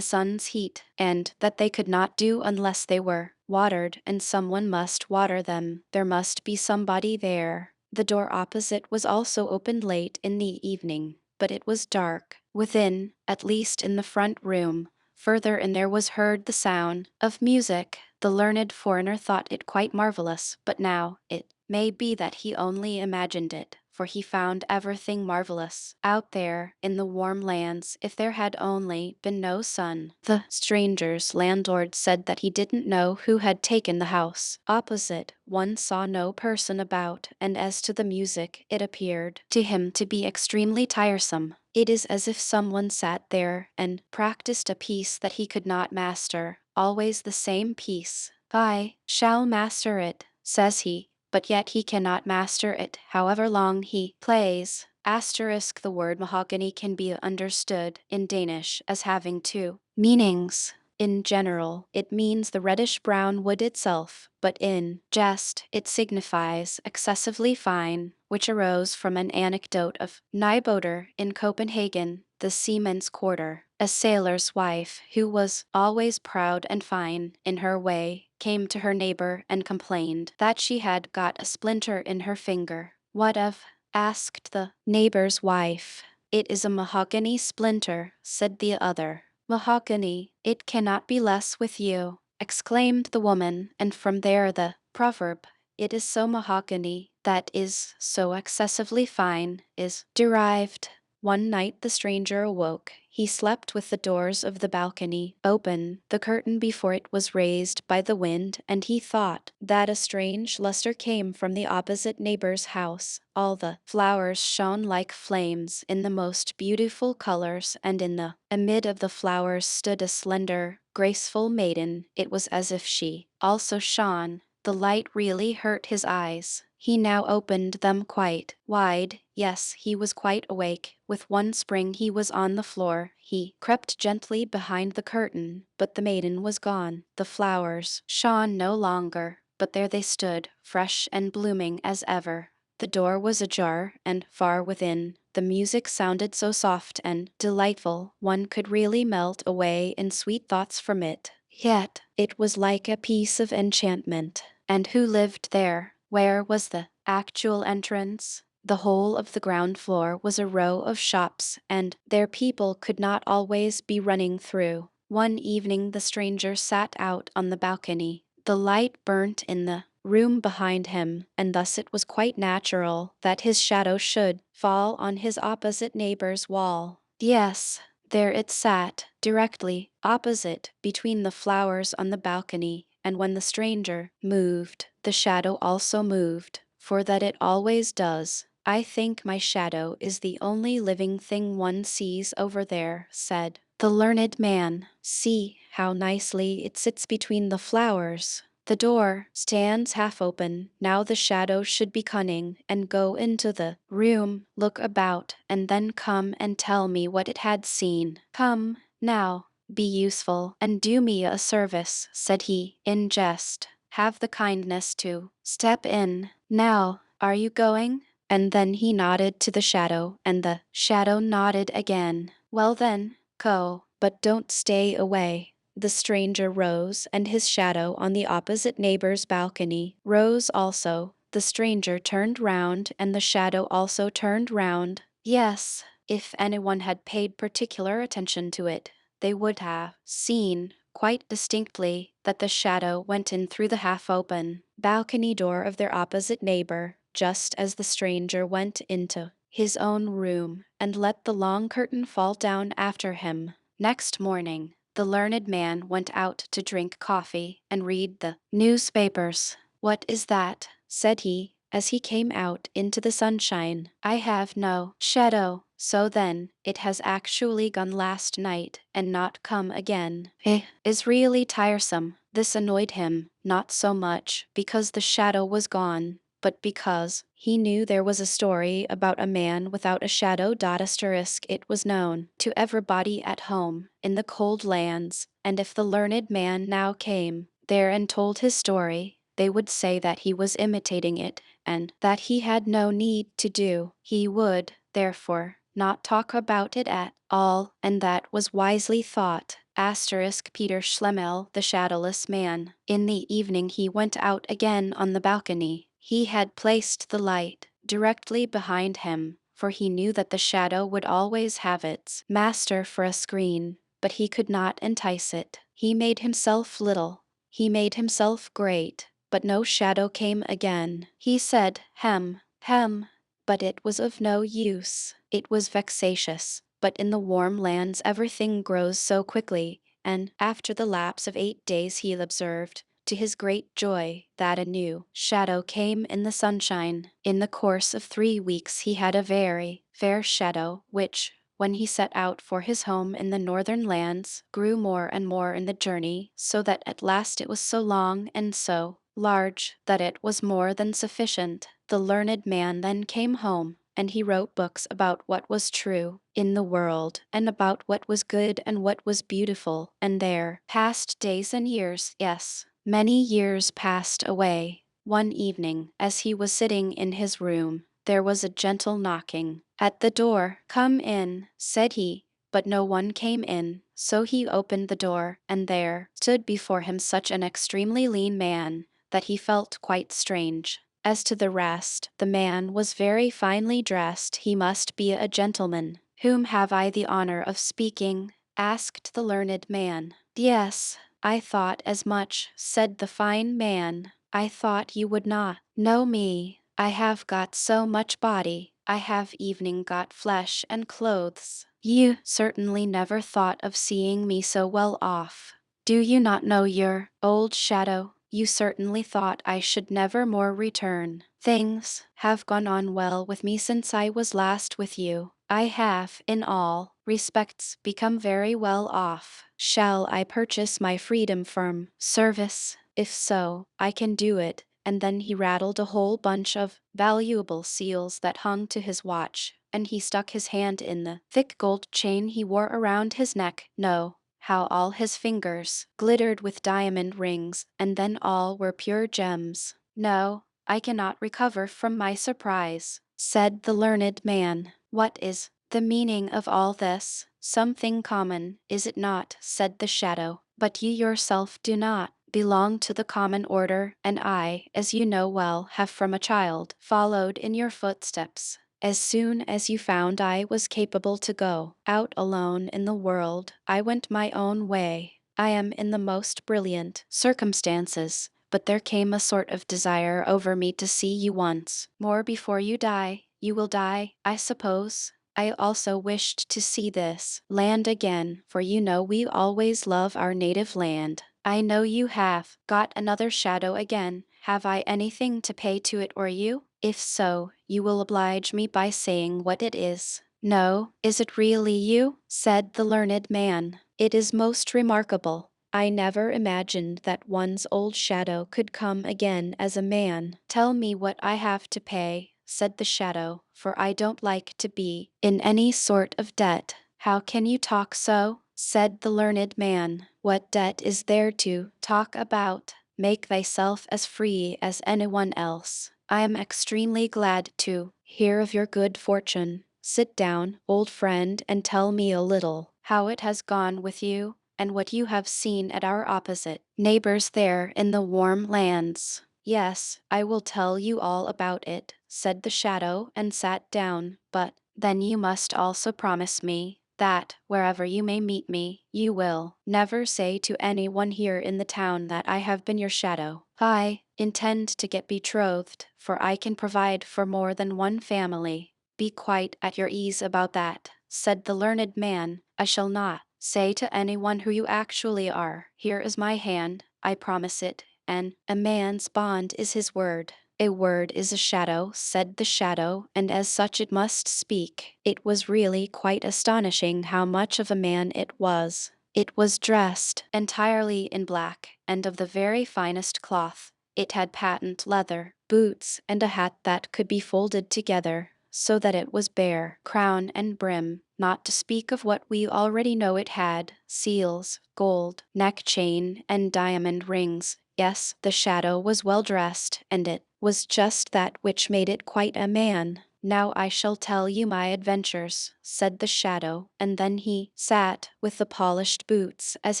sun's heat, and that they could not do unless they were watered, and someone must water them. There must be somebody there. The door opposite was also opened late in the evening, but it was dark within, at least in the front room. Further in there was heard the sound of music. The learned foreigner thought it quite marvelous, but now it may be that he only imagined it, for he found everything marvelous out there in the warm lands. If there had only been no sun. The stranger's landlord said that he didn't know who had taken the house. Opposite, one saw no person about, and as to the music, it appeared to him to be extremely tiresome. It is as if someone sat there and practiced a piece that he could not master, always the same piece. I shall master it, says he, but yet he cannot master it however long he plays. Asterisk the word mahogany can be understood in Danish as having two meanings. In general, it means the reddish-brown wood itself, but in jest it signifies excessively fine which arose from an anecdote of Nyboder in Copenhagen, the seaman's quarter. A sailor's wife, who was always proud and fine in her way, came to her neighbor and complained that she had got a splinter in her finger. What of? Asked the neighbor's wife. It is a mahogany splinter, said the other. Mahogany, it cannot be less with you, exclaimed the woman, and from there the proverb, it is so mahogany, that is so excessively fine, is derived. One night the stranger awoke. He slept with the doors of the balcony open, the curtain before it was raised by the wind, and he thought that a strange lustre came from the opposite neighbor's house. All the flowers shone like flames in the most beautiful colors, and in the amid of the flowers stood a slender, graceful maiden. It was as if she also shone. The light really hurt his eyes. He now opened them quite wide. Yes, he was quite awake. With one spring he was on the floor. He crept gently behind the curtain, but the maiden was gone. The flowers shone no longer, but there they stood, fresh and blooming as ever. The door was ajar, and far within, the music sounded so soft and delightful, one could really melt away in sweet thoughts from it. Yet, it was like a piece of enchantment. And who lived there? Where was the actual entrance? The whole of the ground floor was a row of shops, and their people could not always be running through. One evening the stranger sat out on the balcony. The light burnt in the room behind him, and thus it was quite natural that his shadow should fall on his opposite neighbor's wall. Yes, there it sat, directly opposite, between the flowers on the balcony, and when the stranger moved, the shadow also moved, for that it always does. I think my shadow is the only living thing one sees over there, said the learned man. See how nicely it sits between the flowers. The door stands half open. Now the shadow should be cunning and go into the room, look about, and then come and tell me what it had seen. Come, now, be useful, and do me a service, said he, in jest. Have the kindness to step in. Now, are you going? And then he nodded to the shadow, and the shadow nodded again. Well then, go, but don't stay away. The stranger rose, and his shadow on the opposite neighbor's balcony rose also. The stranger turned round, and the shadow also turned round. Yes, if anyone had paid particular attention to it, they would have seen quite distinctly that the shadow went in through the half-open balcony door of their opposite neighbor, just as the stranger went into his own room, and let the long curtain fall down after him. Next morning, the learned man went out to drink coffee and read the newspapers. What is that? Said he, as he came out into the sunshine. I have no shadow. So then, it has actually gone last night and not come again. It is really tiresome. This annoyed him, not so much because the shadow was gone, but because he knew there was a story about a man without a shadow. Asterisk, it was known to everybody at home in the cold lands, and if the learned man now came there and told his story, they would say that he was imitating it, and that he had no need to do. He would, therefore, not talk about it at all, and that was wisely thought. Asterisk Peter Schlemmel, the shadowless man. In the evening he went out again on the balcony. He had placed the light directly behind him, for he knew that the shadow would always have its master for a screen, but he could not entice it. He made himself little, he made himself great, but no shadow came again. He said, hem, hem, but it was of no use. It was vexatious, but in the warm lands everything grows so quickly, and after the lapse of 8 days he observed, to his great joy, that a new shadow came in the sunshine. In the course of 3 weeks he had a very fair shadow, which, when he set out for his home in the northern lands, grew more and more in the journey, so that at last it was so long and so large that it was more than sufficient. The learned man then came home, and he wrote books about what was true in the world, and about what was good and what was beautiful, and there passed days and years, yes, many years passed away. One evening, as he was sitting in his room, there was a gentle knocking at the door. "Come in," said he, but no one came in, so he opened the door, and there stood before him such an extremely lean man that he felt quite strange. As to the rest, the man was very finely dressed. "He must be a gentleman. Whom have I the honor of speaking?" asked the learned man. "Yes, I thought as much," said the fine man. "I thought you would not know me. I have got so much body. I have even got flesh and clothes. You certainly never thought of seeing me so well off. Do you not know your old shadow? You certainly thought I should never more return. Things have gone on well with me since I was last with you. I have, in all respects, become very well off. Shall I purchase my freedom from service? If so, I can do it." And then he rattled a whole bunch of valuable seals that hung to his watch, and he stuck his hand in the thick gold chain he wore around his neck. No, how all his fingers glittered with diamond rings, and then all were pure gems. "No, I cannot recover from my surprise," said the learned man. "What is the meaning of all this? Something common, is it not?" said the shadow. "But you yourself do not belong to the common order, and I, as you know well, have from a child followed in your footsteps. As soon as you found I was capable to go out alone in the world, I went my own way. I am in the most brilliant circumstances, but there came a sort of desire over me to see you once more before you die. You will die, I suppose. I also wished to see this land again, for you know we always love our native land. I know you have got another shadow again. Have I anything to pay to it or you? If so, you will oblige me by saying what it is." "No, is it really you?" said the learned man. "It is most remarkable. I never imagined that one's old shadow could come again as a man." "Tell me what I have to pay," said the shadow, "for I don't like to be in any sort of debt." "How can you talk so?" said the learned man. "What debt is there to talk about? Make thyself as free as anyone else. I am extremely glad to hear of your good fortune. Sit down, old friend, and tell me a little how it has gone with you, and what you have seen at our opposite neighbors there in the warm lands." "Yes, I will tell you all about it," said the shadow, and sat down. "But then you must also promise me that, wherever you may meet me, you will never say to anyone here in the town that I have been your shadow." "I intend to get betrothed, for I can provide for more than one family." "Be quite at your ease about that," said the learned man. "I shall not say to anyone who you actually are. Here is my hand, I promise it, and a man's bond is his word." "A word is a shadow," said the shadow, "and as such it must speak." It was really quite astonishing how much of a man it was. It was dressed entirely in black, and of the very finest cloth. It had patent leather, boots, and a hat that could be folded together, so that it was bare, crown and brim, not to speak of what we already know it had, seals, gold, neck chain, and diamond rings. Yes, the shadow was well dressed, and it was just that which made it quite a man. "Now I shall tell you my adventures," said the shadow, and then he sat with the polished boots as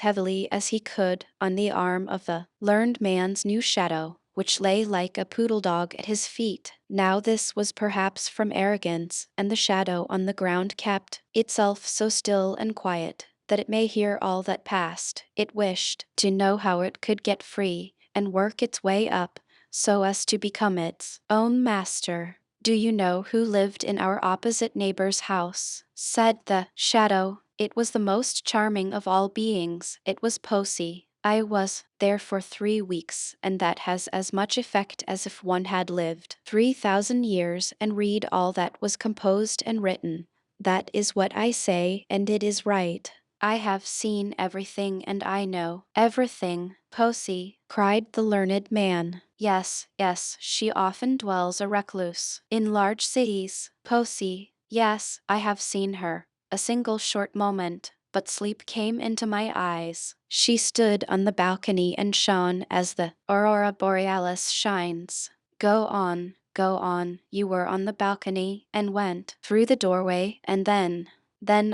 heavily as he could on the arm of the learned man's new shadow, which lay like a poodle dog at his feet. Now this was perhaps from arrogance, and the shadow on the ground kept itself so still and quiet that it may hear all that passed. It wished to know how it could get free and work its way up so as to become its own master. "Do you know who lived in our opposite neighbor's house?" said the shadow. "It was the most charming of all beings. It was Posy. I was there for 3 weeks, and that has as much effect as if one had lived 3,000 years and read all that was composed and written. That is what I say, and it is right. I have seen everything, and I know everything." "Posy," cried the learned man. Yes, yes, she often dwells a recluse in large cities." "Posy, yes, I have seen her. A single short moment, but sleep came into my eyes. She stood on the balcony and shone as the aurora borealis shines." "Go on, go on. You were on the balcony and went through the doorway, and then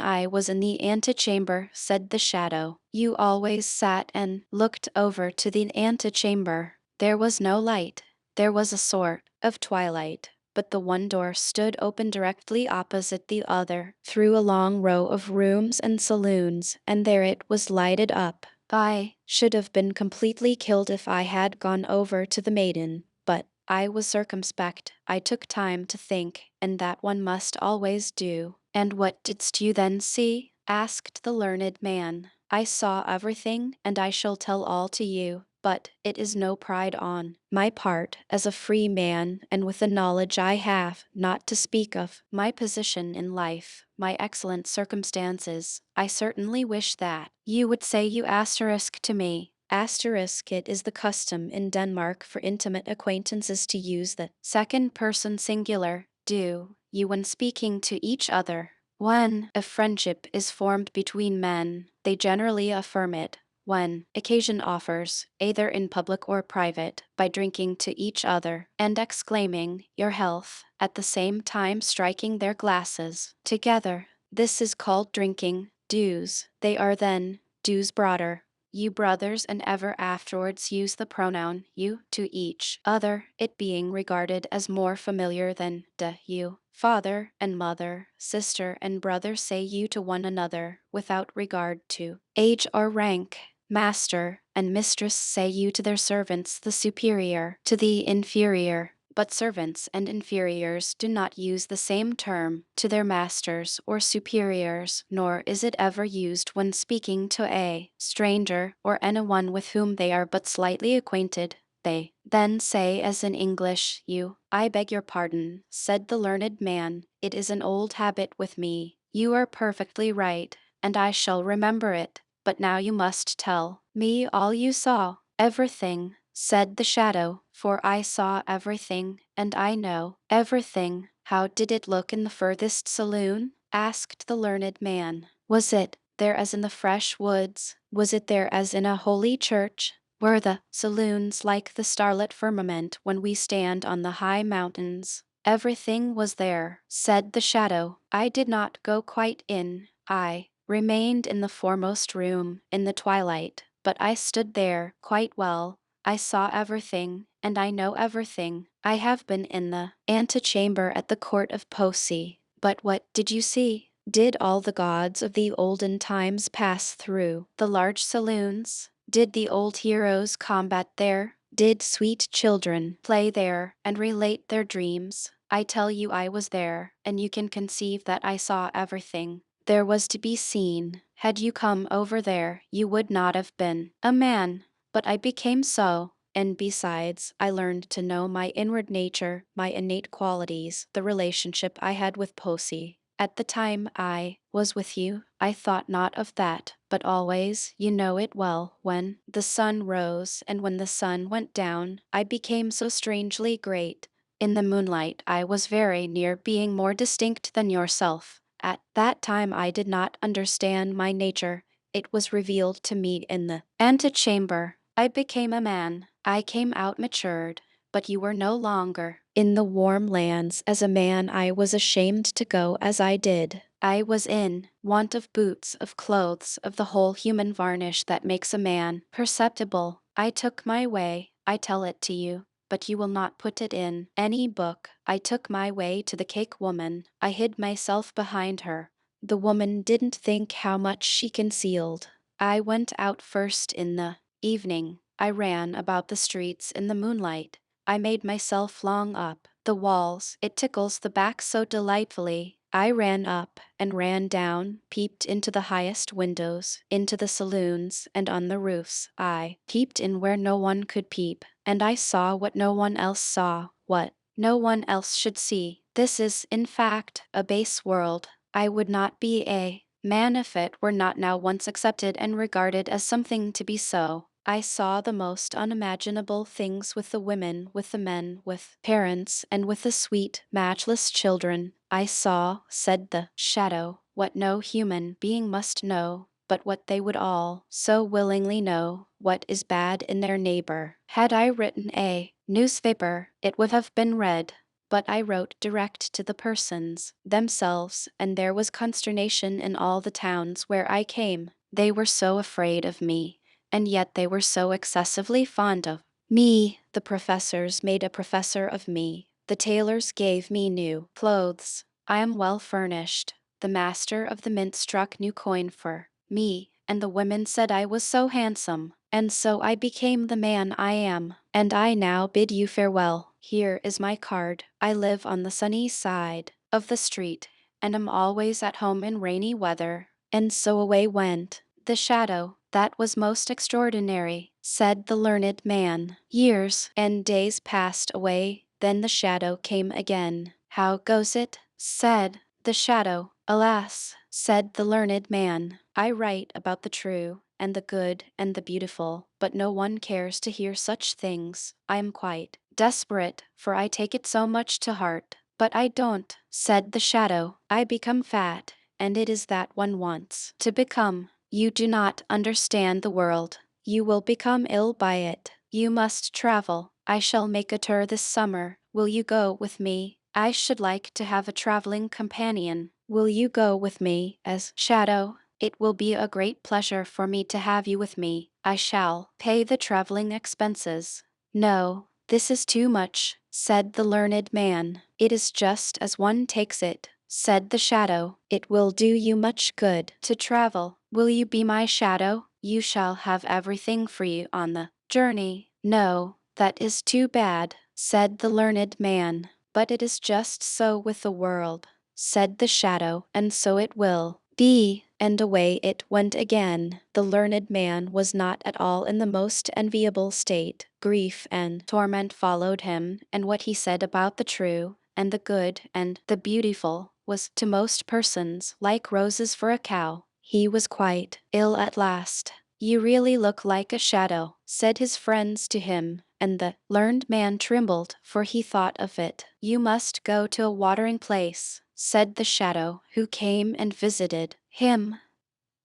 I was in the antechamber, said the shadow. You always sat and looked over to the antechamber. There was no light. There was a sort of twilight, but the one door stood open directly opposite the other, through a long row of rooms and saloons, and there it was lighted up. I should have been completely killed if I had gone over to the maiden, but I was circumspect. I took time to think, and that one must always do. And what didst you then see? Asked the learned man. I saw everything, and I shall tell all to you. But it is no pride on my part as a free man, and with the knowledge I have, not to speak of my position in life, my excellent circumstances, I certainly wish that you would say you asterisk to me. Asterisk, it is the custom in Denmark for intimate acquaintances to use the second person singular, do you when speaking to each other. When a friendship is formed between men, they generally affirm it, when occasion offers, either in public or private, by drinking to each other, and exclaiming, your health, at the same time striking their glasses together. This is called drinking dues. They are then dues broader. You brothers and ever afterwards use the pronoun you to each other, it being regarded as more familiar than de you. Father and mother, sister and brother say you to one another, without regard to age or rank. Master and mistress say you to their servants, the superior to the inferior. But servants and inferiors do not use the same term to their masters or superiors, nor is it ever used when speaking to a stranger or anyone with whom they are but slightly acquainted. They then say, as in English, you. I beg your pardon, said the learned man. It is an old habit with me. You are perfectly right, and I shall remember it. But now you must tell me all you saw. Everything, said the shadow, for I saw everything, and I know everything. How did it look in the furthest saloon? Asked the learned man. Was it there as in the fresh woods? Was it there as in a holy church? Were the saloons like the starlit firmament when we stand on the high mountains? Everything was there, said the shadow. I did not go quite in. I remained in the foremost room, in the twilight, but I stood there quite well. I saw everything, and I know everything. I have been in the antechamber at the court of Poissy. But what did you see? Did all the gods of the olden times pass through the large saloons? Did the old heroes combat there? Did sweet children play there and relate their dreams? I tell you I was there, and you can conceive that I saw everything there was to be seen. Had you come over there, you would not have been a man. But I became so, and besides, I learned to know my inward nature, my innate qualities, the relationship I had with Poissy. At the time I was with you, I thought not of that, but always, you know it well, when the sun rose and when the sun went down, I became so strangely great. In the moonlight I was very near being more distinct than yourself. At that time I did not understand my nature. It was revealed to me in the antechamber. I became a man. I came out matured, but you were no longer. In the warm lands as a man I was ashamed to go as I did. I was in want of boots, of clothes, of the whole human varnish that makes a man perceptible. I took my way, I tell it to you, but you will not put it in any book. I took my way to the cake woman. I hid myself behind her. The woman didn't think how much she concealed. I went out first in the evening. I ran about the streets in the moonlight. I made myself long up the walls. It tickles the back so delightfully. I ran up and ran down, peeped into the highest windows, into the saloons and on the roofs. I peeped in where no one could peep, and I saw what no one else saw, what no one else should see. This is, in fact, a base world. I would not be a man if it were not now once accepted and regarded as something to be so. I saw the most unimaginable things with the women, with the men, with parents, and with the sweet, matchless children. I saw, said the shadow, what no human being must know, but what they would all so willingly know, what is bad in their neighbor. Had I written a newspaper, it would have been read. but I wrote direct to the persons themselves, and there was consternation in all the towns where I came. They were so afraid of me, and yet they were so excessively fond of me. The professors made a professor of me. The tailors gave me new clothes. I am well furnished. The master of the mint struck new coin for me, and the women said I was so handsome, and so I became the man I am. And I now bid you farewell. Here is my card. I live on the sunny side of the street, and am always at home in rainy weather. And so away went the shadow. That was most extraordinary, said the learned man. Years and days passed away, then the shadow came again. How goes it? Said the shadow. Alas, said the learned man, I write about the true, and the good, and the beautiful, but no one cares to hear such things. I am quite desperate, for I take it so much to heart. But I don't, said the shadow. I become fat, and it is that one wants to become. You do not understand the world. You will become ill by it. You must travel. I shall make a tour this summer. Will you go with me? I should like to have a traveling companion. Will you go with me as shadow? It will be a great pleasure for me to have you with me. I shall pay the traveling expenses. No, this is too much, said the learned man. It is just as one takes it, said the shadow. It will do you much good to travel. Will you be my shadow? You shall have everything free on the journey. No, that is too bad, said the learned man. But it is just so with the world, said the shadow, and so it will be. And away it went again. The learned man was not at all in the most enviable state. Grief and torment followed him, and what he said about the true, and the good, and the beautiful, was to most persons like roses for a cow. He was quite ill at last. You really look like a shadow, said his friends to him, and the learned man trembled, for he thought of it. You must go to a watering place, said the shadow, who came and visited him.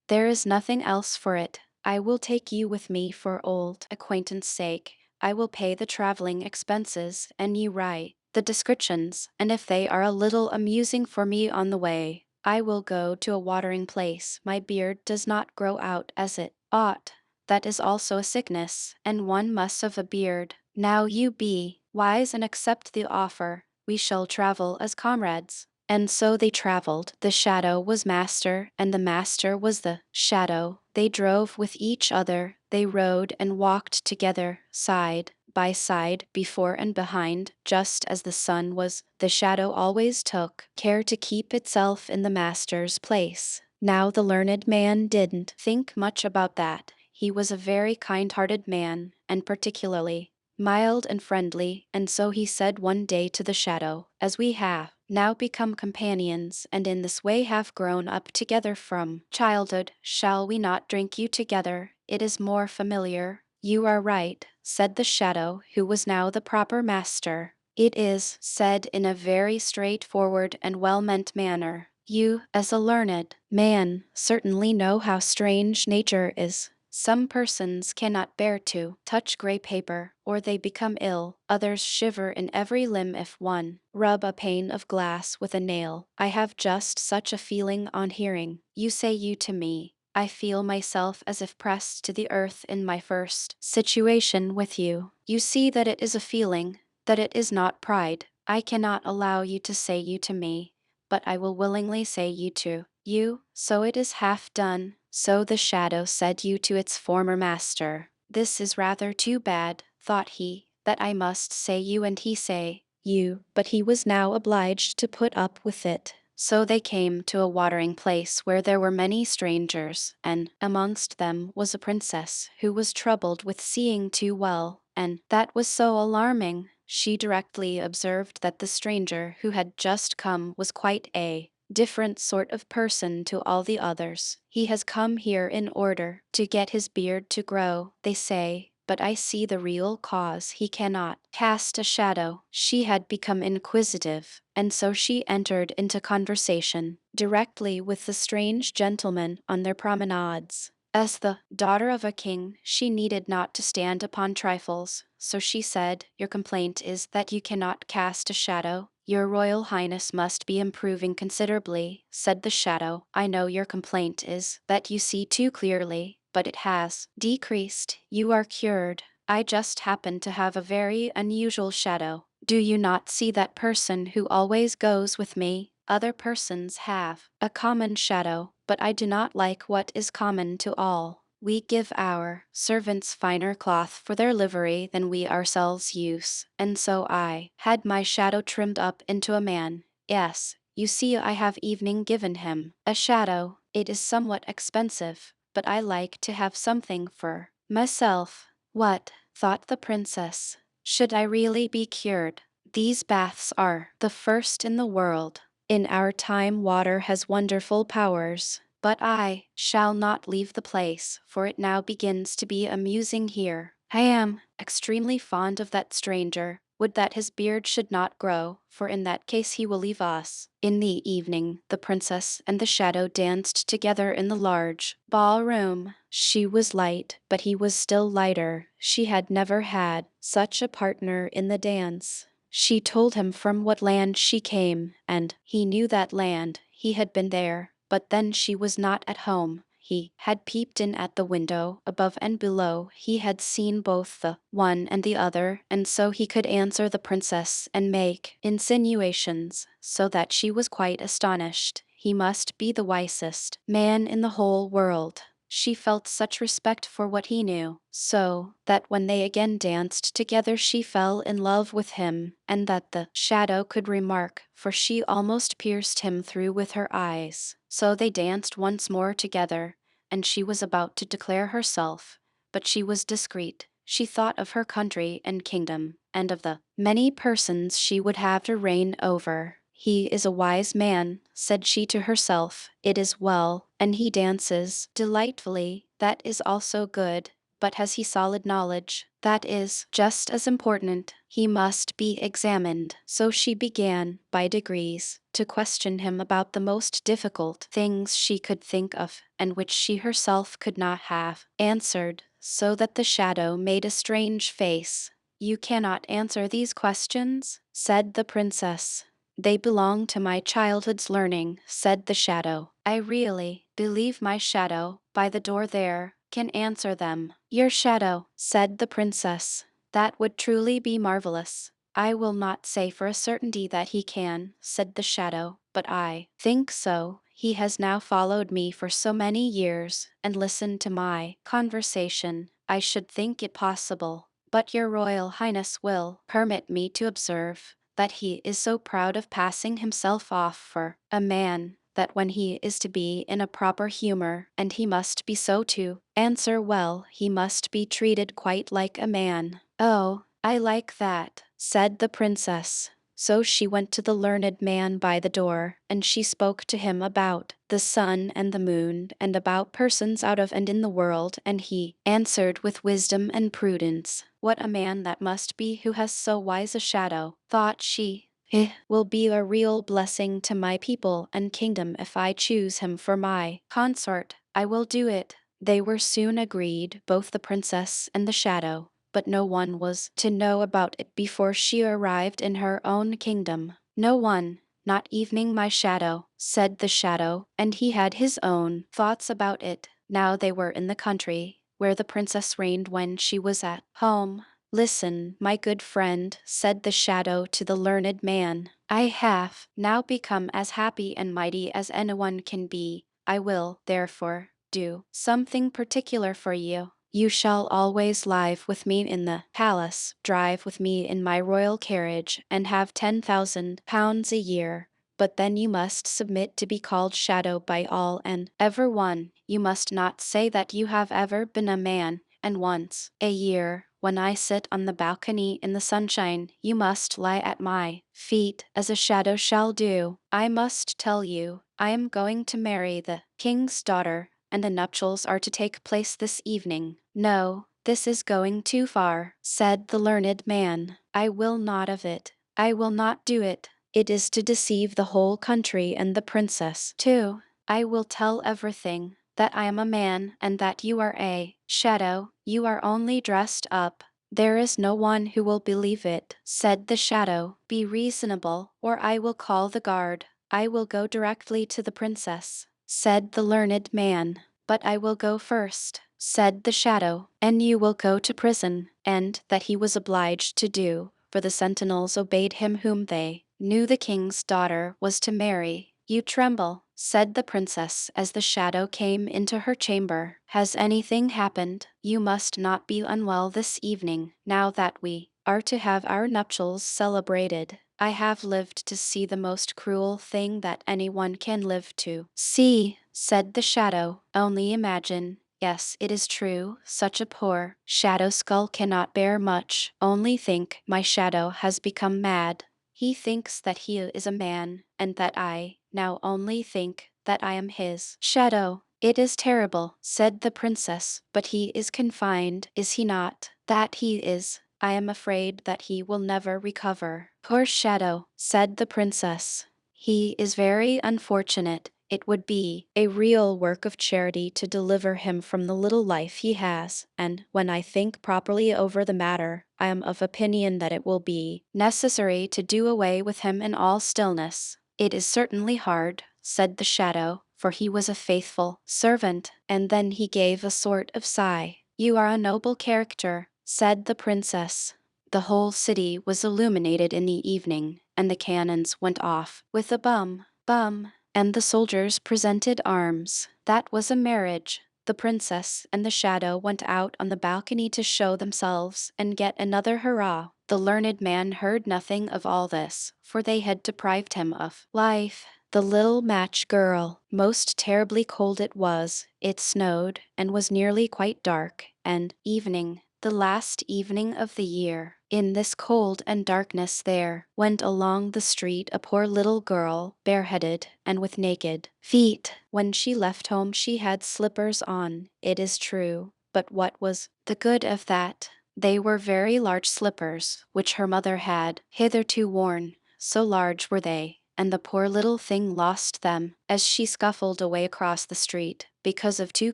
There is nothing else for it. I will take you with me for old acquaintance sake. I will pay the traveling expenses, and you write the descriptions, and if they are a little amusing for me on the way, I will go to a watering place. My beard does not grow out as it ought. That is also a sickness, and one must have a beard. Now you be wise and accept the offer. We shall travel as comrades. And so they traveled. The shadow was master, and the master was the shadow. They drove with each other. They rode and walked together, side by side, before and behind, just as the sun was. The shadow always took care to keep itself in the master's place. Now the learned man didn't think much about that. He was a very kind-hearted man, and particularly mild and friendly, and so he said one day to the shadow, as we have now become companions, and in this way have grown up together from childhood, shall we not drink you together? It is more familiar. You are right, said the shadow, who was now the proper master. It is, said in a very straightforward and well-meant manner. You, as a learned man, certainly know how strange nature is. Some persons cannot bear to touch gray paper, or they become ill. Others shiver in every limb if one rub a pane of glass with a nail. I have just such a feeling on hearing you say you to me. I feel myself as if pressed to the earth in my first situation with you. You see that it is a feeling, that it is not pride. I cannot allow you to say you to me, but I will willingly say you to you, so it is half done. So the shadow said you to its former master. This is rather too bad, thought he, that I must say you and he say you, but he was now obliged to put up with it. So they came to a watering place where there were many strangers, and amongst them was a princess who was troubled with seeing too well, and that was so alarming. She directly observed that the stranger who had just come was quite a different sort of person to all the others. He has come here in order to get his beard to grow, they say, but I see the real cause. He cannot cast a shadow. She had become inquisitive, and so she entered into conversation directly with the strange gentleman on their promenades. As the daughter of a king, she needed not to stand upon trifles, so she said, your complaint is that you cannot cast a shadow. Your Royal Highness must be improving considerably, said the shadow. I know your complaint is that you see too clearly, but it has decreased. You are cured. I just happen to have a very unusual shadow. Do you not see that person who always goes with me? Other persons have a common shadow, but I do not like what is common to all. We give our servants finer cloth for their livery than we ourselves use, and so I had my shadow trimmed up into a man. Yes, you see I have evening given him a shadow. It is somewhat expensive, but I like to have something for myself. What? Thought the princess. Should I really be cured? These baths are the first in the world. In our time water has wonderful powers. But I shall not leave the place, for it now begins to be amusing here. I am extremely fond of that stranger. Would that his beard should not grow, for in that case he will leave us. In the evening, the princess and the shadow danced together in the large ballroom. She was light, but he was still lighter. She had never had such a partner in the dance. She told him from what land she came, and he knew that land. He had been there, but then she was not at home. He had peeped in at the window, above and below. He had seen both the one and the other, and so he could answer the princess and make insinuations, so that she was quite astonished. He must be the wisest man in the whole world. She felt such respect for what he knew, so that when they again danced together she fell in love with him, and that the shadow could remark, for she almost pierced him through with her eyes. So they danced once more together, and she was about to declare herself, but she was discreet. She thought of her country and kingdom, and of the many persons she would have to reign over. He is a wise man, said she to herself. It is well, and he dances delightfully. That is also good. But has he solid knowledge? That is just as important. He must be examined. So she began, by degrees, to question him about the most difficult things she could think of, and which she herself could not have answered, so that the shadow made a strange face. You cannot answer these questions, said the princess. They belong to my childhood's learning, said the shadow. I really believe my shadow, by the door there, can answer them. Your shadow, said the princess. That would truly be marvelous. I will not say for a certainty that he can, said the shadow, but I think so. He has now followed me for so many years, and listened to my conversation. I should think it possible. But your Royal Highness will permit me to observe that he is so proud of passing himself off for a man, that when he is to be in a proper humor, and he must be so to answer well, he must be treated quite like a man. Oh, I like that, said the princess. So she went to the learned man by the door, and she spoke to him about the sun and the moon, and about persons out of and in the world, and he answered with wisdom and prudence. What a man that must be who has so wise a shadow, thought she. It will be a real blessing to my people and kingdom if I choose him for my consort. I will do it. They were soon agreed, both the princess and the shadow, but no one was to know about it before she arrived in her own kingdom. No one, not even my shadow, said the shadow, and he had his own thoughts about it. Now they were in the country, where the princess reigned when she was at home. Listen, my good friend, said the shadow to the learned man. I have now become as happy and mighty as anyone can be. I will, therefore, do something particular for you. You shall always live with me in the palace, drive with me in my royal carriage, and have 10,000 pounds a year. But then you must submit to be called shadow by all and ever one. You must not say that you have ever been a man, and once a year, when I sit on the balcony in the sunshine, you must lie at my feet, as a shadow shall do. I must tell you, I am going to marry the king's daughter, and the nuptials are to take place this evening. No, this is going too far, said the learned man. I will not of it. I will not do it. It is to deceive the whole country and the princess, too. I will tell everything, that I am a man and that you are a shadow. You are only dressed up. There is no one who will believe it, said the shadow. Be reasonable, or I will call the guard. I will go directly to the princess, said the learned man. But I will go first, said the shadow, and you will go to prison. And that he was obliged to do, for the sentinels obeyed him whom they knew the king's daughter was to marry. You tremble, said the princess as the shadow came into her chamber. Has anything happened? You must not be unwell this evening, now that we are to have our nuptials celebrated. I have lived to see the most cruel thing that anyone can live to see, said the shadow. Only imagine. Yes, it is true, such a poor shadow skull cannot bear much. Only think, my shadow has become mad. He thinks that he is a man, and that I now only think that I am his shadow. It is terrible, said the princess, but he is confined, is he not? That he is. I am afraid that he will never recover. Poor shadow, said the princess. He is very unfortunate. It would be a real work of charity to deliver him from the little life he has, and when I think properly over the matter, I am of opinion that it will be necessary to do away with him in all stillness. It is certainly hard, said the shadow, for he was a faithful servant, and then he gave a sort of sigh. You are a noble character, said the princess. The whole city was illuminated in the evening, and the cannons went off with a bum, bum, and the soldiers presented arms. That was a marriage. The princess and the shadow went out on the balcony to show themselves and get another hurrah. The learned man heard nothing of all this, for they had deprived him of life. The little match girl, most terribly cold it was. It snowed, and was nearly quite dark, and evening, the last evening of the year. In this cold and darkness there went along the street a poor little girl, bareheaded and with naked feet. When she left home she had slippers on, it is true, but what was the good of that? They were very large slippers, which her mother had hitherto worn, so large were they, and the poor little thing lost them as she scuffled away across the street, because of two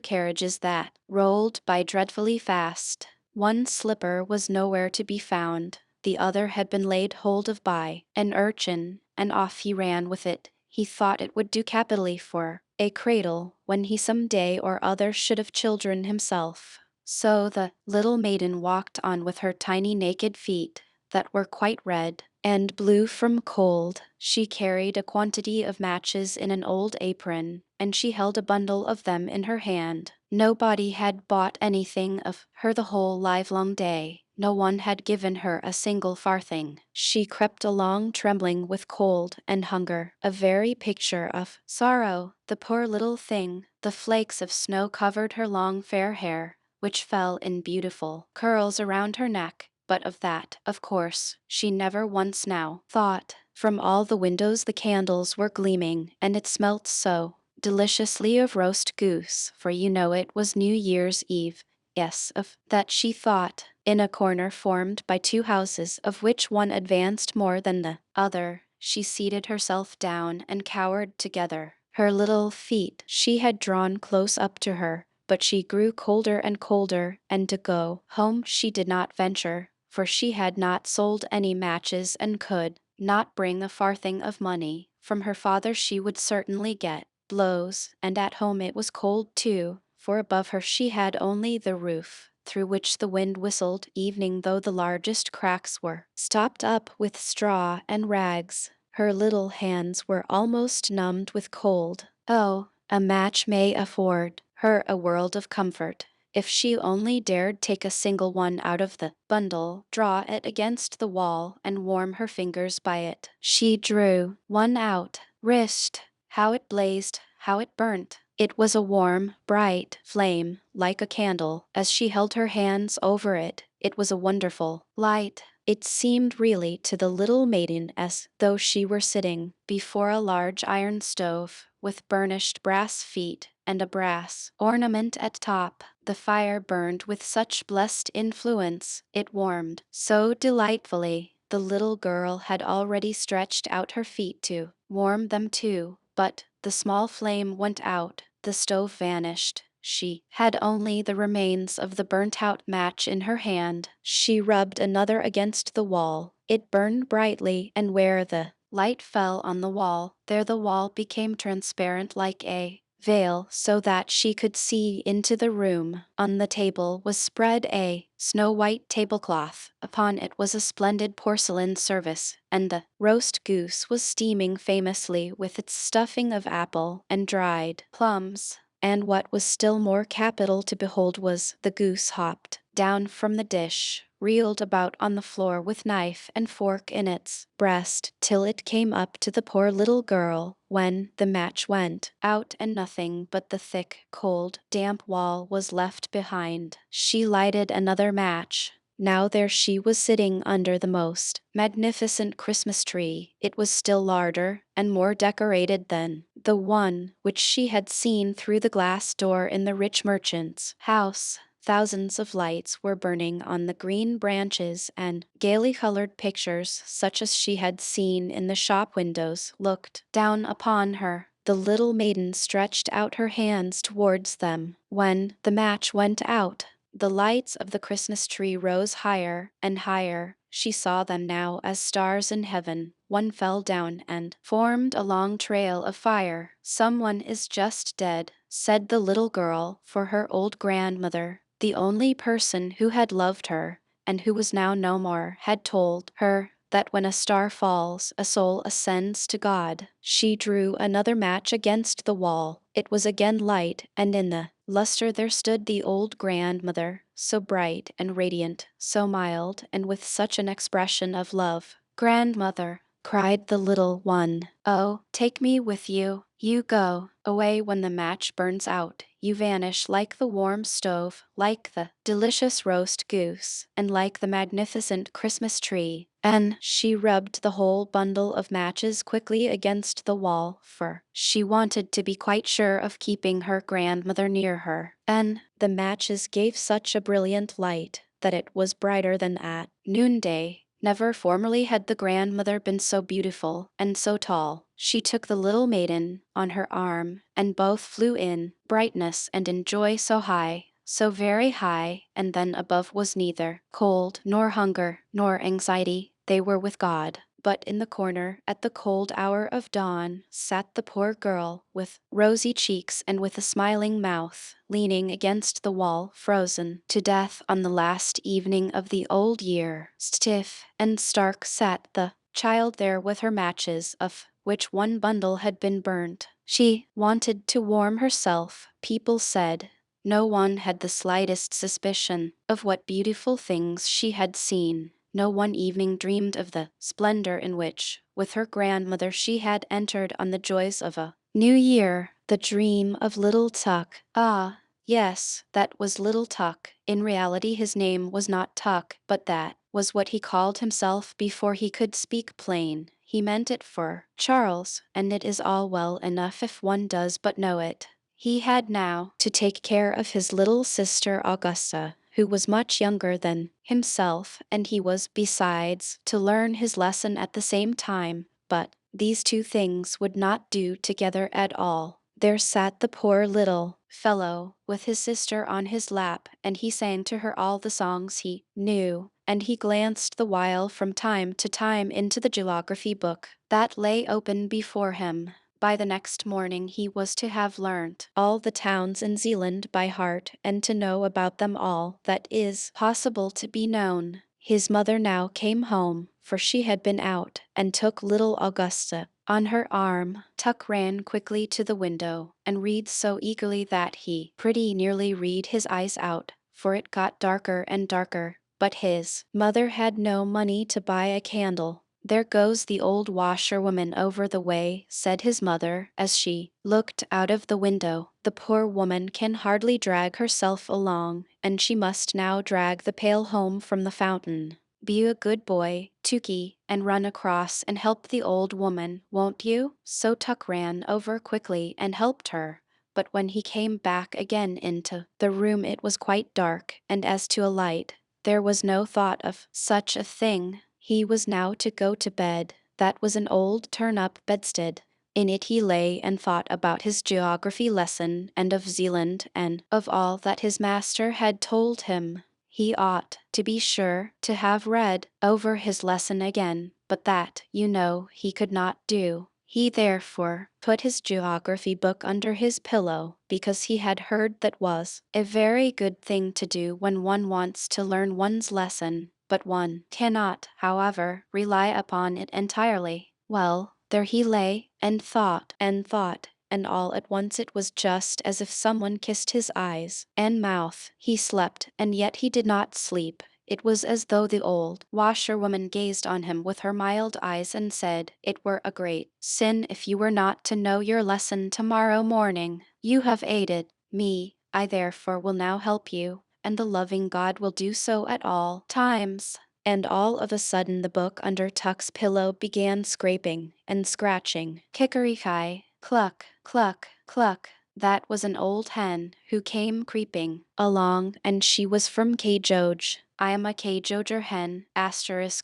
carriages that rolled by dreadfully fast. One slipper was nowhere to be found, the other had been laid hold of by an urchin, and off he ran with it. He thought it would do capitally for a cradle when he some day or other should have children himself. So the little maiden walked on with her tiny naked feet, that were quite red and blue from cold. She carried a quantity of matches in an old apron, and she held a bundle of them in her hand. Nobody had bought anything of her the whole livelong day. No one had given her a single farthing. She crept along trembling with cold and hunger, a very picture of sorrow. The poor little thing, the flakes of snow covered her long fair hair, which fell in beautiful curls around her neck, but of that, of course, she never once now thought. From all the windows the candles were gleaming, and it smelt so deliciously of roast goose, for you know it was New Year's Eve. Yes, of that she thought. In a corner formed by two houses, of which one advanced more than the other, she seated herself down and cowered together. Her little feet she had drawn close up to her, but she grew colder and colder, and to go home she did not venture, for she had not sold any matches and could not bring a farthing of money. From her father she would certainly get blows, and at home it was cold too, for above her she had only the roof, through which the wind whistled evening though the largest cracks were stopped up with straw and rags. Her little hands were almost numbed with cold. Oh, a match may afford her a world of comfort. If she only dared take a single one out of the bundle, draw it against the wall, and warm her fingers by it. She drew one out. Wrist! How it blazed, how it burnt! It was a warm, bright flame, like a candle. As she held her hands over it, it was a wonderful light. It seemed really to the little maiden as though she were sitting before a large iron stove, with burnished brass feet and a brass ornament at top. The fire burned with such blessed influence, it warmed so delightfully. The little girl had already stretched out her feet to warm them too, but the small flame went out, the stove vanished. She had only the remains of the burnt-out match in her hand. She rubbed another against the wall. It burned brightly, and where the light fell on the wall, there the wall became transparent like a veil, so that she could see into the room. On the table was spread a snow-white tablecloth. Upon it was a splendid porcelain service, and the roast goose was steaming famously with its stuffing of apple and dried plums. And what was still more capital to behold was the goose hopped down from the dish, reeled about on the floor with knife and fork in its breast, till it came up to the poor little girl, when the match went out and nothing but the thick, cold, damp wall was left behind. She lighted another match. Now there she was sitting under the most magnificent Christmas tree. It was still larger and more decorated than the one which she had seen through the glass door in the rich merchant's house. Thousands of lights were burning on the green branches, and gaily colored pictures, such as she had seen in the shop windows, looked down upon her. The little maiden stretched out her hands towards them. When the match went out, the lights of the Christmas tree rose higher and higher. She saw them now as stars in heaven. One fell down and formed a long trail of fire. "Someone is just dead," said the little girl, for her old grandmother, the only person who had loved her, and who was now no more, had told her that when a star falls, a soul ascends to God. She drew another match against the wall. It was again light, and in the luster there stood the old grandmother, so bright and radiant, so mild, and with such an expression of love. "Grandmother," cried the little one, "oh, take me with you. You go away when the match burns out. You vanish like the warm stove, like the delicious roast goose, and like the magnificent Christmas tree." And she rubbed the whole bundle of matches quickly against the wall, for she wanted to be quite sure of keeping her grandmother near her. And the matches gave such a brilliant light that it was brighter than at noonday. Never formerly had the grandmother been so beautiful and so tall. She took the little maiden on her arm, and both flew in brightness and in joy so high, so very high, and then above was neither cold, nor hunger, nor anxiety. They were with God. But in the corner, at the cold hour of dawn, sat the poor girl, with rosy cheeks and with a smiling mouth, leaning against the wall, frozen to death on the last evening of the old year. Stiff and stark sat the child there with her matches, of which one bundle had been burnt. She wanted to warm herself, people said. No one had the slightest suspicion of what beautiful things she had seen. No one evening dreamed of the splendor in which, with her grandmother, she had entered on the joys of a new year. The dream of little Tuck. Ah, yes, that was little Tuck. In reality his name was not Tuck, but that was what he called himself before he could speak plain. He meant it for Charles, and it is all well enough if one does but know it. He had now to take care of his little sister Augusta, who was much younger than himself, and he was, besides, to learn his lesson at the same time. But these two things would not do together at all. There sat the poor little fellow, with his sister on his lap, and he sang to her all the songs he knew, and he glanced the while from time to time into the geography book that lay open before him. By the next morning he was to have learnt all the towns in Zealand by heart, and to know about them all that is possible to be known. His mother now came home, for she had been out, and took little Augusta on her arm. Tuck ran quickly to the window, and read so eagerly that he pretty nearly read his eyes out, for it got darker and darker. But his mother had no money to buy a candle. "There goes the old washerwoman over the way," said his mother, as she looked out of the window. "The poor woman can hardly drag herself along, and she must now drag the pail home from the fountain. Be a good boy, Tukey, and run across and help the old woman, won't you?" So Tuck ran over quickly and helped her. But when he came back again into the room it was quite dark, and as to a light, there was no thought of such a thing. He was now to go to bed. That was an old turn-up bedstead, In it he lay and thought about his geography lesson and of Zealand and of all that his master had told him. He ought, to be sure, to have read over his lesson again, but that, he could not do. He therefore put his geography book under his pillow, because he had heard that was a very good thing to do when one wants to learn one's lesson, but one cannot, however, rely upon it entirely. Well, there he lay, and thought, and all at once it was just as if someone kissed his eyes and mouth. He slept, and yet he did not sleep. It was as though the old washerwoman gazed on him with her mild eyes and said, "It were a great sin if you were not to know your lesson tomorrow morning. You have aided me, I therefore will now help you, and the loving God will do so at all times." And all of a sudden the book under Tuck's pillow began scraping and scratching. Kikeriki, cluck, cluck, cluck. That was an old hen who came creeping along, and she was from Kjoge. "I am a Kjoger hen,"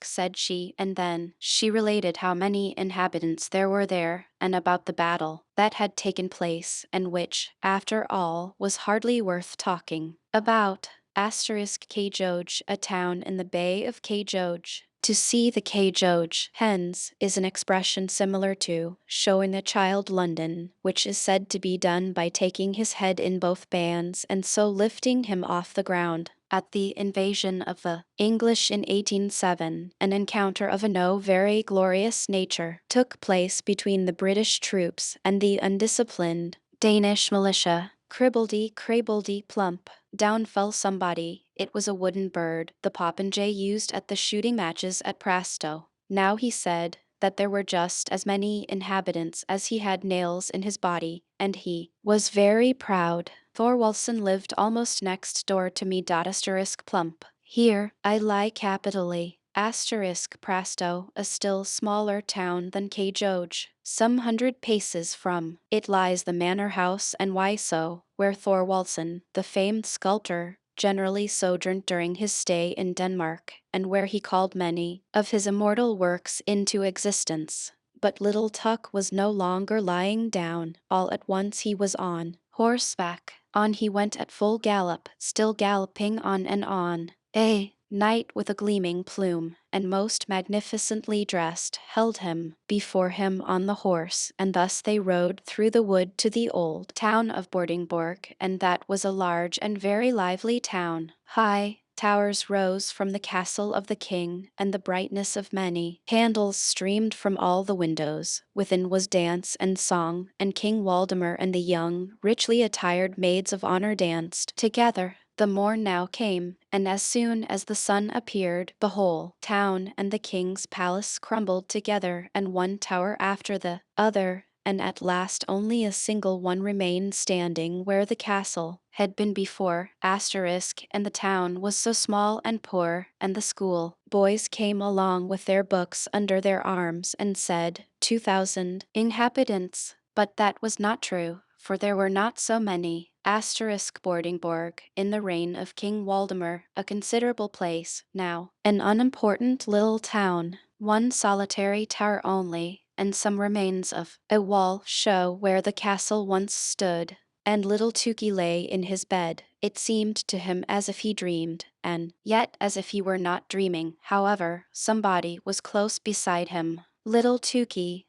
said she, and then she related how many inhabitants there were there, and about the battle that had taken place, and which, after all, was hardly worth talking about. Kjoge, a town in the Bay of Kjoge. To see the Kjoge hens is an expression similar to showing a child London, which is said to be done by taking his head in both bands and so lifting him off the ground. At the invasion of the English in 1807, an encounter of a no very glorious nature took place between the British troops and the undisciplined Danish militia. Cribbledy, crabbledy, plump. Down fell somebody. It was a wooden bird, the popinjay used at the shooting matches at Prasto. Now he said that there were just as many inhabitants as he had nails in his body, and he was very proud. Thorwaldsen lived almost next door to me. Plump. Here I lie capitally. Prasto, a still smaller town than Kjoge. Some 100 paces from it lies the manor house, and why so, where Thorwaldsen, the famed sculptor, generally sojourned during his stay in Denmark, and where he called many of his immortal works into existence. But little Tuck was no longer lying down. All at once he was on horseback. On he went at full gallop, still galloping on and on. A knight with a gleaming plume, and most magnificently dressed, held him before him on the horse, and thus they rode through the wood to the old town of Bordingborg, and that was a large and very lively town. High towers rose from the castle of the king, and the brightness of many candles streamed from all the windows. Within was dance and song, and King Waldemar and the young, richly attired maids of honor danced together. The morn now came, and as soon as the sun appeared, the whole town and the king's palace crumbled together, and one tower after the other, and at last only a single one remained standing where the castle had been before. And the town was so small and poor, and the school boys came along with their books under their arms and said 2,000 inhabitants, but that was not true, for there were not so many. Bordingborg, in the reign of King Waldemar, a considerable place, now an unimportant little town, one solitary tower only, and some remains of a wall show where the castle once stood. And little Tukey lay in his bed. It seemed to him as if he dreamed, and yet as if he were not dreaming. However, somebody was close beside him. Little Tukey,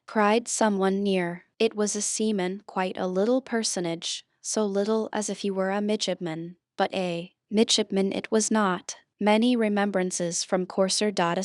cried someone near. It was a seaman, quite a little personage, so little as if he were a midshipman, but a midshipman it was not. Many remembrances from Courser. That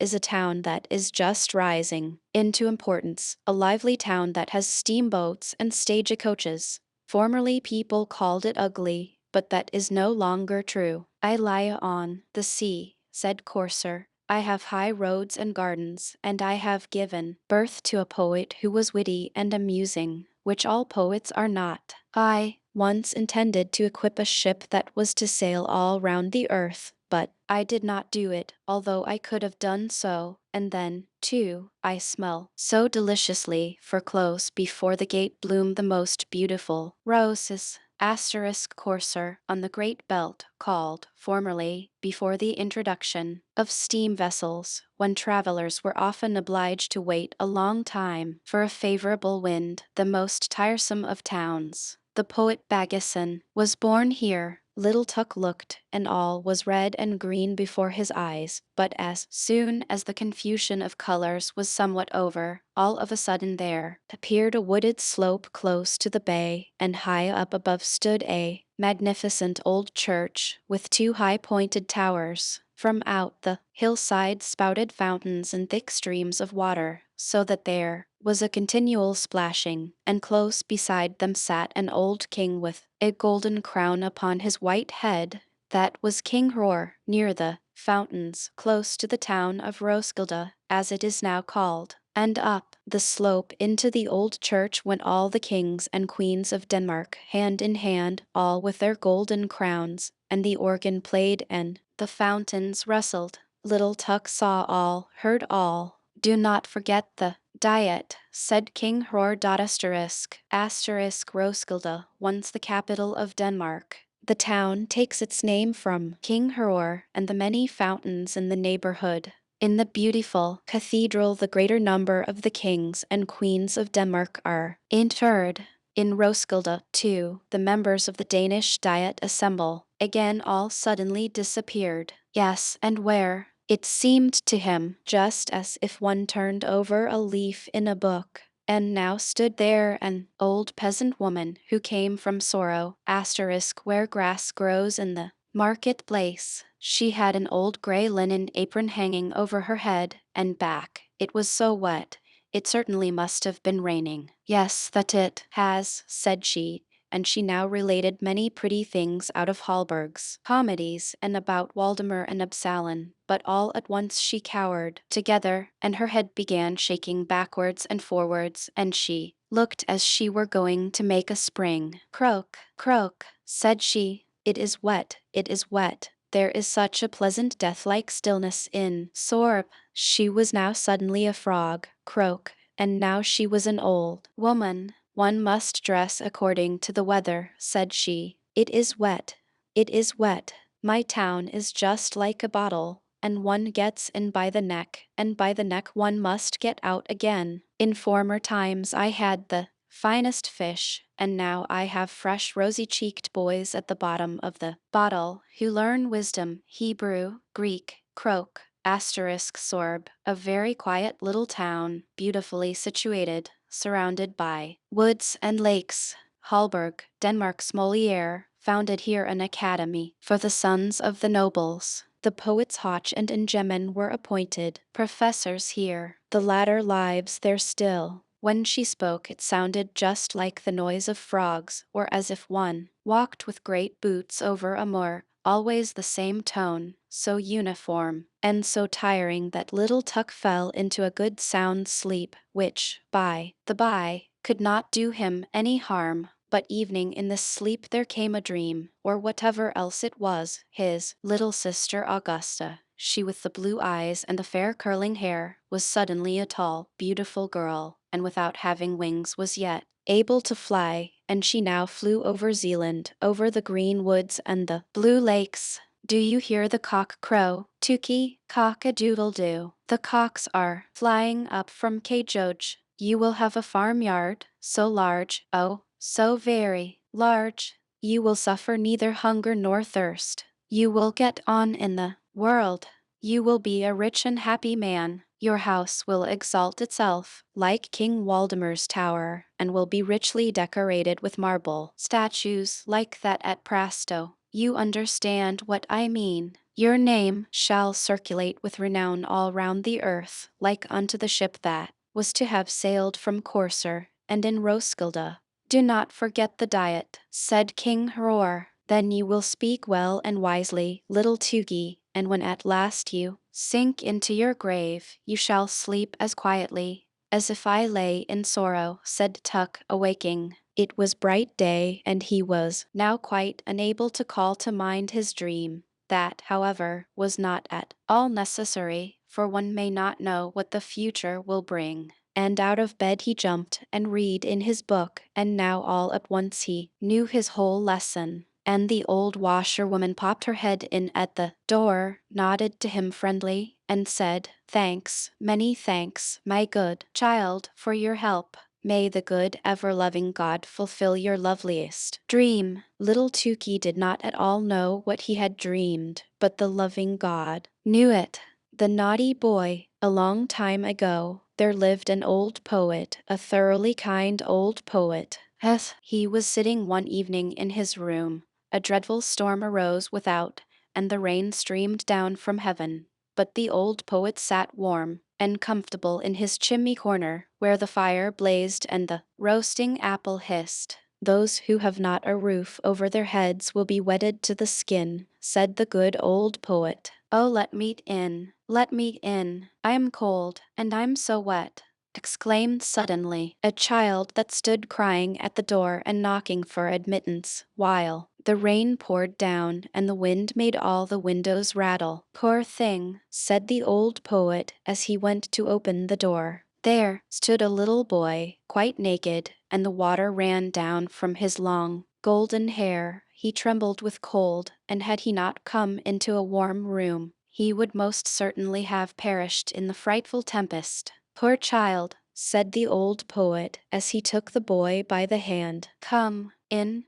is a town that is just rising into importance, a lively town that has steamboats and stagecoaches. Formerly people called it ugly, but that is no longer true. I lie on the sea, said Courser. I have high roads and gardens, and I have given birth to a poet who was witty and amusing, which all poets are not. I once intended to equip a ship that was to sail all round the earth, but I did not do it, although I could have done so, and then, too, I smell so deliciously, for close before the gate bloom the most beautiful roses. courser on the Great Belt called, formerly, before the introduction of steam vessels, when travelers were often obliged to wait a long time for a favorable wind, the most tiresome of towns. The poet Baggison was born here. Little Tuck looked, and all was red and green before his eyes, but as soon as the confusion of colors was somewhat over, all of a sudden there appeared a wooded slope close to the bay, and high up above stood a magnificent old church with two high-pointed towers. From out the hillside spouted fountains and thick streams of water, so that there was a continual splashing, and close beside them sat an old king with a golden crown upon his white head. That was King Hror, near the fountains, close to the town of Roskilde, as it is now called. And up the slope into the old church went all the kings and queens of Denmark, hand in hand, all with their golden crowns, and the organ played and the fountains rustled. Little Tuck saw all, heard all. Do not forget the diet, said King Hror. Roskilde, once the capital of Denmark. The town takes its name from King Hror and the many fountains in the neighborhood. In the beautiful cathedral the greater number of the kings and queens of Denmark are interred. In Roskilde, too, the members of the Danish Diet assemble. Again all suddenly disappeared. Yes, and where? It seemed to him just as if one turned over a leaf in a book. And now stood there an old peasant woman who came from Sorrow, where grass grows in the marketplace. She had an old gray linen apron hanging over her head and back. It was so wet. It certainly must have been raining. Yes, that it has, said she, and she now related many pretty things out of Hallberg's comedies and about Waldemar and Absalon, but all at once she cowered together, and her head began shaking backwards and forwards, and she looked as she were going to make a spring. Croak, croak, said she, it is wet, it is wet. There is such a pleasant death-like stillness in Sorp. She was now suddenly a frog, croak, and now she was an old woman. One must dress according to the weather, said she. It is wet. It is wet. My town is just like a bottle, and one gets in by the neck, and by the neck one must get out again. In former times I had the finest fish, and now I have fresh rosy-cheeked boys at the bottom of the bottle who learn wisdom, Hebrew, Greek, croak, Sorb, a very quiet little town, beautifully situated, surrounded by woods and lakes. Hallberg, Denmark's Molière, founded here an academy for the sons of the nobles. The poets Hoch and Ingemen were appointed professors here. The latter lives there still. When she spoke it sounded just like the noise of frogs, or as if one walked with great boots over a moor, always the same tone, so uniform, and so tiring that little Tuck fell into a good sound sleep, which, by the by, could not do him any harm. But evening in this sleep there came a dream, or whatever else it was, his little sister Augusta, she with the blue eyes and the fair curling hair, was suddenly a tall, beautiful girl, and without having wings was yet able to fly, and she now flew over Zealand, over the green woods and the blue lakes. Do you hear the cock crow? Tukey, cock-a-doodle-doo. The cocks are flying up from Kajoj. You will have a farmyard, so large, oh, so very large. You will suffer neither hunger nor thirst. You will get on in the world. You will be a rich and happy man. Your house will exalt itself, like King Waldemar's tower, and will be richly decorated with marble statues like that at Prasto. You understand what I mean. Your name shall circulate with renown all round the earth, like unto the ship that was to have sailed from Corsair, and in Roskilde. Do not forget the diet, said King Hror. Then you will speak well and wisely, little Tugi, and when at last you sink into your grave, you shall sleep as quietly as if I lay in sorrow, said Tuck, awaking. It was bright day, and he was now quite unable to call to mind his dream. That, however, was not at all necessary, for one may not know what the future will bring. and out of bed he jumped and read in his book, and now all at once he knew his whole lesson. And the old washerwoman popped her head in at the door, nodded to him friendly, and said, "Thanks, many thanks, my good child, for your help. May the good, ever-loving God fulfill your loveliest dream." Little Tukey did not at all know what he had dreamed, but the loving God knew it. The naughty boy. A long time ago, there lived an old poet, a thoroughly kind old poet. He was sitting one evening in his room. A dreadful storm arose without, and the rain streamed down from heaven. But the old poet sat warm and comfortable in his chimney corner, where the fire blazed and the roasting apple hissed. "Those who have not a roof over their heads will be wetted to the skin," said the good old poet. "Oh, let me in, let me in. I am cold, and I'm so wet," exclaimed suddenly a child that stood crying at the door and knocking for admittance, while the rain poured down and the wind made all the windows rattle. "Poor thing," said the old poet as he went to open the door. There stood a little boy, quite naked, and the water ran down from his long, golden hair. He trembled with cold, and had he not come into a warm room, he would most certainly have perished in the frightful tempest. "Poor child," said the old poet as he took the boy by the hand. Come in,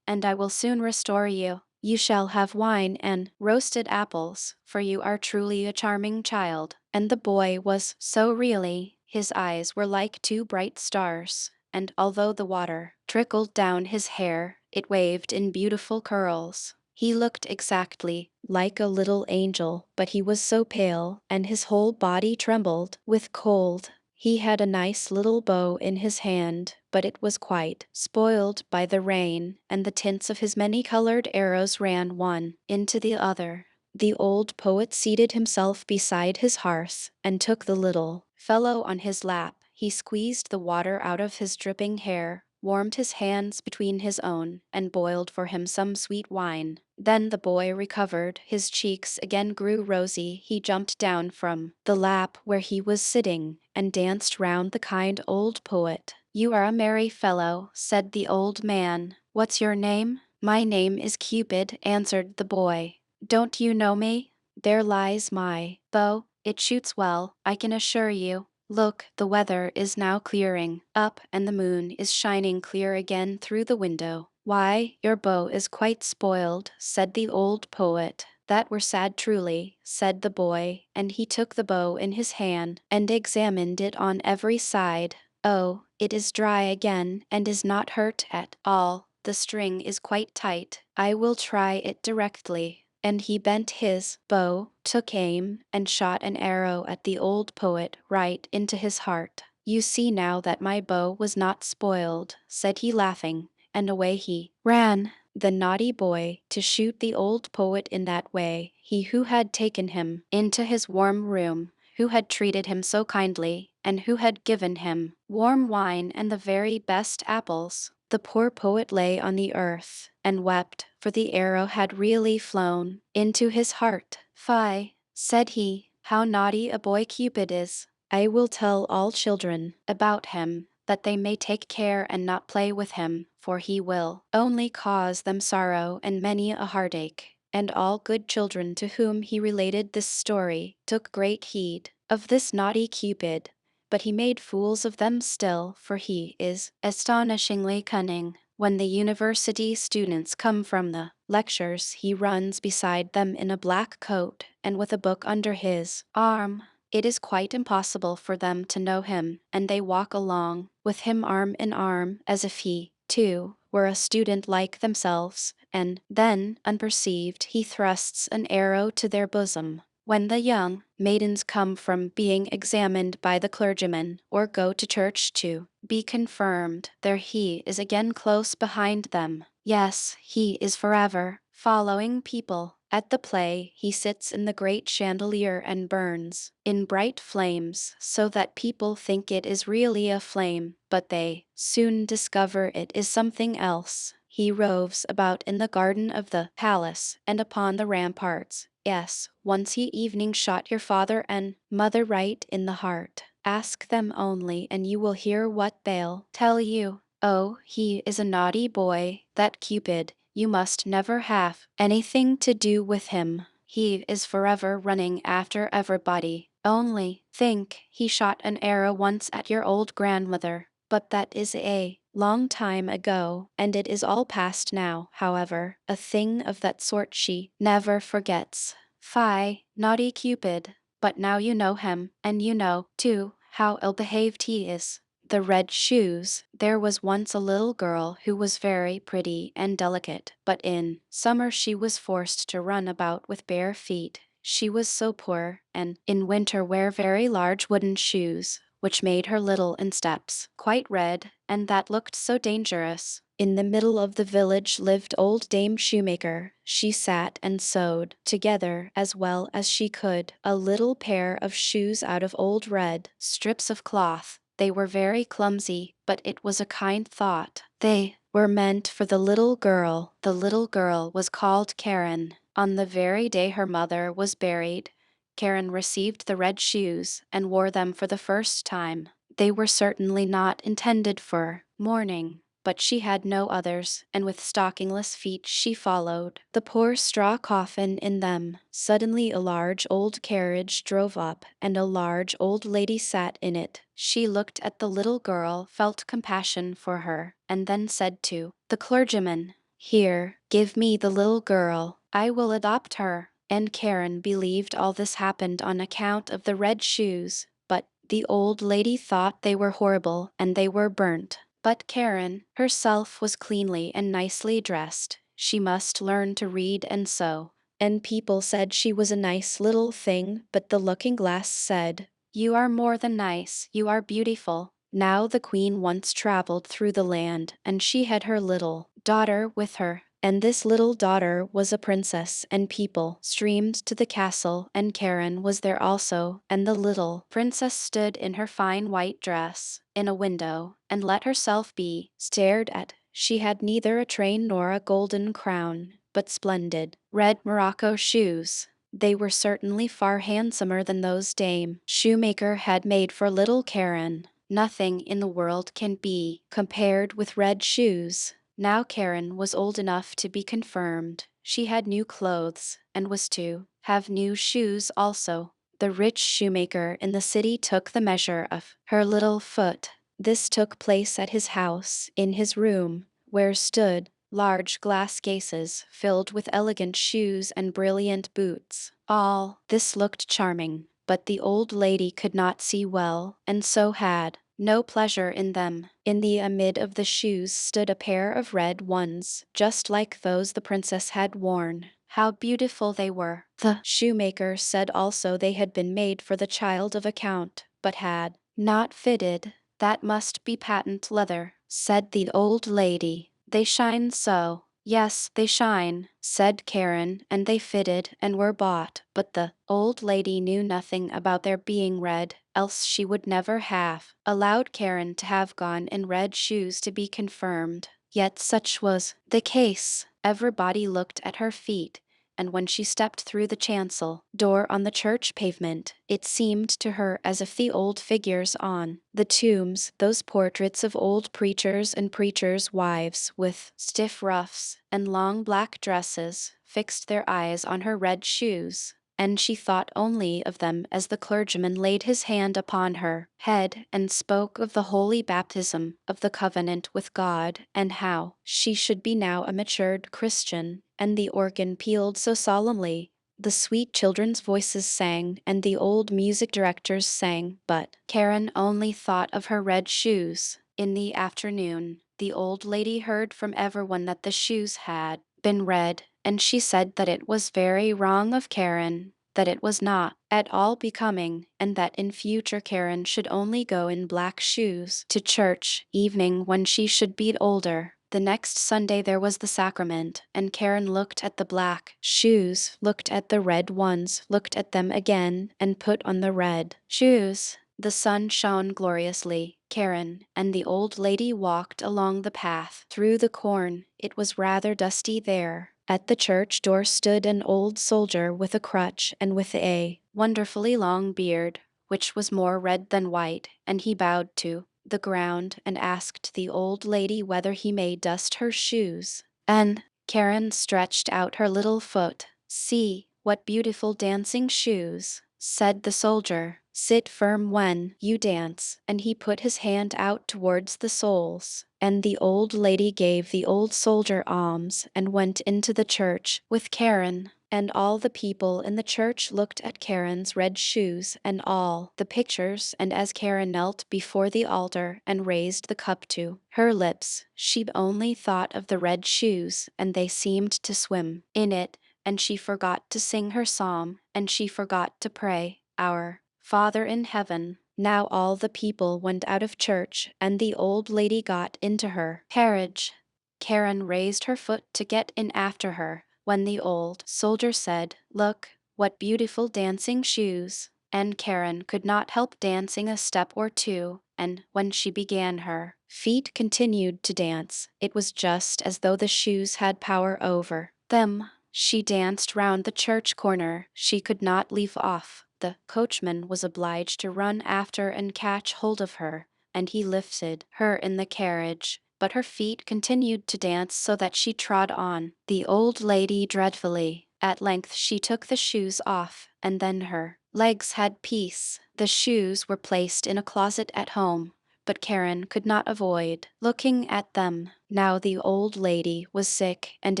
and I will soon restore you. You shall have wine and roasted apples, for you are truly a charming child." And the boy was so really. His eyes were like two bright stars, and although the water trickled down his hair, it waved in beautiful curls. He looked exactly like a little angel, but he was so pale, and his whole body trembled with cold. He had a nice little bow in his hand, but it was quite spoiled by the rain, and the tints of his many-colored arrows ran one into the other. The old poet seated himself beside his hearth and took the little fellow on his lap. He squeezed the water out of his dripping hair, warmed his hands between his own, and boiled for him some sweet wine. Then the boy recovered, his cheeks again grew rosy. He jumped down from the lap where he was sitting and danced round the kind old poet. "You are a merry fellow," said the old man. "What's your name?" "My name is Cupid," answered the boy. "Don't you know me? There lies my bow. It shoots well, I can assure you. Look, the weather is now clearing up, and the moon is shining clear again through the window." "Why, your bow is quite spoiled," said the old poet. "That were sad truly," said the boy, and he took the bow in his hand and examined it on every side. "Oh, it is dry again, and is not hurt at all. The string is quite tight. I will try it directly." And he bent his bow, took aim, and shot an arrow at the old poet right into his heart. "You see now that my bow was not spoiled," said he laughing, and away he ran. The naughty boy, to shoot the old poet in that way, he who had taken him into his warm room, who had treated him so kindly, and who had given him warm wine and the very best apples. The poor poet lay on the earth and wept, for the arrow had really flown into his heart. "Fie," said he, "how naughty a boy Cupid is. I will tell all children about him, that they may take care and not play with him, for he will only cause them sorrow and many a heartache." And all good children to whom he related this story took great heed of this naughty Cupid, but he made fools of them still, for he is astonishingly cunning. When the university students come from the lectures, he runs beside them in a black coat and with a book under his arm. It is quite impossible for them to know him, and they walk along with him arm in arm as if he, too, were a student like themselves, and then, unperceived, he thrusts an arrow to their bosom. When the young maidens come from being examined by the clergyman, or go to church to be confirmed, there he is again close behind them. Yes, he is forever following people. At the play, he sits in the great chandelier and burns in bright flames, so that people think it is really a flame, but they soon discover it is something else. He roves about in the garden of the palace and upon the ramparts. Yes, once he evening shot your father and mother right in the heart. Ask them only, and you will hear what they'll tell you. Oh, he is a naughty boy, that Cupid. You must never have anything to do with him. He is forever running after everybody. Only think, he shot an arrow once at your old grandmother. But that is a long time ago, and it is all past now. However, a thing of that sort she never forgets. Fie, naughty Cupid. But now you know him, and you know, too, how ill-behaved he is. The red shoes. There was once a little girl who was very pretty and delicate, but in summer she was forced to run about with bare feet. She was so poor, and in winter wear very large wooden shoes, which made her little insteps quite red, and that looked so dangerous. In the middle of the village lived old Dame Shoemaker. She sat and sewed together as well as she could a little pair of shoes out of old red strips of cloth. They were very clumsy, but it was a kind thought. They were meant for the little girl. The little girl was called Karen. On the very day her mother was buried, Karen received the red shoes and wore them for the first time. They were certainly not intended for mourning, but she had no others, and with stockingless feet she followed the poor straw coffin in them. Suddenly a large old carriage drove up, and a large old lady sat in it. She looked at the little girl, felt compassion for her, and then said to the clergyman, "Here, give me the little girl. I will adopt her." And Karen believed all this happened on account of the red shoes, but the old lady thought they were horrible and they were burnt. But Karen herself was cleanly and nicely dressed. She must learn to read and sew. And people said she was a nice little thing, but the looking-glass said, "You are more than nice, you are beautiful." Now the queen once traveled through the land, and she had her little daughter with her. And this little daughter was a princess, and people streamed to the castle, and Karen was there also, and the little princess stood in her fine white dress in a window, and let herself be stared at. She had neither a train nor a golden crown, but splendid red morocco shoes. They were certainly far handsomer than those Dame Shoemaker had made for little Karen. Nothing in the world can be compared with red shoes. Now Karen was old enough to be confirmed. She had new clothes, and was to have new shoes also. The rich shoemaker in the city took the measure of her little foot. This took place at his house, in his room, where stood large glass cases filled with elegant shoes and brilliant boots. All this looked charming, but the old lady could not see well, and so had no pleasure in them. In the amid of the shoes stood a pair of red ones, just like those the princess had worn. How beautiful they were! The shoemaker said also they had been made for the child of a count, but had not fitted. "That must be patent leather," said the old lady. "They shine so." "Yes, they shine," said Karen, and they fitted and were bought, but the old lady knew nothing about their being red, else she would never have allowed Karen to have gone in red shoes to be confirmed. Yet such was the case. Everybody looked at her feet, and when she stepped through the chancel door on the church pavement, it seemed to her as if the old figures on the tombs, those portraits of old preachers and preachers' wives with stiff ruffs and long black dresses, fixed their eyes on her red shoes. And she thought only of them as the clergyman laid his hand upon her head and spoke of the holy baptism of the covenant with God, and how she should be now a matured Christian. And the organ pealed so solemnly, the sweet children's voices sang, and the old music directors sang, but Karen only thought of her red shoes. In the afternoon, the old lady heard from everyone that the shoes had been red, and she said that it was very wrong of Karen, that it was not at all becoming, and that in future Karen should only go in black shoes to church evening when she should be older. The next Sunday there was the sacrament, and Karen looked at the black shoes, looked at the red ones, looked at them again, and put on the red shoes. The sun shone gloriously. Karen and the old lady walked along the path through the corn. It was rather dusty there. At the church door stood an old soldier with a crutch and with a wonderfully long beard. which was more red than white, and he bowed to the ground and asked the old lady whether he may dust her shoes. And Karen stretched out her little foot. "See, what beautiful dancing shoes," said the soldier. "Sit firm when you dance," and he put his hand out towards the soles. And the old lady gave the old soldier alms and went into the church with Karen. And all the people in the church looked at Karen's red shoes and all the pictures, and as Karen knelt before the altar and raised the cup to her lips, she only thought of the red shoes, and they seemed to swim in it, and she forgot to sing her psalm, and she forgot to pray, "Our Father in heaven." Now all the people went out of church, and the old lady got into her carriage. Karen raised her foot to get in after her, when the old soldier said, "Look, what beautiful dancing shoes." And Karen could not help dancing a step or two, and when she began her feet continued to dance. It was just as though the shoes had power over them. She danced round the church corner. She could not leave off. The coachman was obliged to run after and catch hold of her, and he lifted her in the carriage. But her feet continued to dance so that she trod on the old lady dreadfully. At length she took the shoes off, and then her legs had peace. The shoes were placed in a closet at home, but Karen could not avoid looking at them. Now the old lady was sick, and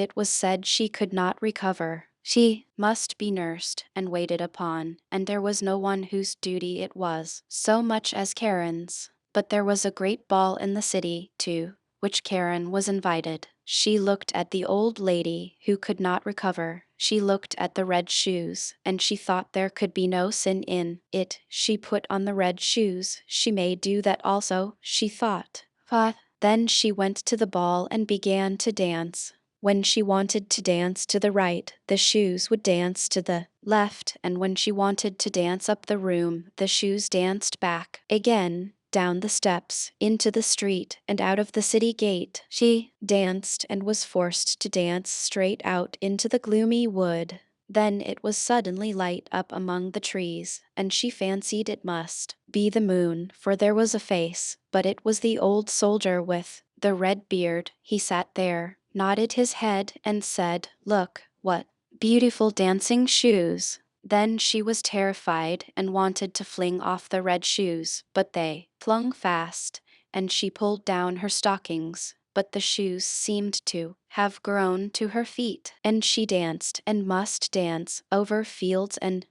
it was said she could not recover. She must be nursed and waited upon, and there was no one whose duty it was so much as Karen's. But there was a great ball in the city, to which Karen was invited. She looked at the old lady who could not recover. She looked at the red shoes, and she thought there could be no sin in it. She put on the red shoes. She may do that also, she thought. But then she went to the ball and began to dance. When she wanted to dance to the right, the shoes would dance to the left, and when she wanted to dance up the room, the shoes danced back again, down the steps, into the street, and out of the city gate. She danced and was forced to dance straight out into the gloomy wood. Then it was suddenly light up among the trees, and she fancied it must be the moon, for there was a face, but it was the old soldier with the red beard. He sat there, nodded his head, and said, "Look, what beautiful dancing shoes." Then she was terrified and wanted to fling off the red shoes, but they clung fast, and she pulled down her stockings. But the shoes seemed to have grown to her feet, and she danced and must dance over fields and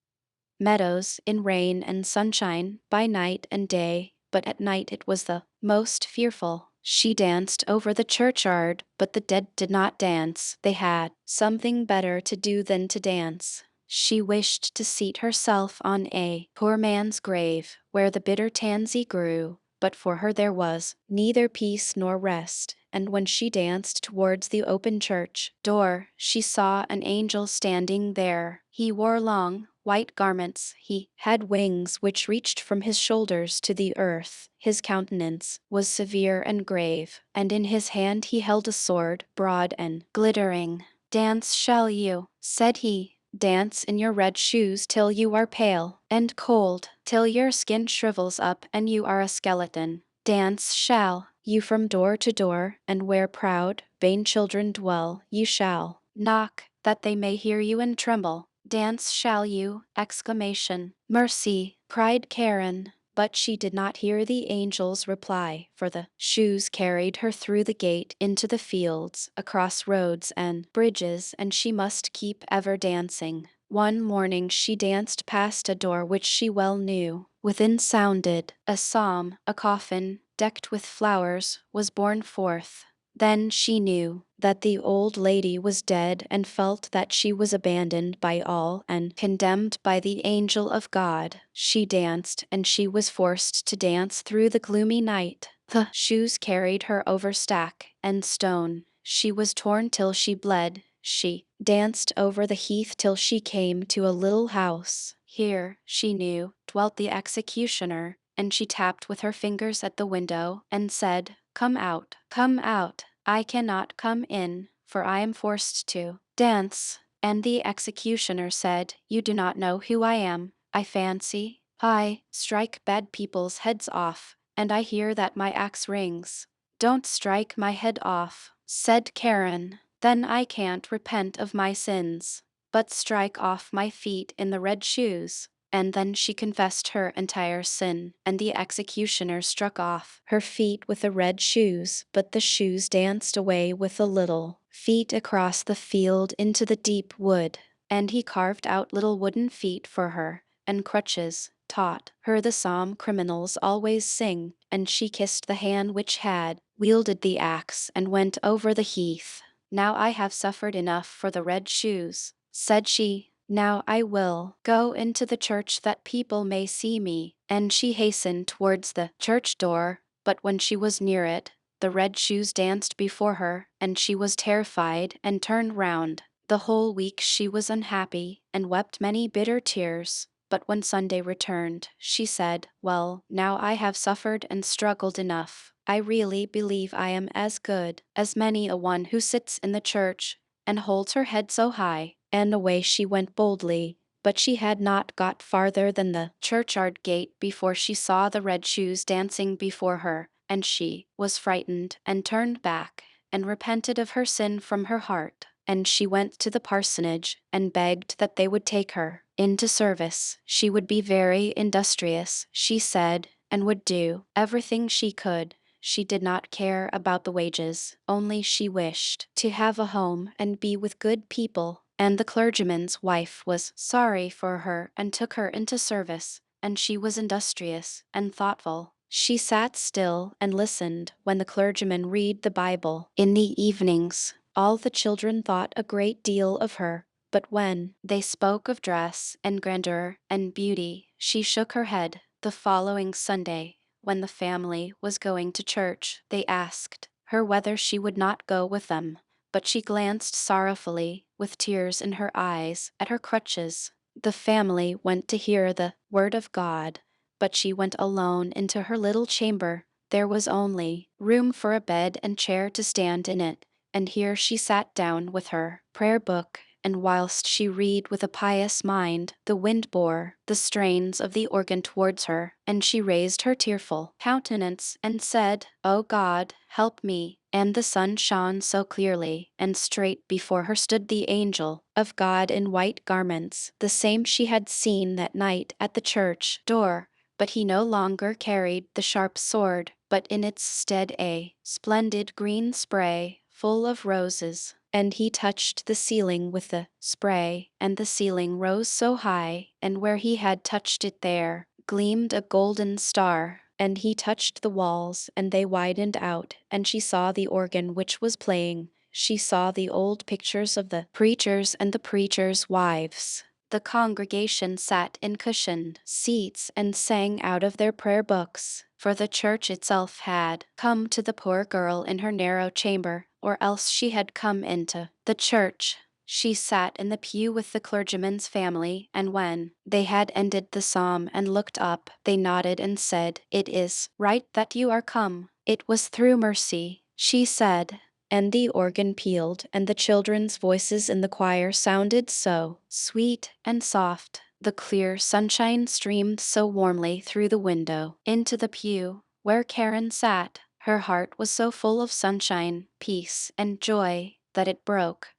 meadows, in rain and sunshine, by night and day, but at night it was the most fearful. She danced over the churchyard, but the dead did not dance. They had something better to do than to dance. She wished to seat herself on a poor man's grave, where the bitter tansy grew, but for her there was neither peace nor rest. And when she danced towards the open church door, she saw an angel standing there. He wore long, white garments. He had wings which reached from his shoulders to the earth. His countenance was severe and grave, and in his hand he held a sword, broad and glittering. "Dance shall you," said he. "Dance in your red shoes till you are pale and cold, till your skin shrivels up and you are a skeleton. Dance shall you from door to door, and where proud, vain children dwell, you shall knock, that they may hear you and tremble. Dance shall you!" Exclamation. "Mercy!" cried Karen. But she did not hear the angel's reply, for the shoes carried her through the gate into the fields, across roads and bridges, and she must keep ever dancing. One morning she danced past a door which she well knew. Within sounded a psalm. A coffin, decked with flowers, was borne forth. Then she knew that the old lady was dead, and felt that she was abandoned by all and condemned by the angel of God. She danced, and she was forced to dance through the gloomy night. The shoes carried her over stack and stone. She was torn till she bled. She danced over the heath till she came to a little house. Here, she knew, dwelt the executioner, and she tapped with her fingers at the window and said, "Come out, come out. I cannot come in, for I am forced to dance." And the executioner said, "You do not know who I am, I fancy." I strike bad people's heads off, and I hear that my axe rings. Don't strike my head off, said Karen, then I can't repent of my sins. But strike off my feet in the red shoes. And then she confessed her entire sin, and the executioner struck off her feet with the red shoes, but the shoes danced away with the little feet across the field into the deep wood, and he carved out little wooden feet for her, and crutches, taught her the psalm criminals always sing, and she kissed the hand which had wielded the axe and went over the heath. Now I have suffered enough for the red shoes, said she. Now I will go into the church that people may see me, and she hastened towards the church door, but when she was near it, the red shoes danced before her, and she was terrified and turned round. The whole week she was unhappy, and wept many bitter tears. But when Sunday returned, she said, "Well, now I have suffered and struggled enough. I really believe I am as good as many a one who sits in the church and holds her head so high." And away she went boldly. But she had not got farther than the churchyard gate before she saw the red shoes dancing before her, and she was frightened and turned back, and repented of her sin from her heart. And she went to the parsonage and begged that they would take her into service. She would be very industrious, she said, and would do everything she could. She did not care about the wages, only she wished to have a home and be with good people. And the clergyman's wife was sorry for her and took her into service, and she was industrious and thoughtful. She sat still and listened when the clergyman read the Bible in the evenings. All the children thought a great deal of her, but when they spoke of dress and grandeur and beauty, she shook her head. The following Sunday, when the family was going to church, they asked her whether she would not go with them, but she glanced sorrowfully, with tears in her eyes, at her crutches. The family went to hear the word of God, but she went alone into her little chamber. There was only room for a bed and chair to stand in it, and here she sat down with her prayer book, and whilst she read with a pious mind, the wind bore the strains of the organ towards her, and she raised her tearful countenance and said, "O God, help me." And the sun shone so clearly, and straight before her stood the angel of God in white garments, the same she had seen that night at the church door. But he no longer carried the sharp sword, but in its stead a splendid green spray full of roses. And he touched the ceiling with the spray, and the ceiling rose so high, and where he had touched it there gleamed a golden star. And he touched the walls, and they widened out, and she saw the organ which was playing. She saw the old pictures of the preachers and the preachers' wives. The congregation sat in cushioned seats and sang out of their prayer books, for the church itself had come to the poor girl in her narrow chamber, or else she had come into the church. She sat in the pew with the clergyman's family, and when they had ended the psalm and looked up, they nodded and said, "It is right that you are come." "It was through mercy," she said. And the organ pealed, and the children's voices in the choir sounded so sweet and soft. The clear sunshine streamed so warmly through the window into the pew where Karen sat. Her heart was so full of sunshine, peace, and joy that it broke